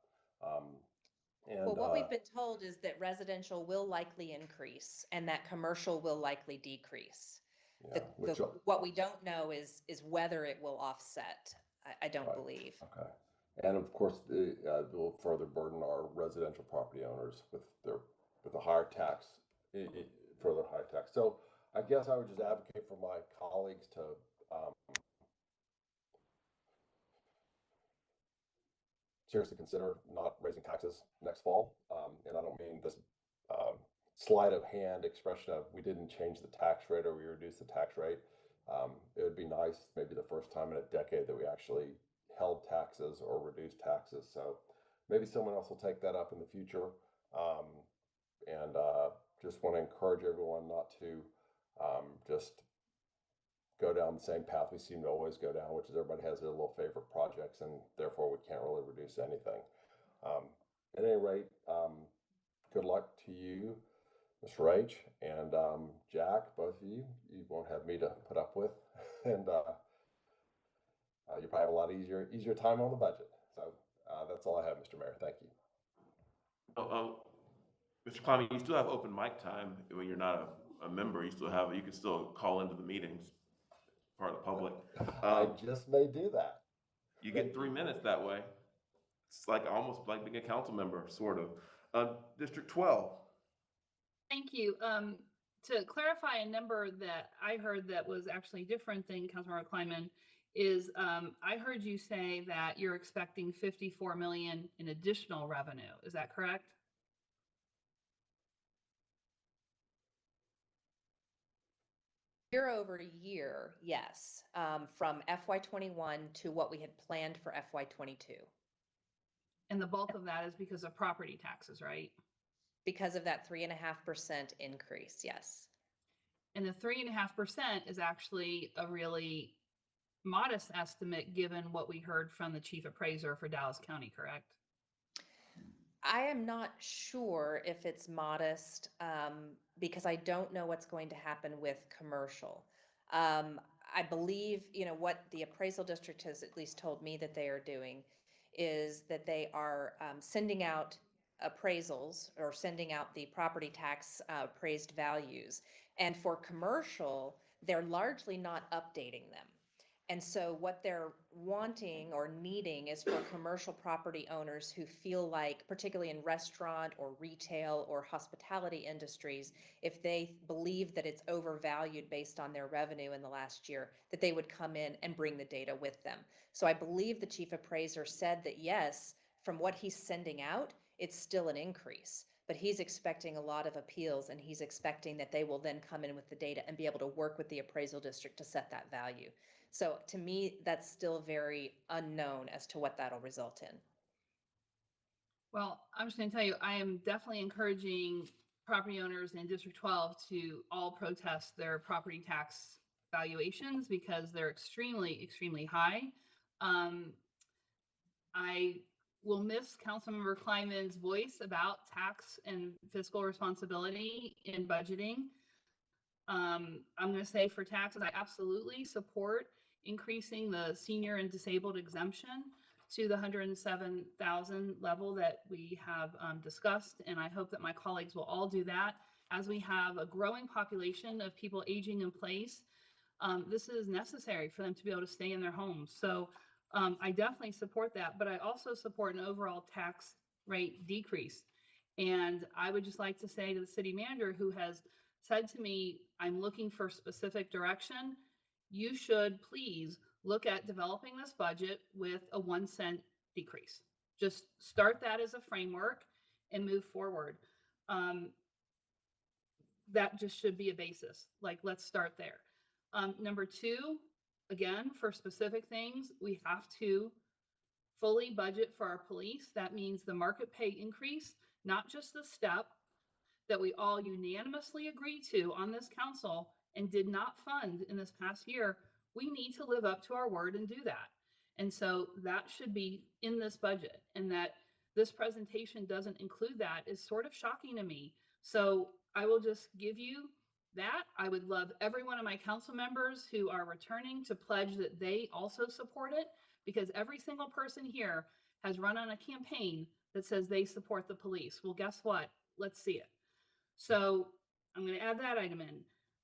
Well, what we've been told is that residential will likely increase and that commercial will likely decrease. Yeah, What we don't know is whether it will offset. I don't believe. Okay. And of course, it will further burden our residential property owners with a higher tax, further higher tax. So I guess I would just advocate for my colleagues to seriously consider not raising taxes next fall. And I don't mean this sleight of hand expression of we didn't change the tax rate or we reduced the tax rate. It would be nice, maybe the first time in a decade, that we actually held taxes or reduced taxes. So maybe someone else will take that up in the future. And just want to encourage everyone not to just go down the same path we seem to always go down, which is everybody has their little favorite projects, and therefore we can't really reduce anything. At any rate, good luck to you, Ms. Rach, and Jack, both of you. You won't have me to put up with, and you probably have a lot easier time on the budget. So that's all I have, Mr. Mayor. Thank you. Mr. Clowney, you still have open mic time when you're not a member. You can still call into the meetings, part of the public. I just may do that. You get 3 minutes that way. It's like almost like being a council member, sort of. District 12. Thank you. To clarify a number that I heard that was actually different than Councilmember Kleiman is I heard you say that you're expecting 54 million in additional revenue. Is that correct? Year over year, yes, from FY21 to what we had planned for FY22. And the bulk of that is because of property taxes, right? Because of that 3.5% increase, yes. And the 3.5% is actually a really modest estimate given what we heard from the chief appraiser for Dallas County, correct? I am not sure if it's modest because I don't know what's going to happen with commercial. I believe, what the appraisal district has at least told me that they are doing is that they are sending out appraisals or sending out the property tax appraised values. And for commercial, they're largely not updating them. And so what they're wanting or needing is for commercial property owners who feel like, particularly in restaurant or retail or hospitality industries, if they believe that it's overvalued based on their revenue in the last year, that they would come in and bring the data with them. So I believe the chief appraiser said that yes, from what he's sending out, it's still an increase. But he's expecting a lot of appeals, and he's expecting that they will then come in with the data and be able to work with the appraisal district to set that value. So to me, that's still very unknown as to what that'll result in. Well, I'm just going to tell you, I am definitely encouraging property owners in District 12 to all protest their property tax valuations because they're extremely, extremely high. I will miss Councilmember Kleiman's voice about tax and fiscal responsibility in budgeting. I'm going to say for taxes, I absolutely support increasing the senior and disabled exemption to the 107,000 level that we have discussed. And I hope that my colleagues will all do that. As we have a growing population of people aging in place, this is necessary for them to be able to stay in their homes. So I definitely support that, but I also support an overall tax rate decrease. And I would just like to say to the city manager who has said to me, I'm looking for specific direction, you should please look at developing this budget with a 1 cent decrease. Just start that as a framework and move forward. That just should be a basis. Like, let's start there. Number two, again, for specific things, we have to fully budget for our police. That means the market pay increase, not just the step that we all unanimously agreed to on this council and did not fund in this past year. We need to live up to our word and do that. And so that should be in this budget, and that this presentation doesn't include that is sort of shocking to me. So I will just give you that. I would love every one of my council members who are returning to pledge that they also support it, because every single person here has run on a campaign that says they support the police. Well, guess what? Let's see it. So I'm going to add that item in.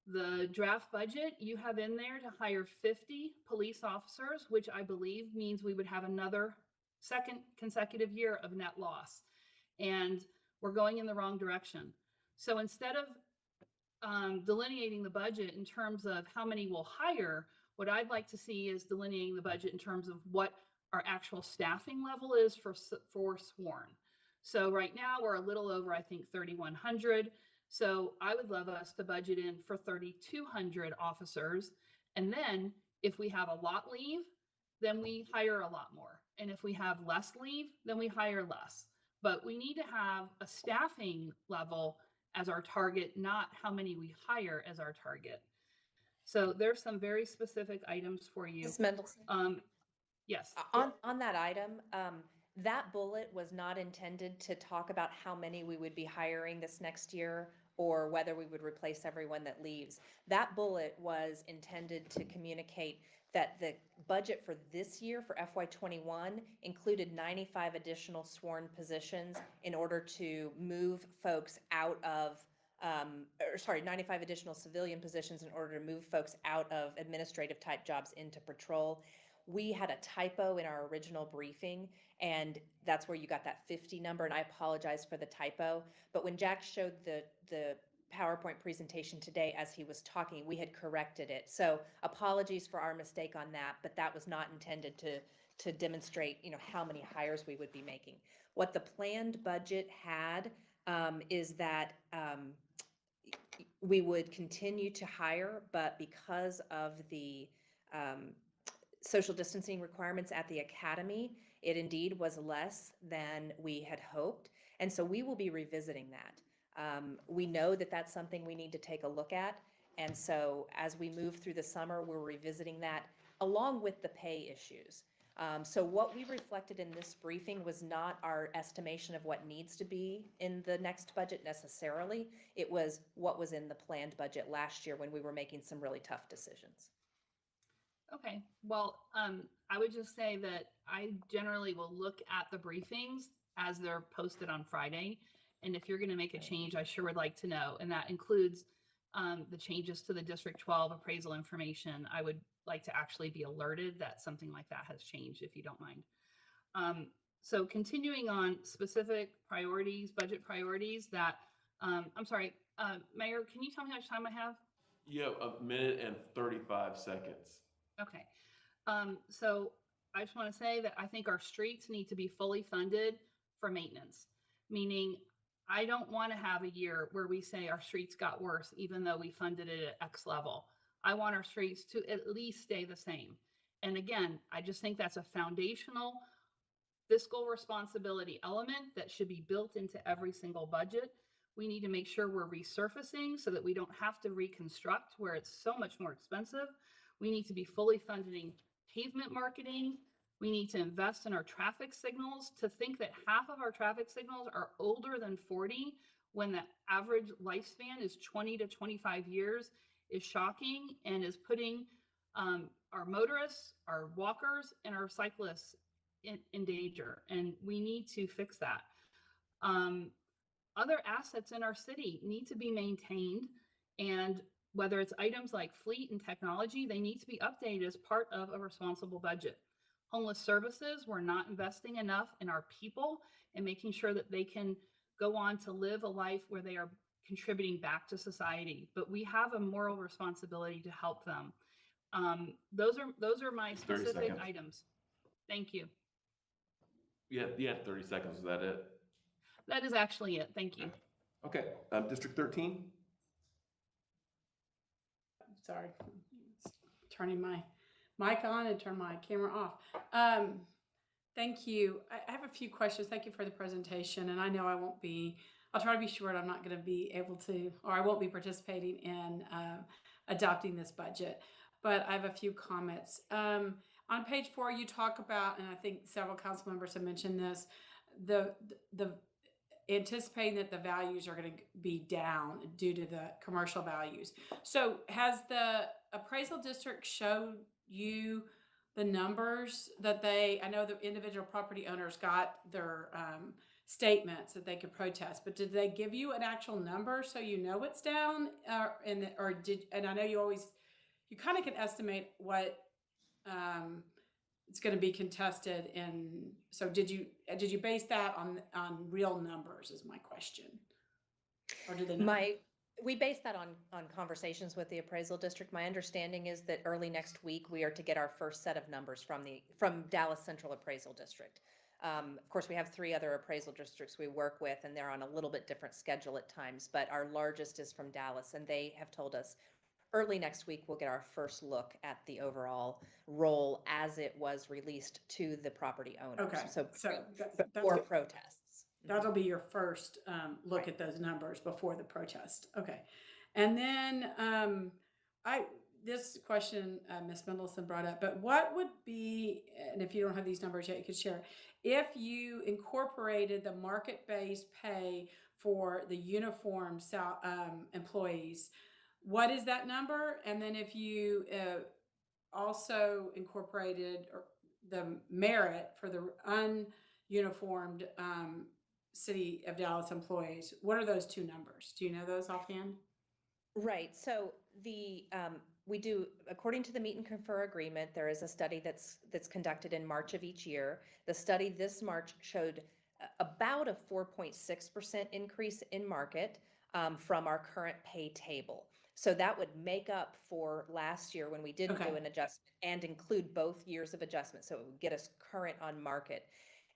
The draft budget, you have in there to hire 50 police officers, which I believe means we would have another second consecutive year of net loss. And we're going in the wrong direction. So instead of delineating the budget in terms of how many we'll hire, what I'd like to see is delineating the budget in terms of what our actual staffing level is for sworn. So right now we're a little over, I think, 3,100. So I would love us to budget in for 3,200 officers. And then if we have a lot leave, then we hire a lot more. And if we have less leave, then we hire less. But we need to have a staffing level as our target, not how many we hire as our target. So there's some very specific items for you. Ms. Mendelson? Yes. On that item, that bullet was not intended to talk about how many we would be hiring this next year or whether we would replace everyone that leaves. That bullet was intended to communicate that the budget for this year, for FY21, included 95 additional sworn positions in order to move folks out of 95 additional civilian positions in order to move folks out of administrative type jobs into patrol. We had a typo in our original briefing, and that's where you got that 50 number, and I apologize for the typo. But when Jack showed the PowerPoint presentation today as he was talking, we had corrected it. So apologies for our mistake on that, but that was not intended to demonstrate, how many hires we would be making. What the planned budget had is that we would continue to hire, but because of the social distancing requirements at the academy, it indeed was less than we had hoped. And so we will be revisiting that. We know that that's something we need to take a look at. And so as we move through the summer, we're revisiting that along with the pay issues. So what we reflected in this briefing was not our estimation of what needs to be in the next budget necessarily. It was what was in the planned budget last year when we were making some really tough decisions. Okay, well, I would just say that I generally will look at the briefings as they're posted on Friday. And if you're going to make a change, I sure would like to know. And that includes the changes to the District 12 appraisal information. I would like to actually be alerted that something like that has changed, if you don't mind. So continuing on specific priorities, budget priorities that, I'm sorry, Mayor, can you tell me how much time I have? You have 1:35 seconds. Okay. So I just want to say that I think our streets need to be fully funded for maintenance, meaning I don't want to have a year where we say our streets got worse, even though we funded it at X level. I want our streets to at least stay the same. And again, I just think that's a foundational fiscal responsibility element that should be built into every single budget. We need to make sure we're resurfacing so that we don't have to reconstruct where it's so much more expensive. We need to be fully funding pavement marketing. We need to invest in our traffic signals. To think that half of our traffic signals are older than 40 when the average lifespan is 20 to 25 years is shocking and is putting our motorists, our walkers, and our cyclists in danger. And we need to fix that. Other assets in our city need to be maintained, and whether it's items like fleet and technology, they need to be updated as part of a responsible budget. Homeless services, we're not investing enough in our people and making sure that they can go on to live a life where they are contributing back to society. But we have a moral responsibility to help them. Those are my specific items. Thank you. Yeah, 30 seconds. Is that it? That is actually it. Thank you. Okay. District 13. Sorry, turning my mic on and turn my camera off. Thank you. I have a few questions. Thank you for the presentation. And I know I'll try to be short. I'm not going to be able to, or I won't be participating in adopting this budget, but I have a few comments. On page 4, you talk about, and I think several council members have mentioned this, the anticipating that the values are going to be down due to the commercial values. So has the appraisal district showed you the numbers that I know the individual property owners got their statements that they could protest, but did they give you an actual number so you know it's down? And I know you kind of can estimate what it's going to be contested, and so did you base that on real numbers is my question, or did they not? We base that on conversations with the appraisal district. My understanding is that early next week we are to get our first set of numbers from Dallas Central Appraisal District. Of course, we have 3 other appraisal districts we work with, and they're on a little bit different schedule at times, but our largest is from Dallas, and they have told us early next week we'll get our first look at the overall roll as it was released to the property owners. Okay, so before protests. That'll be your first look at those numbers before the protest. Okay. And then this question Ms. Mendelson brought up, but what would be, and if you don't have these numbers yet, you could share, if you incorporated the market-based pay for the uniform employees, what is that number? And then if you also incorporated the merit for the ununiformed City of Dallas employees, what are those 2 numbers? Do you know those offhand? Right. So we do, according to the meet and confer agreement, there is a study that's conducted in March of each year. The study this March showed about a 4.6% increase in market from our current pay table. So that would make up for last year when we didn't do an adjustment and include both years of adjustment. So it would get us current on market.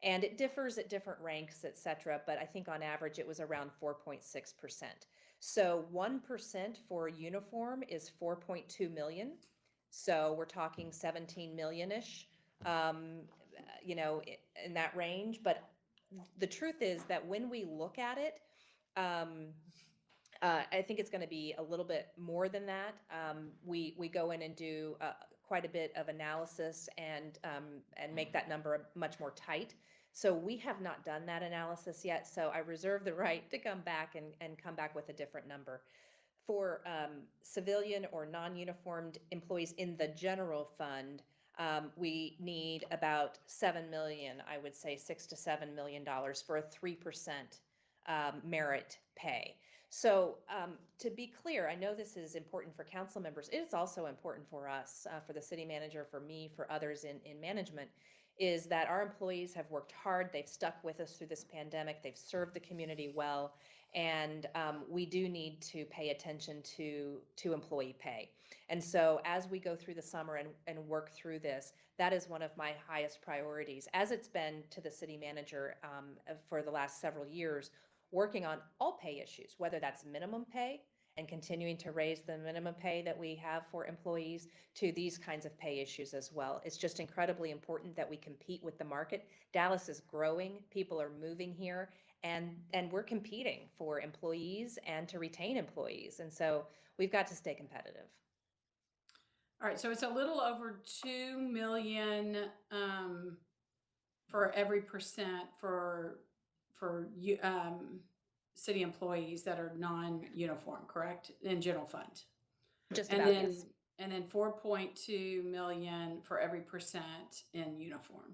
And it differs at different ranks, et cetera, but I think on average it was around 4.6%. So 1% for uniform is 4.2 million. So we're talking 17 million-ish, in that range. But the truth is that when we look at it, I think it's going to be a little bit more than that. We go in and do quite a bit of analysis and make that number much more tight. So we have not done that analysis yet. So I reserve the right to come back and come back with a different number. For civilian or non-uniformed employees in the general fund, we need about 7 million, I would say $6 to $7 million for a 3% merit pay. So to be clear, I know this is important for council members. It is also important for us, for the city manager, for me, for others in management, is that our employees have worked hard. They've stuck with us through this pandemic. They've served the community well. And we do need to pay attention to employee pay. And so as we go through the summer and work through this, that is one of my highest priorities, as it's been to the city manager for the last several years, working on all pay issues, whether that's minimum pay and continuing to raise the minimum pay that we have for employees to these kinds of pay issues as well. It's just incredibly important that we compete with the market. Dallas is growing, people are moving here, and we're competing for employees and to retain employees. And so we've got to stay competitive. All right, so it's a little over 2 million for every percent for city employees that are non-uniform, correct? In general fund. Just and about, then, yes. And then 4.2 million for every percent in uniform.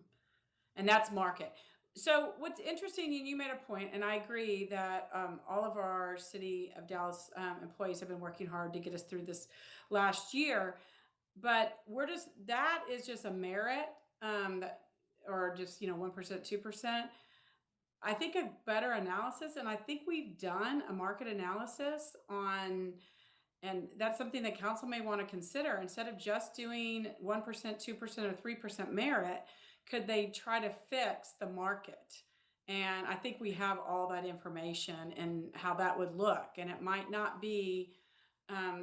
And that's market. So what's interesting, and you made a point, and I agree that all of our City of Dallas employees have been working hard to get us through this last year, but that is just a merit, or just, 1%, 2%. I think a better analysis, and I think we've done a market analysis on, and that's something that council may want to consider. Instead of just doing 1%, 2%, or 3% merit, could they try to fix the market? And I think we have all that information and how that would look. And it might not be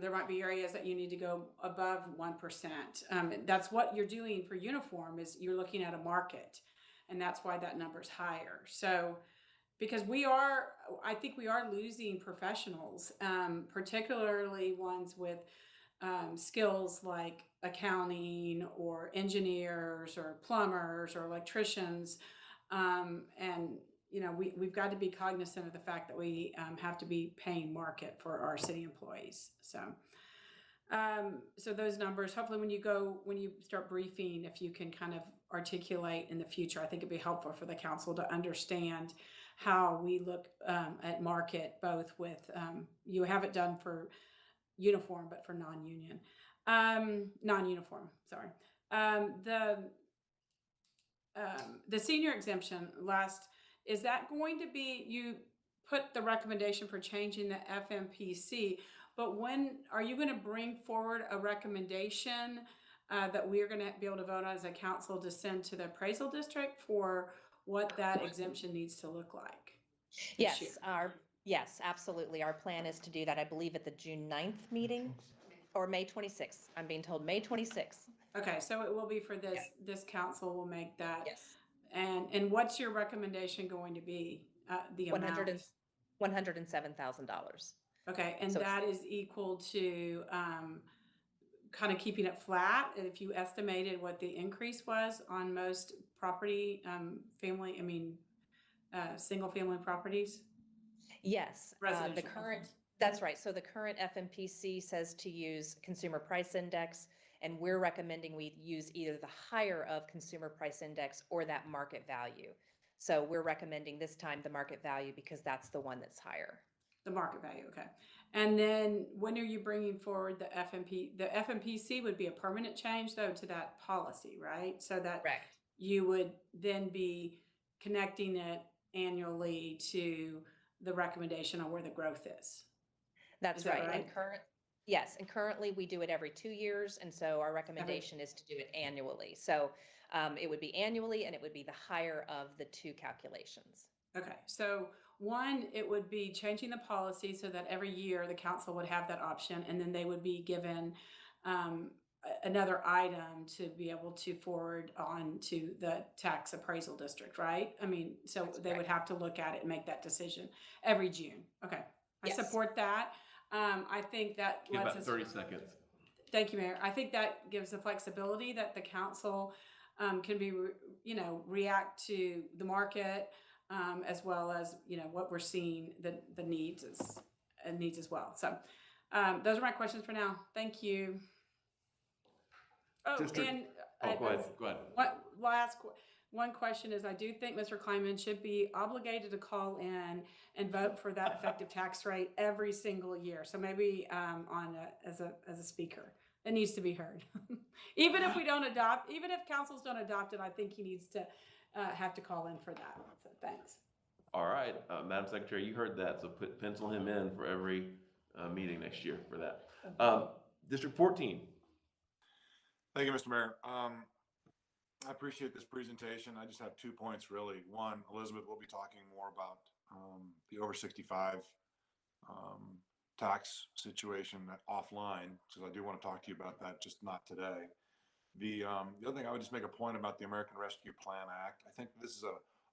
There might be areas that you need to go above 1%. That's what you're doing for uniform is you're looking at a market, and that's why that number's higher. So, because I think we are losing professionals, particularly ones with skills like accounting or engineers or plumbers or electricians. And, we've got to be cognizant of the fact that we have to be paying market for our city employees. So those numbers, hopefully when you start briefing, if you can kind of articulate in the future, I think it'd be helpful for the council to understand how we look at market, both with, you have it done for uniform, but for non-uniform, sorry. The senior exemption is that going to be, you put the recommendation for changing the FMPC, but when are you going to bring forward a recommendation that we are going to be able to vote on as a council to send to the appraisal district for what that exemption needs to look like? Yes, absolutely. Our plan is to do that, I believe, at the June 9th meeting or May 26th. I'm being told May 26th. Okay, so it will be for this council will make that. Yes. And what's your recommendation going to be? The amount? $107,000. Okay, and that is equal to kind of keeping it flat. If you estimated what the increase was on most property, single family properties? Yes, that's right. So the current FMPC says to use consumer price index, and we're recommending we use either the higher of consumer price index or that market value. So we're recommending this time the market value because that's the one that's higher. The market value, okay. And then when are you bringing forward the FMP? The FMPC would be a permanent change though to that policy, right? So that you would then be connecting it annually to the recommendation on where the growth is. That's right. And currently we do it every 2 years. And so our recommendation is to do it annually. So it would be annually and it would be the higher of the two calculations. Okay. So one, it would be changing the policy so that every year the council would have that option, and then they would be given another item to be able to forward on to the tax appraisal district, right? So they would have to look at it and make that decision every June. Okay. I support that. I think that Give about 30 seconds. Thank you, Mayor. I think that gives the flexibility that the council can be, react to the market as well as, what we're seeing the needs as well. So those are my questions for now. Thank you. Go ahead. One question is, I do think Mr. Kleinman should be obligated to call in and vote for that effective tax rate every single year. So maybe as a speaker, it needs to be heard. Even if councils don't adopt it, I think he needs to have to call in for that. So thanks. All right, Madam Secretary, you heard that. So pencil him in for every meeting next year for that. District 14. Thank you, Mr. Mayor. I appreciate this presentation. I just have 2 points really. One, Elizabeth will be talking more about the over 65 tax situation offline, because I do want to talk to you about that, just not today. The other thing, I would just make a point about the American Rescue Plan Act. I think this is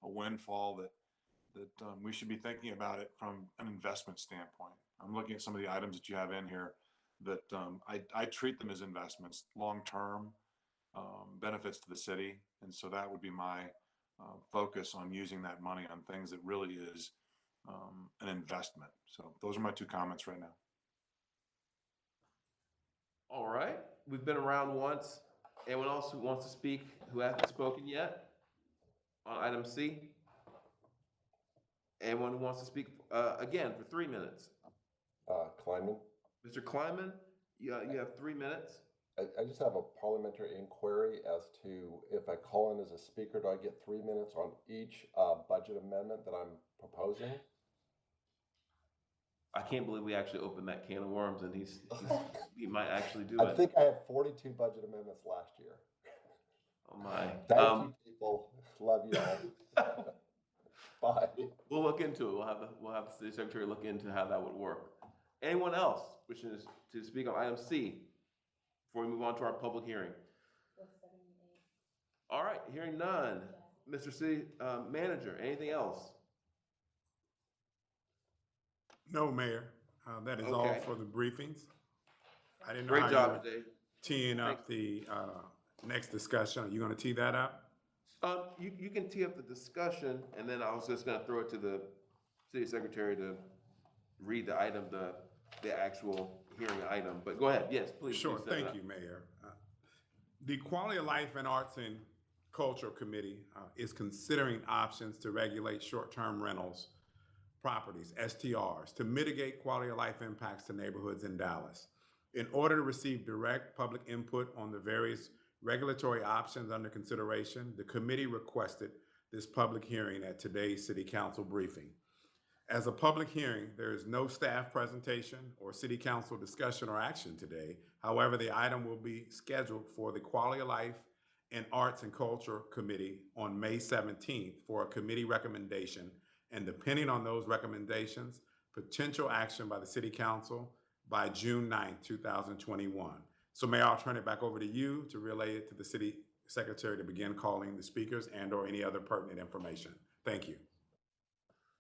a windfall that we should be thinking about it from an investment standpoint. I'm looking at some of the items that you have in here that I treat them as investments, long-term benefits to the city. And so that would be my focus on using that money on things that really is an investment. So those are my 2 comments right now. All right, we've been around once. Anyone else who wants to speak who hasn't spoken yet on item C? Anyone who wants to speak again for 3 minutes? Kleinman? Mr. Kleinman, you have 3 minutes. I just have a parliamentary inquiry as to if I call in as a speaker, do I get 3 minutes on each budget amendment that I'm proposing? I can't believe we actually opened that can of worms, and he might actually do it. I think I had 42 budget amendments last year. Oh my! Thank you, people. Love you all. Bye. We'll look into it. We'll have the city secretary look into how that would work. Anyone else wishing to speak on item C before we move on to our public hearing? All right, hearing none. Mr. City Manager, anything else? No, Mayor. That is all Okay. for the briefings. I didn't know Great how you job were today. teeing Thanks. up the next discussion. Are you going to tee that up? You can tee up the discussion, and then I was just gonna throw it to the city secretary to read the item, the actual hearing item, but go ahead, yes, please. Sure. please set it Thank up. you, Mayor. The Quality of Life and Arts and Culture Committee is considering options to regulate short-term rentals properties, STRs, to mitigate quality of life impacts to neighborhoods in Dallas. In order to receive direct public input on the various regulatory options under consideration, the committee requested this public hearing at today's City Council briefing. As a public hearing, there is no staff presentation or City Council discussion or action today. However, the item will be scheduled for the Quality of Life and Arts and Culture Committee on May 17th for a committee recommendation, and depending on those recommendations, potential action by the City Council by June 9th, 2021. So Mayor, I'll turn it back over to you to relay it to the City Secretary to begin calling the speakers and or any other pertinent information. Thank you.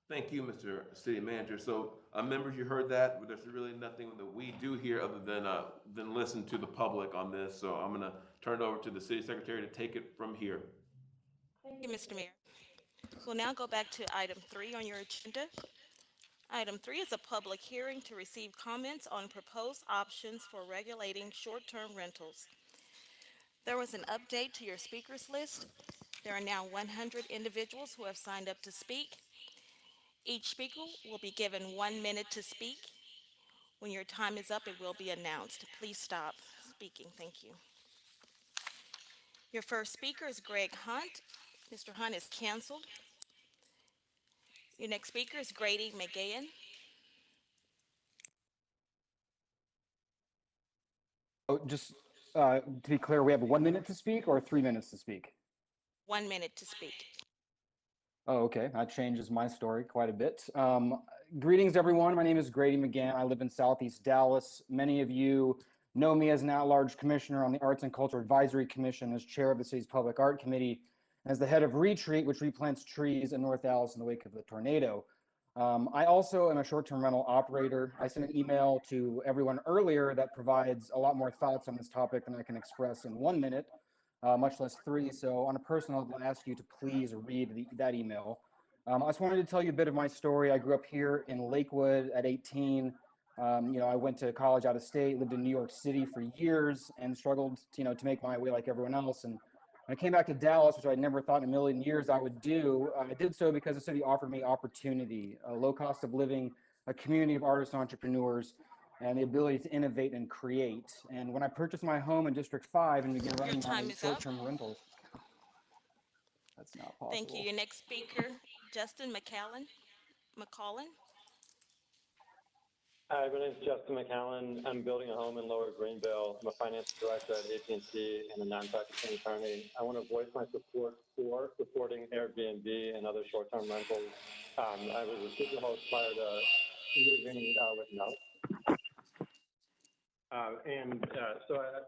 Thank you, Mr. City Manager. So, members, you heard that, but there's really nothing that we do here other than listen to the public on this. So I'm gonna turn it over to the City Secretary to take it from here. Thank you, Mr. Mayor. We'll now go back to item 3 on your agenda. Item 3 is a public hearing to receive comments on proposed options for regulating short-term rentals. There was an update to your speakers list. There are now 100 individuals who have signed up to speak. Each speaker will be given 1 minute to speak. When your time is up, it will be announced. Please stop speaking. Thank you. Your first speaker is Greg Hunt. Mr. Hunt is canceled. Your next speaker is Grady McGahan. Oh, just to be clear, we have 1 minute to speak or 3 minutes to speak? 1 minute to speak. Oh, okay. That changes my story quite a bit. Greetings, everyone. My name is Grady McGann. I live in Southeast Dallas. Many of you know me as an at-large commissioner on the Arts and Culture Advisory Commission, as chair of the city's Public Art Committee, and as the head of Retreat, which replants trees in North Dallas in the wake of the tornado. I also am a short-term rental operator. I sent an email to everyone earlier that provides a lot more thoughts on this topic than I can express in 1 minute, much less 3. So on a personal level, I ask you to please read that email. I just wanted to tell you a bit of my story. I grew up here in Lakewood at 18. I went to college out of state, lived in New York City for years, and struggled, to make my way like everyone else. And when I came back to Dallas, which I never thought in a million years I would do, I did so because the city offered me opportunity, a low cost of living, a community of artists and entrepreneurs, and the ability to innovate and create. And when I purchased my home in District 5 and began running my short-term rentals, that's not possible. Thank you. Your next speaker, Justin McCallan. Hi, my name is Justin McCallan. I'm building a home in Lower Greenville. I'm a finance director at AT&T and a non-practicing attorney. I want to voice my support for supporting Airbnb and other short-term rentals. I was a speaker host prior to moving with No.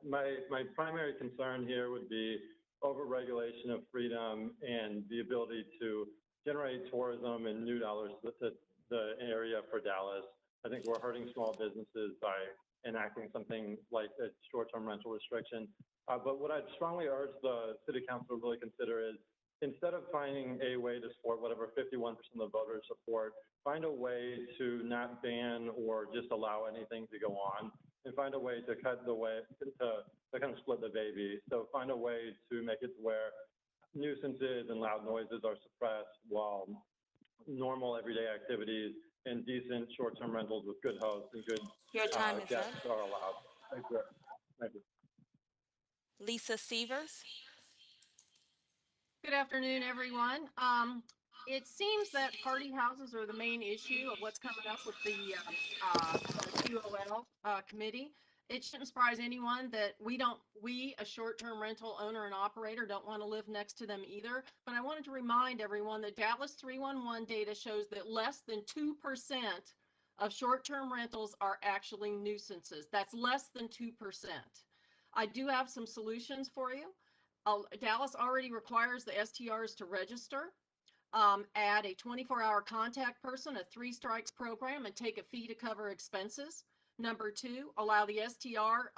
My primary concern here would be overregulation of freedom and the ability to generate tourism and new dollars to the area for Dallas. I think we're hurting small businesses by enacting something like a short-term rental restriction. But what I'd strongly urge the city council to really consider is, instead of finding a way to support whatever 51% of the voters support, find a way to not ban or just allow anything to go on, and find a way to cut the way to kind of split the baby. So find a way to make it where nuisances and loud noises are suppressed while normal everyday activities and decent short-term rentals with good hosts and good guests are allowed. Thank you. Thank you. Lisa Severs. Good afternoon, everyone. It seems that party houses are the main issue of what's coming up with the QOL committee. It shouldn't surprise anyone that we, a short-term rental owner and operator, don't want to live next to them either. But I wanted to remind everyone that Dallas 311 data shows that less than 2% of short-term rentals are actually nuisances. That's less than 2%. I do have some solutions for you. Dallas already requires the STRs to register. Add a 24-hour contact person, a 3 strikes program, and take a fee to cover expenses. Number 2, allow the STR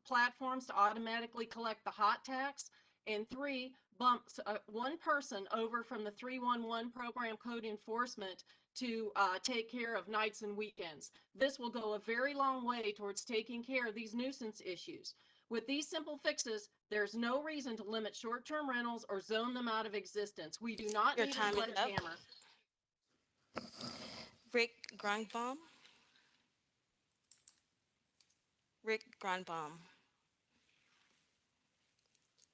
platforms to automatically collect the hot tax. And 3, bump one person over from the 311 program code enforcement to take care of nights and weekends. This will go a very long way towards taking care of these nuisance issues. With these simple fixes, there's no reason to limit short-term rentals or zone them out of existence. We do not Your need a time is up. sledgehammer. Rick Grunbaum. Rick Grunbaum.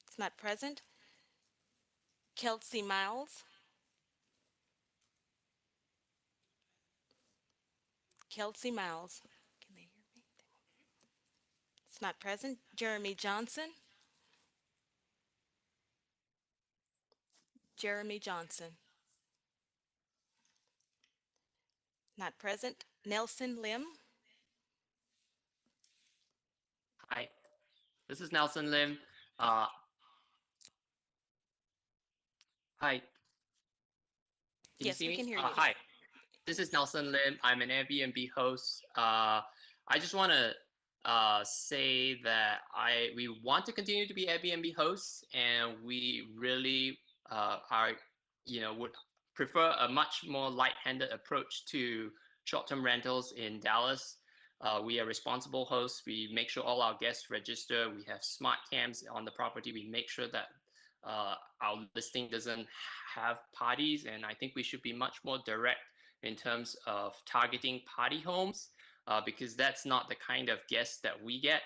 It's not present. Kelsey Miles. Kelsey Miles. Can they hear me? It's not present. Jeremy Johnson. Jeremy Johnson. Not present. Nelson Lim. Hi, this is Nelson Lim. Uh, Hi, can you Yes, see we me? can hear you. Hi, this is Nelson Lim. I'm an Airbnb host. I just want to say that we want to continue to be Airbnb hosts, and we really would prefer a much more light-handed approach to short-term rentals in Dallas. We are responsible hosts. We make sure all our guests register. We have smart cams on the property. We make sure that our listing doesn't have parties, and I think we should be much more direct in terms of targeting party homes because that's not the kind of guests that we get.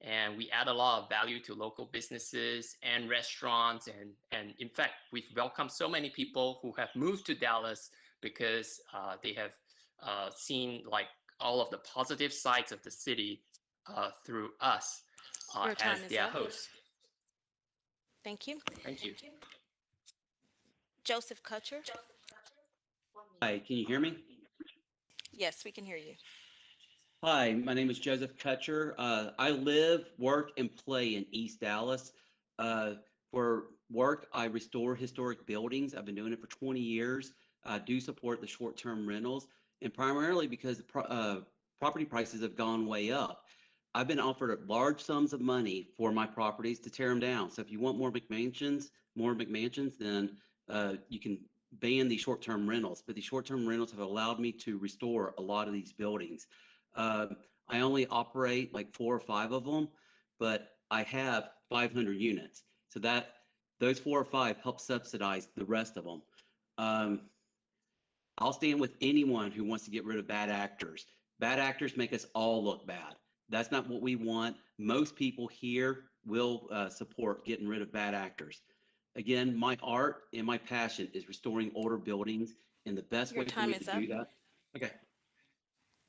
And we add a lot of value to local businesses and restaurants. And in fact, we've welcomed so many people who have moved to Dallas because they have seen like all of the positive sides of the city through us Your time as is their up. hosts. Thank you. Thank you. Joseph Kutcher. Hi, can you hear me? Yes, we can hear you. Hi, my name is Joseph Kutcher. I live, work, and play in East Dallas. For work, I restore historic buildings. I've been doing it for 20 years. I do support the short-term rentals, and primarily because property prices have gone way up. I've been offered large sums of money for my properties to tear them down. So if you want more McMansions, then you can ban these short-term rentals. But these short-term rentals have allowed me to restore a lot of these buildings. I only operate like 4 or 5 of them, but I have 500 units. So those 4 or 5 help subsidize the rest of them. I'll stand with anyone who wants to get rid of bad actors. Bad actors make us all look bad. That's not what we want. Most people here will support getting rid of bad actors. Again, my art and my passion is restoring older buildings, and the best Your way for time me is to up. do that. Okay.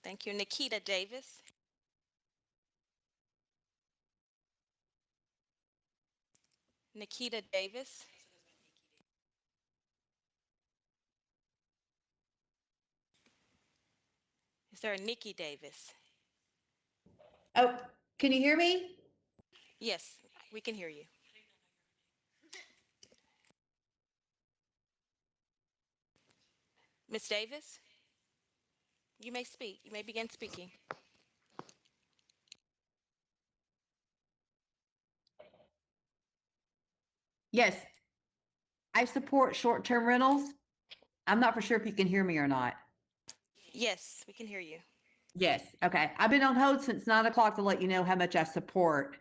Thank you. Nikita Davis. Nikita Davis. Is there a Nikki Davis? Oh, can you hear me? Yes, we can hear you. Ms. Davis, you may speak. You may begin speaking. Yes, I support short-term rentals. I'm not for sure if you can hear me or not. Yes, we can hear you. Yes, okay. I've been on hold since 9 o'clock to let you know how much I support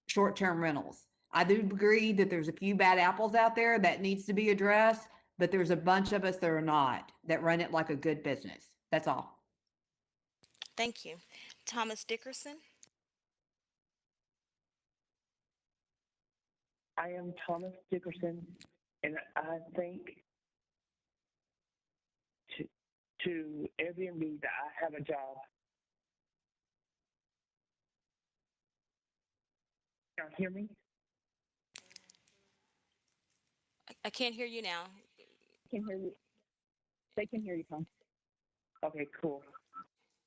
short-term rentals. I do agree that there's a few bad apples out there that needs to be addressed, but there's a bunch of us that are not, that run it like a good business. That's all. Thank you. Thomas Dickerson. I am Thomas Dickerson, and I think to Airbnb that I have a job. Can you hear me? I can't hear you now. Can hear you. They can hear you, Tom. Okay, cool.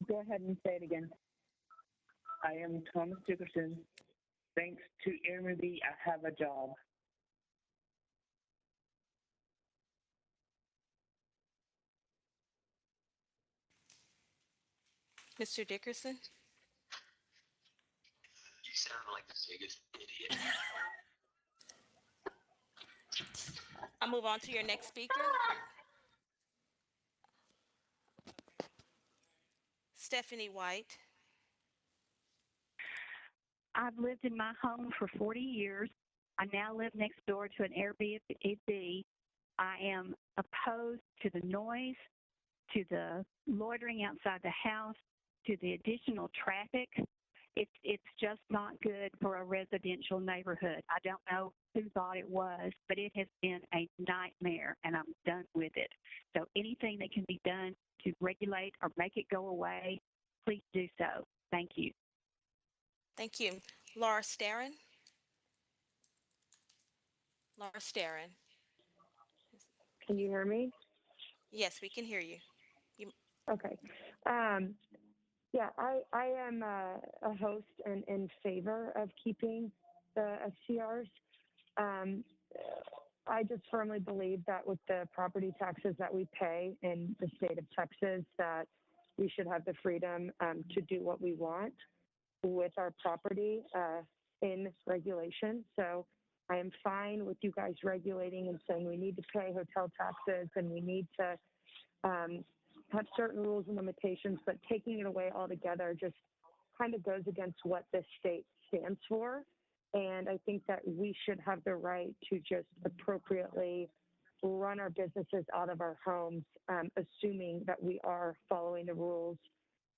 Go ahead and say it again. I am Thomas Dickerson. Thanks to Airbnb, I have a job. Mr. Dickerson? You sound like the biggest idiot. I'll move on to your next speaker. Stephanie White. I've lived in my home for 40 years. I now live next door to an Airbnb. I am opposed to the noise, to the loitering outside the house, to the additional traffic. It's just not good for a residential neighborhood. I don't know who thought it was, but it has been a nightmare, and I'm done with it. So anything that can be done to regulate or make it go away, please do so. Thank you. Thank you. Laura Starren. Laura Starren. Can you hear me? Yes, we can hear you. Okay. Yeah, I am a host and in favor of keeping the STRs. I just firmly believe that with the property taxes that we pay in the state of Texas, that we should have the freedom to do what we want with our property in regulation. So I am fine with you guys regulating and saying we need to pay hotel taxes and we need to have certain rules and limitations, but taking it away altogether just kind of goes against what this state stands for. And I think that we should have the right to just appropriately run our businesses out of our homes, assuming that we are following the rules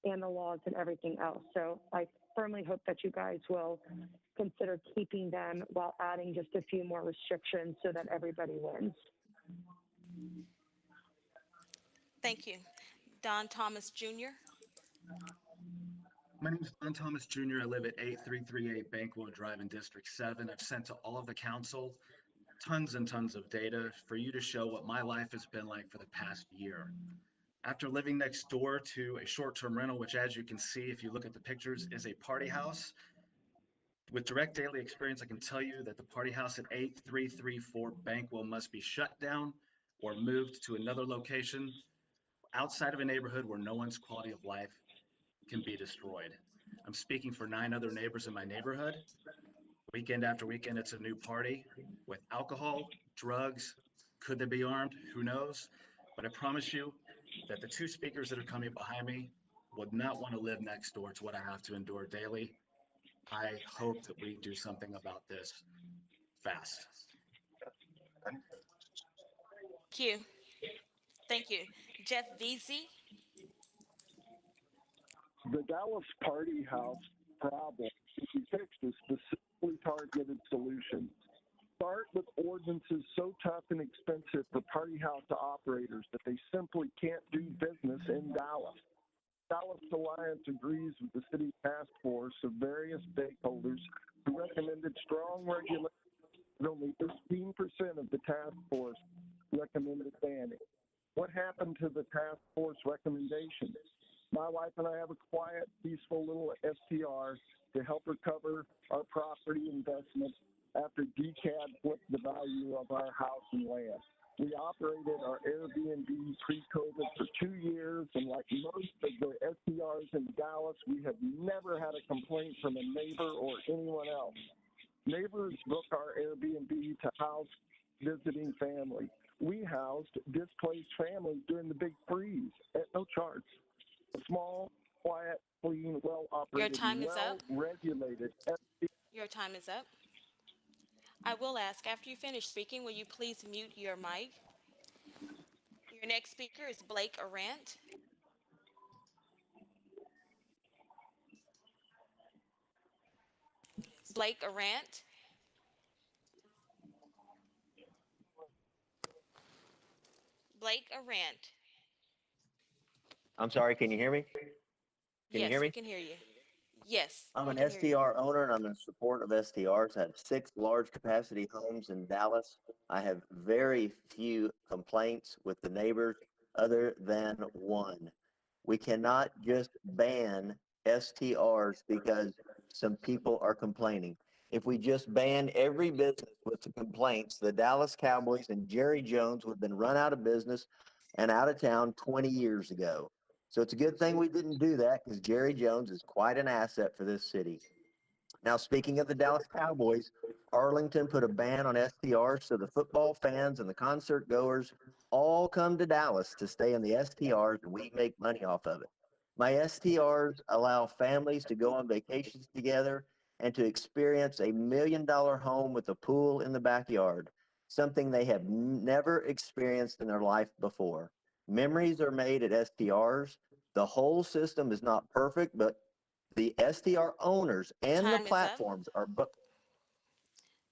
and the laws and everything else. So I firmly hope that you guys will consider keeping them while adding just a few more restrictions so that everybody wins. Thank you. Don Thomas Jr. My name is Don Thomas Jr. I live at 8338 Bankwell Drive in District 7. I've sent to all of the council tons and tons of data for you to show what my life has been like for the past year. After living next door to a short-term rental, which as you can see, if you look at the pictures, is a party house, with direct daily experience, I can tell you that the party house at 8334 Bankwell must be shut down or moved to another location outside of a neighborhood where no one's quality of life can be destroyed. I'm speaking for 9 other neighbors in my neighborhood. Weekend after weekend, it's a new party with alcohol, drugs. Could they be armed? Who knows? But I promise you that the 2 speakers that are coming behind me would not want to live next door to what I have to endure daily. I hope that we do something about this fast. Thank you. Thank you. Jeff Veazey. The Dallas Party House problem can be fixed with specifically targeted solutions. Start with ordinances so tough and expensive for party house operators that they simply can't do business in Dallas. Dallas Alliance agrees with the city task force of various stakeholders who recommended strong regulations, but only 13% of the task force recommended banning. What happened to the task force recommendations? My wife and I have a quiet, peaceful little STR to help recover our property investment after DCAD flipped the value of our house and land. We operated our Airbnb pre-COVID for 2 years, and like most of the STRs in Dallas, we have never had a complaint from a neighbor or anyone else. Neighbors book our Airbnb to house visiting family. We housed displaced families during the big freeze at no charge. A small, quiet, clean, well-operated, well-regulated. Your time is up. I will ask, after you finish speaking, will you please mute your mic? Your next speaker is Blake Arant. Blake Arant. Blake Arant. I'm sorry, can you hear me? Can you Yes, hear we me? can hear you. Yes, I'm we an can hear you. STR owner and I'm in support of STRs. I have 6 large capacity homes in Dallas. I have very few complaints with the neighbors other than one. We cannot just ban STRs because some people are complaining. If we just banned every business with the complaints, the Dallas Cowboys and Jerry Jones would have been run out of business and out of town 20 years ago. So it's a good thing we didn't do that because Jerry Jones is quite an asset for this city. Now, speaking of the Dallas Cowboys, Arlington put a ban on STRs so the football fans and the concert goers all come to Dallas to stay in the STRs and we make money off of it. My STRs allow families to go on vacations together and to experience $1 million home with a pool in the backyard, something they have never experienced in their life before. Memories are made at STRs. The whole system is not perfect, but the STR owners and the Time is up. platforms are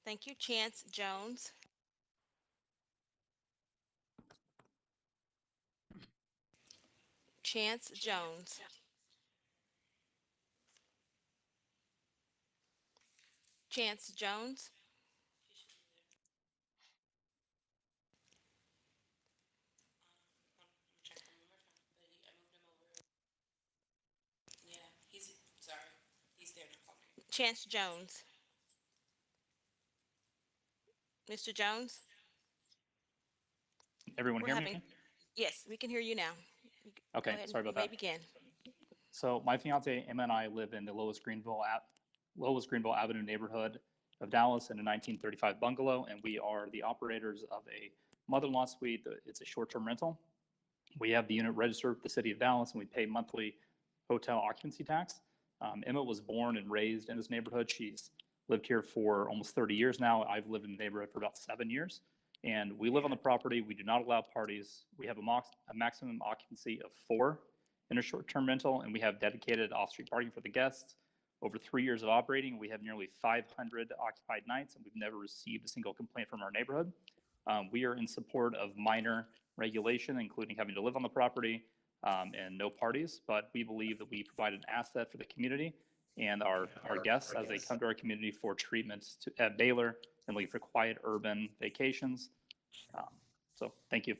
Thank you, Chance Jones. Chance Jones. Chance Jones. Chance Jones. Mr. Jones? Everyone We're hear me having, okay? yes, we can hear you now. Go Okay, ahead, sorry you about may that. begin. So my fiance Emma and I live in the Lois Greenville Avenue neighborhood of Dallas in a 1935 bungalow, and we are the operators of a mother-in-law suite. It's a short-term rental. We have the unit registered with the city of Dallas, and we pay monthly hotel occupancy tax. Emma was born and raised in this neighborhood. She's lived here for almost 30 years now. I've lived in the neighborhood for about 7 years. And we live on the property. We do not allow parties. We have a maximum occupancy of 4 in a short-term rental, and we have dedicated off-street parking for the guests. Over 3 years of operating, we have nearly 500 occupied nights, and we've never received a single complaint from our neighborhood. We are in support of minor regulation, including having to live on the property and no parties, but we believe that we provide an asset for the community and our guests as they come to our community for treatments at Baylor and looking for quiet urban vacations. So thank you.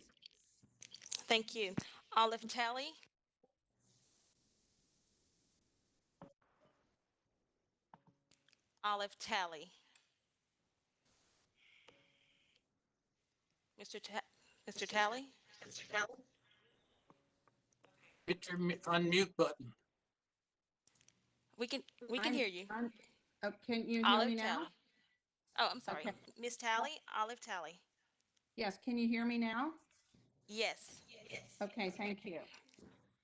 Thank you. Olive Talley? Olive Talley. Mr. Talley? Hit your unmute button. We can hear you. Can you hear Olive me now? Talley. Oh, I'm sorry. Okay. Miss Talley? Olive Talley. Yes, can you hear me now? Yes. Okay, thank you.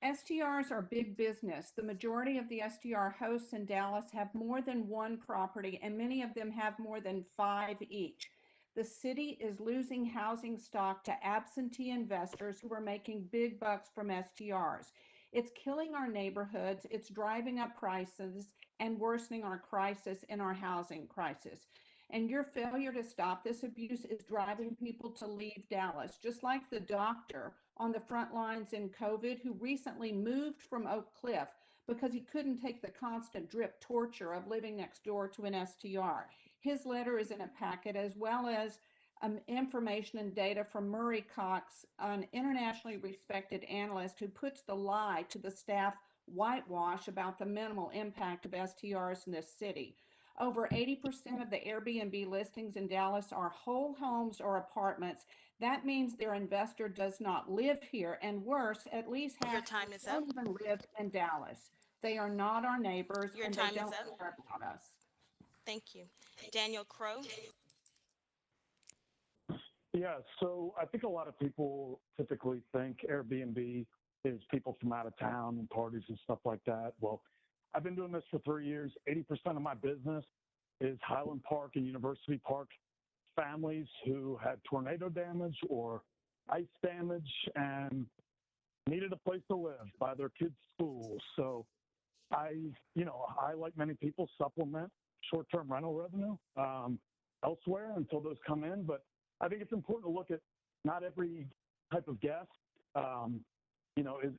STRs are big business. The majority of the STR hosts in Dallas have more than one property, and many of them have more than 5 each. The city is losing housing stock to absentee investors who are making big bucks from STRs. It's killing our neighborhoods, it's driving up prices, and worsening our crisis in our housing crisis. And your failure to stop this abuse is driving people to leave Dallas, just like the doctor on the front lines in COVID who recently moved from Oak Cliff because he couldn't take the constant drip torture of living next door to an STR. His letter is in a packet, as well as information and data from Murray Cox, an internationally respected analyst who puts the lie to the staff whitewash about the minimal impact of STRs in this city. Over 80% of the Airbnb listings in Dallas are whole homes or apartments. That means their investor does not live here, and worse, at least half don't even live in Dallas. They are not our neighbors, and they don't care about us. Thank you. Daniel Crow? Yeah, so I think a lot of people typically think Airbnb is people from out of town and parties and stuff like that. Well, I've been doing this for 3 years. 80% of my business is Highland Park and University Park families who had tornado damage or ice damage and needed a place to live by their kids' school. So I, like many people, supplement short-term rental revenue elsewhere until those come in. But I think it's important to look at not every type of guest,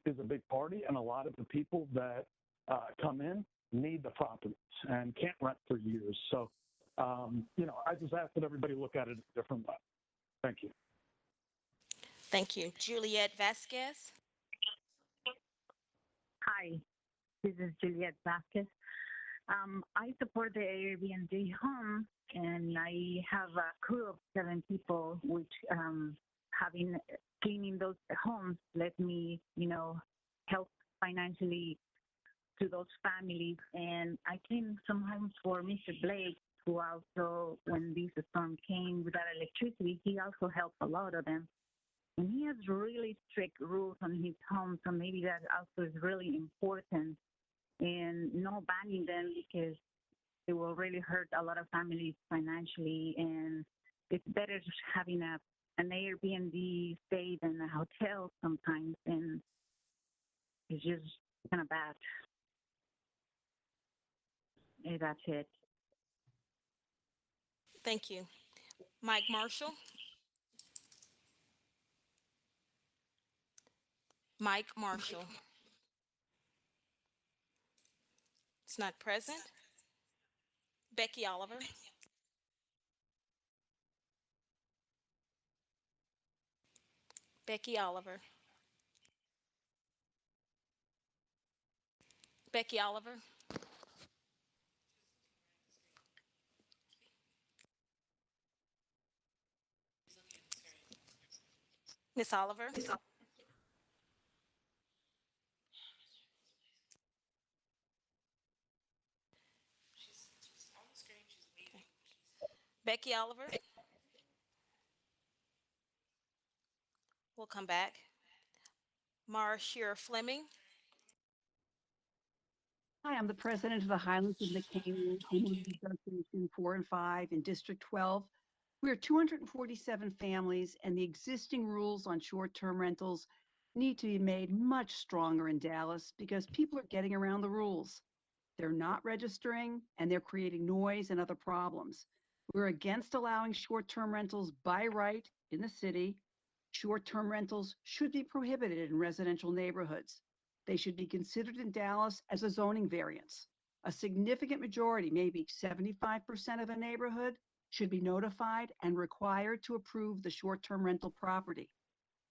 is a big party, and a lot of the people that come in need the properties and can't rent for years. So, I just ask that everybody look at it a different way. Thank you. Thank you. Juliet Vasquez? Hi, this is Juliet Vasquez. I support the Airbnb home, and I have a crew of 7 people, which having cleaning those homes let me, help financially to those families. And I clean some homes for Mr. Blake, who also, when this storm came without electricity, he also helped a lot of them. And he has really strict rules on his home, so maybe that also is really important. And no banning them because it will really hurt a lot of families financially. And it's better just having an Airbnb stay than a hotel sometimes. And it's just kind of bad. And that's it. Thank you. Mike Marshall. Mike Marshall. It's not present. Becky Oliver. Becky Oliver. Becky Oliver. Miss Oliver. Okay. Becky Oliver. We'll come back. Mara Shearer Fleming. Hi, I'm the president of the Highlands of McCain Homeowners Association 4 and 5 in District 12. We are 247 families, and the existing rules on short-term rentals need to be made much stronger in Dallas because people are getting around the rules. They're not registering, and they're creating noise and other problems. We're against allowing short-term rentals by right in the city. Short-term rentals should be prohibited in residential neighborhoods. They should be considered in Dallas as a zoning variance. A significant majority, maybe 75% of a neighborhood, should be notified and required to approve the short-term rental property.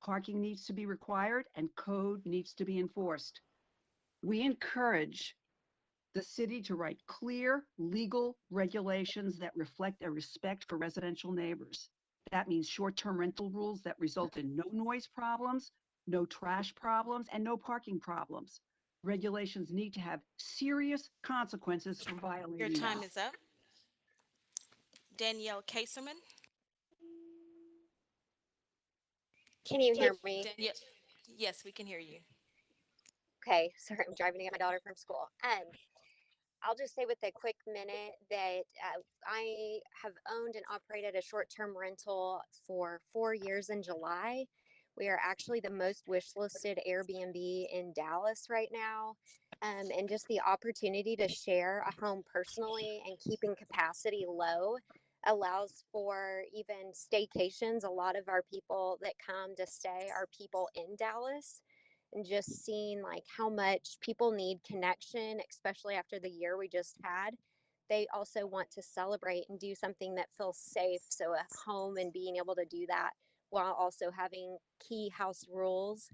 Parking needs to be required and code needs to be enforced. We encourage the city to write clear legal regulations that reflect a respect for residential neighbors. That means short-term rental rules that result in no noise problems, no trash problems, and no parking problems. Regulations need to have serious consequences for violating Your them. time is up. Danielle Kaserman. Can you hear me? Danielle. Yes, we can hear you. Okay, sorry, I'm driving to get my daughter from school. I'll just say with a quick minute that I have owned and operated a short-term rental for 4 years in July. We are actually the most wish-listed Airbnb in Dallas right now. And just the opportunity to share a home personally and keeping capacity low allows for even staycations. A lot of our people that come to stay are people in Dallas, and just seeing like how much people need connection, especially after the year we just had. They also want to celebrate and do something that feels safe. So a home and being able to do that while also having key house rules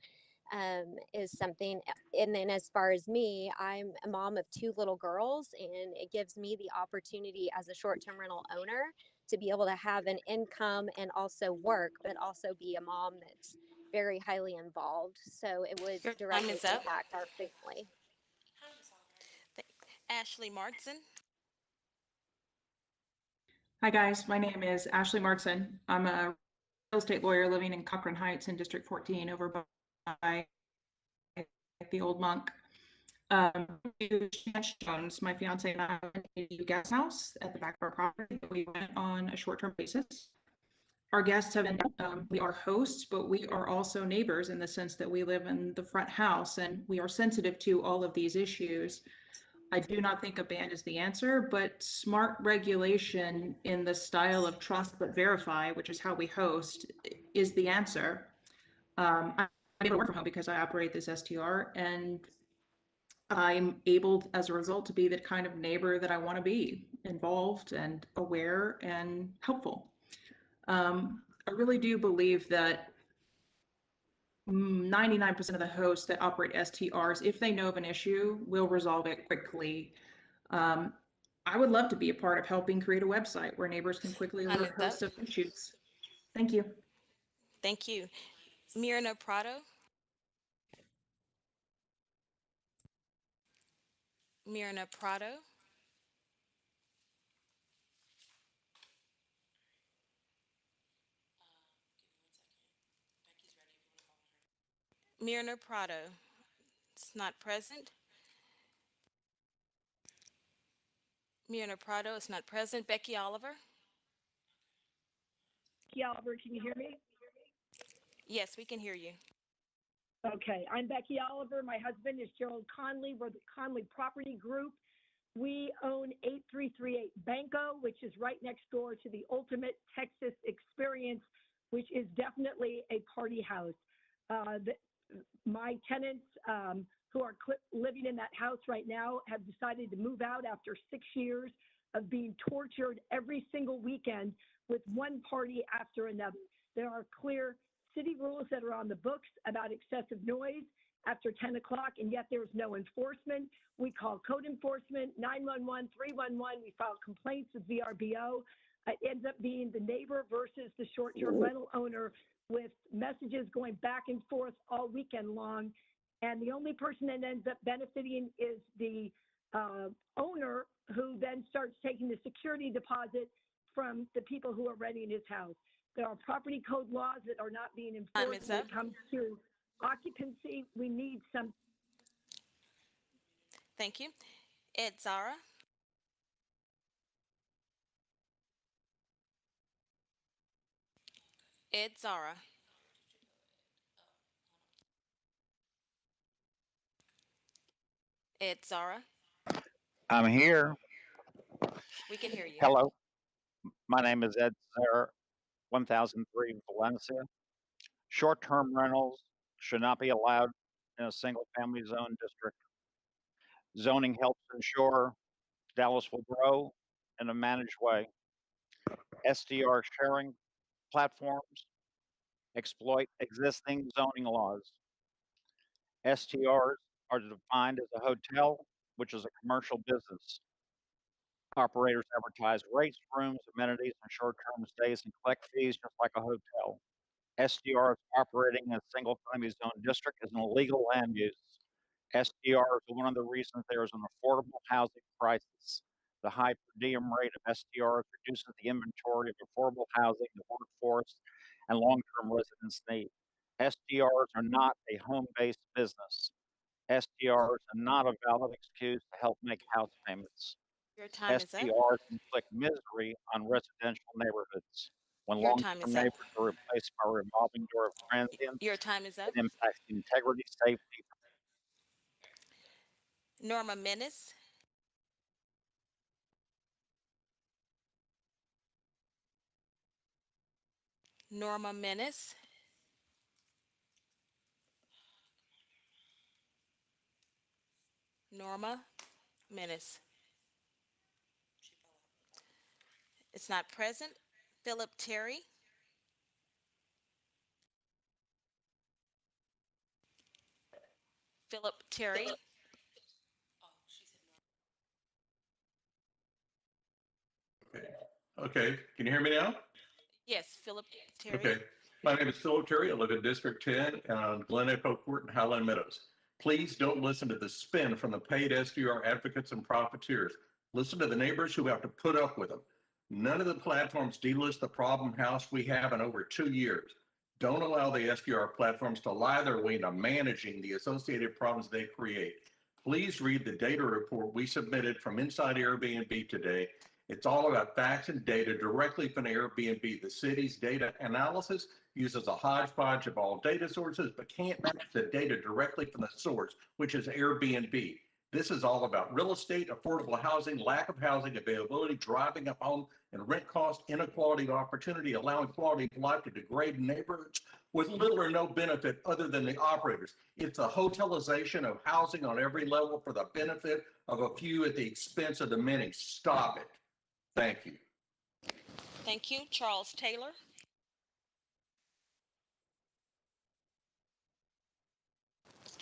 is something. And then as far as me, I'm a mom of 2 little girls, and it gives me the opportunity as a short-term rental owner to be able to have an income and also work, but also be a mom that's very highly involved. So it would Your time directly is up. impact our family. Ashley Martson. Hi guys, my name is Ashley Markson. I'm a real estate lawyer living in Cochrane Heights in District 14 over by the Old Monk. Chance Jones, my fiance and I went to a guest house at the back of our property that we went on a short-term basis. Our guests have been, we are hosts, but we are also neighbors in the sense that we live in the front house and we are sensitive to all of these issues. I do not think a ban is the answer, but smart regulation in the style of trust but verify, which is how we host, is the answer. I'm able to work from home because I operate this STR, and I'm able, as a result, to be the kind of neighbor that I want to be, involved and aware and helpful. I really do believe that 99% of the hosts that operate STRs, if they know of an issue, will resolve it quickly. I would love to be a part of helping create a website where neighbors can quickly Time alert is up. hosts of issues. Thank you. Thank you. Mirna Prado. Mirna Prado. Mirna Prado. It's not present. Mirna Prado is not present. Becky Oliver. Becky Oliver, can you hear me? Yes, we can hear you. Okay, I'm Becky Oliver. My husband is Gerald Conley. We're the Conley Property Group. We own 8338 Banco, which is right next door to the Ultimate Texas Experience, which is definitely a party house. My tenants who are living in that house right now have decided to move out after 6 years of being tortured every single weekend with one party after another. There are clear city rules that are on the books about excessive noise after 10 o'clock, and yet there's no enforcement. We call code enforcement, 911, 311. We file complaints with VRBO. It ends up being the neighbor versus the short-term rental owner with messages going back and forth all weekend long. And the only person that ends up benefiting is the owner, who then starts taking the security deposit from the people who are renting his house. There are property code laws that are not being enforced when it comes to occupancy. We need some. Thank you. Ed Zara. Ed Zara. Ed Zara. I'm here. We can hear you. Hello. My name is Ed Sarah, 1003 Valencia. Short-term rentals should not be allowed in a single-family zone district. Zoning helps ensure Dallas will grow in a managed way. SDR sharing platforms exploit existing zoning laws. STRs are defined as a hotel, which is a commercial business. Operators advertise rates, rooms, amenities, and short-term stays and collect fees just like a hotel. SDRs operating in a single-family zone district is an illegal land use. SDRs are one of the reasons there is an affordable housing crisis. The high per diem rate of SDRs reduces the inventory of affordable housing the workforce and long-term residents need. SDRs are not a home-based business. SDRs are not a valid excuse to help make house payments. Your time is up. SDRs inflict misery on residential neighborhoods. When Your time long-term is up. neighbors are replaced by revolving door of transients, Your time is up. it impacts the integrity, safety. Norma Menace. Norma Menace. Norma Menace. It's not present. Philip Terry. Philip Terry. Okay, can you hear me now? Yes, Philip Terry. Okay, my name is Philip Terry. I live in District 10 on Glen Echo Court in Highland Meadows. Please don't listen to the spin from the paid SDR advocates and profiteers. Listen to the neighbors who have to put up with them. None of the platforms delist the problem house we have in over 2 years. Don't allow the SDR platforms to lie their way into managing the associated problems they create. Please read the data report we submitted from Inside Airbnb today. It's all about facts and data directly from Airbnb. The city's data analysis uses a hodgepodge of all data sources, but can't match the data directly from the source, which is Airbnb. This is all about real estate, affordable housing, lack of housing availability, driving up home and rent cost, inequality of opportunity, allowing quality of life to degrade in neighborhoods with little or no benefit other than the operators. It's a hotelization of housing on every level for the benefit of a few at the expense of the many. Stop it. Thank you. Thank you. Charles Taylor.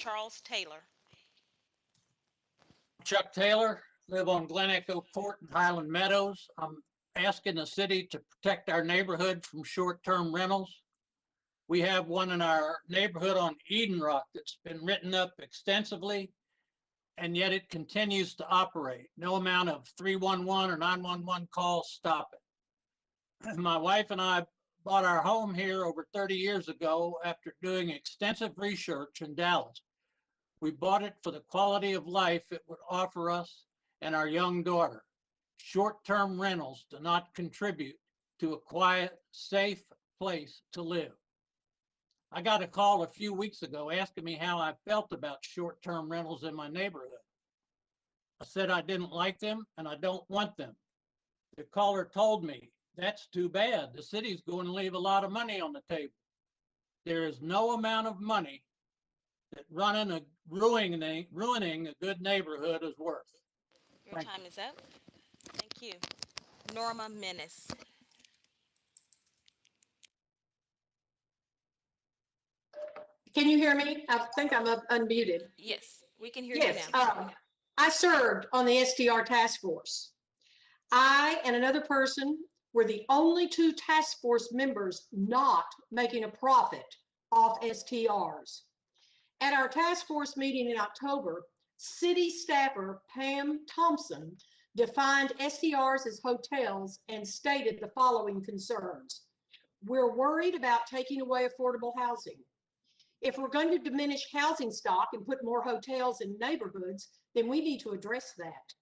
Charles Taylor. Chuck Taylor, live on Glen Echo Court in Highland Meadows. I'm asking the city to protect our neighborhood from short-term rentals. We have one in our neighborhood on Eden Rock that's been written up extensively, and yet it continues to operate. No amount of 311 or 911 calls stop it. My wife and I bought our home here over 30 years ago after doing extensive research in Dallas. We bought it for the quality of life it would offer us and our young daughter. Short-term rentals do not contribute to a quiet, safe place to live. I got a call a few weeks ago asking me how I felt about short-term rentals in my neighborhood. I said I didn't like them and I don't want them. The caller told me, "That's too bad. The city's going to leave a lot of money on the table." There is no amount of money that ruining a good neighborhood is worth. Your time is up. Thank you. Norma Menace. Can you hear me? I think I'm unmuted. Yes, we can hear Yes, you now. I served on the STR task force. I and another person were the only two task force members not making a profit off STRs. At our task force meeting in October, city staffer Pam Thompson defined STRs as hotels and stated the following concerns. We're worried about taking away affordable housing. If we're going to diminish housing stock and put more hotels in neighborhoods, then we need to address that.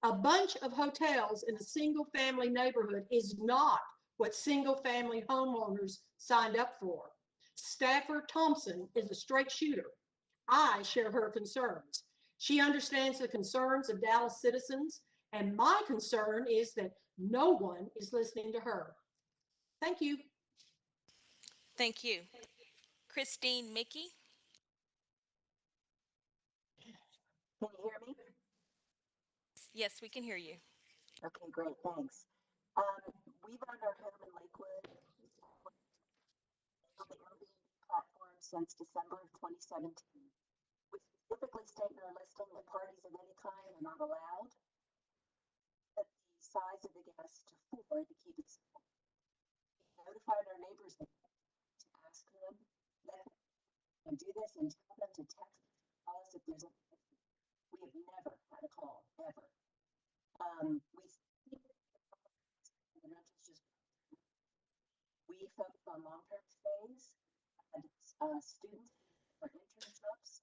A bunch of hotels in a single family neighborhood is not what single family homeowners signed up for. Staffer Thompson is a straight shooter. I share her concerns. She understands the concerns of Dallas citizens, and my concern is that no one is listening to her. Thank you. Thank you. Christine Mickey. Can you hear me? Yes, we can hear you. Okay, great, thanks. We've owned our home in Lakewood on the Airbnb platform since December of 2017. We specifically state in our listing that parties of any kind are not allowed, but the size of the guests to 4 to keep it simple. We notified our neighbors to ask them, let them do this and tell them to text us if there's a. We have never had a call, ever. We focus on long-term stays, students for internships,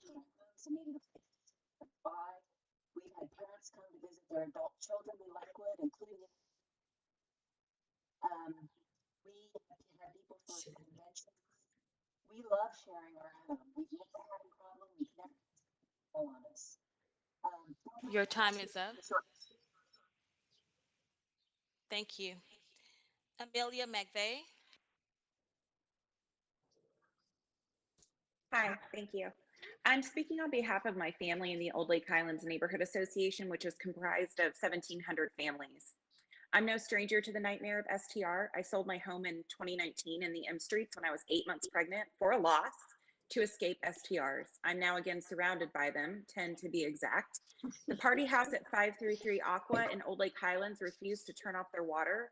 homes and needed a place to buy. We've had parents come to visit their adult children in Lakewood, including we have people for conventions. We love sharing our home. We've never had a problem. We've never had on us. Your time is up. Thank you. Amelia McVeigh. Hi, thank you. I'm speaking on behalf of my family in the Old Lake Highlands Neighborhood Association, which is comprised of 1,700 families. I'm no stranger to the nightmare of STR. I sold my home in 2019 in the M Streets when I was 8 months pregnant for a loss to escape STRs. I'm now again surrounded by them, 10 to be exact. The party house at 533 Aqua in Old Lake Highlands refused to turn off their water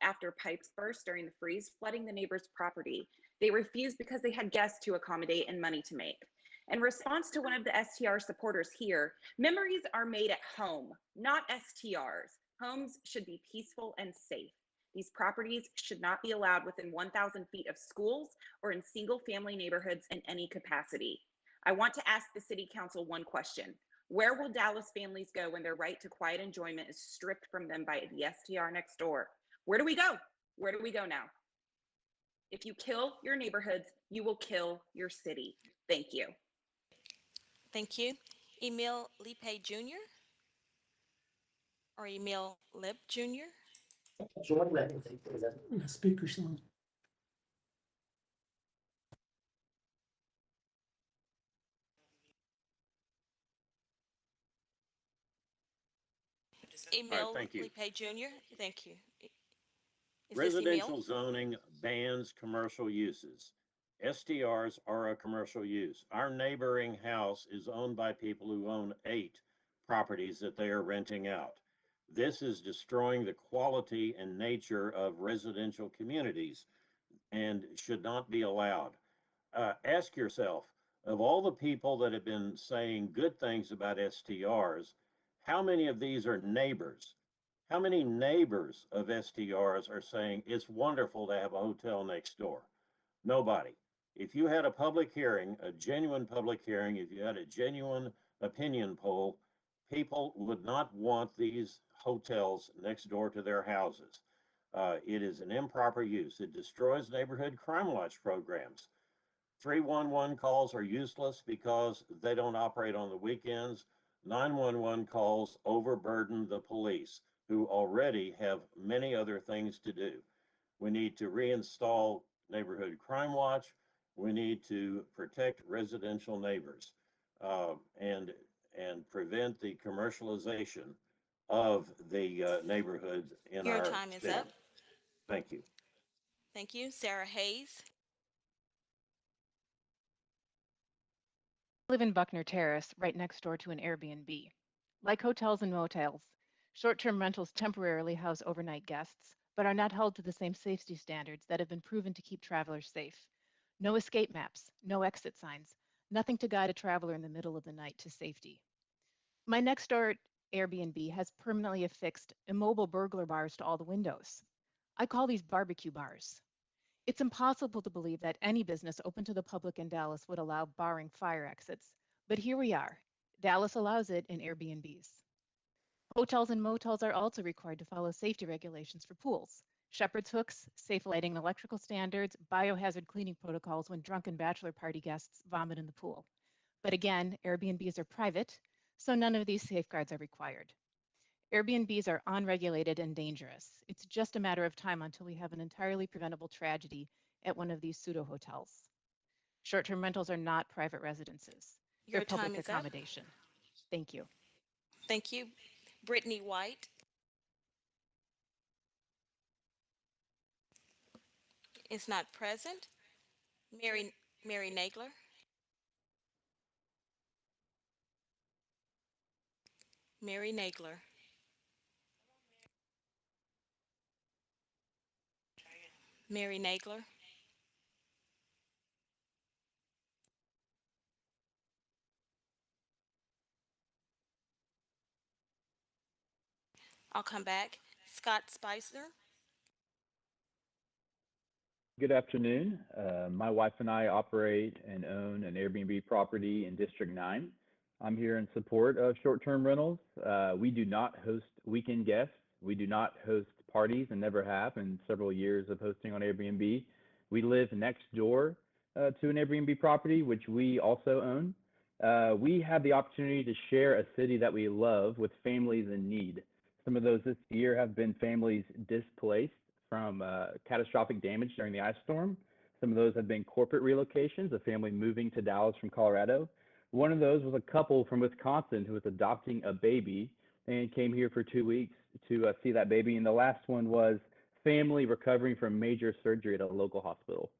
after pipes burst during the freeze, flooding the neighbor's property. They refused because they had guests to accommodate and money to make. In response to one of the STR supporters here, memories are made at home, not STRs. Homes should be peaceful and safe. These properties should not be allowed within 1,000 feet of schools or in single-family neighborhoods in any capacity. I want to ask the City Council one question. Where will Dallas families go when their right to quiet enjoyment is stripped from them by the STR next door? Where do we go? Where do we go now? If you kill your neighborhoods, you will kill your city. Thank you. Thank you. Emil Lipe Jr. or Emil Lip Jr. Speaker song. Emil thank you. Lipe Jr. Thank you. Is this Residential Emil? zoning bans commercial uses. STRs are a commercial use. Our neighboring house is owned by people who own 8 properties that they are renting out. This is destroying the quality and nature of residential communities and should not be allowed. Ask yourself, of all the people that have been saying good things about STRs, how many of these are neighbors? How many neighbors of STRs are saying it's wonderful to have a hotel next door? Nobody. If you had a public hearing, a genuine public hearing, if you had a genuine opinion poll, people would not want these hotels next door to their houses. It is an improper use. It destroys neighborhood crime watch programs. 311 calls are useless because they don't operate on the weekends. 911 calls overburden the police, who already have many other things to do. We need to reinstall Neighborhood Crime Watch. We need to protect residential neighbors and prevent the commercialization of the neighborhoods in Your our time is city. up. Thank you. Thank you. Sarah Hayes. I live in Buckner Terrace, right next door to an Airbnb. Like hotels and motels, short-term rentals temporarily house overnight guests, but are not held to the same safety standards that have been proven to keep travelers safe. No escape maps, no exit signs, nothing to guide a traveler in the middle of the night to safety. My next door Airbnb has permanently affixed immobile burglar bars to all the windows. I call these barbecue bars. It's impossible to believe that any business open to the public in Dallas would allow barring fire exits, but here we are. Dallas allows it in Airbnbs. Hotels and motels are also required to follow safety regulations for pools, shepherd's hooks, safe lighting, electrical standards, biohazard cleaning protocols when drunken bachelor party guests vomit in the pool. But again, Airbnbs are private, so none of these safeguards are required. Airbnbs are unregulated and dangerous. It's just a matter of time until we have an entirely preventable tragedy at one of these pseudo hotels. Short-term rentals are not private residences. They're Your time public is up. accommodation. Thank you. Thank you. Brittany White is not present. Mary Nagler. Mary Nagler. Mary Nagler. I'll come back. Scott Spicer. Good afternoon. My wife and I operate and own an Airbnb property in District 9. I'm here in support of short-term rentals. We do not host weekend guests. We do not host parties and never have in several years of hosting on Airbnb. We live next door to an Airbnb property, which we also own. We have the opportunity to share a city that we love with families in need. Some of those this year have been families displaced from catastrophic damage during the ice storm. Some of those have been corporate relocations, a family moving to Dallas from Colorado. One of those was a couple from Wisconsin who was adopting a baby and came here for 2 weeks to see that baby. And the last one was family recovering from major surgery at a local hospital.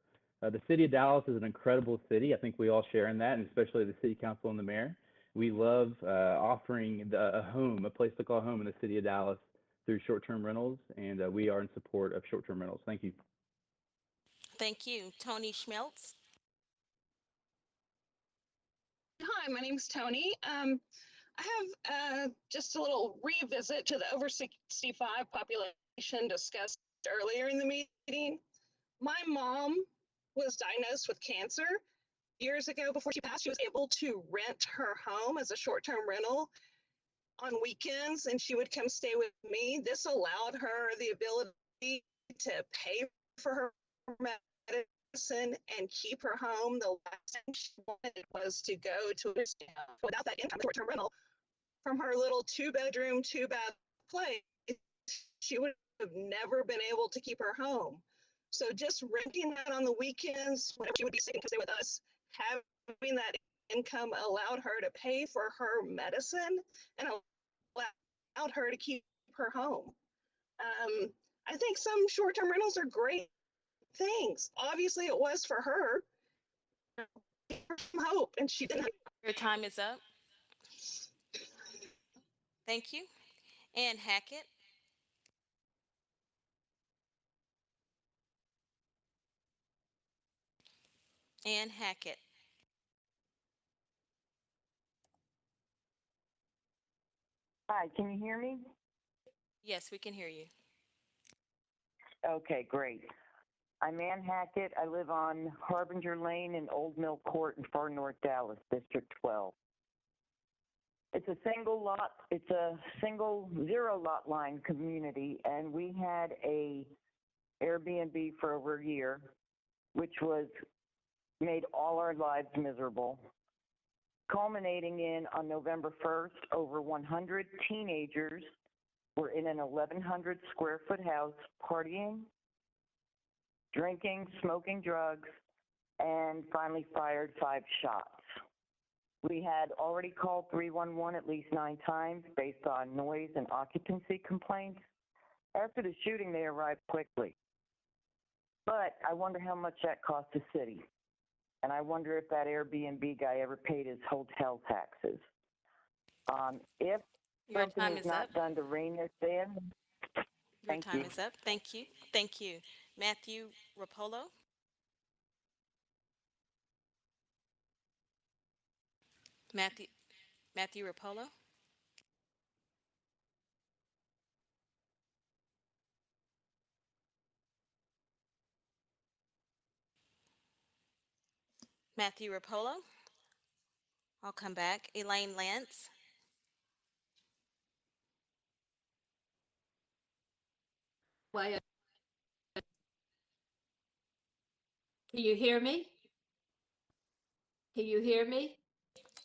The city of Dallas is an incredible city. I think we all share in that, and especially the city council and the mayor. We love offering a home, a place to call home in the city of Dallas through short-term rentals, and we are in support of short-term rentals. Thank you. Thank you. Tony Schmeltz. Hi, my name's Tony. I have just a little revisit to the over 65 population discussed earlier in the meeting. My mom was diagnosed with cancer years ago. Before she passed, she was able to rent her home as a short-term rental on weekends, and she would come stay with me. This allowed her the ability to pay for her medicine and keep her home. The last thing she wanted was to go to a without that income short-term rental from her little 2-bedroom, 2-bath place. She would have never been able to keep her home. So just renting that on the weekends, whenever she would be sick and stay with us, having that income allowed her to pay for her medicine and allowed her to keep her home. I think some short-term rentals are great things. Obviously, it was for her. hope, and she didn't. Your time is up. Thank you. Ann Hackett. Ann Hackett. Hi, can you hear me? Yes, we can hear you. Okay, great. I'm Ann Hackett. I live on Harbinger Lane in Old Mill Court in far north Dallas, District 12. It's a single lot, it's a single zero lot line community, and we had a Airbnb for over a year, which was made all our lives miserable, culminating in on November 1st, over 100 teenagers were in an 1,100 square foot house partying, drinking, smoking drugs, and finally fired 5 shots. We had already called 311 at least 9 times based on noise and occupancy complaints. After the shooting, they arrived quickly. But I wonder how much that cost the city. And I wonder if that Airbnb guy ever paid his hotel taxes. If Your something time is is not up. done to rein this in, Your thank time you. is up. Thank you. Thank you. Matthew Rapolo. Matthew Matthew Rapolo. Matthew Rapolo. I'll come back. Elaine Lance. Why, can you hear me? Can you hear me?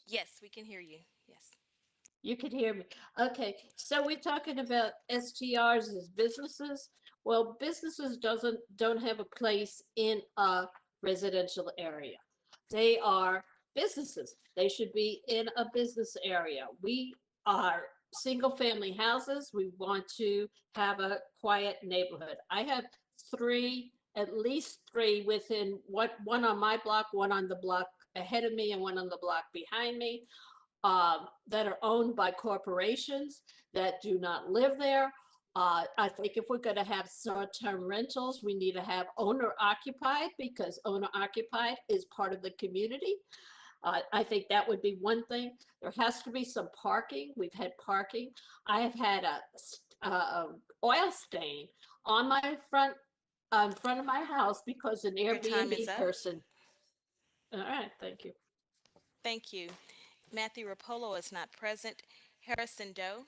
Yes, we can hear you. Yes. You can hear me. Okay, so we're talking about STRs as businesses. Well, businesses don't have a place in a residential area. They are businesses. They should be in a business area. We are single family houses. We want to have a quiet neighborhood. I have at least three within one on my block, one on the block ahead of me, and one on the block behind me, that are owned by corporations that do not live there. I think if we're going to have short-term rentals, we need to have owner-occupied, because owner-occupied is part of the community. I think that would be one thing. There has to be some parking. We've had parking. I have had a oil stain on my front in front of my house because an Your time is Airbnb up. person. All right, thank you. Thank you. Matthew Rapolo is not present. Harrison Doe.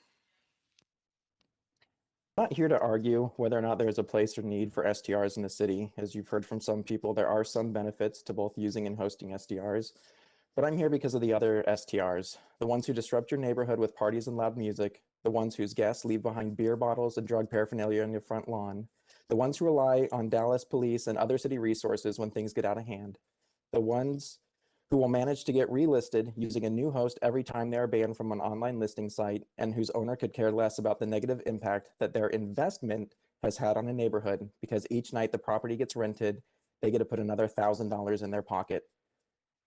Not here to argue whether or not there's a place or need for STRs in the city. As you've heard from some people, there are some benefits to both using and hosting STRs. But I'm here because of the other STRs, the ones who disrupt your neighborhood with parties and loud music, the ones whose guests leave behind beer bottles and drug paraphernalia on your front lawn, the ones who rely on Dallas police and other city resources when things get out of hand, the ones who will manage to get relisted using a new host every time they are banned from an online listing site, and whose owner could care less about the negative impact that their investment has had on a neighborhood, because each night the property gets rented, they get to put another $1,000 in their pocket.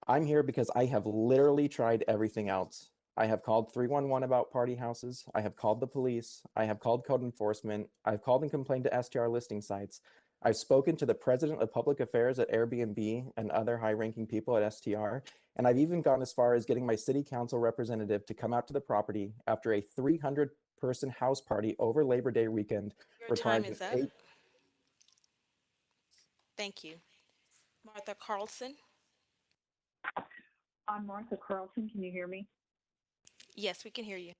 I'm here because I have literally tried everything else. I have called 311 about party houses. I have called the police. I have called code enforcement. I've called and complained to STR listing sites. I've spoken to the president of public affairs at Airbnb and other high-ranking people at STR. And I've even gone as far as getting my city council representative to come out to the property after a 300-person house party over Labor Day weekend, Your time requiring is up. 8. Thank you. Martha Carlson. I'm Martha Carlson. Can you hear me? Yes, we can hear you.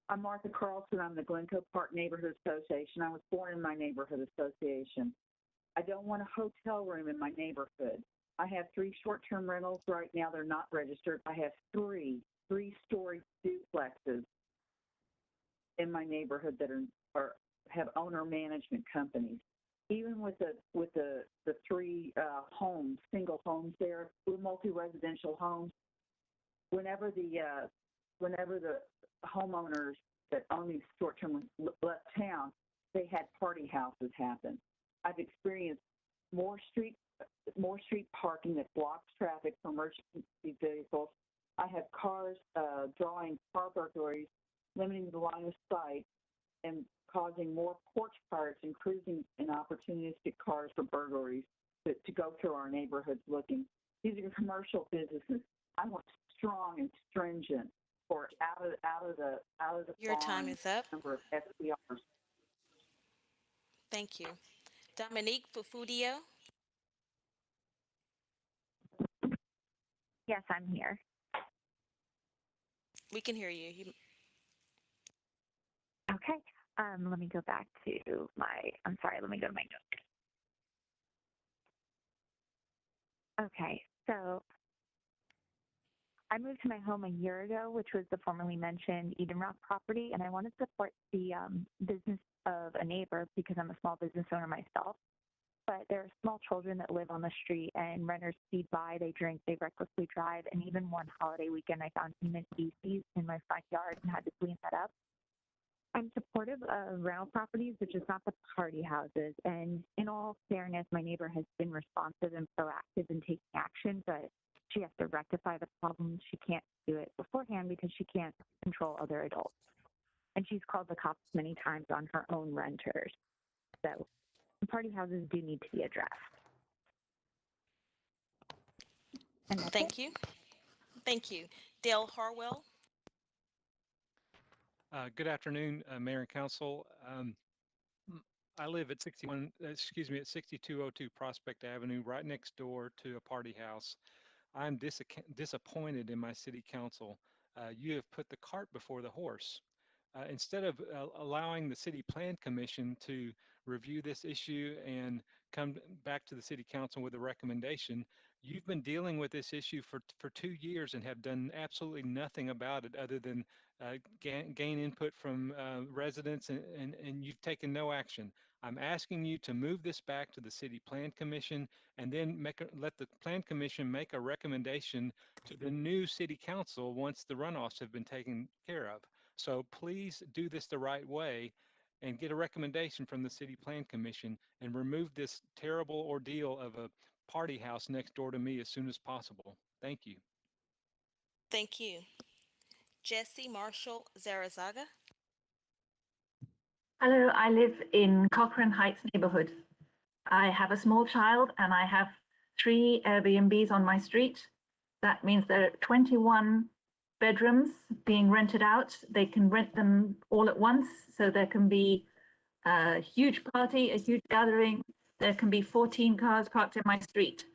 I'm Martha Carlson. I'm the Glencoe Park Neighborhood Association. I was born in my neighborhood association. I don't want a hotel room in my neighborhood. I have 3 short-term rentals right now. They're not registered. I have 3-story duplexes in my neighborhood that are have owner management companies. Even with the 3 homes, single homes there, we're multi-residential homes. Whenever the homeowners that own these short-term left town, they had party houses happen. I've experienced more street more street parking that blocks traffic for emergency vehicles. I have cars drawing car burglaries, limiting the line of sight, and causing more porch parks and cruising and opportunistic cars for burglaries to go through our neighborhoods looking. These are commercial businesses. I want strong and stringent for out of the Your time farm is up. number of SPRs. Thank you. Dominique Fufudio. Yes, I'm here. We can hear you. Okay. Let me go back to I'm sorry, let me go to my notes. Okay, so I moved to my home a year ago, which was the formerly mentioned Eden Rock property, and I want to support the business of a neighbor because I'm a small business owner myself. But there are small children that live on the street, and renters speed by, they drink, they recklessly drive, and even one holiday weekend I found human feces in my front yard and had to clean that up. I'm supportive of rental properties, which is not the party houses. And in all fairness, my neighbor has been responsive and proactive in taking action, but she has to rectify the problem. She can't do it beforehand because she can't control other adults. And she's called the cops many times on her own renters. So party houses do need to be addressed. Thank you. Thank you. Dale Harwell. Good afternoon, Mayor and Council. I live at 6202 Prospect Avenue, right next door to a party house. I'm disappointed in my city council. You have put the cart before the horse. Instead of allowing the City Plan Commission to review this issue and come back to the City Council with a recommendation, you've been dealing with this issue for 2 years and have done absolutely nothing about it other than gain input from residents, and you've taken no action. I'm asking you to move this back to the City Plan Commission and then let the Plan Commission make a recommendation to the new City Council once the runoffs have been taken care of. So please do this the right way and get a recommendation from the City Plan Commission and remove this terrible ordeal of a party house next door to me as soon as possible. Thank you. Thank you. Jesse Marshall Zarazaga. Hello, I live in Cochrane Heights neighborhood. I have a small child and I have 3 Airbnbs on my street. That means there are 21 bedrooms being rented out. They can rent them all at once, so there can be a huge party, a huge gathering. There can be 14 cars parked in my street.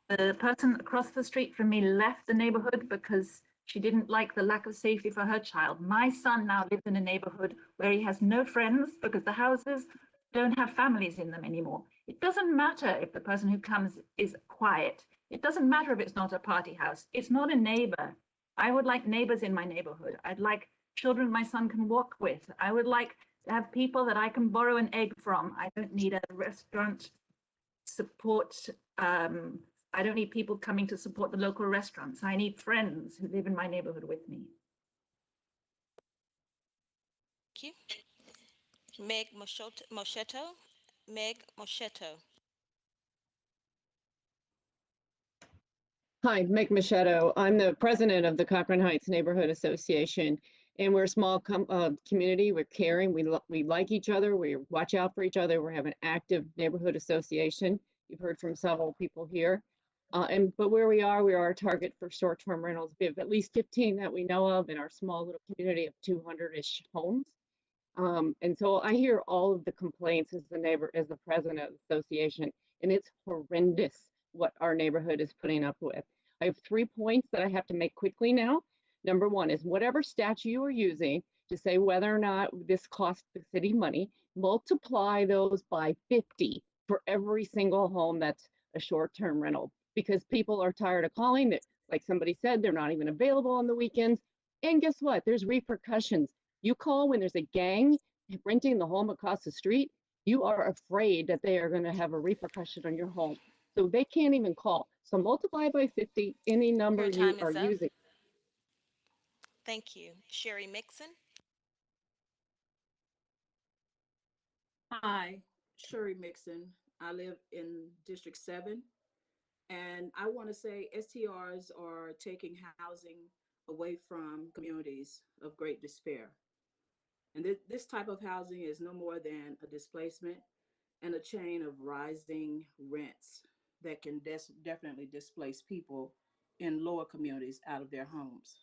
The person across the street from me left the neighborhood because she didn't like the lack of safety for her child. My son now lives in a neighborhood where he has no friends because the houses don't have families in them anymore. It doesn't matter if the person who comes is quiet. It doesn't matter if it's not a party house. It's not a neighbor. I would like neighbors in my neighborhood. I'd like children my son can walk with. I would like to have people that I can borrow an egg from. I don't need a restaurant support. I don't need people coming to support the local restaurants. I need friends who live in my neighborhood with me. Thank you. Meg Moschetto. Meg Moschetto. Hi, Meg Machado. I'm the president of the Cochrane Heights Neighborhood Association, and we're a small community. We're caring. We like each other. We watch out for each other. We have an active neighborhood association. You've heard from several people here. But where we are a target for short-term rentals. We have at least 15 that we know of in our small little community of 200-ish homes. And so I hear all of the complaints as the president of the association, and it's horrendous what our neighborhood is putting up with. I have 3 points that I have to make quickly now. Number one is whatever statute you are using to say whether or not this costs the city money, multiply those by 50 for every single home that's a short-term rental, because people are tired of calling it. Like somebody said, they're not even available on the weekends. And guess what? There's repercussions. You call when there's a gang renting the home across the street, you are afraid that they are going to have a repercussion on your home. So they can't even call. So multiply by 50 any number you are using. Thank you. Sherry Mixon. Hi, Sherry Mixon. I live in District 7. And I want to say STRs are taking housing away from communities of great despair. And this type of housing is no more than a displacement and a chain of rising rents that can definitely displace people in lower communities out of their homes.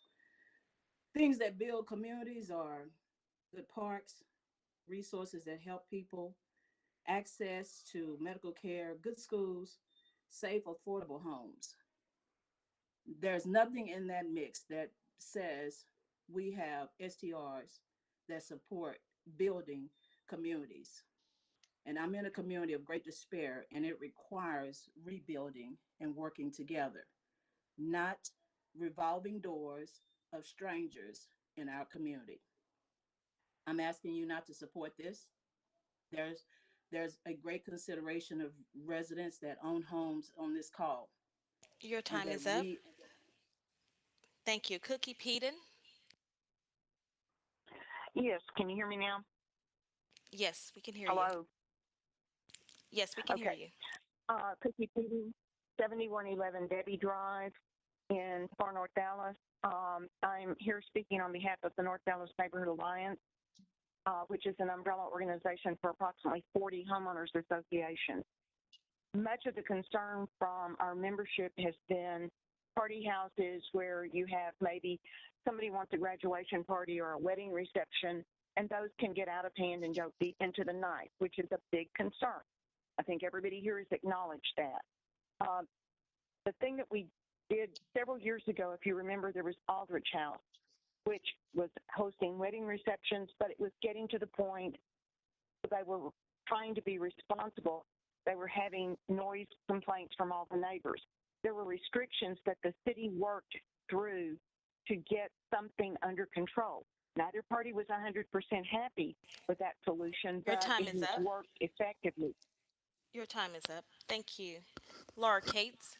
Things that build communities are good parks, resources that help people, access to medical care, good schools, safe, affordable homes. There's nothing in that mix that says we have STRs that support building communities. And I'm in a community of great despair, and it requires rebuilding and working together, not revolving doors of strangers in our community. I'm asking you not to support this. There's there's a great consideration of residents that own homes on this call, Your and time that is up. we Thank you. Cookie Peden? Yes, can you hear me now? Yes, we can hear you. Hello? Yes, we can hear Okay. you. Cookie Petey, 7111 Debbie Drive in far North Dallas. I'm here speaking on behalf of the North Dallas Neighborhood Alliance, which is an umbrella organization for approximately 40 homeowners associations. Much of the concern from our membership has been party houses where you have maybe somebody wants a graduation party or a wedding reception, and those can get out of hand and go deep into the night, which is a big concern. I think everybody here has acknowledged that. The thing that we did several years ago, if you remember, there was Aldrich House, which was hosting wedding receptions, but it was getting to the point they were trying to be responsible. They were having noise complaints from all the neighbors. There were restrictions that the city worked through to get something under control. Neither party was 100% happy with that solution, Your but time it is up. worked effectively. Your time is up. Thank you. Laura Cates?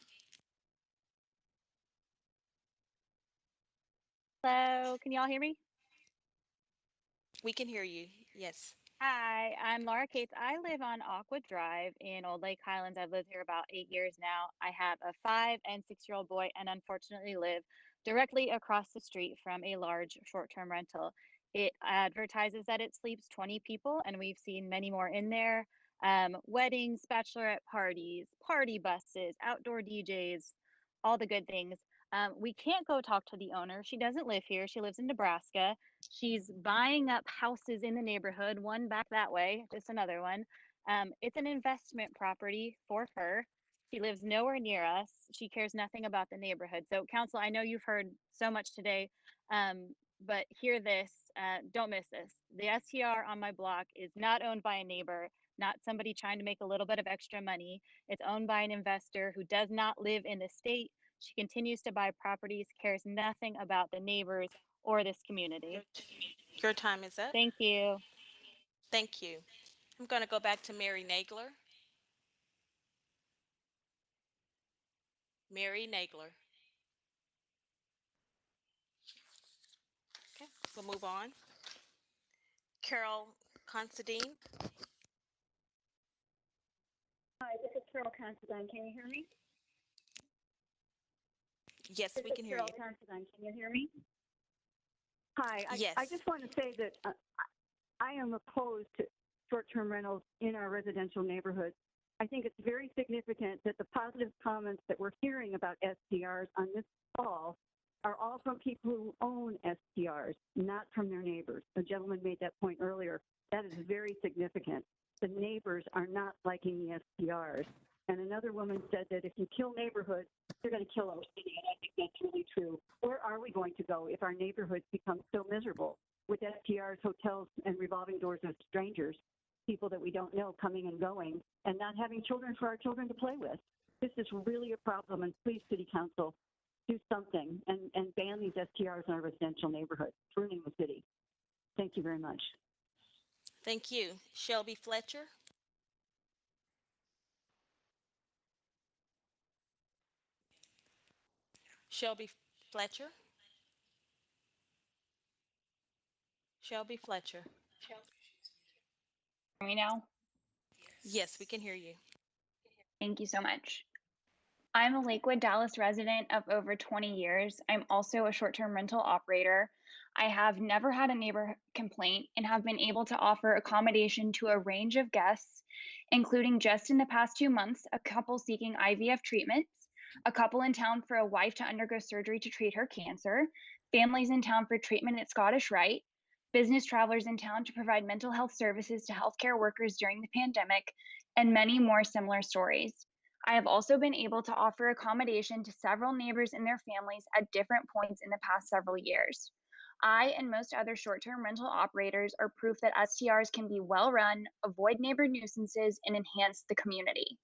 Hello, can y'all hear me? We can hear you. Yes. Hi, I'm Laura Cates. I live on Aqua Drive in Old Lake Highlands. I've lived here about 8 years now. I have a 5 and 6-year-old boy and unfortunately live directly across the street from a large short-term rental. It advertises that it sleeps 20 people, and we've seen many more in there. Weddings, bachelorette parties, party buses, outdoor DJs, all the good things. We can't go talk to the owner. She doesn't live here. She lives in Nebraska. She's buying up houses in the neighborhood, one back that way, just another one. It's an investment property for her. She lives nowhere near us. She cares nothing about the neighborhood. So, council, I know you've heard so much today, but hear this. Don't miss this. The STR on my block is not owned by a neighbor, not somebody trying to make a little bit of extra money. It's owned by an investor who does not live in the state. She continues to buy properties, cares nothing about the neighbors or this community. Your time is up. Thank you. Thank you. I'm going to go back to Mary Nagler. Mary Nagler. Okay, we'll move on. Carol Considine. Hi, this is Carol Considine. Can you hear me? Yes, This we is can hear Carol you. Considine. Can you hear me? Hi, Yes. I just want to say that I am opposed to short-term rentals in our residential neighborhoods. I think it's very significant that the positive comments that we're hearing about STRs on this call are all from people who own STRs, not from their neighbors. The gentleman made that point earlier. That is very significant. The neighbors are not liking the STRs. And another woman said that if you kill neighborhoods, you're going to kill our city. And I think that's really true. Where are we going to go if our neighborhoods become so miserable with STRs, hotels, and revolving doors of strangers, people that we don't know coming and going, and not having children for our children to play with? This is really a problem, and please, City Council, do something and ban these STRs in our residential neighborhoods. It's ruining the city. Thank you very much. Thank you. Shelby Fletcher. Shelby Fletcher. Shelby Fletcher. Hear me now? Yes, we can hear you. Thank you so much. I'm a Lakewood, Dallas resident of over 20 years. I'm also a short-term rental operator. I have never had a neighbor complaint and have been able to offer accommodation to a range of guests, including just in the past 2 months, a couple seeking IVF treatments, a couple in town for a wife to undergo surgery to treat her cancer, families in town for treatment at Scottish Rite, business travelers in town to provide mental health services to healthcare workers during the pandemic, and many more similar stories. I have also been able to offer accommodation to several neighbors and their families at different points in the past several years. I and most other short-term rental operators are proof that STRs can be well run, avoid neighbor nuisances, and enhance the community.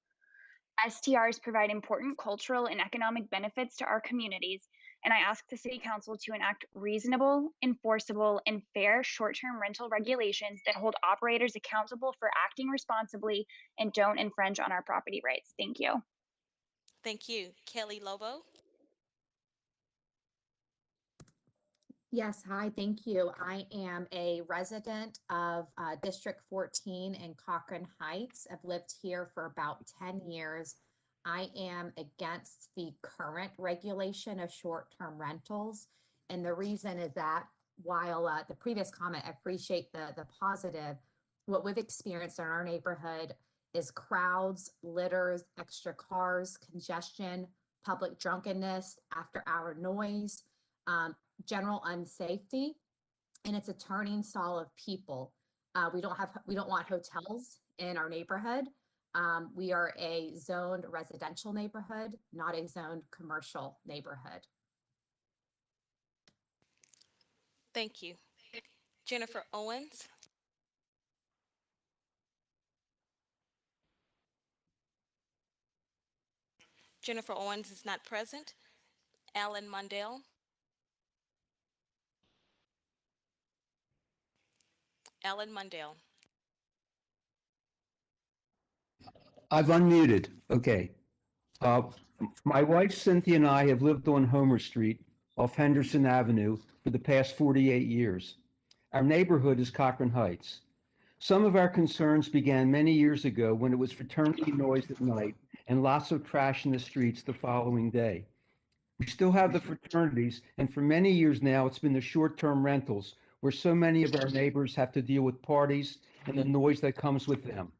STRs provide important cultural and economic benefits to our communities, and I ask the City Council to enact reasonable, enforceable, and fair short-term rental regulations that hold operators accountable for acting responsibly and don't infringe on our property rights. Thank you. Thank you. Kelly Lobo. Yes, hi, thank you. I am a resident of District 14 in Cochrane Heights. I've lived here for about 10 years. I am against the current regulation of short-term rentals. And the reason is that while the previous comment, I appreciate the positive, what we've experienced in our neighborhood is crowds, litters, extra cars, congestion, public drunkenness, after-hour noise, general unsafety, and it's a turning stall of people. We don't want hotels in our neighborhood. We are a zoned residential neighborhood, not a zoned commercial neighborhood. Thank you. Jennifer Owens. Jennifer Owens is not present. Alan Mundell. Alan Mundell. I've unmuted. Okay. Uh, my wife Cynthia and I have lived on Homer Street off Henderson Avenue for the past 48 years. Our neighborhood is Cochrane Heights. Some of our concerns began many years ago when it was fraternity noise at night and lots of trash in the streets the following day. We still have the fraternities, and for many years now, it's been the short-term rentals where so many of our neighbors have to deal with parties and the noise that comes with them.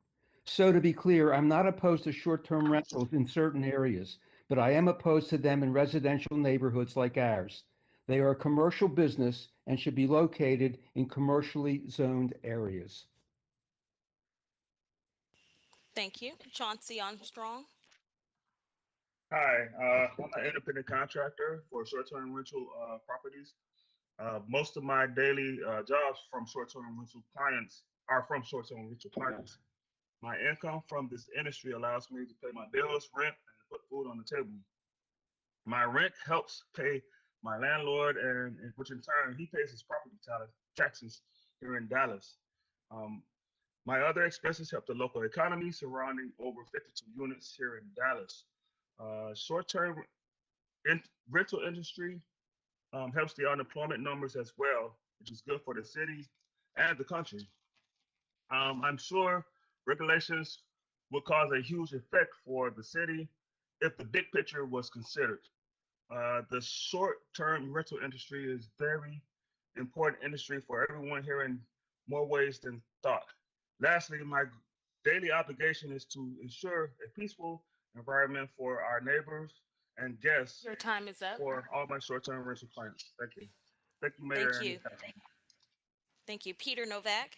So to be clear, I'm not opposed to short-term rentals in certain areas, but I am opposed to them in residential neighborhoods like ours. They are a commercial business and should be located in commercially zoned areas. Thank you. Chauncey Armstrong. Hi, I'm an independent contractor for short-term rental properties. Most of my daily jobs from short-term rental clients are from short-term rental clients. My income from this industry allows me to pay my bills, rent, and put food on the table. My rent helps pay my landlord, and which in turn he pays his property taxes here in Dallas. My other expenses help the local economy, surrounding over 52 units here in Dallas. Short-term rental industry helps the unemployment numbers as well, which is good for the city and the country. I'm sure regulations would cause a huge effect for the city if the big picture was considered. The short-term rental industry is very important industry for everyone here in more ways than thought. Lastly, my daily obligation is to ensure a peaceful environment for our neighbors and guests. Your time is up. For all my short-term rental clients. Thank you. Thank you, Mayor. Thank you. Thank you. Peter Novak.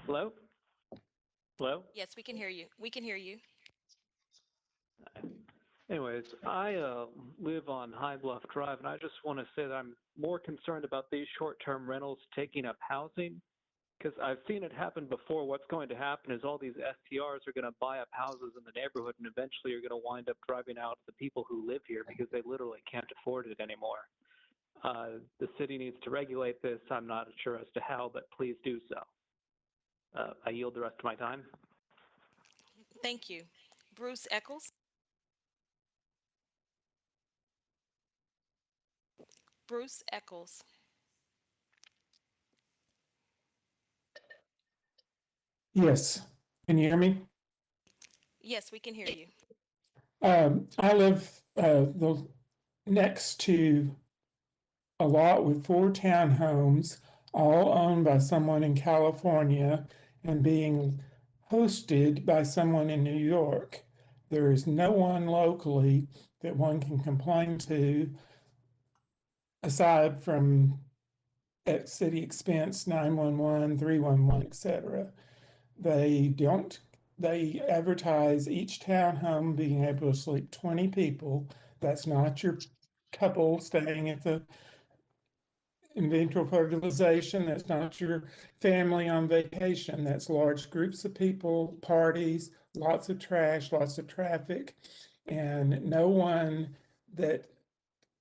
Hello? Hello? Yes, we can hear you. We can hear you. Anyways, I live on High Bluff Drive, and I just want to say that I'm more concerned about these short-term rentals taking up housing, because I've seen it happen before. What's going to happen is all these STRs are going to buy up houses in the neighborhood, and eventually you're going to wind up driving out the people who live here because they literally can't afford it anymore. The city needs to regulate this. I'm not sure as to how, but please do so. I yield the rest of my time. Thank you. Bruce Eccles. Bruce Eccles. Yes. Can you hear me? Yes, we can hear you. I live next to a lot with 4 townhomes, all owned by someone in California and being hosted by someone in New York. There is no one locally that one can complain to aside from at city expense, 911, 311, etc. They advertise each townhome being able to sleep 20 people. That's not your couple staying at the in vitro fertilization. That's not your family on vacation. That's large groups of people, parties, lots of trash, lots of traffic, and no one that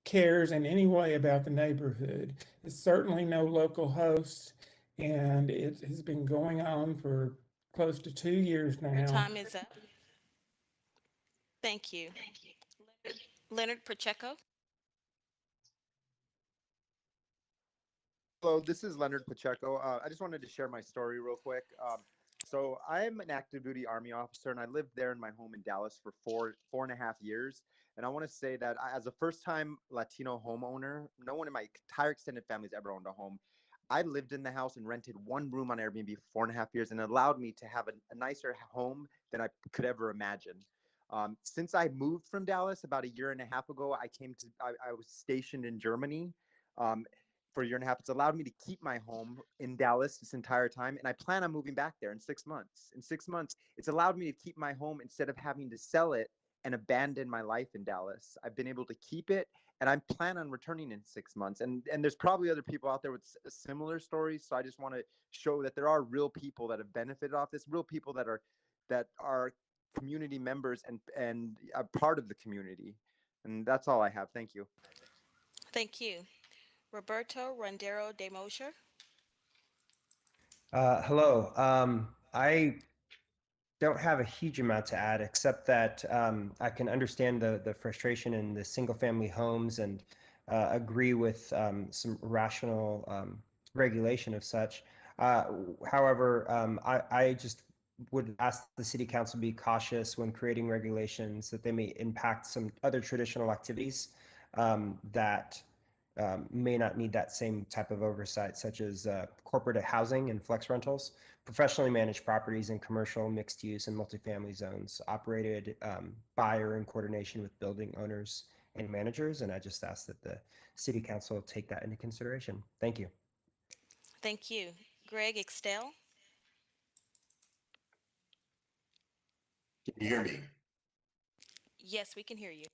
cares in any way about the neighborhood. It's certainly no local host, and it has been going on for close to 2 years Your now. time is up. Thank you. Leonard Pacheco. Hello, this is Leonard Pacheco. I just wanted to share my story real quick. So I'm an active duty Army officer, and I lived there in my home in Dallas for 4.5 years. And I want to say that as a first-time Latino homeowner, no one in my entire extended family has ever owned a home. I lived in the house and rented one room on Airbnb for 4.5 years, and it allowed me to have a nicer home than I could ever imagine. Since I moved from Dallas about a year and a half ago, I was stationed in Germany. Um, for a year and a half. It's allowed me to keep my home in Dallas this entire time. And I plan on moving back there in 6 months. In 6 months, it's allowed me to keep my home instead of having to sell it and abandon my life in Dallas. I've been able to keep it, and I plan on returning in 6 months. And there's probably other people out there with similar stories. So I just want to show that there are real people that have benefited off this, real people that are community members and a part of the community. And that's all I have. Thank you. Thank you. Roberto Rondero de Mosher. Hello. I don't have a huge amount to add, except that I can understand the frustration in the single family homes and agree with some rational regulation of such. Uh, However, I just would ask the city council be cautious when creating regulations that they may impact some other traditional activities that may not need that same type of oversight, such as corporate housing and flex rentals, professionally managed properties in commercial, mixed use, and multifamily zones operated by or in coordination with building owners and managers. And I just ask that the city council take that into consideration. Thank you. Thank you. Greg Extell. Can you hear me? Yes, we can hear you.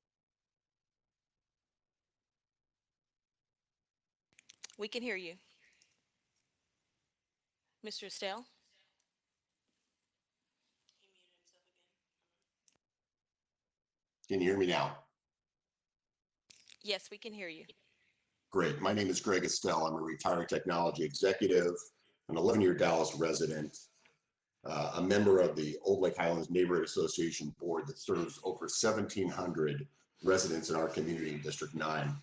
We can hear you. Mr. Estelle. Can you hear me now? Yes, we can hear you. Great. My name is Greg Estelle. I'm a retired technology executive, an 11-year Dallas resident, a member of the Old Lake Highlands Neighborhood Association board that serves over 1,700 residents in our community in District 9.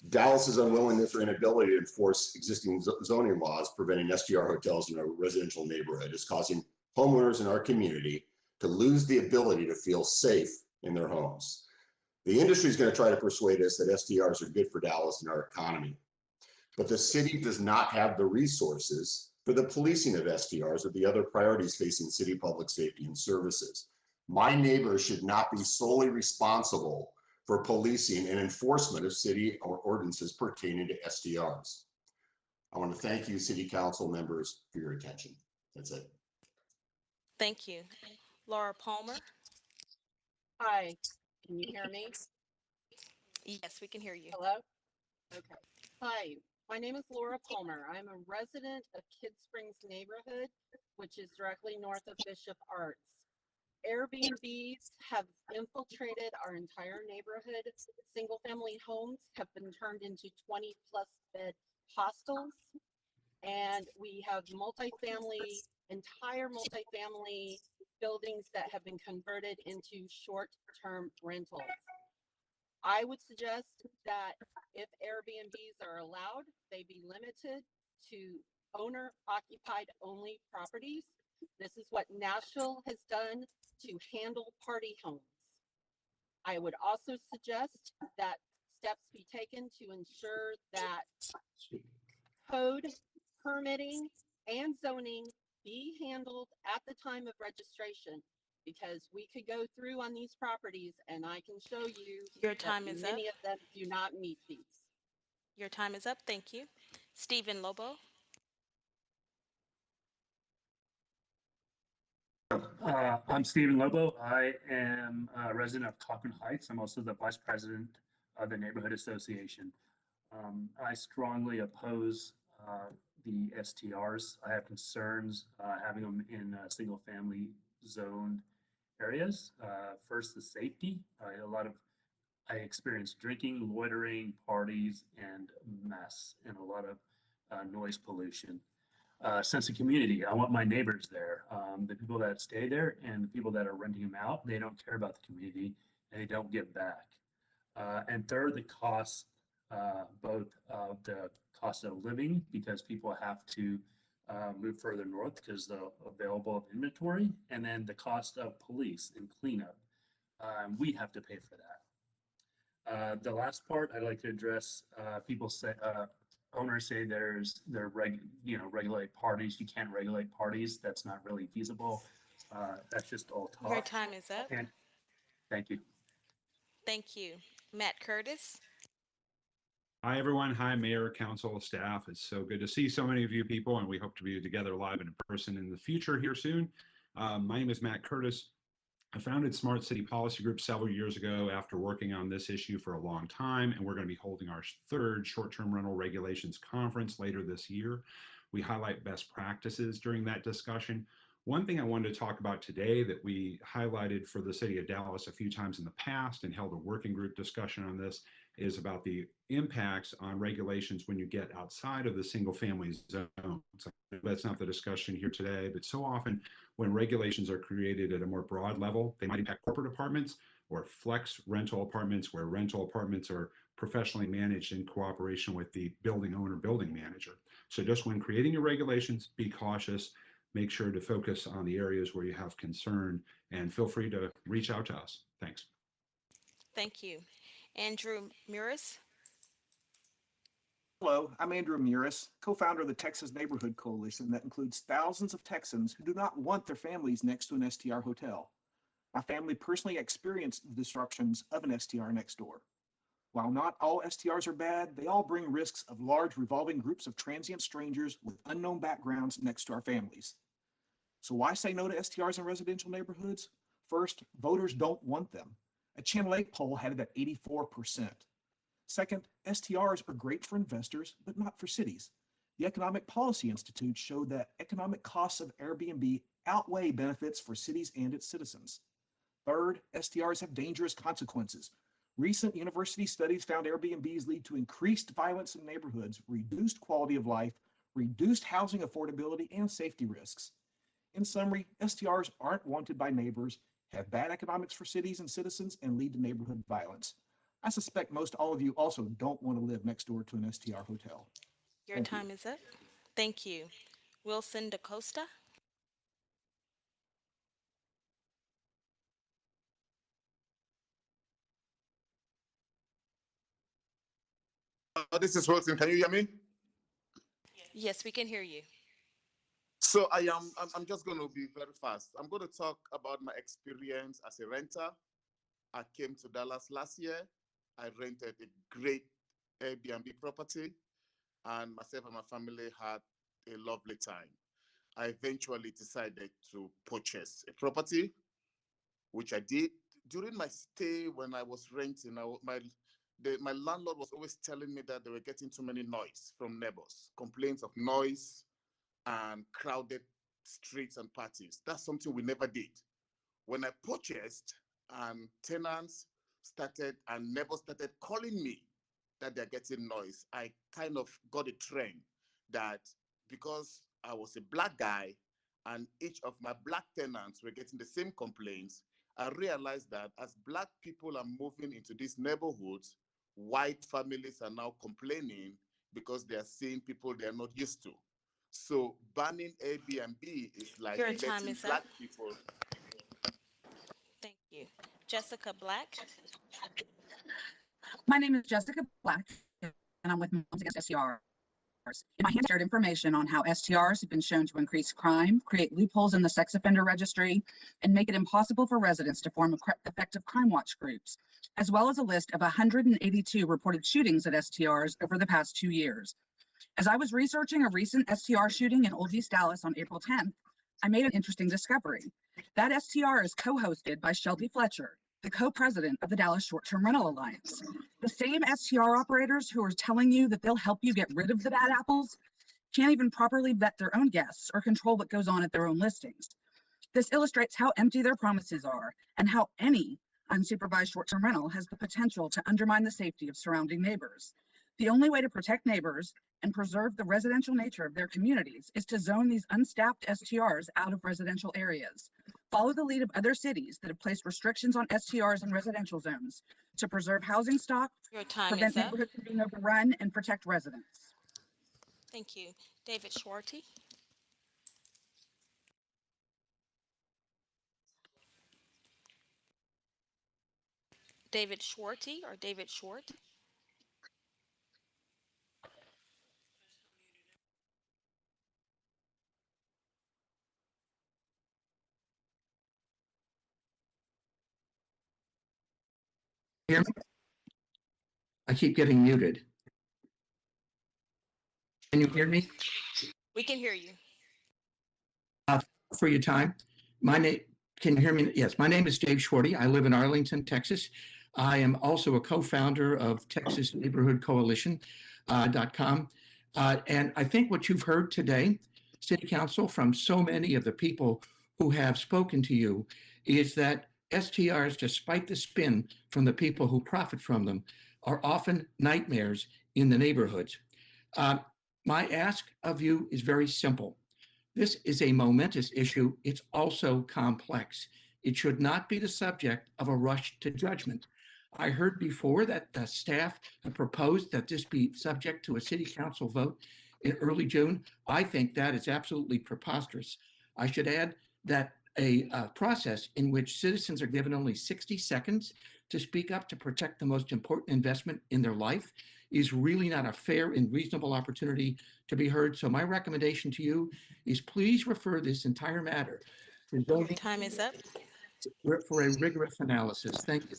Dallas's unwillingness or inability to enforce existing zoning laws preventing STR hotels in a residential neighborhood is causing homeowners in our community to lose the ability to feel safe in their homes. The industry is going to try to persuade us that STRs are good for Dallas and our economy, but the city does not have the resources for the policing of STRs or the other priorities facing city public safety and services. My neighbors should not be solely responsible for policing and enforcement of city or ordinances pertaining to STRs. I want to thank you, city council members, for your attention. That's it. Thank you. Laura Palmer. Hi, can you hear me? Yes, we can hear you. Hello? Okay. Hi, my name is Laura Palmer. I'm a resident of Kid Springs neighborhood, which is directly north of Bishop Arts. Airbnbs have infiltrated our entire neighborhood. Single family homes have been turned into 20+ bed hostels. And we have entire multifamily buildings that have been converted into short-term rentals. I would suggest that if Airbnbs are allowed, they be limited to owner-occupied only properties This is what Nashville has done to handle party homes. I would also suggest that steps be taken to ensure that code, permitting, and zoning be handled at the time of registration, because we could go through on these properties and I can show you Your that time is up. many of them do not meet these. Your time is up. Thank you. Stephen Lobo. I'm Stephen Lobo. I am a resident of Cochrane Heights. I'm also the vice president of the neighborhood association. I strongly oppose the STRs. I have concerns having them in single family zoned areas. First, the safety. I experienced drinking, loitering, parties, and mess, and a lot of noise pollution. Sense of community. I want my neighbors there. The people that stay there and the people that are renting them out, they don't care about the community and they don't give back. And third, the cost, both of the cost of living, because people have to move further north because the available inventory, and then the cost of police and cleanup. We have to pay for that. The last part I'd like to address, people say, owners say regulate parties. You can't regulate parties. That's not really feasible. That's just all Your talk. time is up. And thank you. Thank you. Matt Curtis. Hi, everyone. Hi, Mayor, Council, staff. It's so good to see so many of you people, and we hope to be together live and in person in the future here soon. My name is Matt Curtis. I founded Smart City Policy Group several years ago after working on this issue for a long time, and we're going to be holding our third short-term rental regulations conference later this year. We highlight best practices during that discussion. One thing I wanted to talk about today that we highlighted for the city of Dallas a few times in the past and held a working group discussion on this is about the impacts on regulations when you get outside of the single family zone. So that's not the discussion here today, but so often when regulations are created at a more broad level, they might impact corporate apartments or flex rental apartments, where rental apartments are professionally managed in cooperation with the building owner, building manager. So just when creating your regulations, be cautious, make sure to focus on the areas where you have concern, and feel free to reach out to us. Thanks. Thank you. Andrew Muris. Hello, I'm Andrew Muris, co-founder of the Texas Neighborhood Coalition that includes thousands of Texans who do not want their families next to an STR hotel. My family personally experienced the disruptions of an STR next door. While not all STRs are bad, they all bring risks of large revolving groups of transient strangers with unknown backgrounds next to our families. So why say no to STRs in residential neighborhoods? First, voters don't want them. A Channel 8 poll had it at 84%. Second, STRs are great for investors, but not for cities. The Economic Policy Institute showed that economic costs of Airbnb outweigh benefits for cities and its citizens. Third, STRs have dangerous consequences. Recent university studies found Airbnbs lead to increased violence in neighborhoods, reduced quality of life, reduced housing affordability, and safety risks. In summary, STRs aren't wanted by neighbors, have bad economics for cities and citizens, and lead to neighborhood violence. I suspect most all of you also don't want to live next door to an STR hotel. Your Thank you. time is up. Thank you. Wilson DaCosta. This is Wilson. Can you hear me? Yes, we can hear you. So I'm just going to be very fast. I'm going to talk about my experience as a renter. I came to Dallas last year. I rented a great Airbnb property, and myself and my family had a lovely time. I eventually decided to purchase a property, which I did. During my stay when I was renting, my landlord was always telling me that they were getting too many noise from neighbors, complaints of noise and crowded streets and parties. That's something we never did. When I purchased, and tenants started and neighbors started calling me that they're getting noise, I kind of got a trend that because I was a black guy and each of my black tenants were getting the same complaints, I realized that as black people are moving into these neighborhoods, white families are now complaining because they are seeing people they are not used to. So banning Airbnb is like Your time letting is up. black people. Thank you. Jessica Black. My name is Jessica Black, and I'm with Moms Against STRs. In my hand, shared information on how STRs have been shown to increase crime, create loopholes in the sex offender registry, and make it impossible for residents to form effective crime watch groups, as well as a list of 182 reported shootings at STRs over the past 2 years. As I was researching a recent STR shooting in Old East Dallas on April 10th, I made an interesting discovery. That STR is co-hosted by Shelby Fletcher, the co-president of the Dallas Short-Term Rental Alliance. The same STR operators who are telling you that they'll help you get rid of the bad apples can't even properly vet their own guests or control what goes on at their own listings. This illustrates how empty their promises are and how any unsupervised short-term rental has the potential to undermine the safety of surrounding neighbors. The only way to protect neighbors and preserve the residential nature of their communities is to zone these unstaffed STRs out of residential areas. Follow the lead of other cities that have placed restrictions on STRs in residential zones to preserve housing stock, Your time prevent is up. neighborhoods from being overrun, and protect residents. Thank you. David Schwarty. David Schwarty or David Short. Hear me? I keep getting muted. Can you hear me? We can hear you. For your time. My name, can you hear me? Yes, my name is Dave Shorty. I live in Arlington, Texas. I am also a co-founder of Texas Neighborhood Coalition.com. And I think what you've heard today, City Council, from so many of the people who have spoken to you, is that STRs, despite the spin from the people who profit from them, are often nightmares in the neighborhoods. My ask of you is very simple. This is a momentous issue. It's also complex. It should not be the subject of a rush to judgment. I heard before that the staff had proposed that this be subject to a city council vote in early June. I think that is absolutely preposterous. I should add that a process in which citizens are given only 60 seconds to speak up to protect the most important investment in their life is really not a fair and reasonable opportunity to be heard. So my recommendation to you is please refer this entire matter to Your zoning time is up. for a rigorous analysis. Thank you.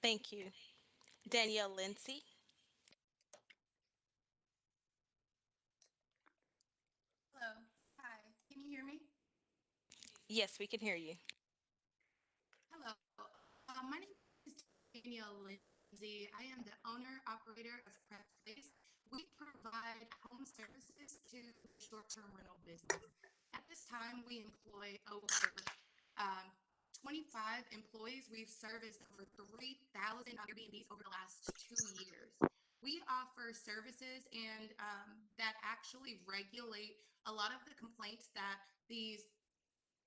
Thank you. Danielle Lindsay. Hello. Hi. Can you hear me? Yes, we can hear you. Hello. My name is Danielle Lindsay. I am the owner operator of Prep Place. We provide home services to the short-term rental business. At this time, we employ over 25 employees. We've serviced over 3,000 Airbnbs over the last 2 years. We offer services and that actually regulate a lot of the complaints that these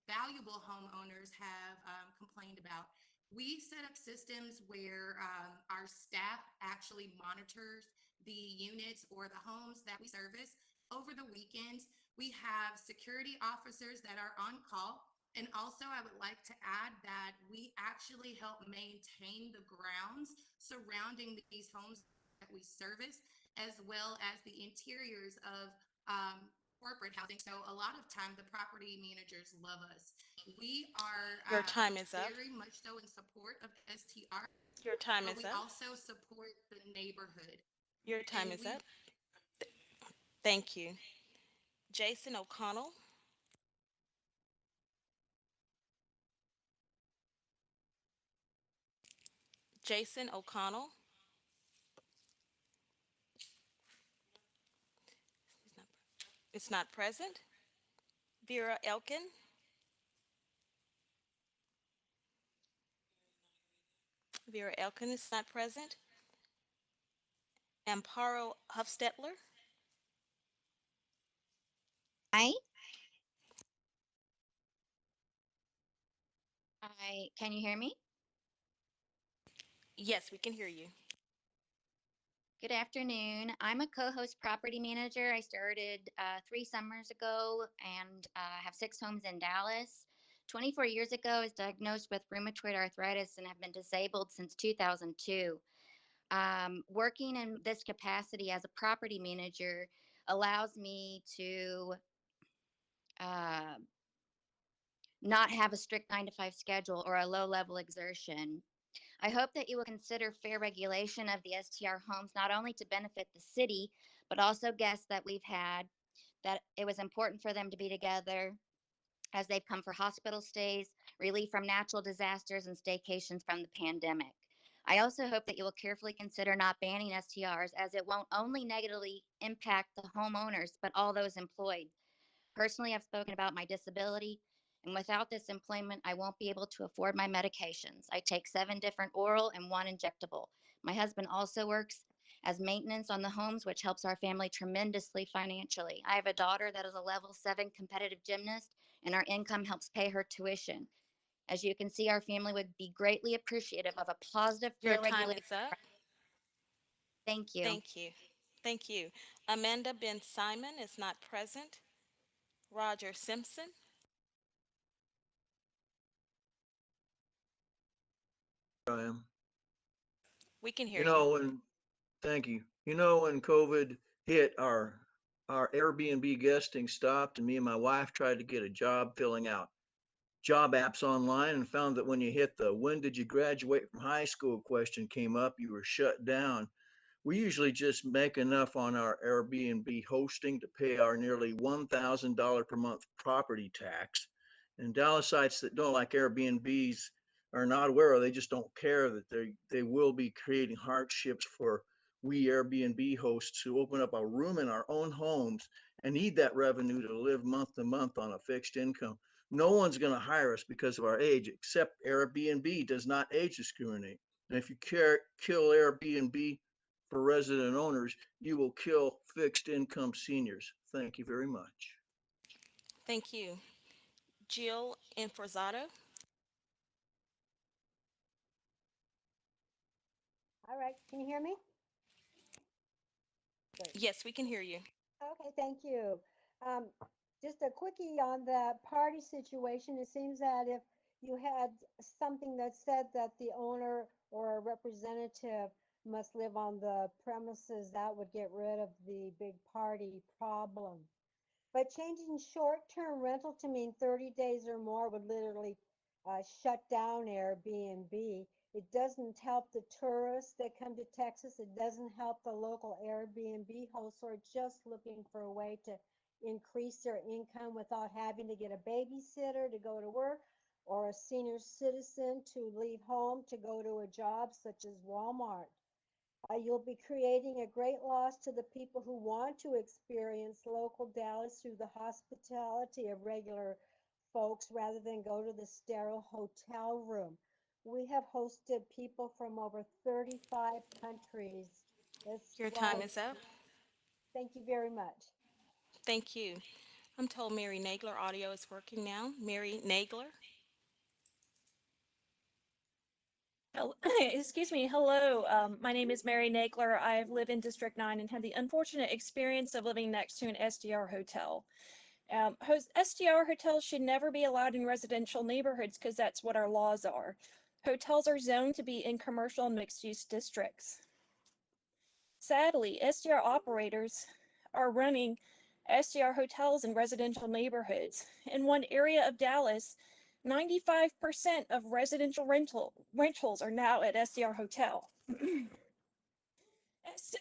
valuable homeowners have complained about. We set up systems where our staff actually monitors the units or the homes that we service over the weekends. We have security officers that are on call. And also, I would like to add that we actually help maintain the grounds surrounding these homes that we service, as well as the interiors of corporate housing. So a lot of time, the property managers love us. We are Your time is up. very much so in support of STR, Your time but is we up. also support the neighborhood. Your time And is we up. Thank you. Jason O'Connell. Jason O'Connell. It's not present. Vera Elkin. Vera Elkin is not present. Amparo Huffstetler. Hi. Can you hear me? Yes, we can hear you. Good afternoon. I'm a co-host property manager. I started 3 summers ago and have 6 homes in Dallas. 24 years ago, I was diagnosed with rheumatoid arthritis and have been disabled since 2002. Working in this capacity as a property manager allows me to uh, not have a strict 9 to 5 schedule or a low level exertion. I hope that you will consider fair regulation of the STR homes, not only to benefit the city, but also guests that we've had, that it was important for them to be together as they've come for hospital stays, relief from natural disasters, and staycations from the pandemic. I also hope that you will carefully consider not banning STRs, as it won't only negatively impact the homeowners, but all those employed. Personally, I've spoken about my disability, and without this employment, I won't be able to afford my medications. I take 7 different oral and 1 injectable. My husband also works as maintenance on the homes, which helps our family tremendously financially. I have a daughter that is a level 7 competitive gymnast, and our income helps pay her tuition. As you can see, our family would be greatly appreciative of a positive, Your fair time regulation. is up. Thank you. Thank you. Thank you. Amanda Ben Simon is not present. Roger Simpson. I am. We can hear You you. know, when Thank you. You know, when COVID hit, our Airbnb guesting stopped, and me and my wife tried to get a job filling out job apps online and found that when you hit the "when did you graduate from high school" question came up, you were shut down. We usually just make enough on our Airbnb hosting to pay our nearly $1,000 per month property tax. And Dallasites that don't like Airbnbs are not aware, or they just don't care that they will be creating hardships for we Airbnb hosts who open up a room in our own homes and need that revenue to live month to month on a fixed income. No one's going to hire us because of our age, except Airbnb does not age discriminate. And if you kill Airbnb for resident owners, you will kill fixed income seniors. Thank you very much. Thank you. Jill Inforzato. All right, can you hear me? Great. Yes, we can hear you. Okay, thank you. Um, just a quickie on the party situation. It seems that if you had something that said that the owner or a representative must live on the premises, that would get rid of the big party problem. But changing short-term rental to mean 30 days or more would literally shut down Airbnb. It doesn't help the tourists that come to Texas. It doesn't help the local Airbnb hosts who are just looking for a way to increase their income without having to get a babysitter to go to work or a senior citizen to leave home to go to a job such as Walmart. You'll be creating a great loss to the people who want to experience local Dallas through the hospitality of regular folks rather than go to the sterile hotel room. We have hosted people from over 35 countries. That's Your why, time is up. thank you very much. Thank you. I'm told Mary Nagler audio is working now. Mary Nagler. Excuse me. Hello. My name is Mary Nagler. I live in District 9 and had the unfortunate experience of living next to an SDR hotel. SDR hotels should never be allowed in residential neighborhoods because that's what our laws are. Hotels are zoned to be in commercial and mixed-use districts. Sadly, SDR operators are running SDR hotels in residential neighborhoods. In one area of Dallas, 95% of residential rentals are now at SDR Hotel.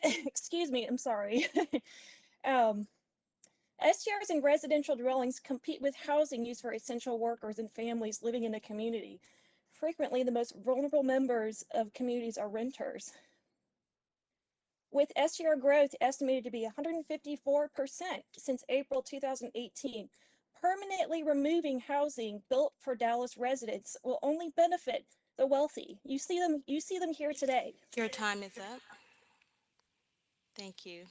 Excuse me, I'm sorry. SDRs in residential dwellings compete with housing used for essential workers and families living in a community. Frequently, the most vulnerable members of communities are renters. With SDR growth estimated to be 154% since April 2018, permanently removing housing built for Dallas residents will only benefit the wealthy. You see them here today. Your time is up. Thank you.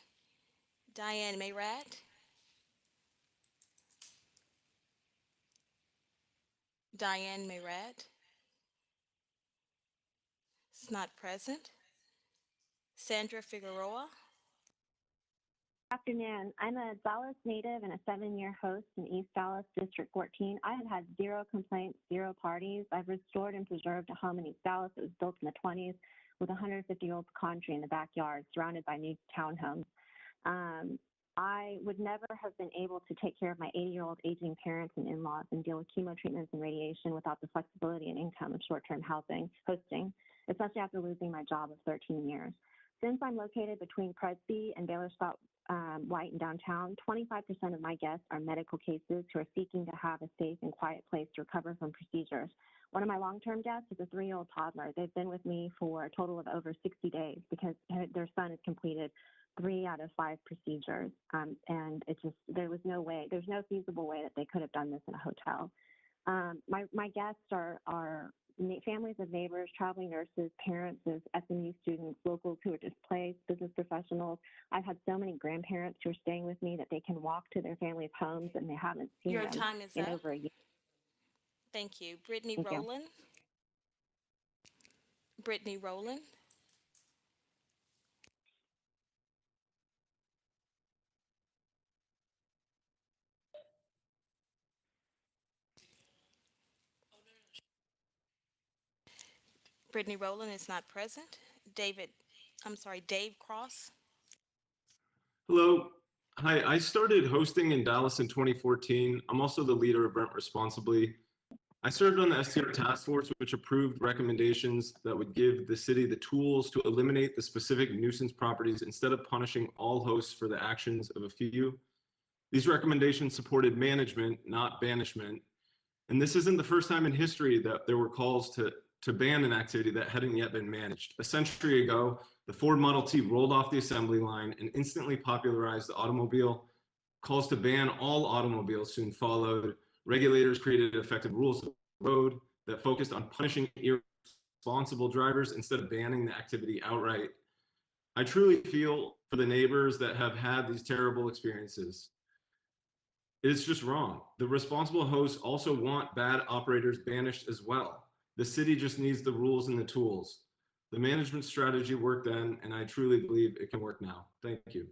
Diane Mayrat. Diane Mayrat is not present. Sandra Figueroa. Afternoon. I'm a Dallas native and a 7-year host in East Dallas, District 14. I have had 0 complaints, 0 parties. I've restored and preserved a home in East Dallas that was built in the 20s with a 150-year-old pecan tree in the backyard, surrounded by new townhomes. I would never have been able to take care of my 80-year-old aging parents and in-laws and deal with chemo treatments and radiation without the flexibility and income of short-term housing hosting, especially after losing my job of 13 years. Since I'm located between Presby and Baylor Scott White in downtown, 25% of my guests are medical cases who are seeking to have a safe and quiet place to recover from procedures. One of my long-term guests is a 3-year-old toddler. They've been with me for a total of over 60 days because their son has completed 3 out of 5 procedures. And there's no feasible way that they could have done this in a hotel. My guests are families of neighbors, traveling nurses, parents of SMU students, locals who are displaced, business professionals. I've had so many grandparents who are staying with me that they can walk to their families' homes and they haven't seen Your them time is in up. over a year. Thank you. Brittany Thank you. Rowland. Brittany Rowland. Brittany Rowland is not present. Dave Cross. Hello. Hi, I started hosting in Dallas in 2014. I'm also the leader of Rent Responsibly. I served on the STR task force, which approved recommendations that would give the city the tools to eliminate the specific nuisance properties instead of punishing all hosts for the actions of a few. These recommendations supported management, not banishment. And this isn't the first time in history that there were calls to ban an activity that hadn't yet been managed. A century ago, the Ford Model T rolled off the assembly line and instantly popularized the automobile. Calls to ban all automobiles soon followed. Regulators created effective rules of the road that focused on punishing irresponsible drivers instead of banning the activity outright. I truly feel for the neighbors that have had these terrible experiences. It's just wrong. The responsible hosts also want bad operators banished as well. The city just needs the rules and the tools. The management strategy worked then, and I truly believe it can work now. Thank you.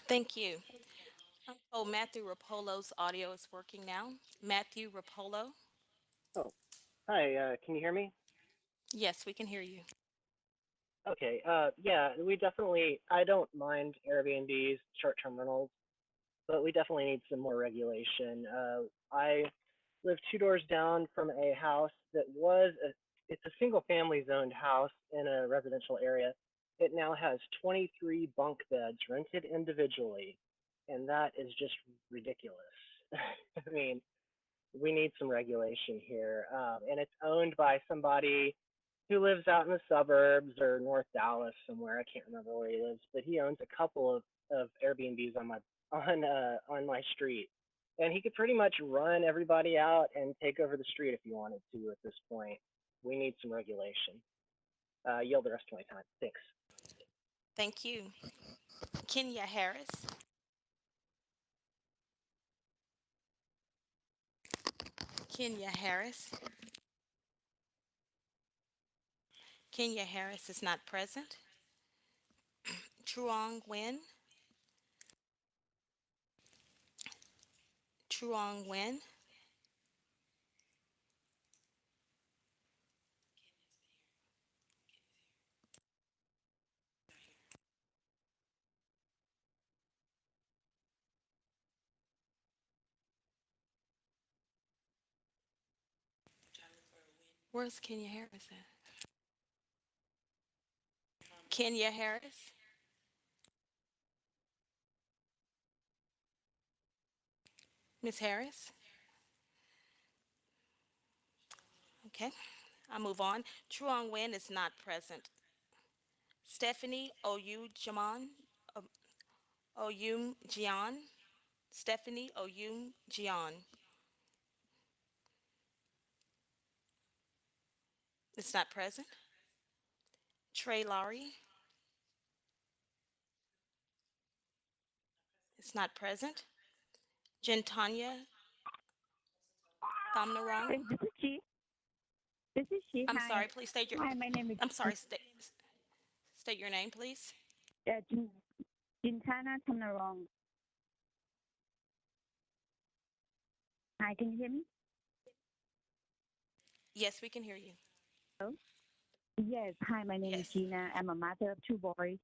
Thank you. Oh, Matthew Rapolo's audio is working now. Matthew Rapolo. Oh, hi. Can you hear me? Yes, we can hear you. Okay. Yeah, I don't mind Airbnbs, short-term rentals, but we definitely need some more regulation. I live 2 doors down from a house that it's a single family zoned house in a residential area. It now has 23 bunk beds rented individually, and that is just ridiculous. I mean, we need some regulation here. And it's owned by somebody who lives out in the suburbs or North Dallas somewhere. I can't remember where he lives, but he owns a couple of Airbnbs on my street. And he could pretty much run everybody out and take over the street if he wanted to at this point. We need some regulation. Yield the rest of my time. Thanks. Thank you. Kenya Harris. Kenya Harris. Kenya Harris is not present. Truong Nguyen. Truong Nguyen. Where's Kenya Harris at? Kenya Harris. Miss Harris. Okay, I'll move on. Truong Nguyen is not present. Stephanie Oyujaman. Oyum Jian. Stephanie Oyum Jian. Is not present. Trey Laurie is not present. Gentanya Thamnarong. This is she. This is she. I'm Hi. sorry, please state your. Hi, my name is. I'm sorry, State your name, please. Gintana Tamnarong. Hi, can you hear me? Yes, we can hear you. Hello? Yes. Hi, my name is Gina. I'm a mother of two boys.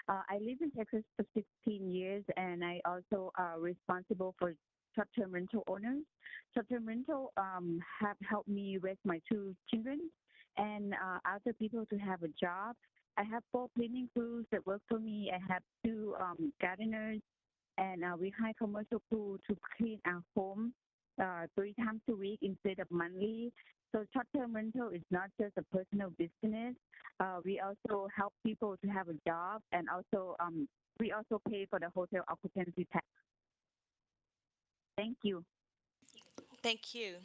I live in Texas for 16 years, and I also responsible for short-term rental owners. Short-term rental have helped me raise my two children and other people to have a job. I have 4 cleaning crews that work for me. I have 2 gardeners, and we hire commercial crew to clean our home 3 times a week instead of monthly. So short-term rental is not just a personal business. We also help people to have a job, and also we also pay for the hotel occupancy tax. Thank you. Thank you.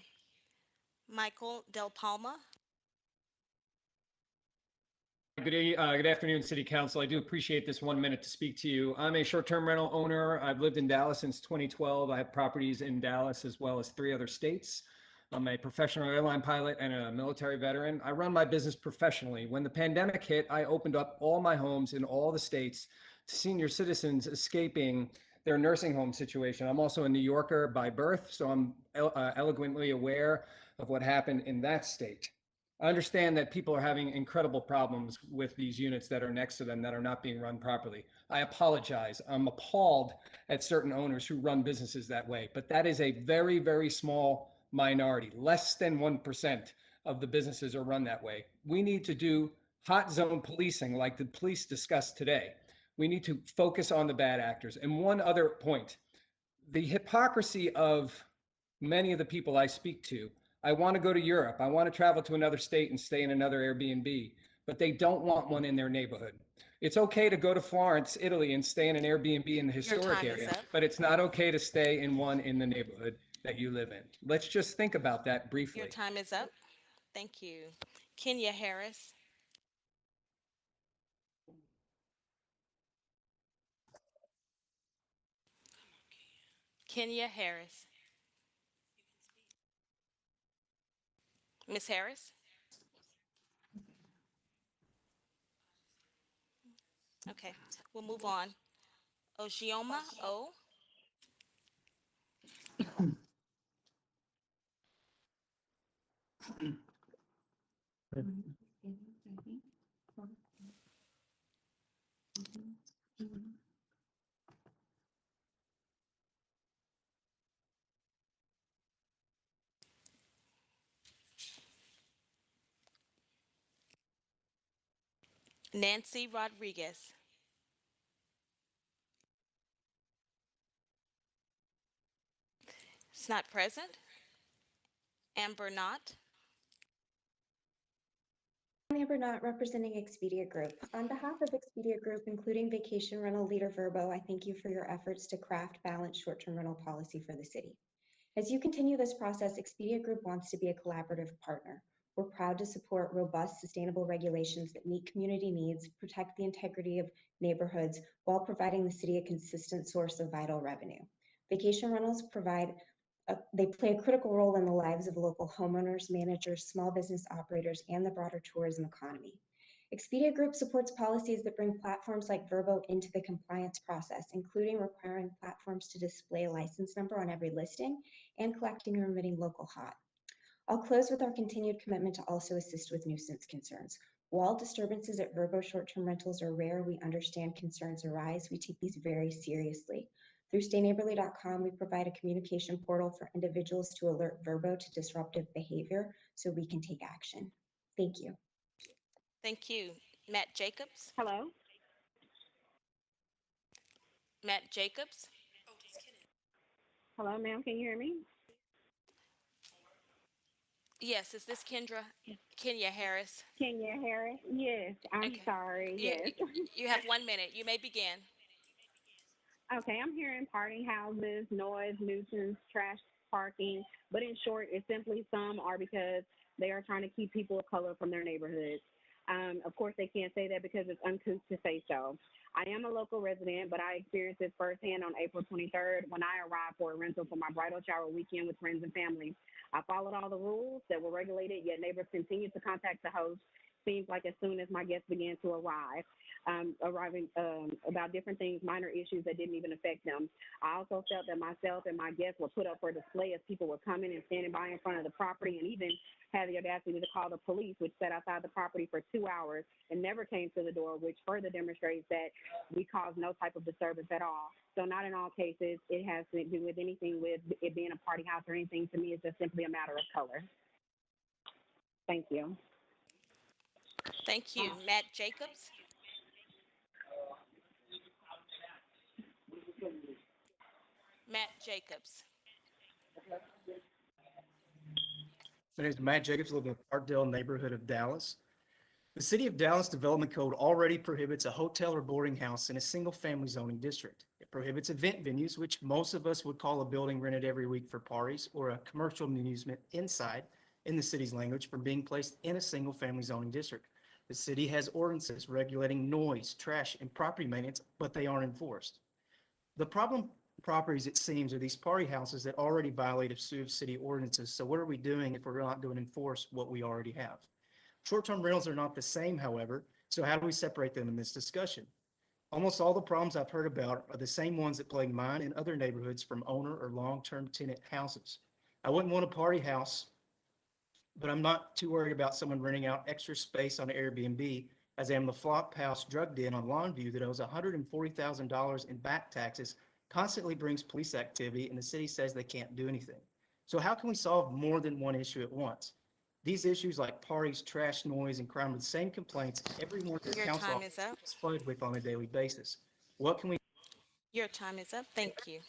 Michael Del Palma. Good afternoon, City Council. I do appreciate this 1 minute to speak to you. I'm a short-term rental owner. I've lived in Dallas since 2012. I have properties in Dallas as well as 3 other states. I'm a professional airline pilot and a military veteran. I run my business professionally. When the pandemic hit, I opened up all my homes in all the states to senior citizens escaping their nursing home situation. I'm also a New Yorker by birth, so I'm eloquently aware of what happened in that state. I understand that people are having incredible problems with these units that are next to them that are not being run properly. I apologize. I'm appalled at certain owners who run businesses that way, but that is a very, very small minority. Less than 1% of the businesses are run that way. We need to do hot zone policing like the police discussed today. We need to focus on the bad actors. And one other point, the hypocrisy of many of the people I speak to. I want to go to Europe. I want to travel to another state and stay in another Airbnb, but they don't want one in their neighborhood. It's okay to go to Florence, Italy, and stay in an Airbnb in the historic area, but it's not okay to stay in one in the neighborhood that you live in. Let's just think about that briefly. Your time is up. Thank you. Kenya Harris. Kenya Harris. Ms. Harris? Okay, we'll move on. Ojioma O. Nancy Rodriguez. It's not present. Amber Knott. I'm Amber Knott, representing Expedia Group. On behalf of Expedia Group, including Vacation Rental Leader Verbo, I thank you for your efforts to craft balanced short-term rental policy for the city. As you continue this process, Expedia Group wants to be a collaborative partner. We're proud to support robust, sustainable regulations that meet community needs, protect the integrity of neighborhoods, while providing the city a consistent source of vital revenue. Vacation rentals they play a critical role in the lives of local homeowners, managers, small business operators, and the broader tourism economy. Expedia Group supports policies that bring platforms like Verbo into the compliance process, including requiring platforms to display a license number on every listing and collecting and remitting local HOT. I'll close with our continued commitment to also assist with nuisance concerns. While disturbances at Verbo short-term rentals are rare, we understand concerns arise. We take these very seriously. Through stayneighborly.com, we provide a communication portal for individuals to alert Verbo to disruptive behavior so we can take action. Thank you. Thank you. Matt Jacobs. Hello. Matt Jacobs. Hello, ma'am. Can you hear me? Yes, is this Kenya Harris? Kenya Harris? Yes, I'm sorry. Yes. You have 1 minute. You may begin. Okay, I'm hearing party houses, noise, nuisance, trash, parking, but in short, it's simply some are because they are trying to keep people of color from their neighborhoods. Of course, they can't say that because it's uncouth to say so. I am a local resident, but I experienced this firsthand on April 23rd when I arrived for a rental for my bridal shower weekend with friends and family. I followed all the rules that were regulated, yet neighbors continued to contact the host seems like as soon as my guests began to arrive, arriving about different things, minor issues that didn't even affect them. I also felt that myself and my guests were put up for display as people were coming and standing by in front of the property and even had the audacity to call the police, which sat outside the property for 2 hours and never came to the door, which further demonstrates that we caused no type of disturbance at all. So not in all cases, it has to do with anything with it being a party house or anything. To me, it's just simply a matter of color. Thank you. Thank you. Matt Jacobs. Matt Jacobs. My name is Matt Jacobs, I live in the Parkdale neighborhood of Dallas. The City of Dallas Development Code already prohibits a hotel or boarding house in a single-family zoning district. It prohibits event venues, which most of us would call a building rented every week for parties, or a commercial amusement inside, in the city's language, from being placed in a single-family zoning district. The city has ordinances regulating noise, trash, and property maintenance, but they aren't enforced. The problem properties, it seems, are these party houses that already violate a slew of city ordinances. So what are we doing if we're not going to enforce what we already have? Short-term rentals are not the same, however, so how do we separate them in this discussion? Almost all the problems I've heard about are the same ones that plague mine and other neighborhoods from owner or long-term tenant houses. I wouldn't want a party house, but I'm not too worried about someone renting out extra space on Airbnb, as I am the flop house drug den on Longview that owes $140,000 in back taxes, constantly brings police activity, and the city says they can't do anything. So how can we solve more than one issue at once? These issues like parties, trash, noise, and crime are the same complaints every morning the Your council time is up. is flooded with on a daily basis. What can we? Your time is up. Thank you.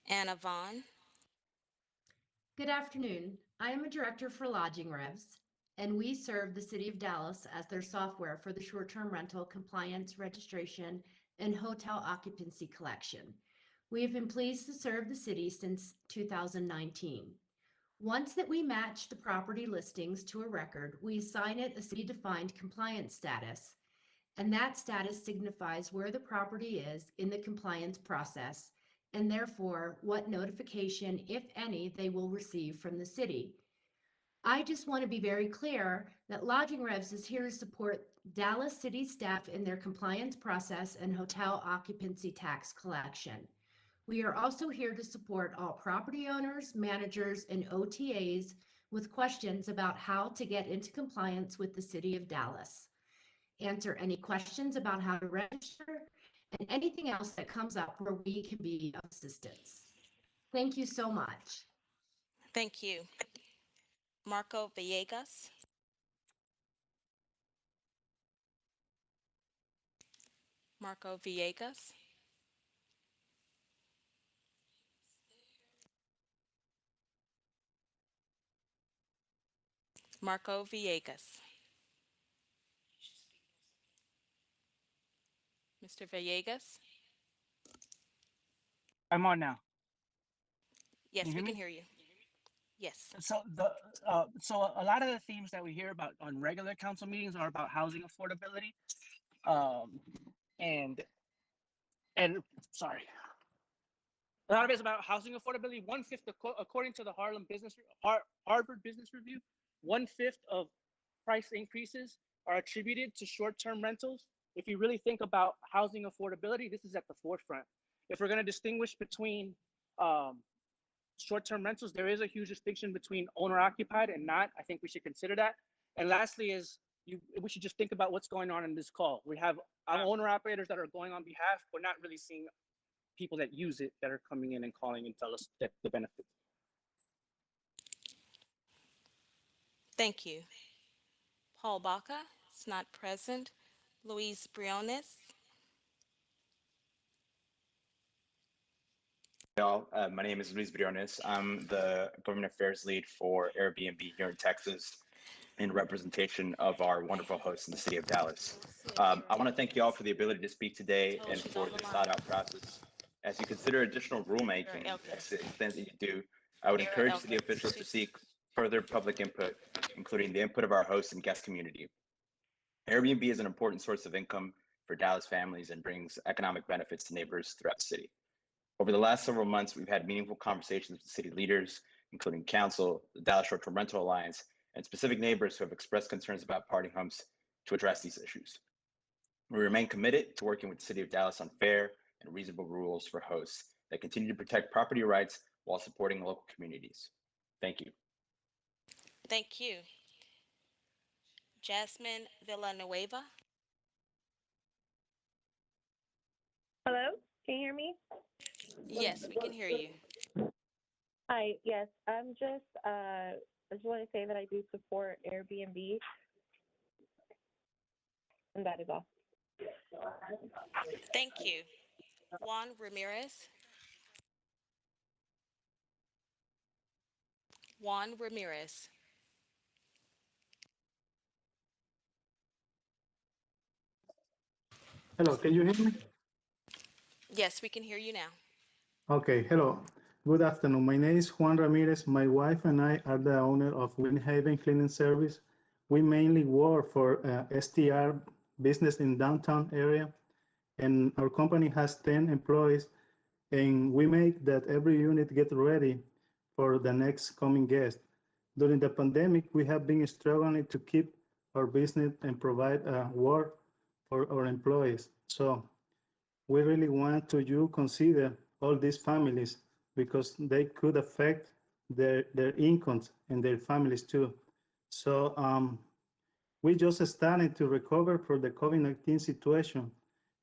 Anna Vaughn. Good afternoon. I am a director for Lodging Revs, and we serve the City of Dallas as their software for the short-term rental compliance, registration, and hotel occupancy collection. We have been pleased to serve the city since 2019. Once that we match the property listings to a record, we assign it a city-defined compliance status, and that status signifies where the property is in the compliance process, and therefore what notification, if any, they will receive from the city. I just want to be very clear that Lodging Revs is here to support Dallas City staff in their compliance process and hotel occupancy tax collection. We are also here to support all property owners, managers, and OTAs with questions about how to get into compliance with the City of Dallas. Answer any questions about how to register and anything else that comes up where we can be of assistance. Thank you so much. Thank you. Marco Villegas. Marco Villegas. Marco Villegas. Mr. Villegas. I'm on now. Yes, Can you we hear can me? hear you. Yes. So a lot of the themes that we hear about on regular council meetings are about housing affordability, and sorry, a lot of it's about housing affordability. 1/5, according to the Harvard Business Review, 1/5 of price increases are attributed to short-term rentals. If you really think about housing affordability, this is at the forefront. If we're going to distinguish between short-term rentals, there is a huge distinction between owner-occupied and not. I think we should consider that. And lastly is we should just think about what's going on in this call. We have owner-operators that are going on behalf. We're not really seeing people that use it that are coming in and calling and tell us that the benefits. Thank you. Paul Baca is not present. Luis Briones. Y'all, my name is Luis Briones. I'm the government affairs lead for Airbnb here in Texas in representation of our wonderful hosts in the city of Dallas. I want to thank you all for the ability to speak today and for this thought out process. As you consider additional rulemaking, to the extent that you do, I would encourage city officials to seek further public input, including the input of our hosts and guest community. Airbnb is an important source of income for Dallas families and brings economic benefits to neighbors throughout the city. Over the last several months, we've had meaningful conversations with city leaders, including council, the Dallas Short-Term Rental Alliance, and specific neighbors who have expressed concerns about party homes to address these issues. We remain committed to working with the City of Dallas on fair and reasonable rules for hosts that continue to protect property rights while supporting local communities. Thank you. Thank you. Jasmine Villanueva. Hello, can you hear me? Yes, we can hear you. Hi, yes, I just want to say that I do support Airbnb, and that is all. Thank you. Juan Ramirez. Juan Ramirez. Hello, can you hear me? Yes, we can hear you now. Okay, hello. Good afternoon. My name is Juan Ramirez. My wife and I are the owner of Windhaven Cleaning Service. We mainly work for STR business in downtown area, and our company has 10 employees, and we make that every unit get ready for the next coming guest. During the pandemic, we have been struggling to keep our business and provide work for our employees. So we really want to you consider all these families because they could affect their incomes and their families too. So we just starting to recover from the COVID-19 situation,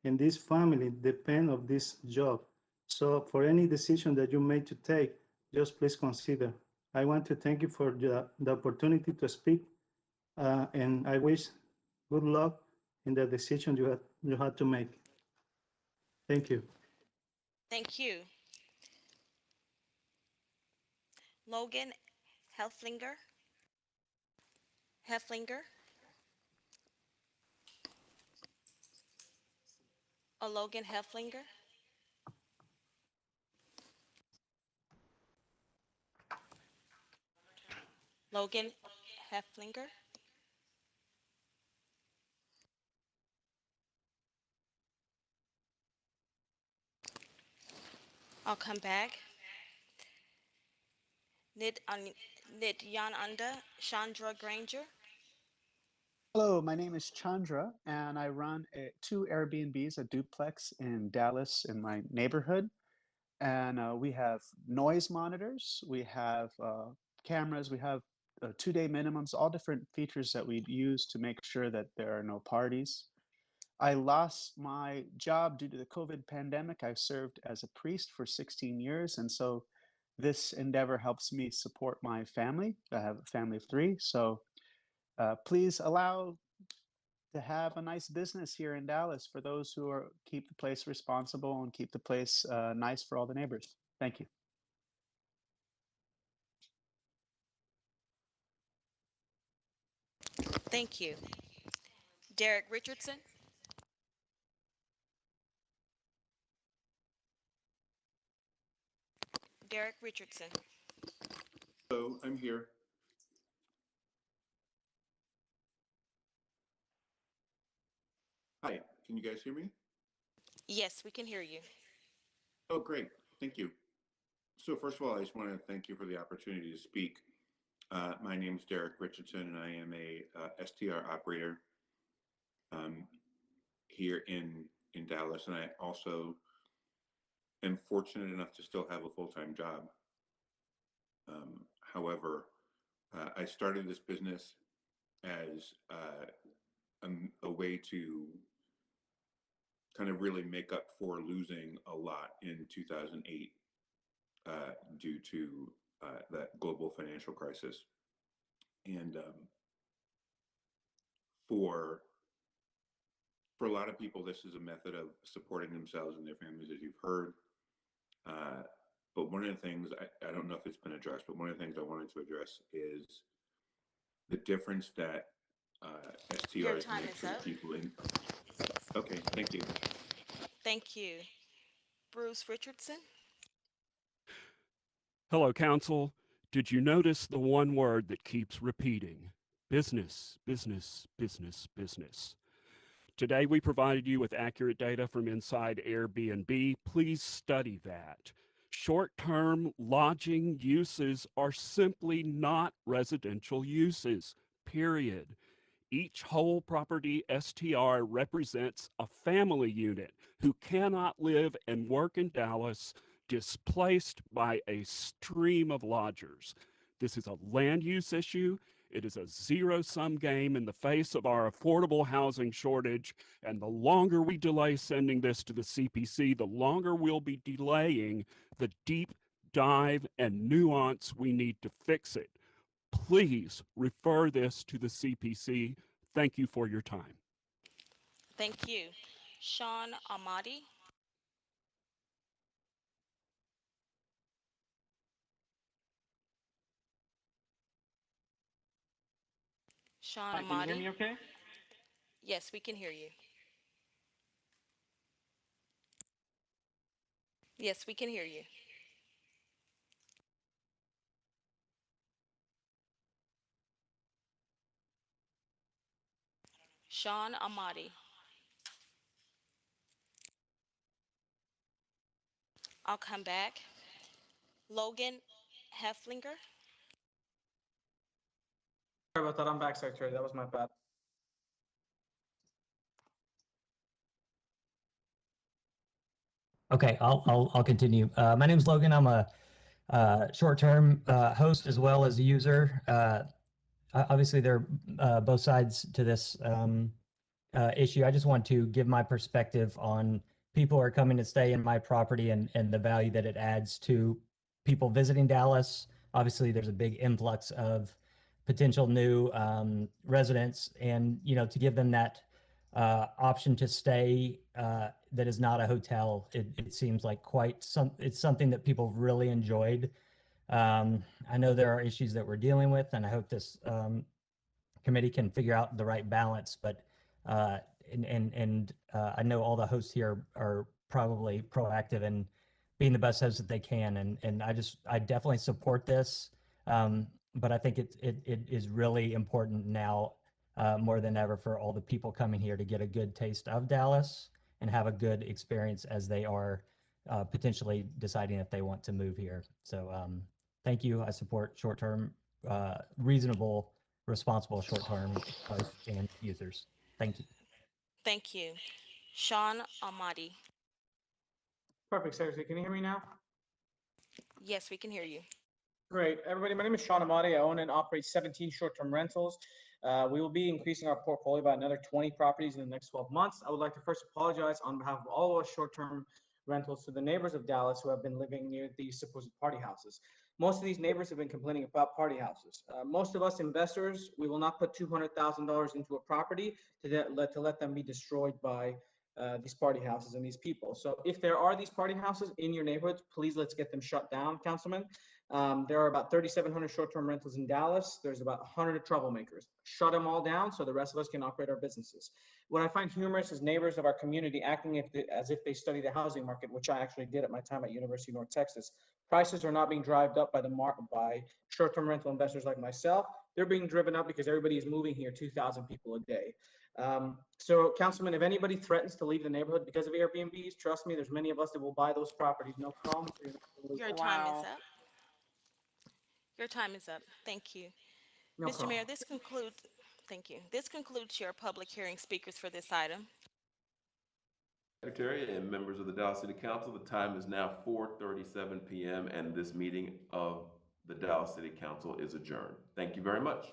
and this family depend of this job. So for any decision that you make to take, just please consider. I want to thank you for the opportunity to speak, and I wish good luck in the decision you had to make. Thank you. Thank you. Logan Heflinger. Logan Heflinger. Logan Heflinger. I'll come back. Nityananda Chandra Granger. Hello, my name is Chandra, and I run two Airbnbs, a duplex in Dallas in my neighborhood. And we have noise monitors, we have cameras, we have 2-day minimums, all different features that we use to make sure that there are no parties. I lost my job due to the COVID pandemic. I served as a priest for 16 years, and so this endeavor helps me support my family. I have a family of 3, so please allow to have a nice business here in Dallas for those who keep the place responsible and keep the place nice for all the neighbors. Thank you. Thank you. Derek Richardson. Derek Richardson. Hello, I'm here. Hi, can you guys hear me? Yes, we can hear you. Oh, great. Thank you. So first of all, I just want to thank you for the opportunity to speak. My name is Derek Richardson, and I am a STR operator here in Dallas, and I also am fortunate enough to still have a full-time job. However, I started this business as a way to kind of really make up for losing a lot in 2008 due to that global financial crisis. And for a lot of people, this is a method of supporting themselves and their families, as you've heard. But one of the things, I don't know if it's been addressed, but one of the things I wanted to address is the difference that STRs make for the people in. Okay, thank you. Thank you. Bruce Richardson. Hello, Council. Did you notice the one word that keeps repeating? Business, business, business, business. Today, we provided you with accurate data from inside Airbnb. Please study that. Short-term lodging uses are simply not residential uses, period. Each whole property STR represents a family unit who cannot live and work in Dallas, displaced by a stream of lodgers. This is a land use issue. It is a zero-sum game in the face of our affordable housing shortage. And the longer we delay sending this to the CPC, the longer we'll be delaying the deep dive and nuance we need to fix it. Please refer this to the CPC. Thank you for your time. Thank you. Sean Amadi. Sean Hi, can you hear Amadi. me okay? Yes, we can hear you. Yes, we can hear you. Sean Amadi. I'll come back. Logan Heflinger. Sorry about that. I'm back, Secretary. That was my bad. Okay, I'll continue. My name is Logan. I'm a short-term host as well as a user. Obviously, there are both sides to this issue. I just want to give my perspective on people who are coming to stay in my property and the value that it adds to people visiting Dallas. Obviously, there's a big influx of potential new residents, and to give them that option to stay that is not a hotel, it seems like it's something that people really enjoyed. I know there are issues that we're dealing with, and I hope this committee can figure out the right balance. But I know all the hosts here are probably proactive in being the best hosts that they can, and I definitely support this. But I think it is really important now more than ever for all the people coming here to get a good taste of Dallas and have a good experience as they are potentially deciding if they want to move here. So thank you. I support short-term, reasonable, responsible short-term hosts and users. Thank you. Thank you. Sean Amadi. Perfect, Secretary. Can you hear me now? Yes, we can hear you. Great. Everybody, my name is Sean Amadi. I own and operate 17 short-term rentals. We will be increasing our portfolio by another 20 properties in the next 12 months. I would like to first apologize on behalf of all of us short-term rentals to the neighbors of Dallas who have been living near these supposed party houses. Most of these neighbors have been complaining about party houses. Most of us investors, we will not put $200,000 into a property to let them be destroyed by these party houses and these people. So if there are these party houses in your neighborhoods, please let's get them shut down, Councilman. There are about 3,700 short-term rentals in Dallas. There's about 100 troublemakers. Shut them all down so the rest of us can operate our businesses. What I find humorous is neighbors of our community acting as if they study the housing market, which I actually did at my time at University of North Texas. Prices are not being driven up by short-term rental investors like myself. They're being driven up because everybody is moving here, 2,000 people a day. So, Councilman, if anybody threatens to leave the neighborhood because of Airbnbs, trust me, there's many of us that will buy those properties, no problem. Your time is up. Your time is up. Thank you. No Mr. Mayor, problem. thank you. This concludes your public hearing speakers for this item. Secretary and members of the Dallas City Council, the time is now 4:37 p.m. and this meeting of the Dallas City Council is adjourned. Thank you very much.